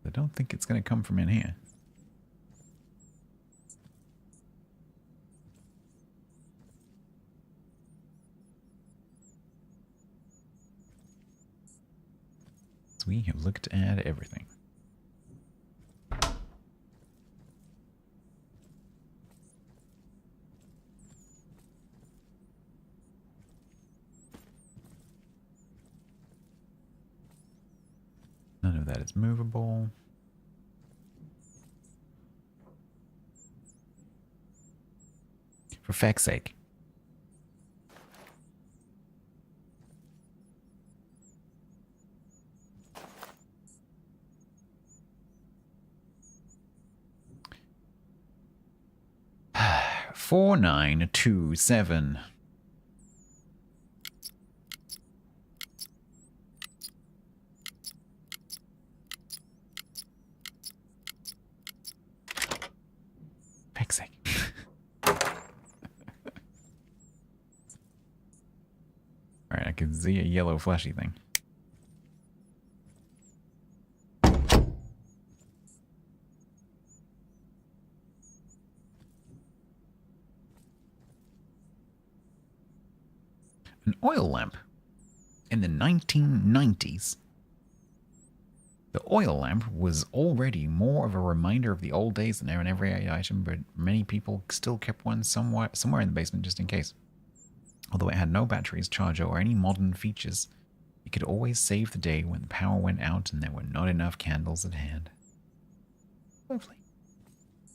I don't think it's going to come from in here. So we have looked at everything. None of that is movable. For fact's sake. $4927. Alright, I can see a yellow flashy thing. An oil lamp. In the 1990s, the oil lamp was already more of a reminder of the old days than an everyday item, but many people still kept one somewhere in the basement just in case. Although it had no batteries, charger, or any modern features, it could always save the day when the power went out and there were not enough candles at hand. Lovely.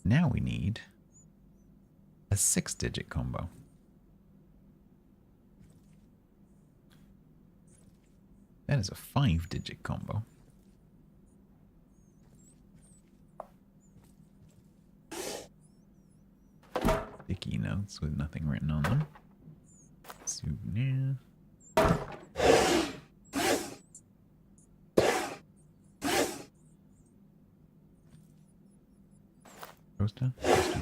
Now we need a 6-digit combo. That is a 5-digit combo. Sticky notes with nothing written on them. Souvenir. Poster? Poster.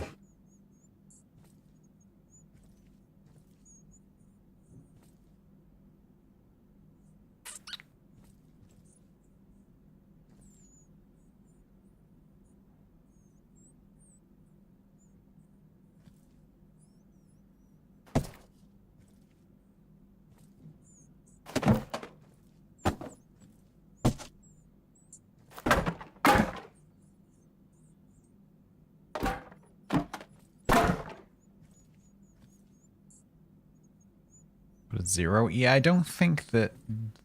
Put a 0. Yeah, I don't think that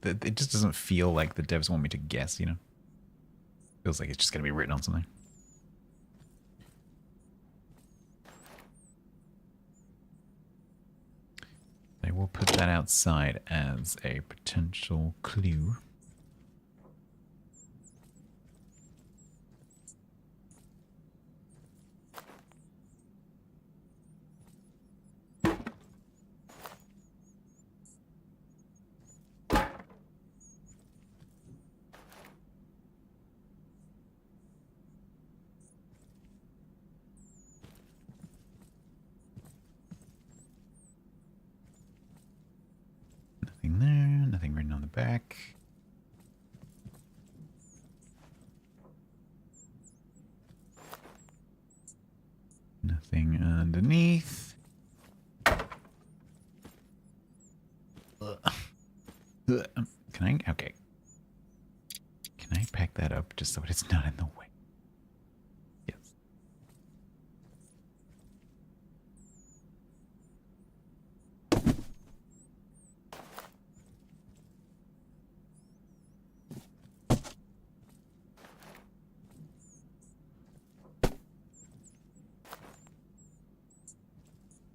it just doesn't feel like the devs want me to guess, you know? Feels like it's just going to be written on something. I will put that outside as a potential clue. Nothing there, nothing written on the back. Nothing underneath. Can I? Okay. Can I pack that up just so it's not in the way? Yes.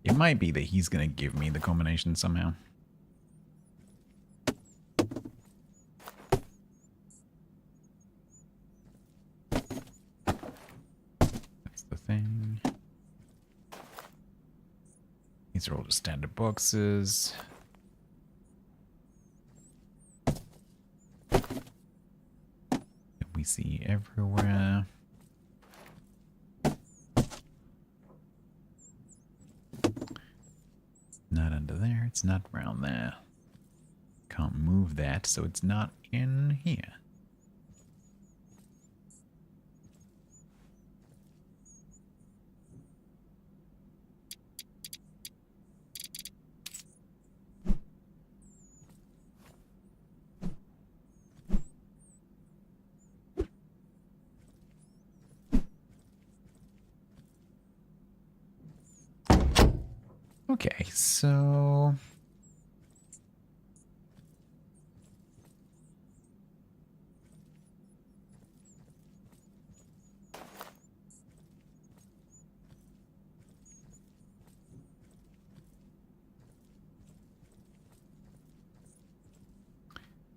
It might be that he's going to give me the combination somehow. That's the thing. These are all just standard boxes. That we see everywhere. Not under there, it's not around there. Can't move that, so it's not in here. Okay, so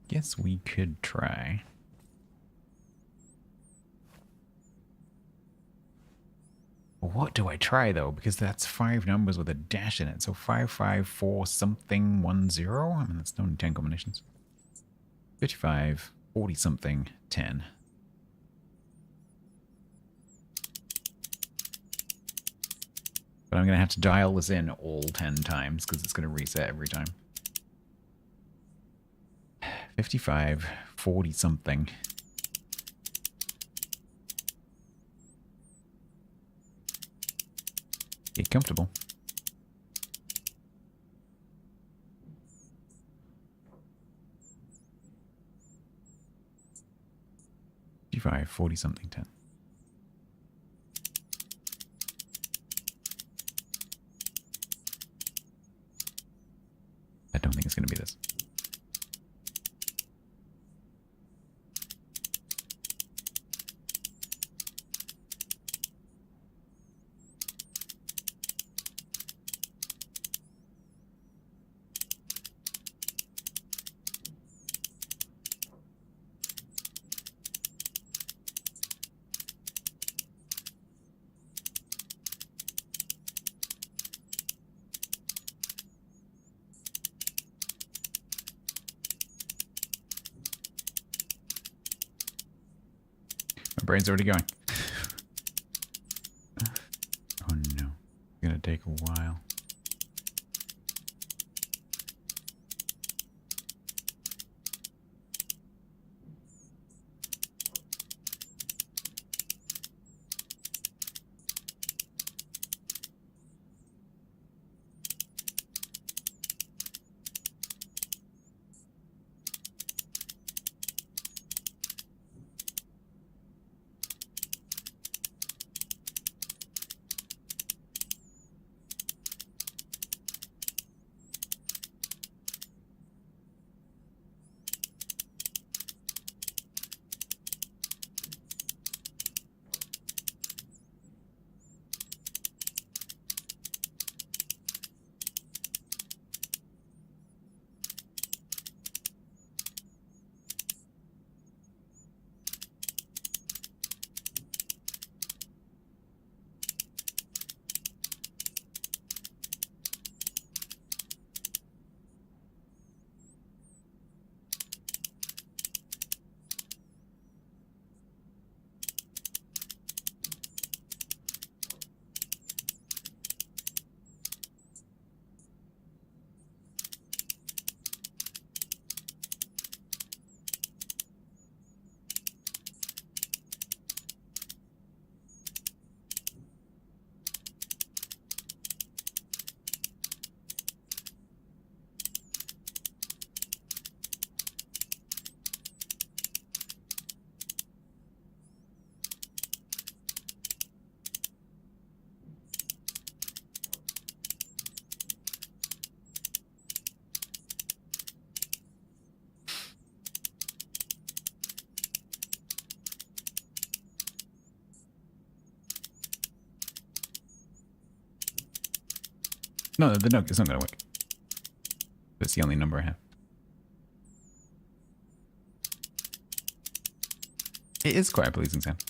guess we could try. What do I try though? Because that's 5 numbers with a dash in it. So 554 something 10. I mean, that's only 10 combinations. 55, 40 something 10. But I'm going to have to dial this in all 10 times because it's going to reset every time. 55, 40 something. Get comfortable. 55, 40 something 10. I don't think it's going to be this. My brain's already going. Oh no. It's gonna take a while. No, the note is not going to work. That's the only number I have. It is quite a pleasing sound.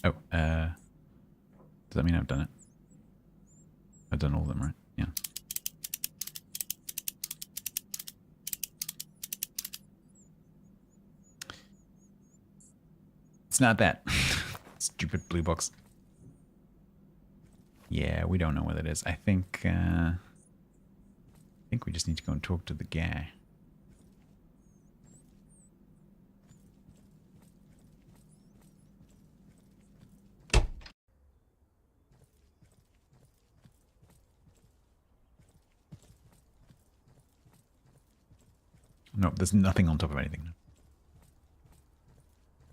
Oh, does that mean I've done it? I've done all of them, right? Yeah. It's not that. Stupid blue box. Yeah, we don't know what it is. I think we just need to go and talk to the guy. No, there's nothing on top of anything.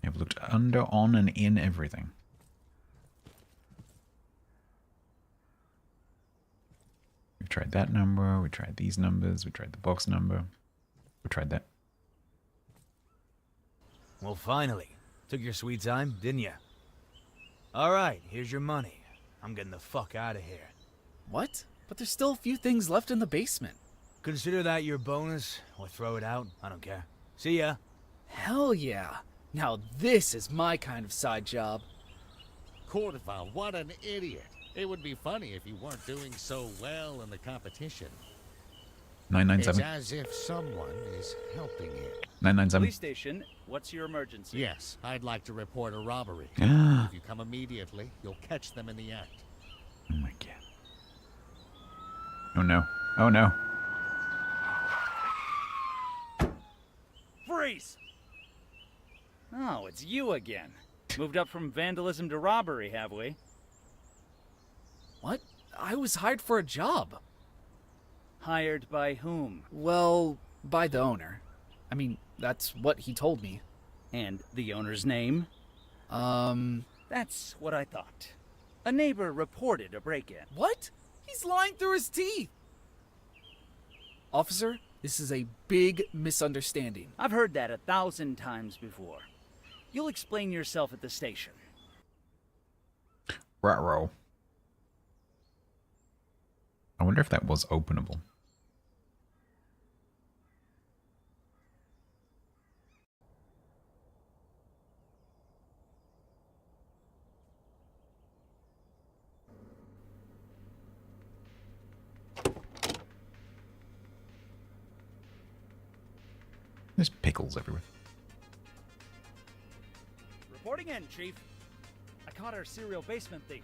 I've looked under, on, and in everything. We've tried that number, we tried these numbers, we tried the box number. We tried that. Well, finally. Took your sweet time, didn't ya? Alright, here's your money. I'm getting the fuck out of here. What? But there's still a few things left in the basement. Consider that your bonus, or throw it out. I don't care. See ya. Hell yeah. Now this is my kind of side job. Cordova, what an idiot. It would be funny if you weren't doing so well in the competition. 997. It's as if someone is helping him. 997. Police station, what's your emergency? Yes, I'd like to report a robbery. Ah. If you come immediately, you'll catch them in the act. Oh my god. Oh no. Oh no. Freeze! Oh, it's you again. Moved up from vandalism to robbery, have we? What? I was hired for a job. Hired by whom? Well, By the owner. I mean, that's what he told me. And the owner's name? That's what I thought. A neighbor reported a break-in. What? He's lying through his teeth! Officer, this is a big misunderstanding. I've heard that 1,000 times before. You'll explain yourself at the station. Ruh-roh. I wonder if that was openable. There's pickles everywhere. Reporting in, Chief. I caught our serial basement thief.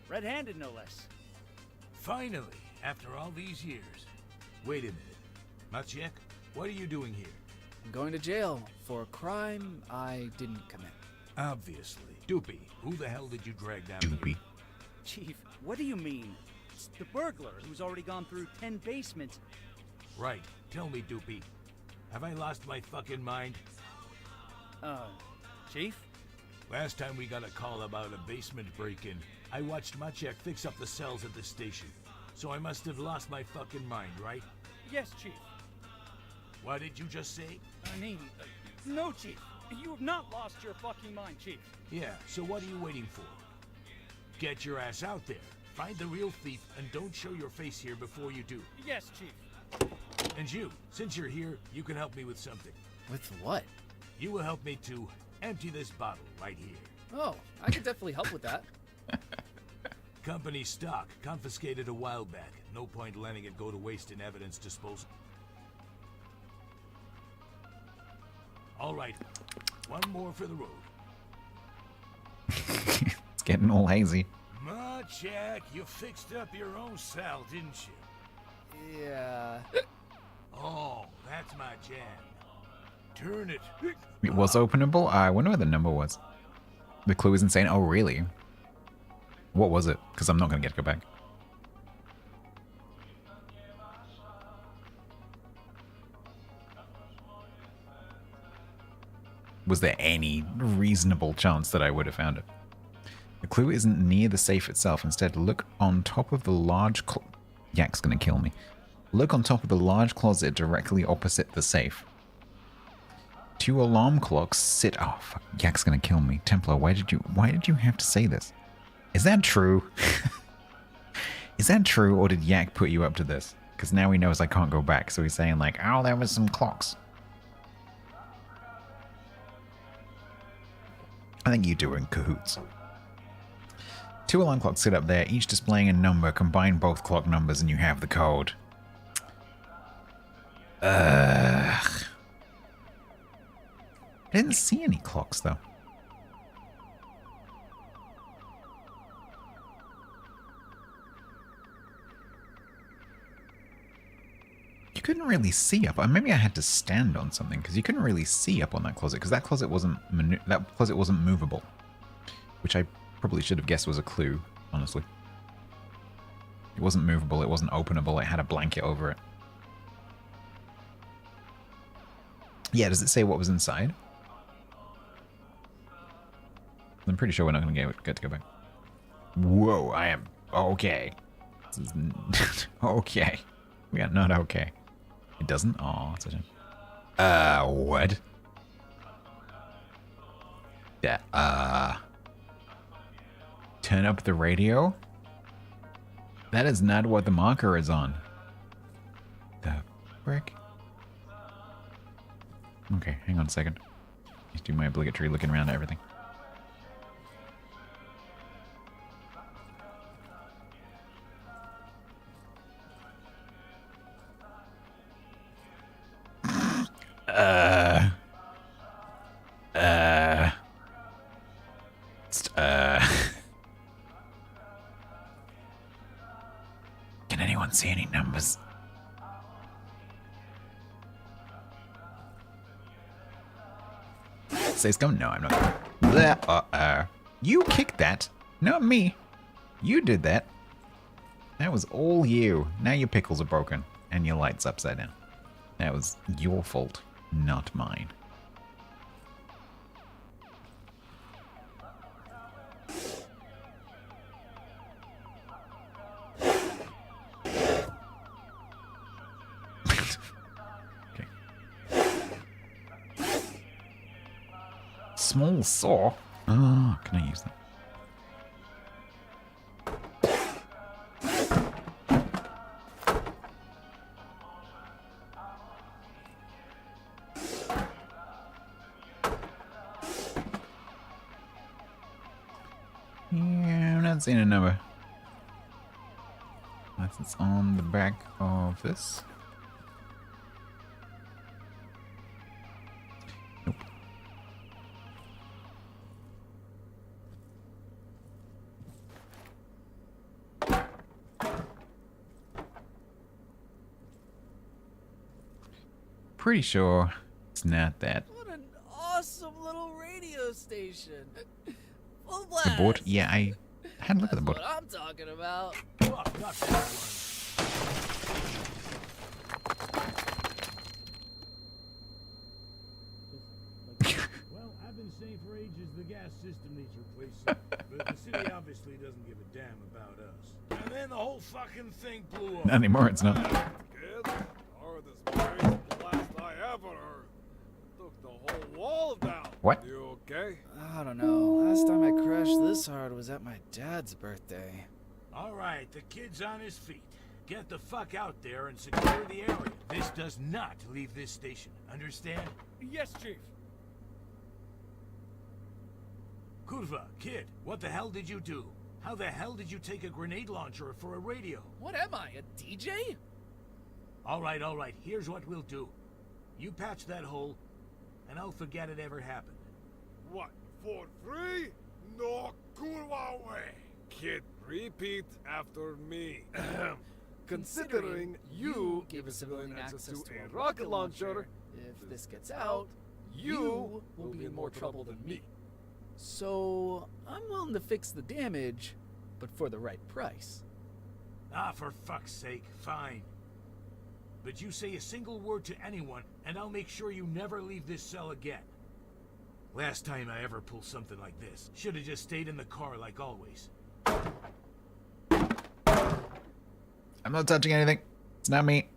Red-handed, no less. Finally, after all these years. Wait a minute. Maciek, what are you doing here? I'm going to jail for a crime I didn't commit. Obviously. Doopy, who the hell did you drag down Doopy. here? Chief, what do you mean? It's the burglar who's already gone through 10 basements. Right. Tell me, Doopy. Have I lost my fucking mind? Chief? Last time we got a call about a basement break-in, I watched Maciek fix up the cells at the station. So I must have lost my fucking mind, right? Yes, Chief. What did you just say? I mean, no, Chief. You have not lost your fucking mind, Chief. Yeah, so what are you waiting for? Get your ass out there. Find the real thief and don't show your face here before you do. Yes, Chief. And you, since you're here, you can help me with something. With what? You will help me to empty this bottle right here. Oh, I could definitely help with that. Company stock, confiscated a while back. No point letting it go to waste in evidence disposal. All right, one more for the road. It's getting all hazy. Maciek, you fixed up your own cell, didn't you? Yeah. Oh, that's my jam. Turn it. It was openable? I wonder what the number was. The clue is insane. Oh, really? What was it? Because I'm not going to get to go back. Was there any reasonable chance that I would have found it? The clue isn't near the safe itself. Instead, look on top of the large... Yak's going to kill me. Look on top of the large closet directly opposite the safe. 2 alarm clocks sit... Oh, fuck. Yak's going to kill me. Templar, why did you have to say this? Is that true? Is that true, or did Yak put you up to this? Because now he knows I can't go back, so he's saying like, oh, there was some clocks. I think you two are in cahoots. 2 alarm clocks sit up there, each displaying a number. Combine both clock numbers and you have the code. I didn't see any clocks, though. You couldn't really see up. Maybe I had to stand on something because you couldn't really see up on that closet because that closet wasn't movable, which I probably should have guessed was a clue. Honestly, it wasn't movable. It wasn't openable. It had a blanket over it. Yeah, does it say what was inside? I'm pretty sure we're not going to get to go back. Whoa, I am okay. This is okay. We are not okay. It doesn't? Oh, it's such a... what? Yeah, turn up the radio? That is not what the marker is on. The frick? Okay, hang on a second. Just do my obligatory looking around at everything. Can anyone see any numbers? Say scum? No, I'm not. You kicked that, not me. You did that. That was all you. Now your pickles are broken and your light's upside down. That was your fault, not mine. Okay. Small saw? Oh, can I use that? Yeah, I'm not seeing a number. Unless it's on the back of this. Nope. Pretty sure it's not that. What an awesome little radio station. Full The blast. board? Yeah, I had a look at the board. What I'm talking about. Oh, not that one. Well, I've been saying for ages the gas system needs replacing, but the city obviously doesn't give a damn about us. And then the whole fucking thing blew up. Not anymore, it's not. Kid, hardest brains blast I ever heard. Took the whole wall down. What? You okay? I don't know. Last time I crashed this hard was at my dad's birthday. All right, the kid's on his feet. Get the fuck out there and secure the area. This does not leave this station. Understand? Yes, Chief. Kurva, kid, what the hell did you do? How the hell did you take a grenade launcher for a radio? What am I, a DJ? All right, here's what we'll do. You patch that hole, and I'll forget it ever happened. What, for free? No kurwa way. Kid, repeat after me. Considering you give a civilian access to a rocket launcher, if this gets out, you will be in more trouble than me. So, I'm willing to fix the damage, but for the right price. Ah, for fuck's sake, fine. But you say a single word to anyone, and I'll make sure you never leave this cell again. Last time I ever pulled something like this. Should have just stayed in the car like always. I'm not touching anything. It's not me.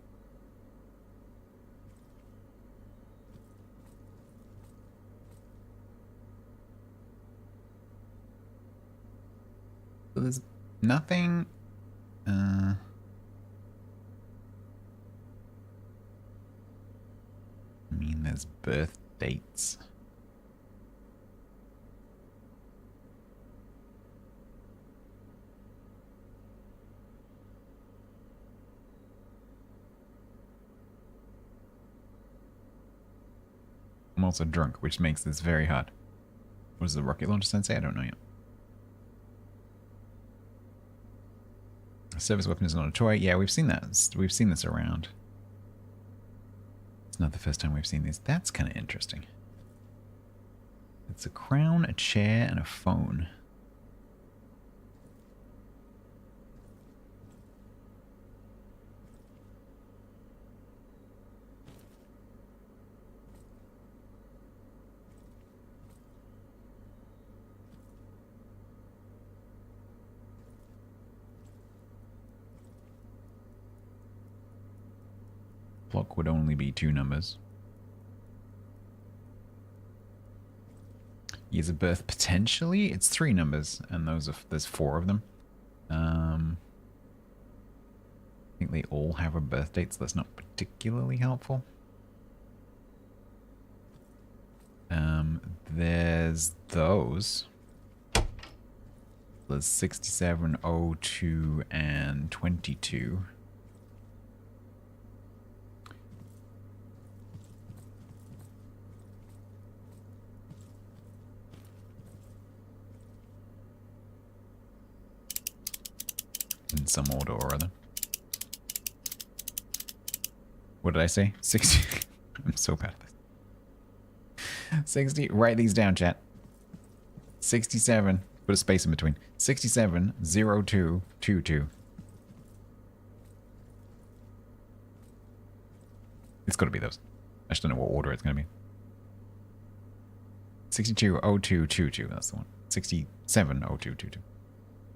So there's nothing. I mean, there's birth dates. I'm also drunk, which makes this very hard. What does the rocket launcher sensei? I don't know yet. A service weapon is not a toy. Yeah, we've seen that. We've seen this around. It's not the first time we've seen these. That's kind of interesting. It's a crown, a chair, and a phone. Block would only be 2 numbers. Years of birth, potentially. It's 3 numbers, and there's 4 of them. I think they all have a birth date, so that's not particularly helpful. There's those. There's 67, 02, and 22. In some order or other. What did I say? 60. I'm so bad at this. 60. Write these down, chat. 67. Put a space in between. 67 02 22. It's got to be those. I just don't know what order it's going to be. 620222, that's the one. 670222.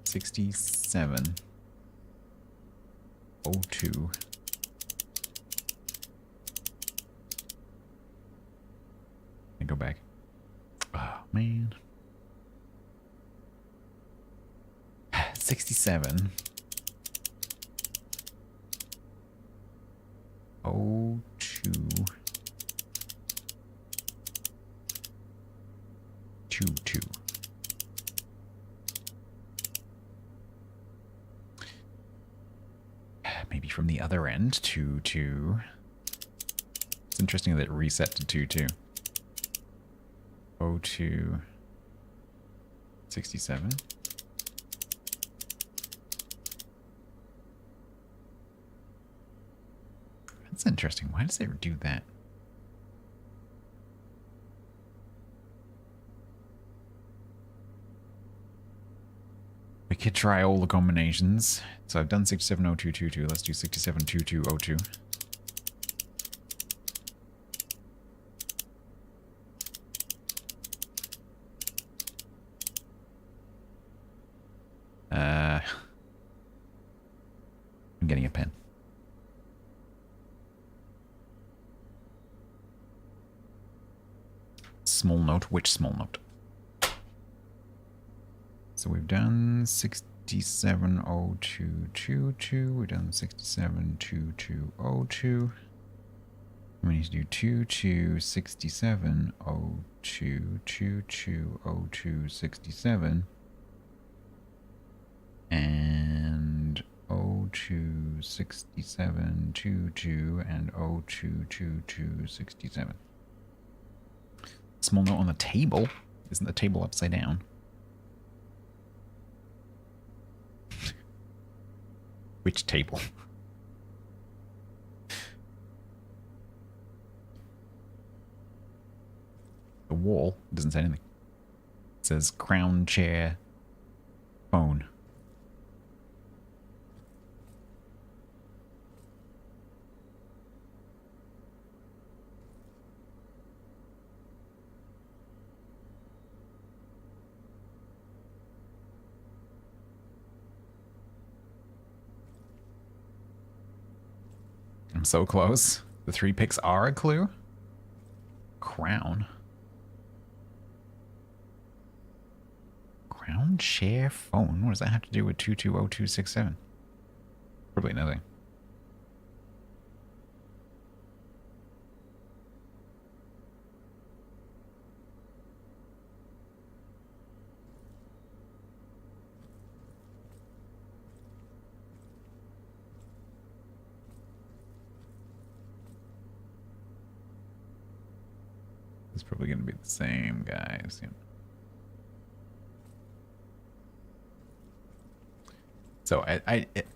6702. And go back. Oh, man. 67. 02. 22. Maybe from the other end, 22. It's interesting that it reset to 22. 02. 67. That's interesting. Why does it do that? We could try all the combinations. So I've done 670222. Let's do 672202. I'm getting a pen. Small note. Which small note? So we've done 670222. We've done 672202. We need to do 226702220267 and 026722 and 022267. Small note on the table. Isn't the table upside down? Which table? The wall doesn't say anything. It says crown, chair, phone. I'm so close. The 3 picks are a clue. Crown. Crown, chair, phone. What does that have to do with 220267? Probably nothing. It's probably going to be the same guys. Yeah. So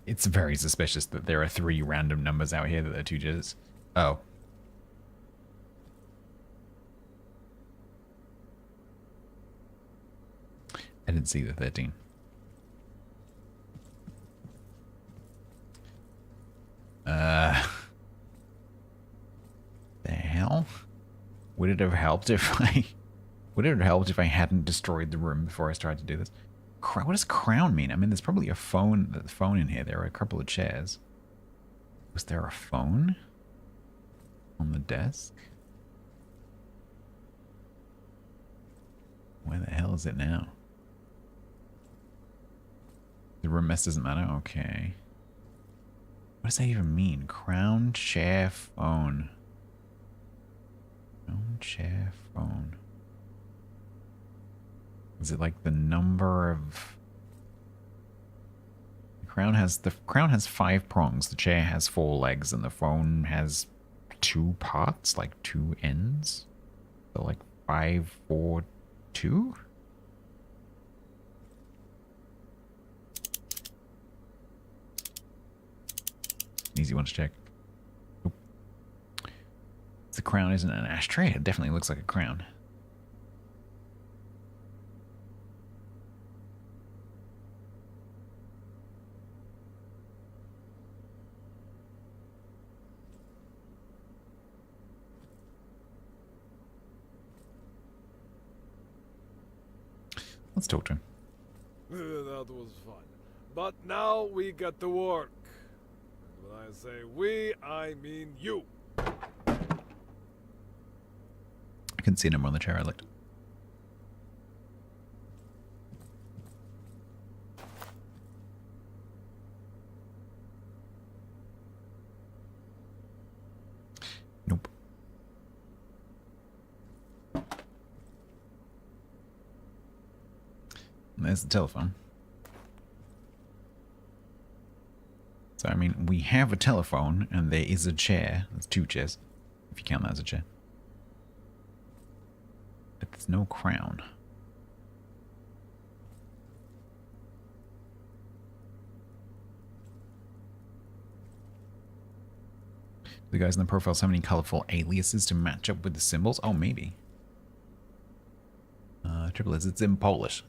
it's very suspicious that there are 3 random numbers out here that are 2 digits. Oh. I didn't see the 13. The hell? Would it have helped if I... Would it have helped if I hadn't destroyed the room before I started to do this? What does crown mean? I mean, there's probably a phone in here. There are a couple of chairs. Was there a phone on the desk? Where the hell is it now? The room mess doesn't matter? Okay. What does that even mean? Crown, chair, phone. Crown, chair, phone. Is it like the number of... The crown has 5 prongs. The chair has 4 legs, and the phone has 2 parts, like 2 ends. So like 5, 4, 2? Easy one to check. Oop. The crown isn't an ashtray. It definitely looks like a crown. Let's talk to him. That was fun. But now we get to work. And when I say we, I mean you. I couldn't see a number on the chair I looked. Nope. And there's the telephone. So, I mean, we have a telephone, and there is a chair. There's 2 chairs, if you count that as a chair. But there's no crown. The guys in the profiles have any colorful aliases to match up with the symbols? Oh, maybe. Triple S, it's in Polish.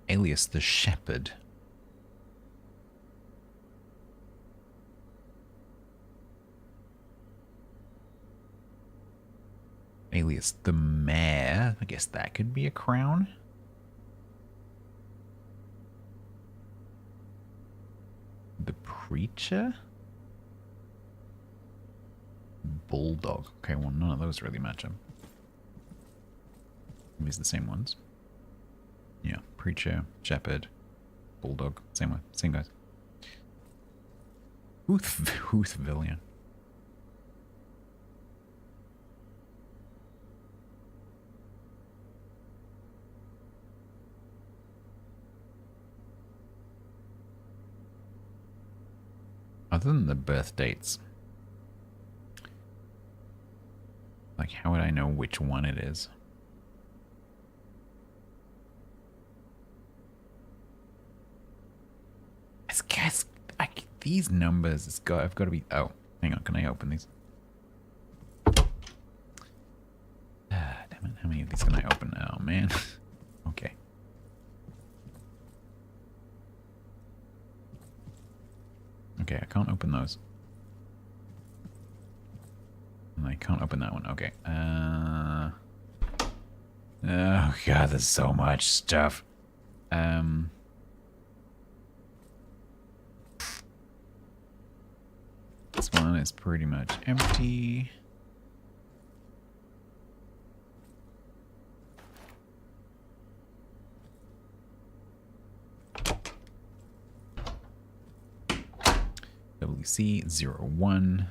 Alias the Shepherd. Alias the Mayor. I guess that could be a crown. The Preacher? Bulldog. Okay, well, none of those really match up. These are the same ones. Yeah, Preacher, Shepherd, Bulldog. Same one. Same guys. Hoothville. Other than the birth dates, like, how would I know which one it is? I guess these numbers, I've got to be. Oh, hang on, can I open these? Damn it, how many of these can I open? Oh man. Okay. Okay, I can't open those. And I can't open that one. Okay. Oh god, there's so much stuff. This one is pretty much empty. WC01.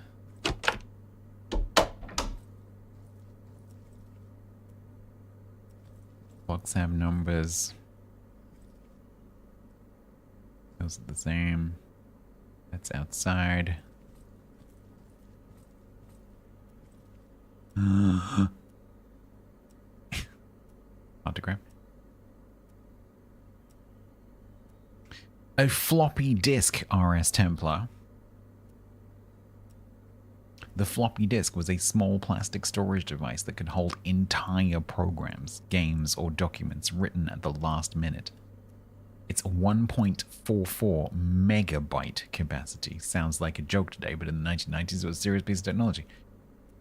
Blocks have numbers. Those are the same. That's outside. Autograph. A floppy disk, RS Templar. The floppy disk was a small plastic storage device that could hold entire programs, games, or documents written at the last minute. Its 1.44 megabyte capacity sounds like a joke today, but in the 1990s it was a serious piece of technology.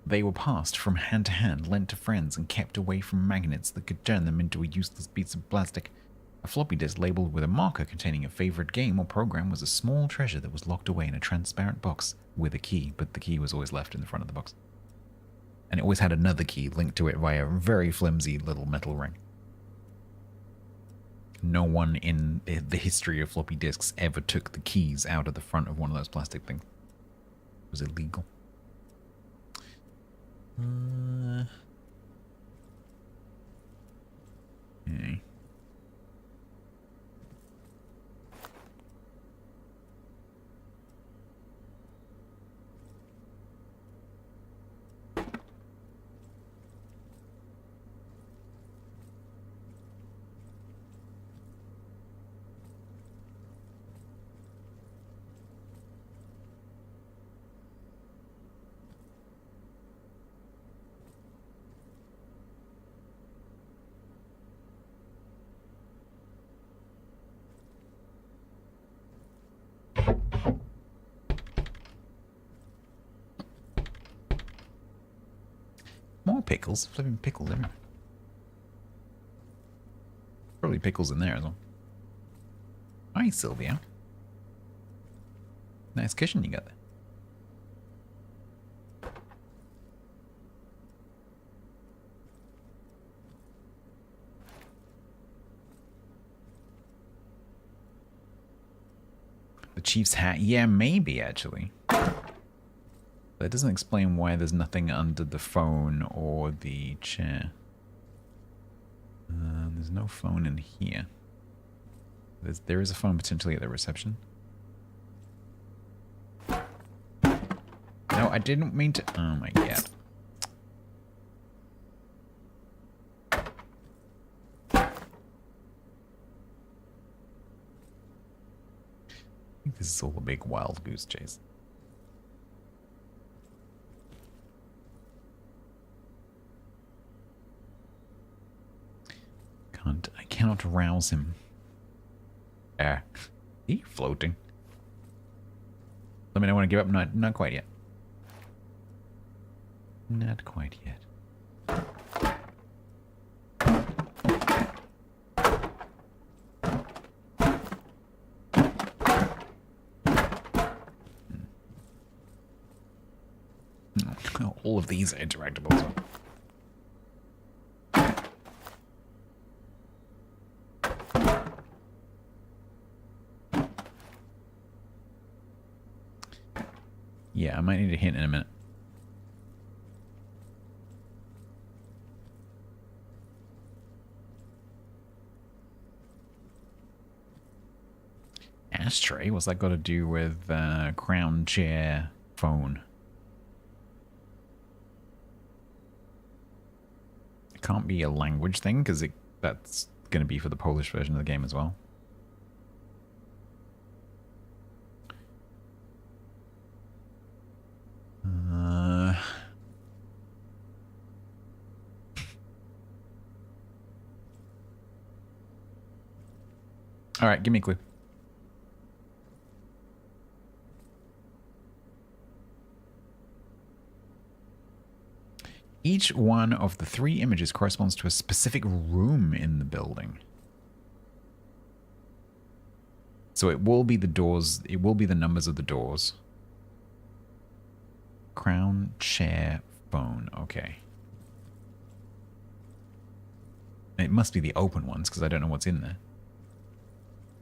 They were passed from hand to hand, lent to friends, and kept away from magnets that could turn them into a useless piece of plastic. A floppy disk labeled with a marker containing a favorite game or program was a small treasure that was locked away in a transparent box with a key, but the key was always left in the front of the box. And it always had another key linked to it via a very flimsy little metal ring. No one in the history of floppy disks ever took the keys out of the front of one of those plastic things. It was illegal. Okay. pickles. Flipping pickles everywhere. Probably pickles in there as well. Hi, Sylvia. Nice cushion you got there. The Chief's hat? Yeah, maybe, actually. That doesn't explain why there's nothing under the phone or the chair. There's no phone in here. There is a phone potentially at the reception. No, I didn't mean to... Oh my god. I think this is all a big wild goose chase. I cannot rouse him. He floating. Let me know when I give up. Not quite yet. Not quite yet. All of these are interactable. So. Yeah, I might need a hint in a minute. Ashtray? What's that got to do with crown, chair, phone? It can't be a language thing, because that's going to be for the Polish version of the game as well. All right, give me a clue. Each one of the 3 images corresponds to a specific room in the building. So it will be the doors, it will be the numbers of the doors. Crown, chair, phone. Okay. It must be the open ones because I don't know what's in there.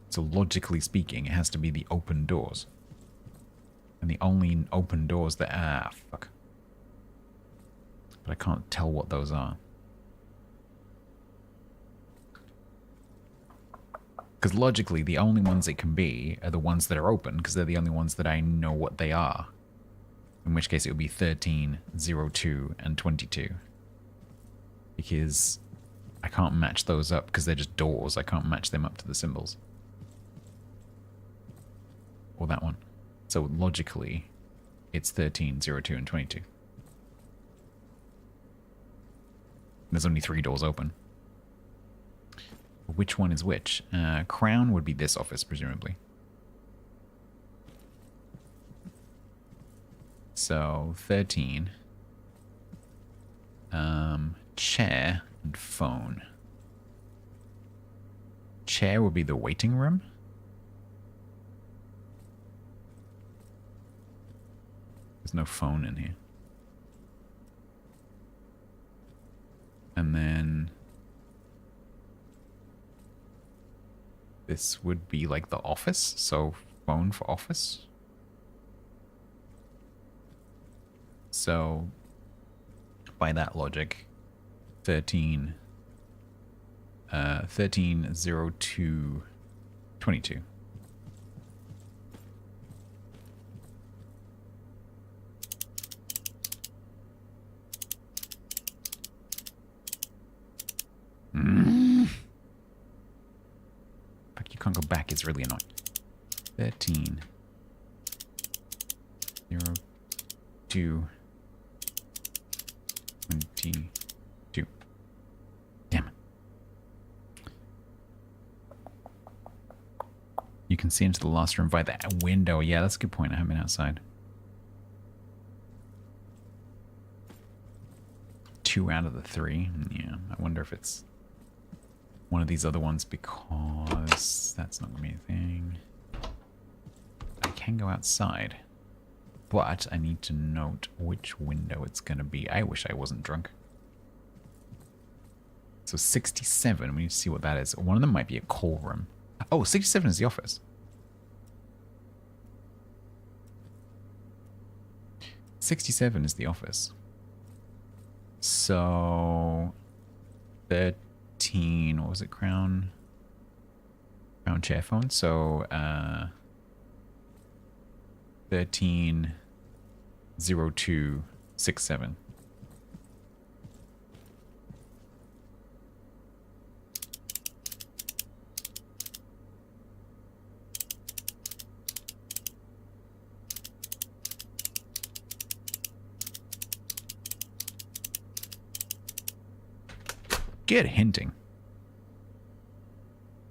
So logically speaking, it has to be the open doors. And the only open doors that... Ah, fuck. But I can't tell what those are. Because logically, the only ones it can be are the ones that are open, because they're the only ones that I know what they are. In which case it would be 13, 02, and 22. Because I can't match those up, because they're just doors. I can't match them up to the symbols. Or that one. So logically, it's 13, 02, and 22. There's only 3 doors open. Which one is which? Crown would be this office, presumably. So, 13. Chair and phone. Chair would be the waiting room. There's no phone in here. And then this would be like the office, so phone for office. So by that logic, 13, 02, 22. But you can't go back, it's really annoying. 13, 02, 22. Damn it. You can see into the last room by that window. Yeah, that's a good point. I haven't been outside. 2 out of the 3. Yeah, I wonder if it's one of these other ones because that's not going to be a thing. I can go outside, but I need to note which window it's going to be. I wish I wasn't drunk. So 67, we need to see what that is. One of them might be a call room. Oh, 67 is the office. 67 is the office. So 13, what was it, Crown chair phone? So 130267. Good hinting.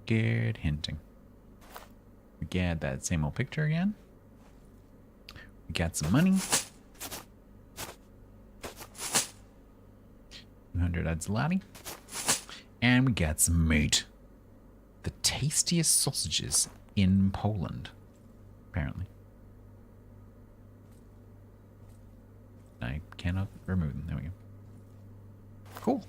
Good hinting. We get that same old picture again. We got some money. 200 Adzlati. And we got some meat. The tastiest sausages in Poland, apparently. I cannot remove them. There we go. Cool.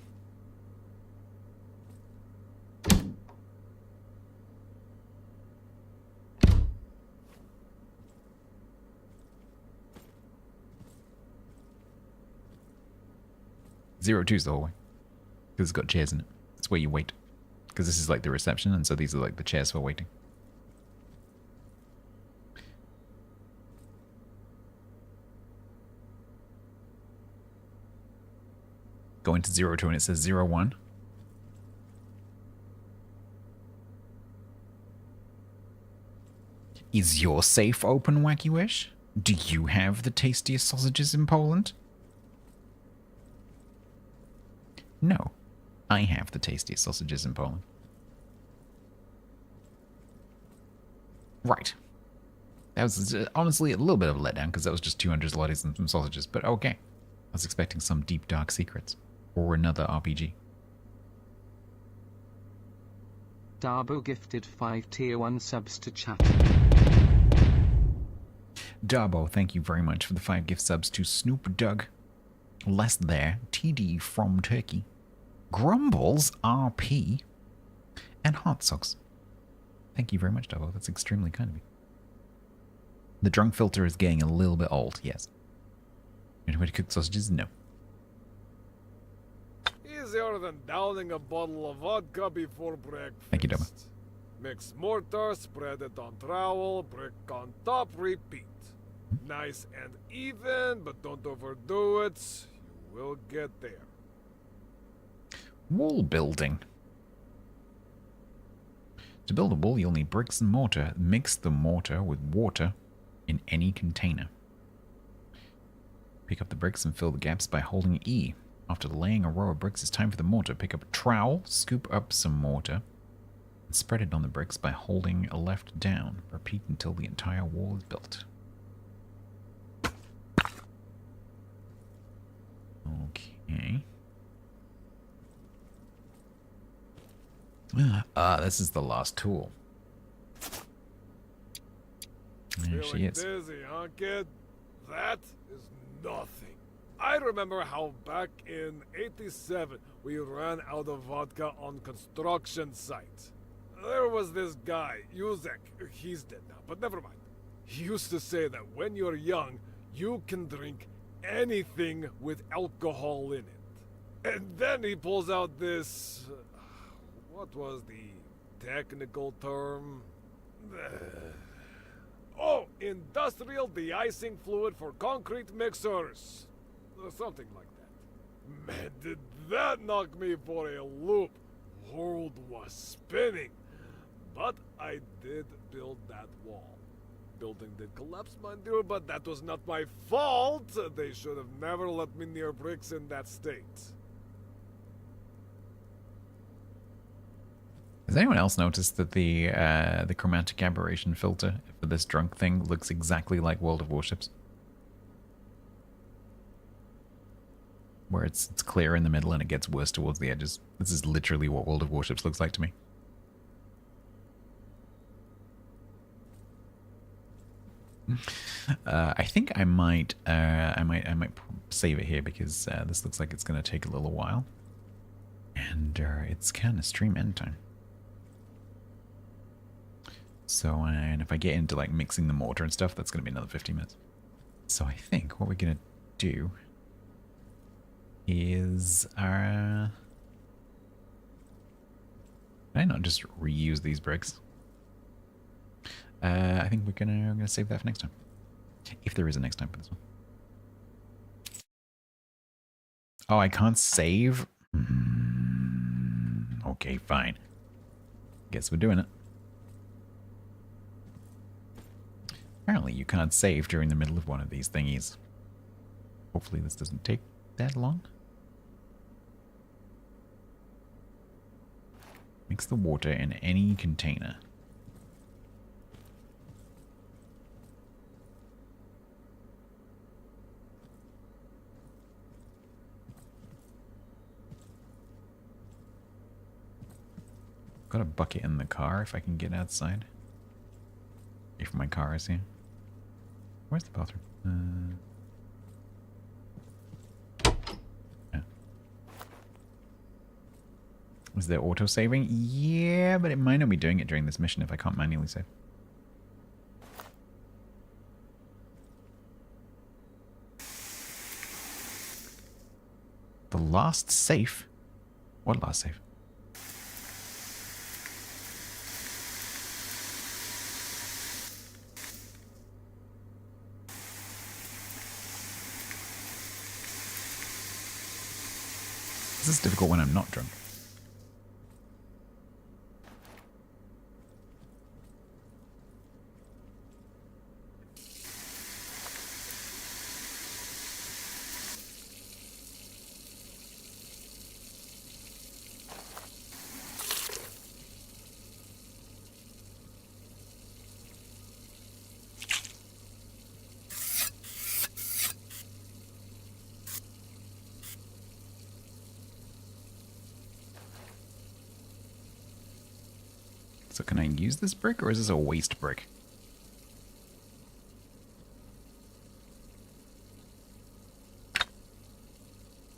Zero two's the hallway. Because it's got chairs in it. That's where you wait. Because this is like the reception, and so these are like the chairs for waiting. Go into 02 and it says 01. Is your safe open, Wacky Wish? Do you have the tastiest sausages in Poland? No, I have the tastiest sausages in Poland. Right. That was honestly a little bit of a letdown because that was just 200 zlotys and some sausages, but okay. I was expecting some deep dark secrets or another RPG. Darbo gifted 5 tier 1 subs to chat. Darbo, thank you very much for the 5 gift subs to Snoop Dogg, Less There, TD from Turkey, Grumbles RP, and Heart Socks. Thank you very much, Darbo. That's extremely kind of you. The drunk filter is getting a little bit old, yes. You know how to cook sausages? No. Easier than downing a bottle of vodka before breakfast. Thank you, Darbo. Mix mortar, spread it on trowel, brick on top, repeat. Nice and even, but don't overdo it. You will get there. Wall building. To build a wall, you'll need bricks and mortar. Mix the mortar with water in any container. Pick up the bricks and fill the gaps by holding E. After laying a row of bricks, it's time for the mortar. Pick up a trowel, scoop up some mortar, and spread it on the bricks by holding left down. Repeat until the entire wall is built. Okay. This is the last tool. There she is. Dizzy, huh, kid? That is nothing. I remember how back in '87 we ran out of vodka on construction sites. There was this guy, Yuzek. He's dead now, but never mind. He used to say that when you're young, you can drink anything with alcohol in it. And then he pulls out this... what was the technical term? Oh, industrial de-icing fluid for concrete mixers. Something like that. Man, did that knock me for a loop. World was spinning. But I did build that wall. Building did collapse, mind you, but that was not my fault. They should have never let me near bricks in that state. Has anyone else noticed that the chromatic aberration filter for this drunk thing looks exactly like World of Warships? where it's clear in the middle and it gets worse towards the edges. This is literally what World of Warships looks like to me. I think I might save it here because this looks like it's going to take a little while, and it's kind of stream end time. So, and if I get into like mixing the mortar and stuff, that's going to be another 15 minutes. So I think what we're going to do is can I not just reuse these bricks? I think we're gonna save that for next time, if there is a next time for this one. Oh, I can't save. Okay, fine. Guess we're doing it. Apparently, you can't save during the middle of one of these thingies. Hopefully, this doesn't take that long. Mix the water in any container. Got a bucket in the car if I can get outside. If my car is here. Where's the bathroom? Yeah. Is there auto saving? Yeah, but it might not be doing it during this mission if I can't manually save. The last safe? What last save? This is difficult when I'm not drunk. So can I use this brick, or is this a waste brick?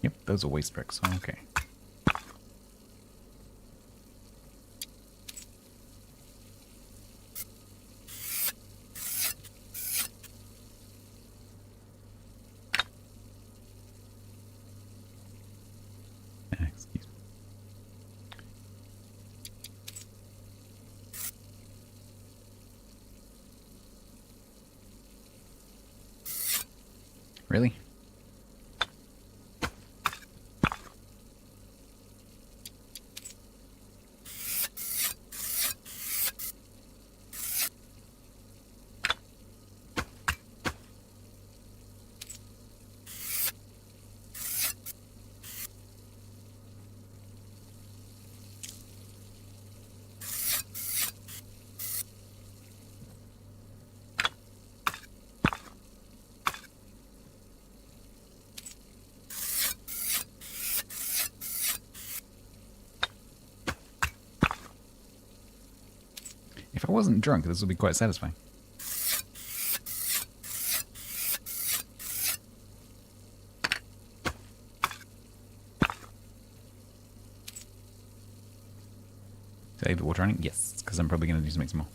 Yep, those are waste bricks. Okay. Excuse me. Really? If I wasn't drunk, this would be quite satisfying. Did I leave the water running? Yes, because I'm probably going to need to make some more.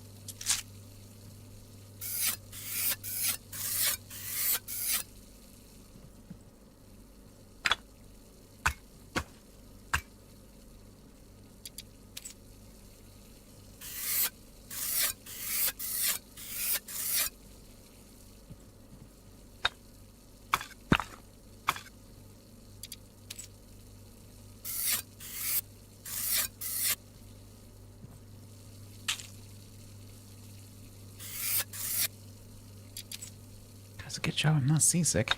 That's a good job. I'm not seasick.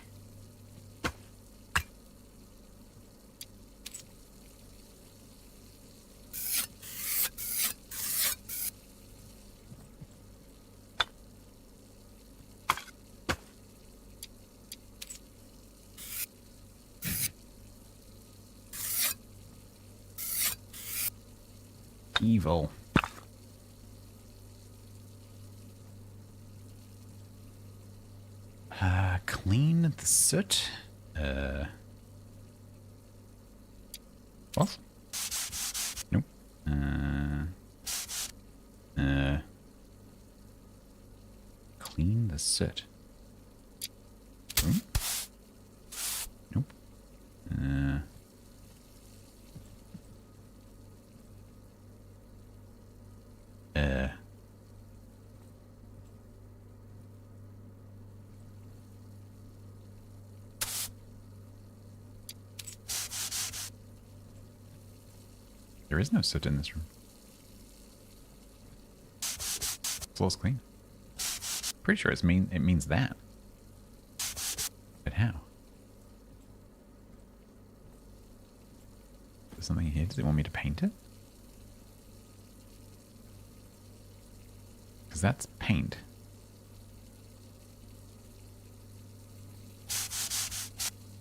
Evil. Clean the soot. What? Nope. Clean the soot. Nope. There is no soot in this room. Floor's clean. Pretty sure it means that. But how? There's something here. Does it want me to paint it? Because that's paint.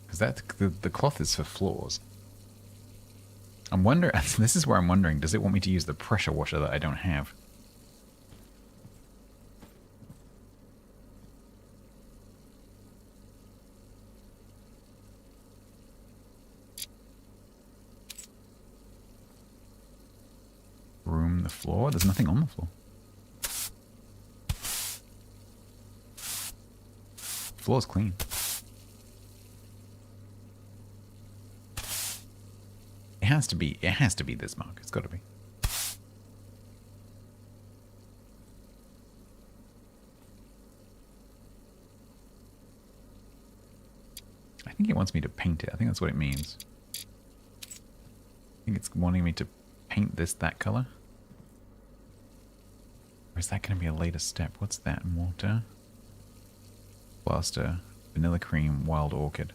Because that the cloth is for floors. I'm wondering. This is where I'm wondering. Does it want me to use the pressure washer that I don't have? Broom the floor. There's nothing on the floor. Floor's clean. It has to be. It has to be this mark. It's got to be. I think it wants me to paint it. I think that's what it means. I think it's wanting me to paint this that color. Or is that going to be a later step? What's that? Mortar, plaster, vanilla cream, wild orchid.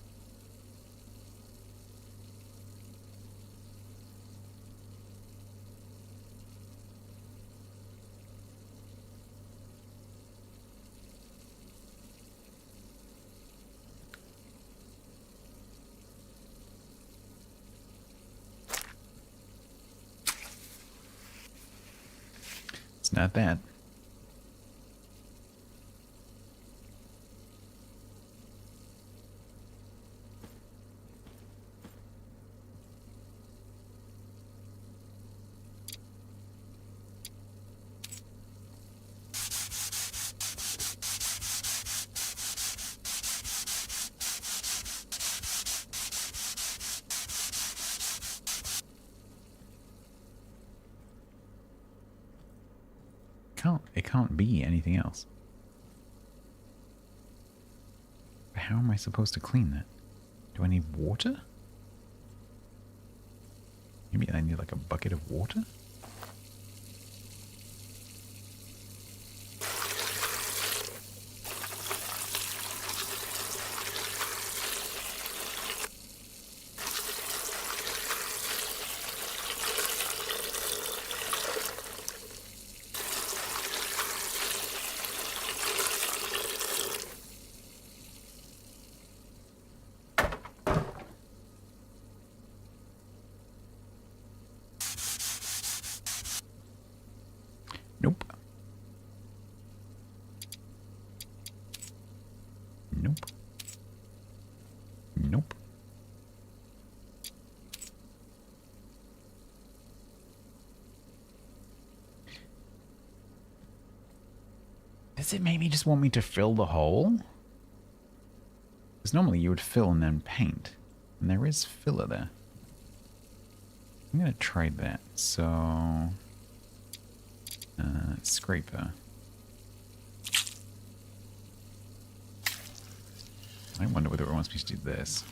It's not that. It can't be anything else. But how am I supposed to clean that? Do I need water? Maybe I need like a bucket of water? Nope. Nope. Nope. Does it maybe just want me to fill the hole? Because normally you would fill and then paint. And there is filler there. I'm going to try that. So... scraper. I wonder whether it wants me to do this.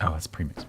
Oh, it's premix.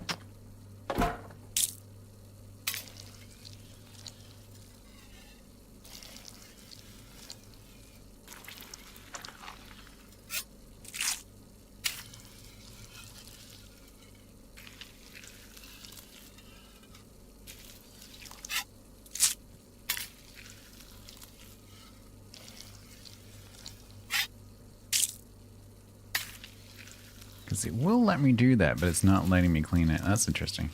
Because it will let me do that, but it's not letting me clean it. That's interesting.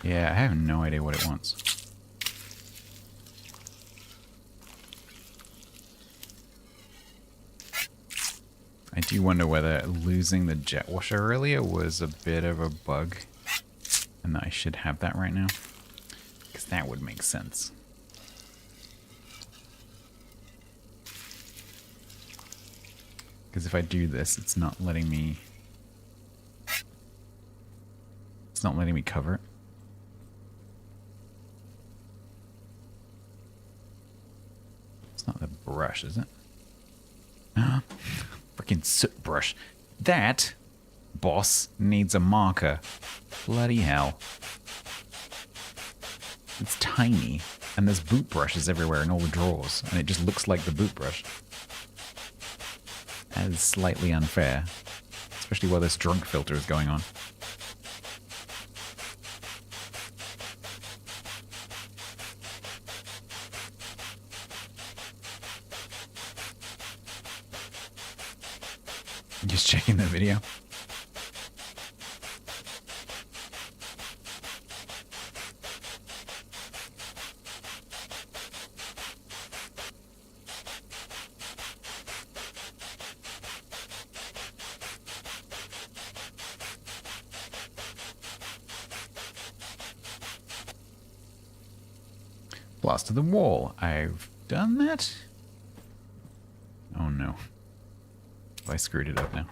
Yeah, I have no idea what it wants. I do wonder whether losing the jet washer earlier was a bit of a bug. And that I should have that right now. Because that would make sense. Because if I do this, it's not letting me... It's not letting me cover it. It's not the brush, is it? Freaking soot brush. That, boss, needs a marker. Bloody hell. It's tiny. And there's boot brushes everywhere in all the drawers. And it just looks like the boot brush. That is slightly unfair. Especially while this drunk filter is going on. Just checking the video. Plaster the wall. I've done that? Oh no. I screwed it up now.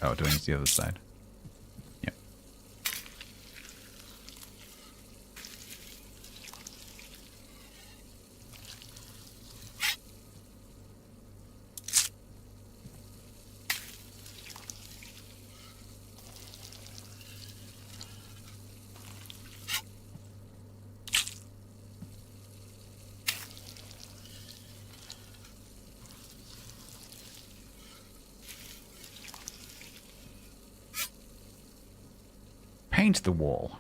Oh, do I need the other side? Yep. Paint the wall.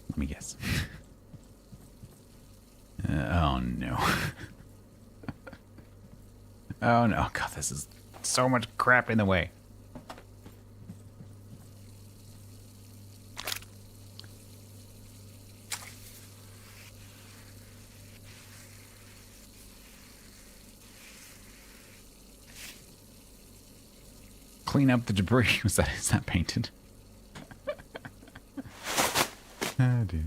Let me guess. Oh no. Oh no. God, this is so much crap in the way. Clean up the debris. Is that painted? Oh dear.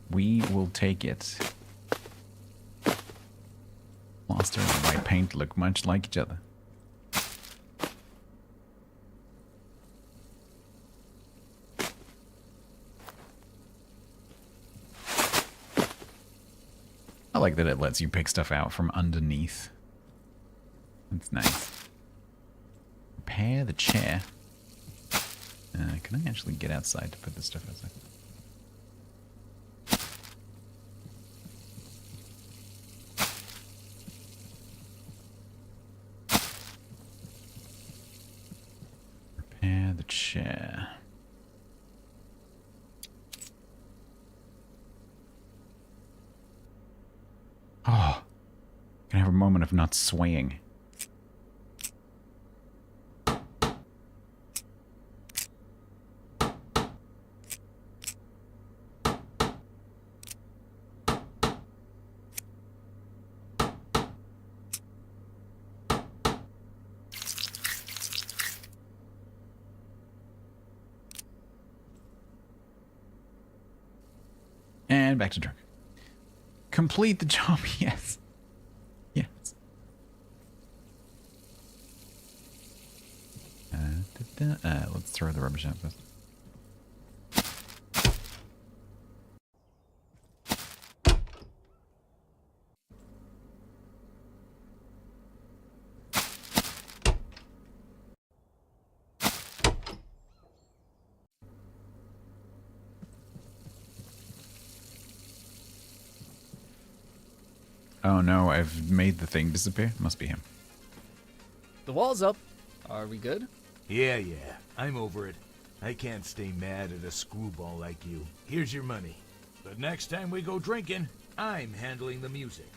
We will take it. Plaster and white paint look much like each other. I like that it lets you pick stuff out from underneath. That's nice. Repair the chair. Can I actually get outside to put this stuff outside? Repair the chair. Oh, can I have a moment of not swaying? And back to drunk. Complete the job, yes. Yes. Let's throw the rubbish out first. Oh no, I've made the thing disappear. Must be him. The wall's up. Are we good? Yeah, I'm over it. I can't stay mad at a screwball like you. Here's your money. But next time we go drinking, I'm handling the music.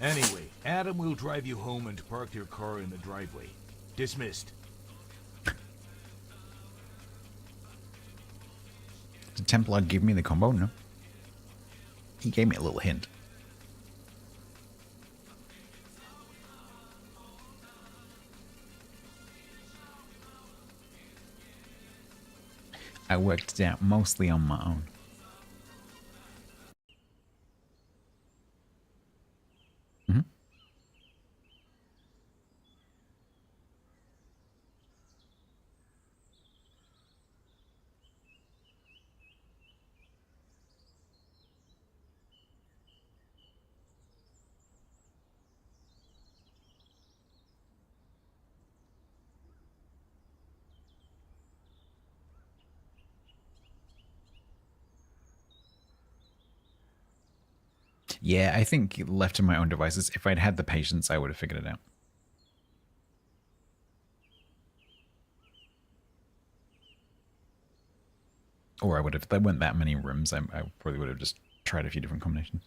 Anyway, Adam will drive you home and park your car in the driveway. Dismissed. Did Templar give me the combo? No. He gave me a little hint. I worked it out mostly on my own. Yeah, I think left to my own devices, if I'd had the patience, I would have figured it out. Or I would have, if there weren't that many rooms, I probably would have just tried a few different combinations.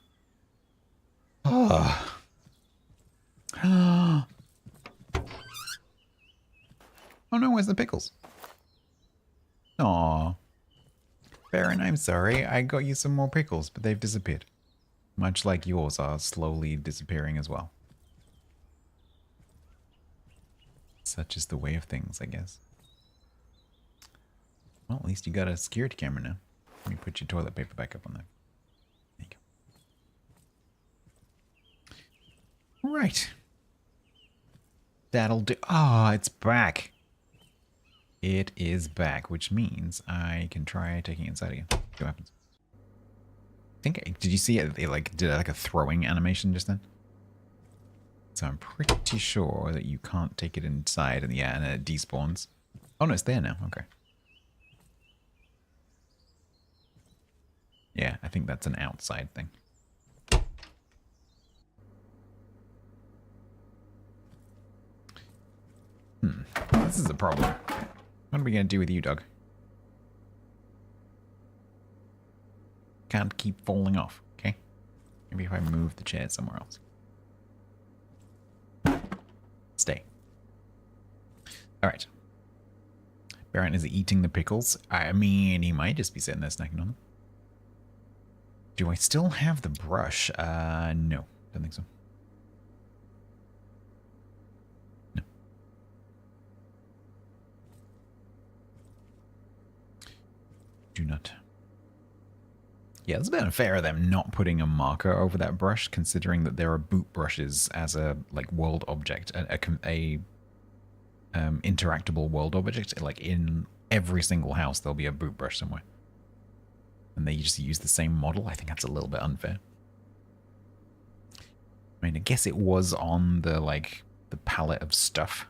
Oh. Oh no, where's the pickles? Aw. Baron, I'm sorry. I got you some more pickles, but they've disappeared. Much like yours are slowly disappearing as well. Such is the way of things, I guess. Well, at least you got a security camera now. Let me put your toilet paper back up on there. There you go. Right. That'll do. Oh, it's back. It is back, which means I can try taking it inside again. See what happens. Did you see it? It like did like a throwing animation just then? So I'm pretty sure that you can't take it inside, and yeah, and it despawns. Oh no, it's there now. Okay. Yeah, I think that's an outside thing. This is a problem. What are we gonna do with you, dog? Can't keep falling off, okay? Maybe if I move the chair somewhere else. Stay. Alright. Baron is eating the pickles. I mean, he might just be sitting there snacking on them. Do I still have the brush? No. Don't think so. No. Do not. Yeah, it's a bit unfair of them not putting a marker over that brush, considering that there are boot brushes as a like world object, a interactable world object. Like in every single house, there'll be a boot brush somewhere, and they just use the same model. I think that's a little bit unfair. I mean, I guess it was on the like the palette of stuff,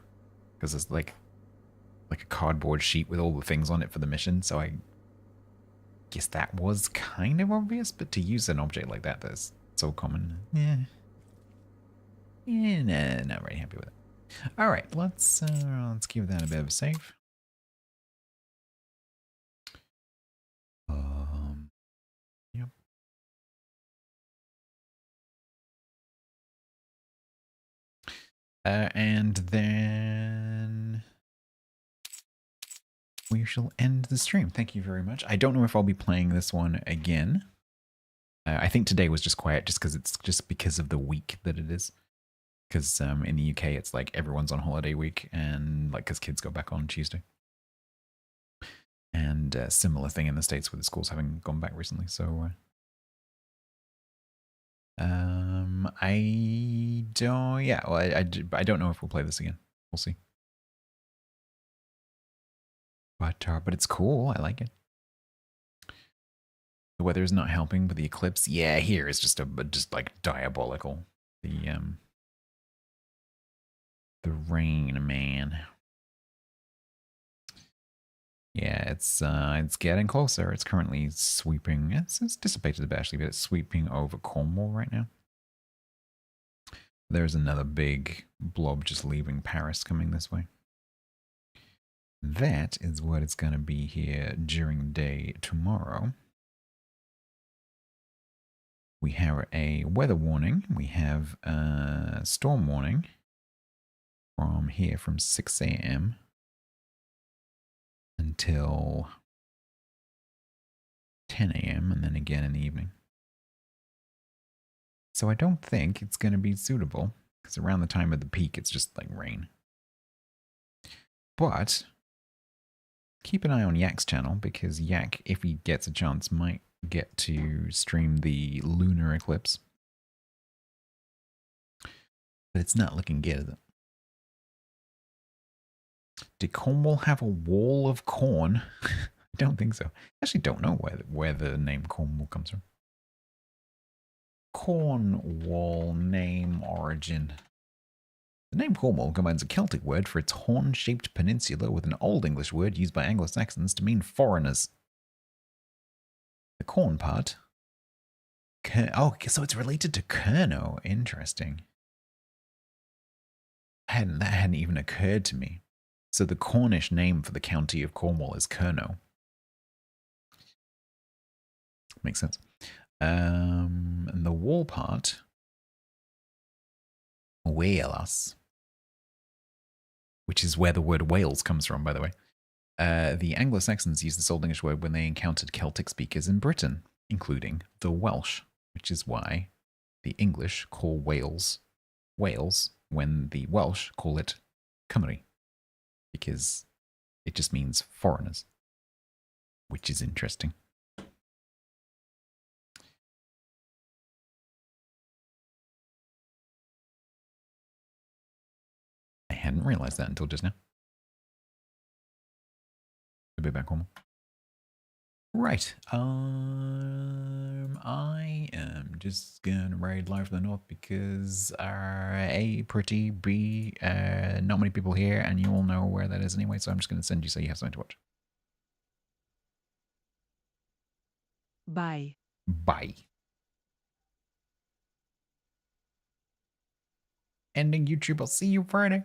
because there's like a cardboard sheet with all the things on it for the mission. So I guess that was kind of obvious, but to use an object like that that's so common, nah, not very happy with it. All right, let's give that a bit of a save. Yep. And then we shall end the stream. Thank you very much. I don't know if I'll be playing this one again. I think today was just quiet just because of the week that it is. Because in the UK, it's like everyone's on holiday week, and like because kids go back on Tuesday. And similar thing in the States with the schools having gone back recently. So I don't. Yeah, well, I don't know if we'll play this again. We'll see. But it's cool. I like it. The weather is not helping, but the eclipse, yeah, here is just like diabolical. The rain, man. Yeah, it's getting closer. It's currently sweeping. It's dissipated a bit actually, but it's sweeping over Cornwall right now. There's another big blob just leaving Paris coming this way. That is what it's going to be here during the day tomorrow. We have a weather warning. We have a storm warning from here from 6 a.m. until 10 a.m. and then again in the evening. So I don't think it's going to be suitable because around the time of the peak, it's just like rain. But keep an eye on Yak's channel because Yak, if he gets a chance, might get to stream the lunar eclipse. But it's not looking good, is it? Did Cornwall have a wall of corn? I don't think so. I actually don't know where the name Cornwall comes from. Cornwall name origin. The name Cornwall combines a Celtic word for its horn-shaped peninsula with an Old English word used by Anglo-Saxons to mean foreigners. The corn part. Oh, so it's related to Kerno. Interesting. That hadn't even occurred to me. So the Cornish name for the county of Cornwall is Kerno. Makes sense. And the wall part. Wales. Which is where the word Wales comes from, by the way. The Anglo-Saxons used this Old English word when they encountered Celtic speakers in Britain, including the Welsh, which is why the English call Wales Wales when the Welsh call it Cymru, because it just means foreigners, which is interesting. I hadn't realized that until just now. A bit back home. Right. I am just gonna ride live from the north because A, pretty, B, not many people here, and you all know where that is anyway, so I'm just gonna send you so you have something to watch. Bye. Bye. Ending YouTube. I'll see you Friday.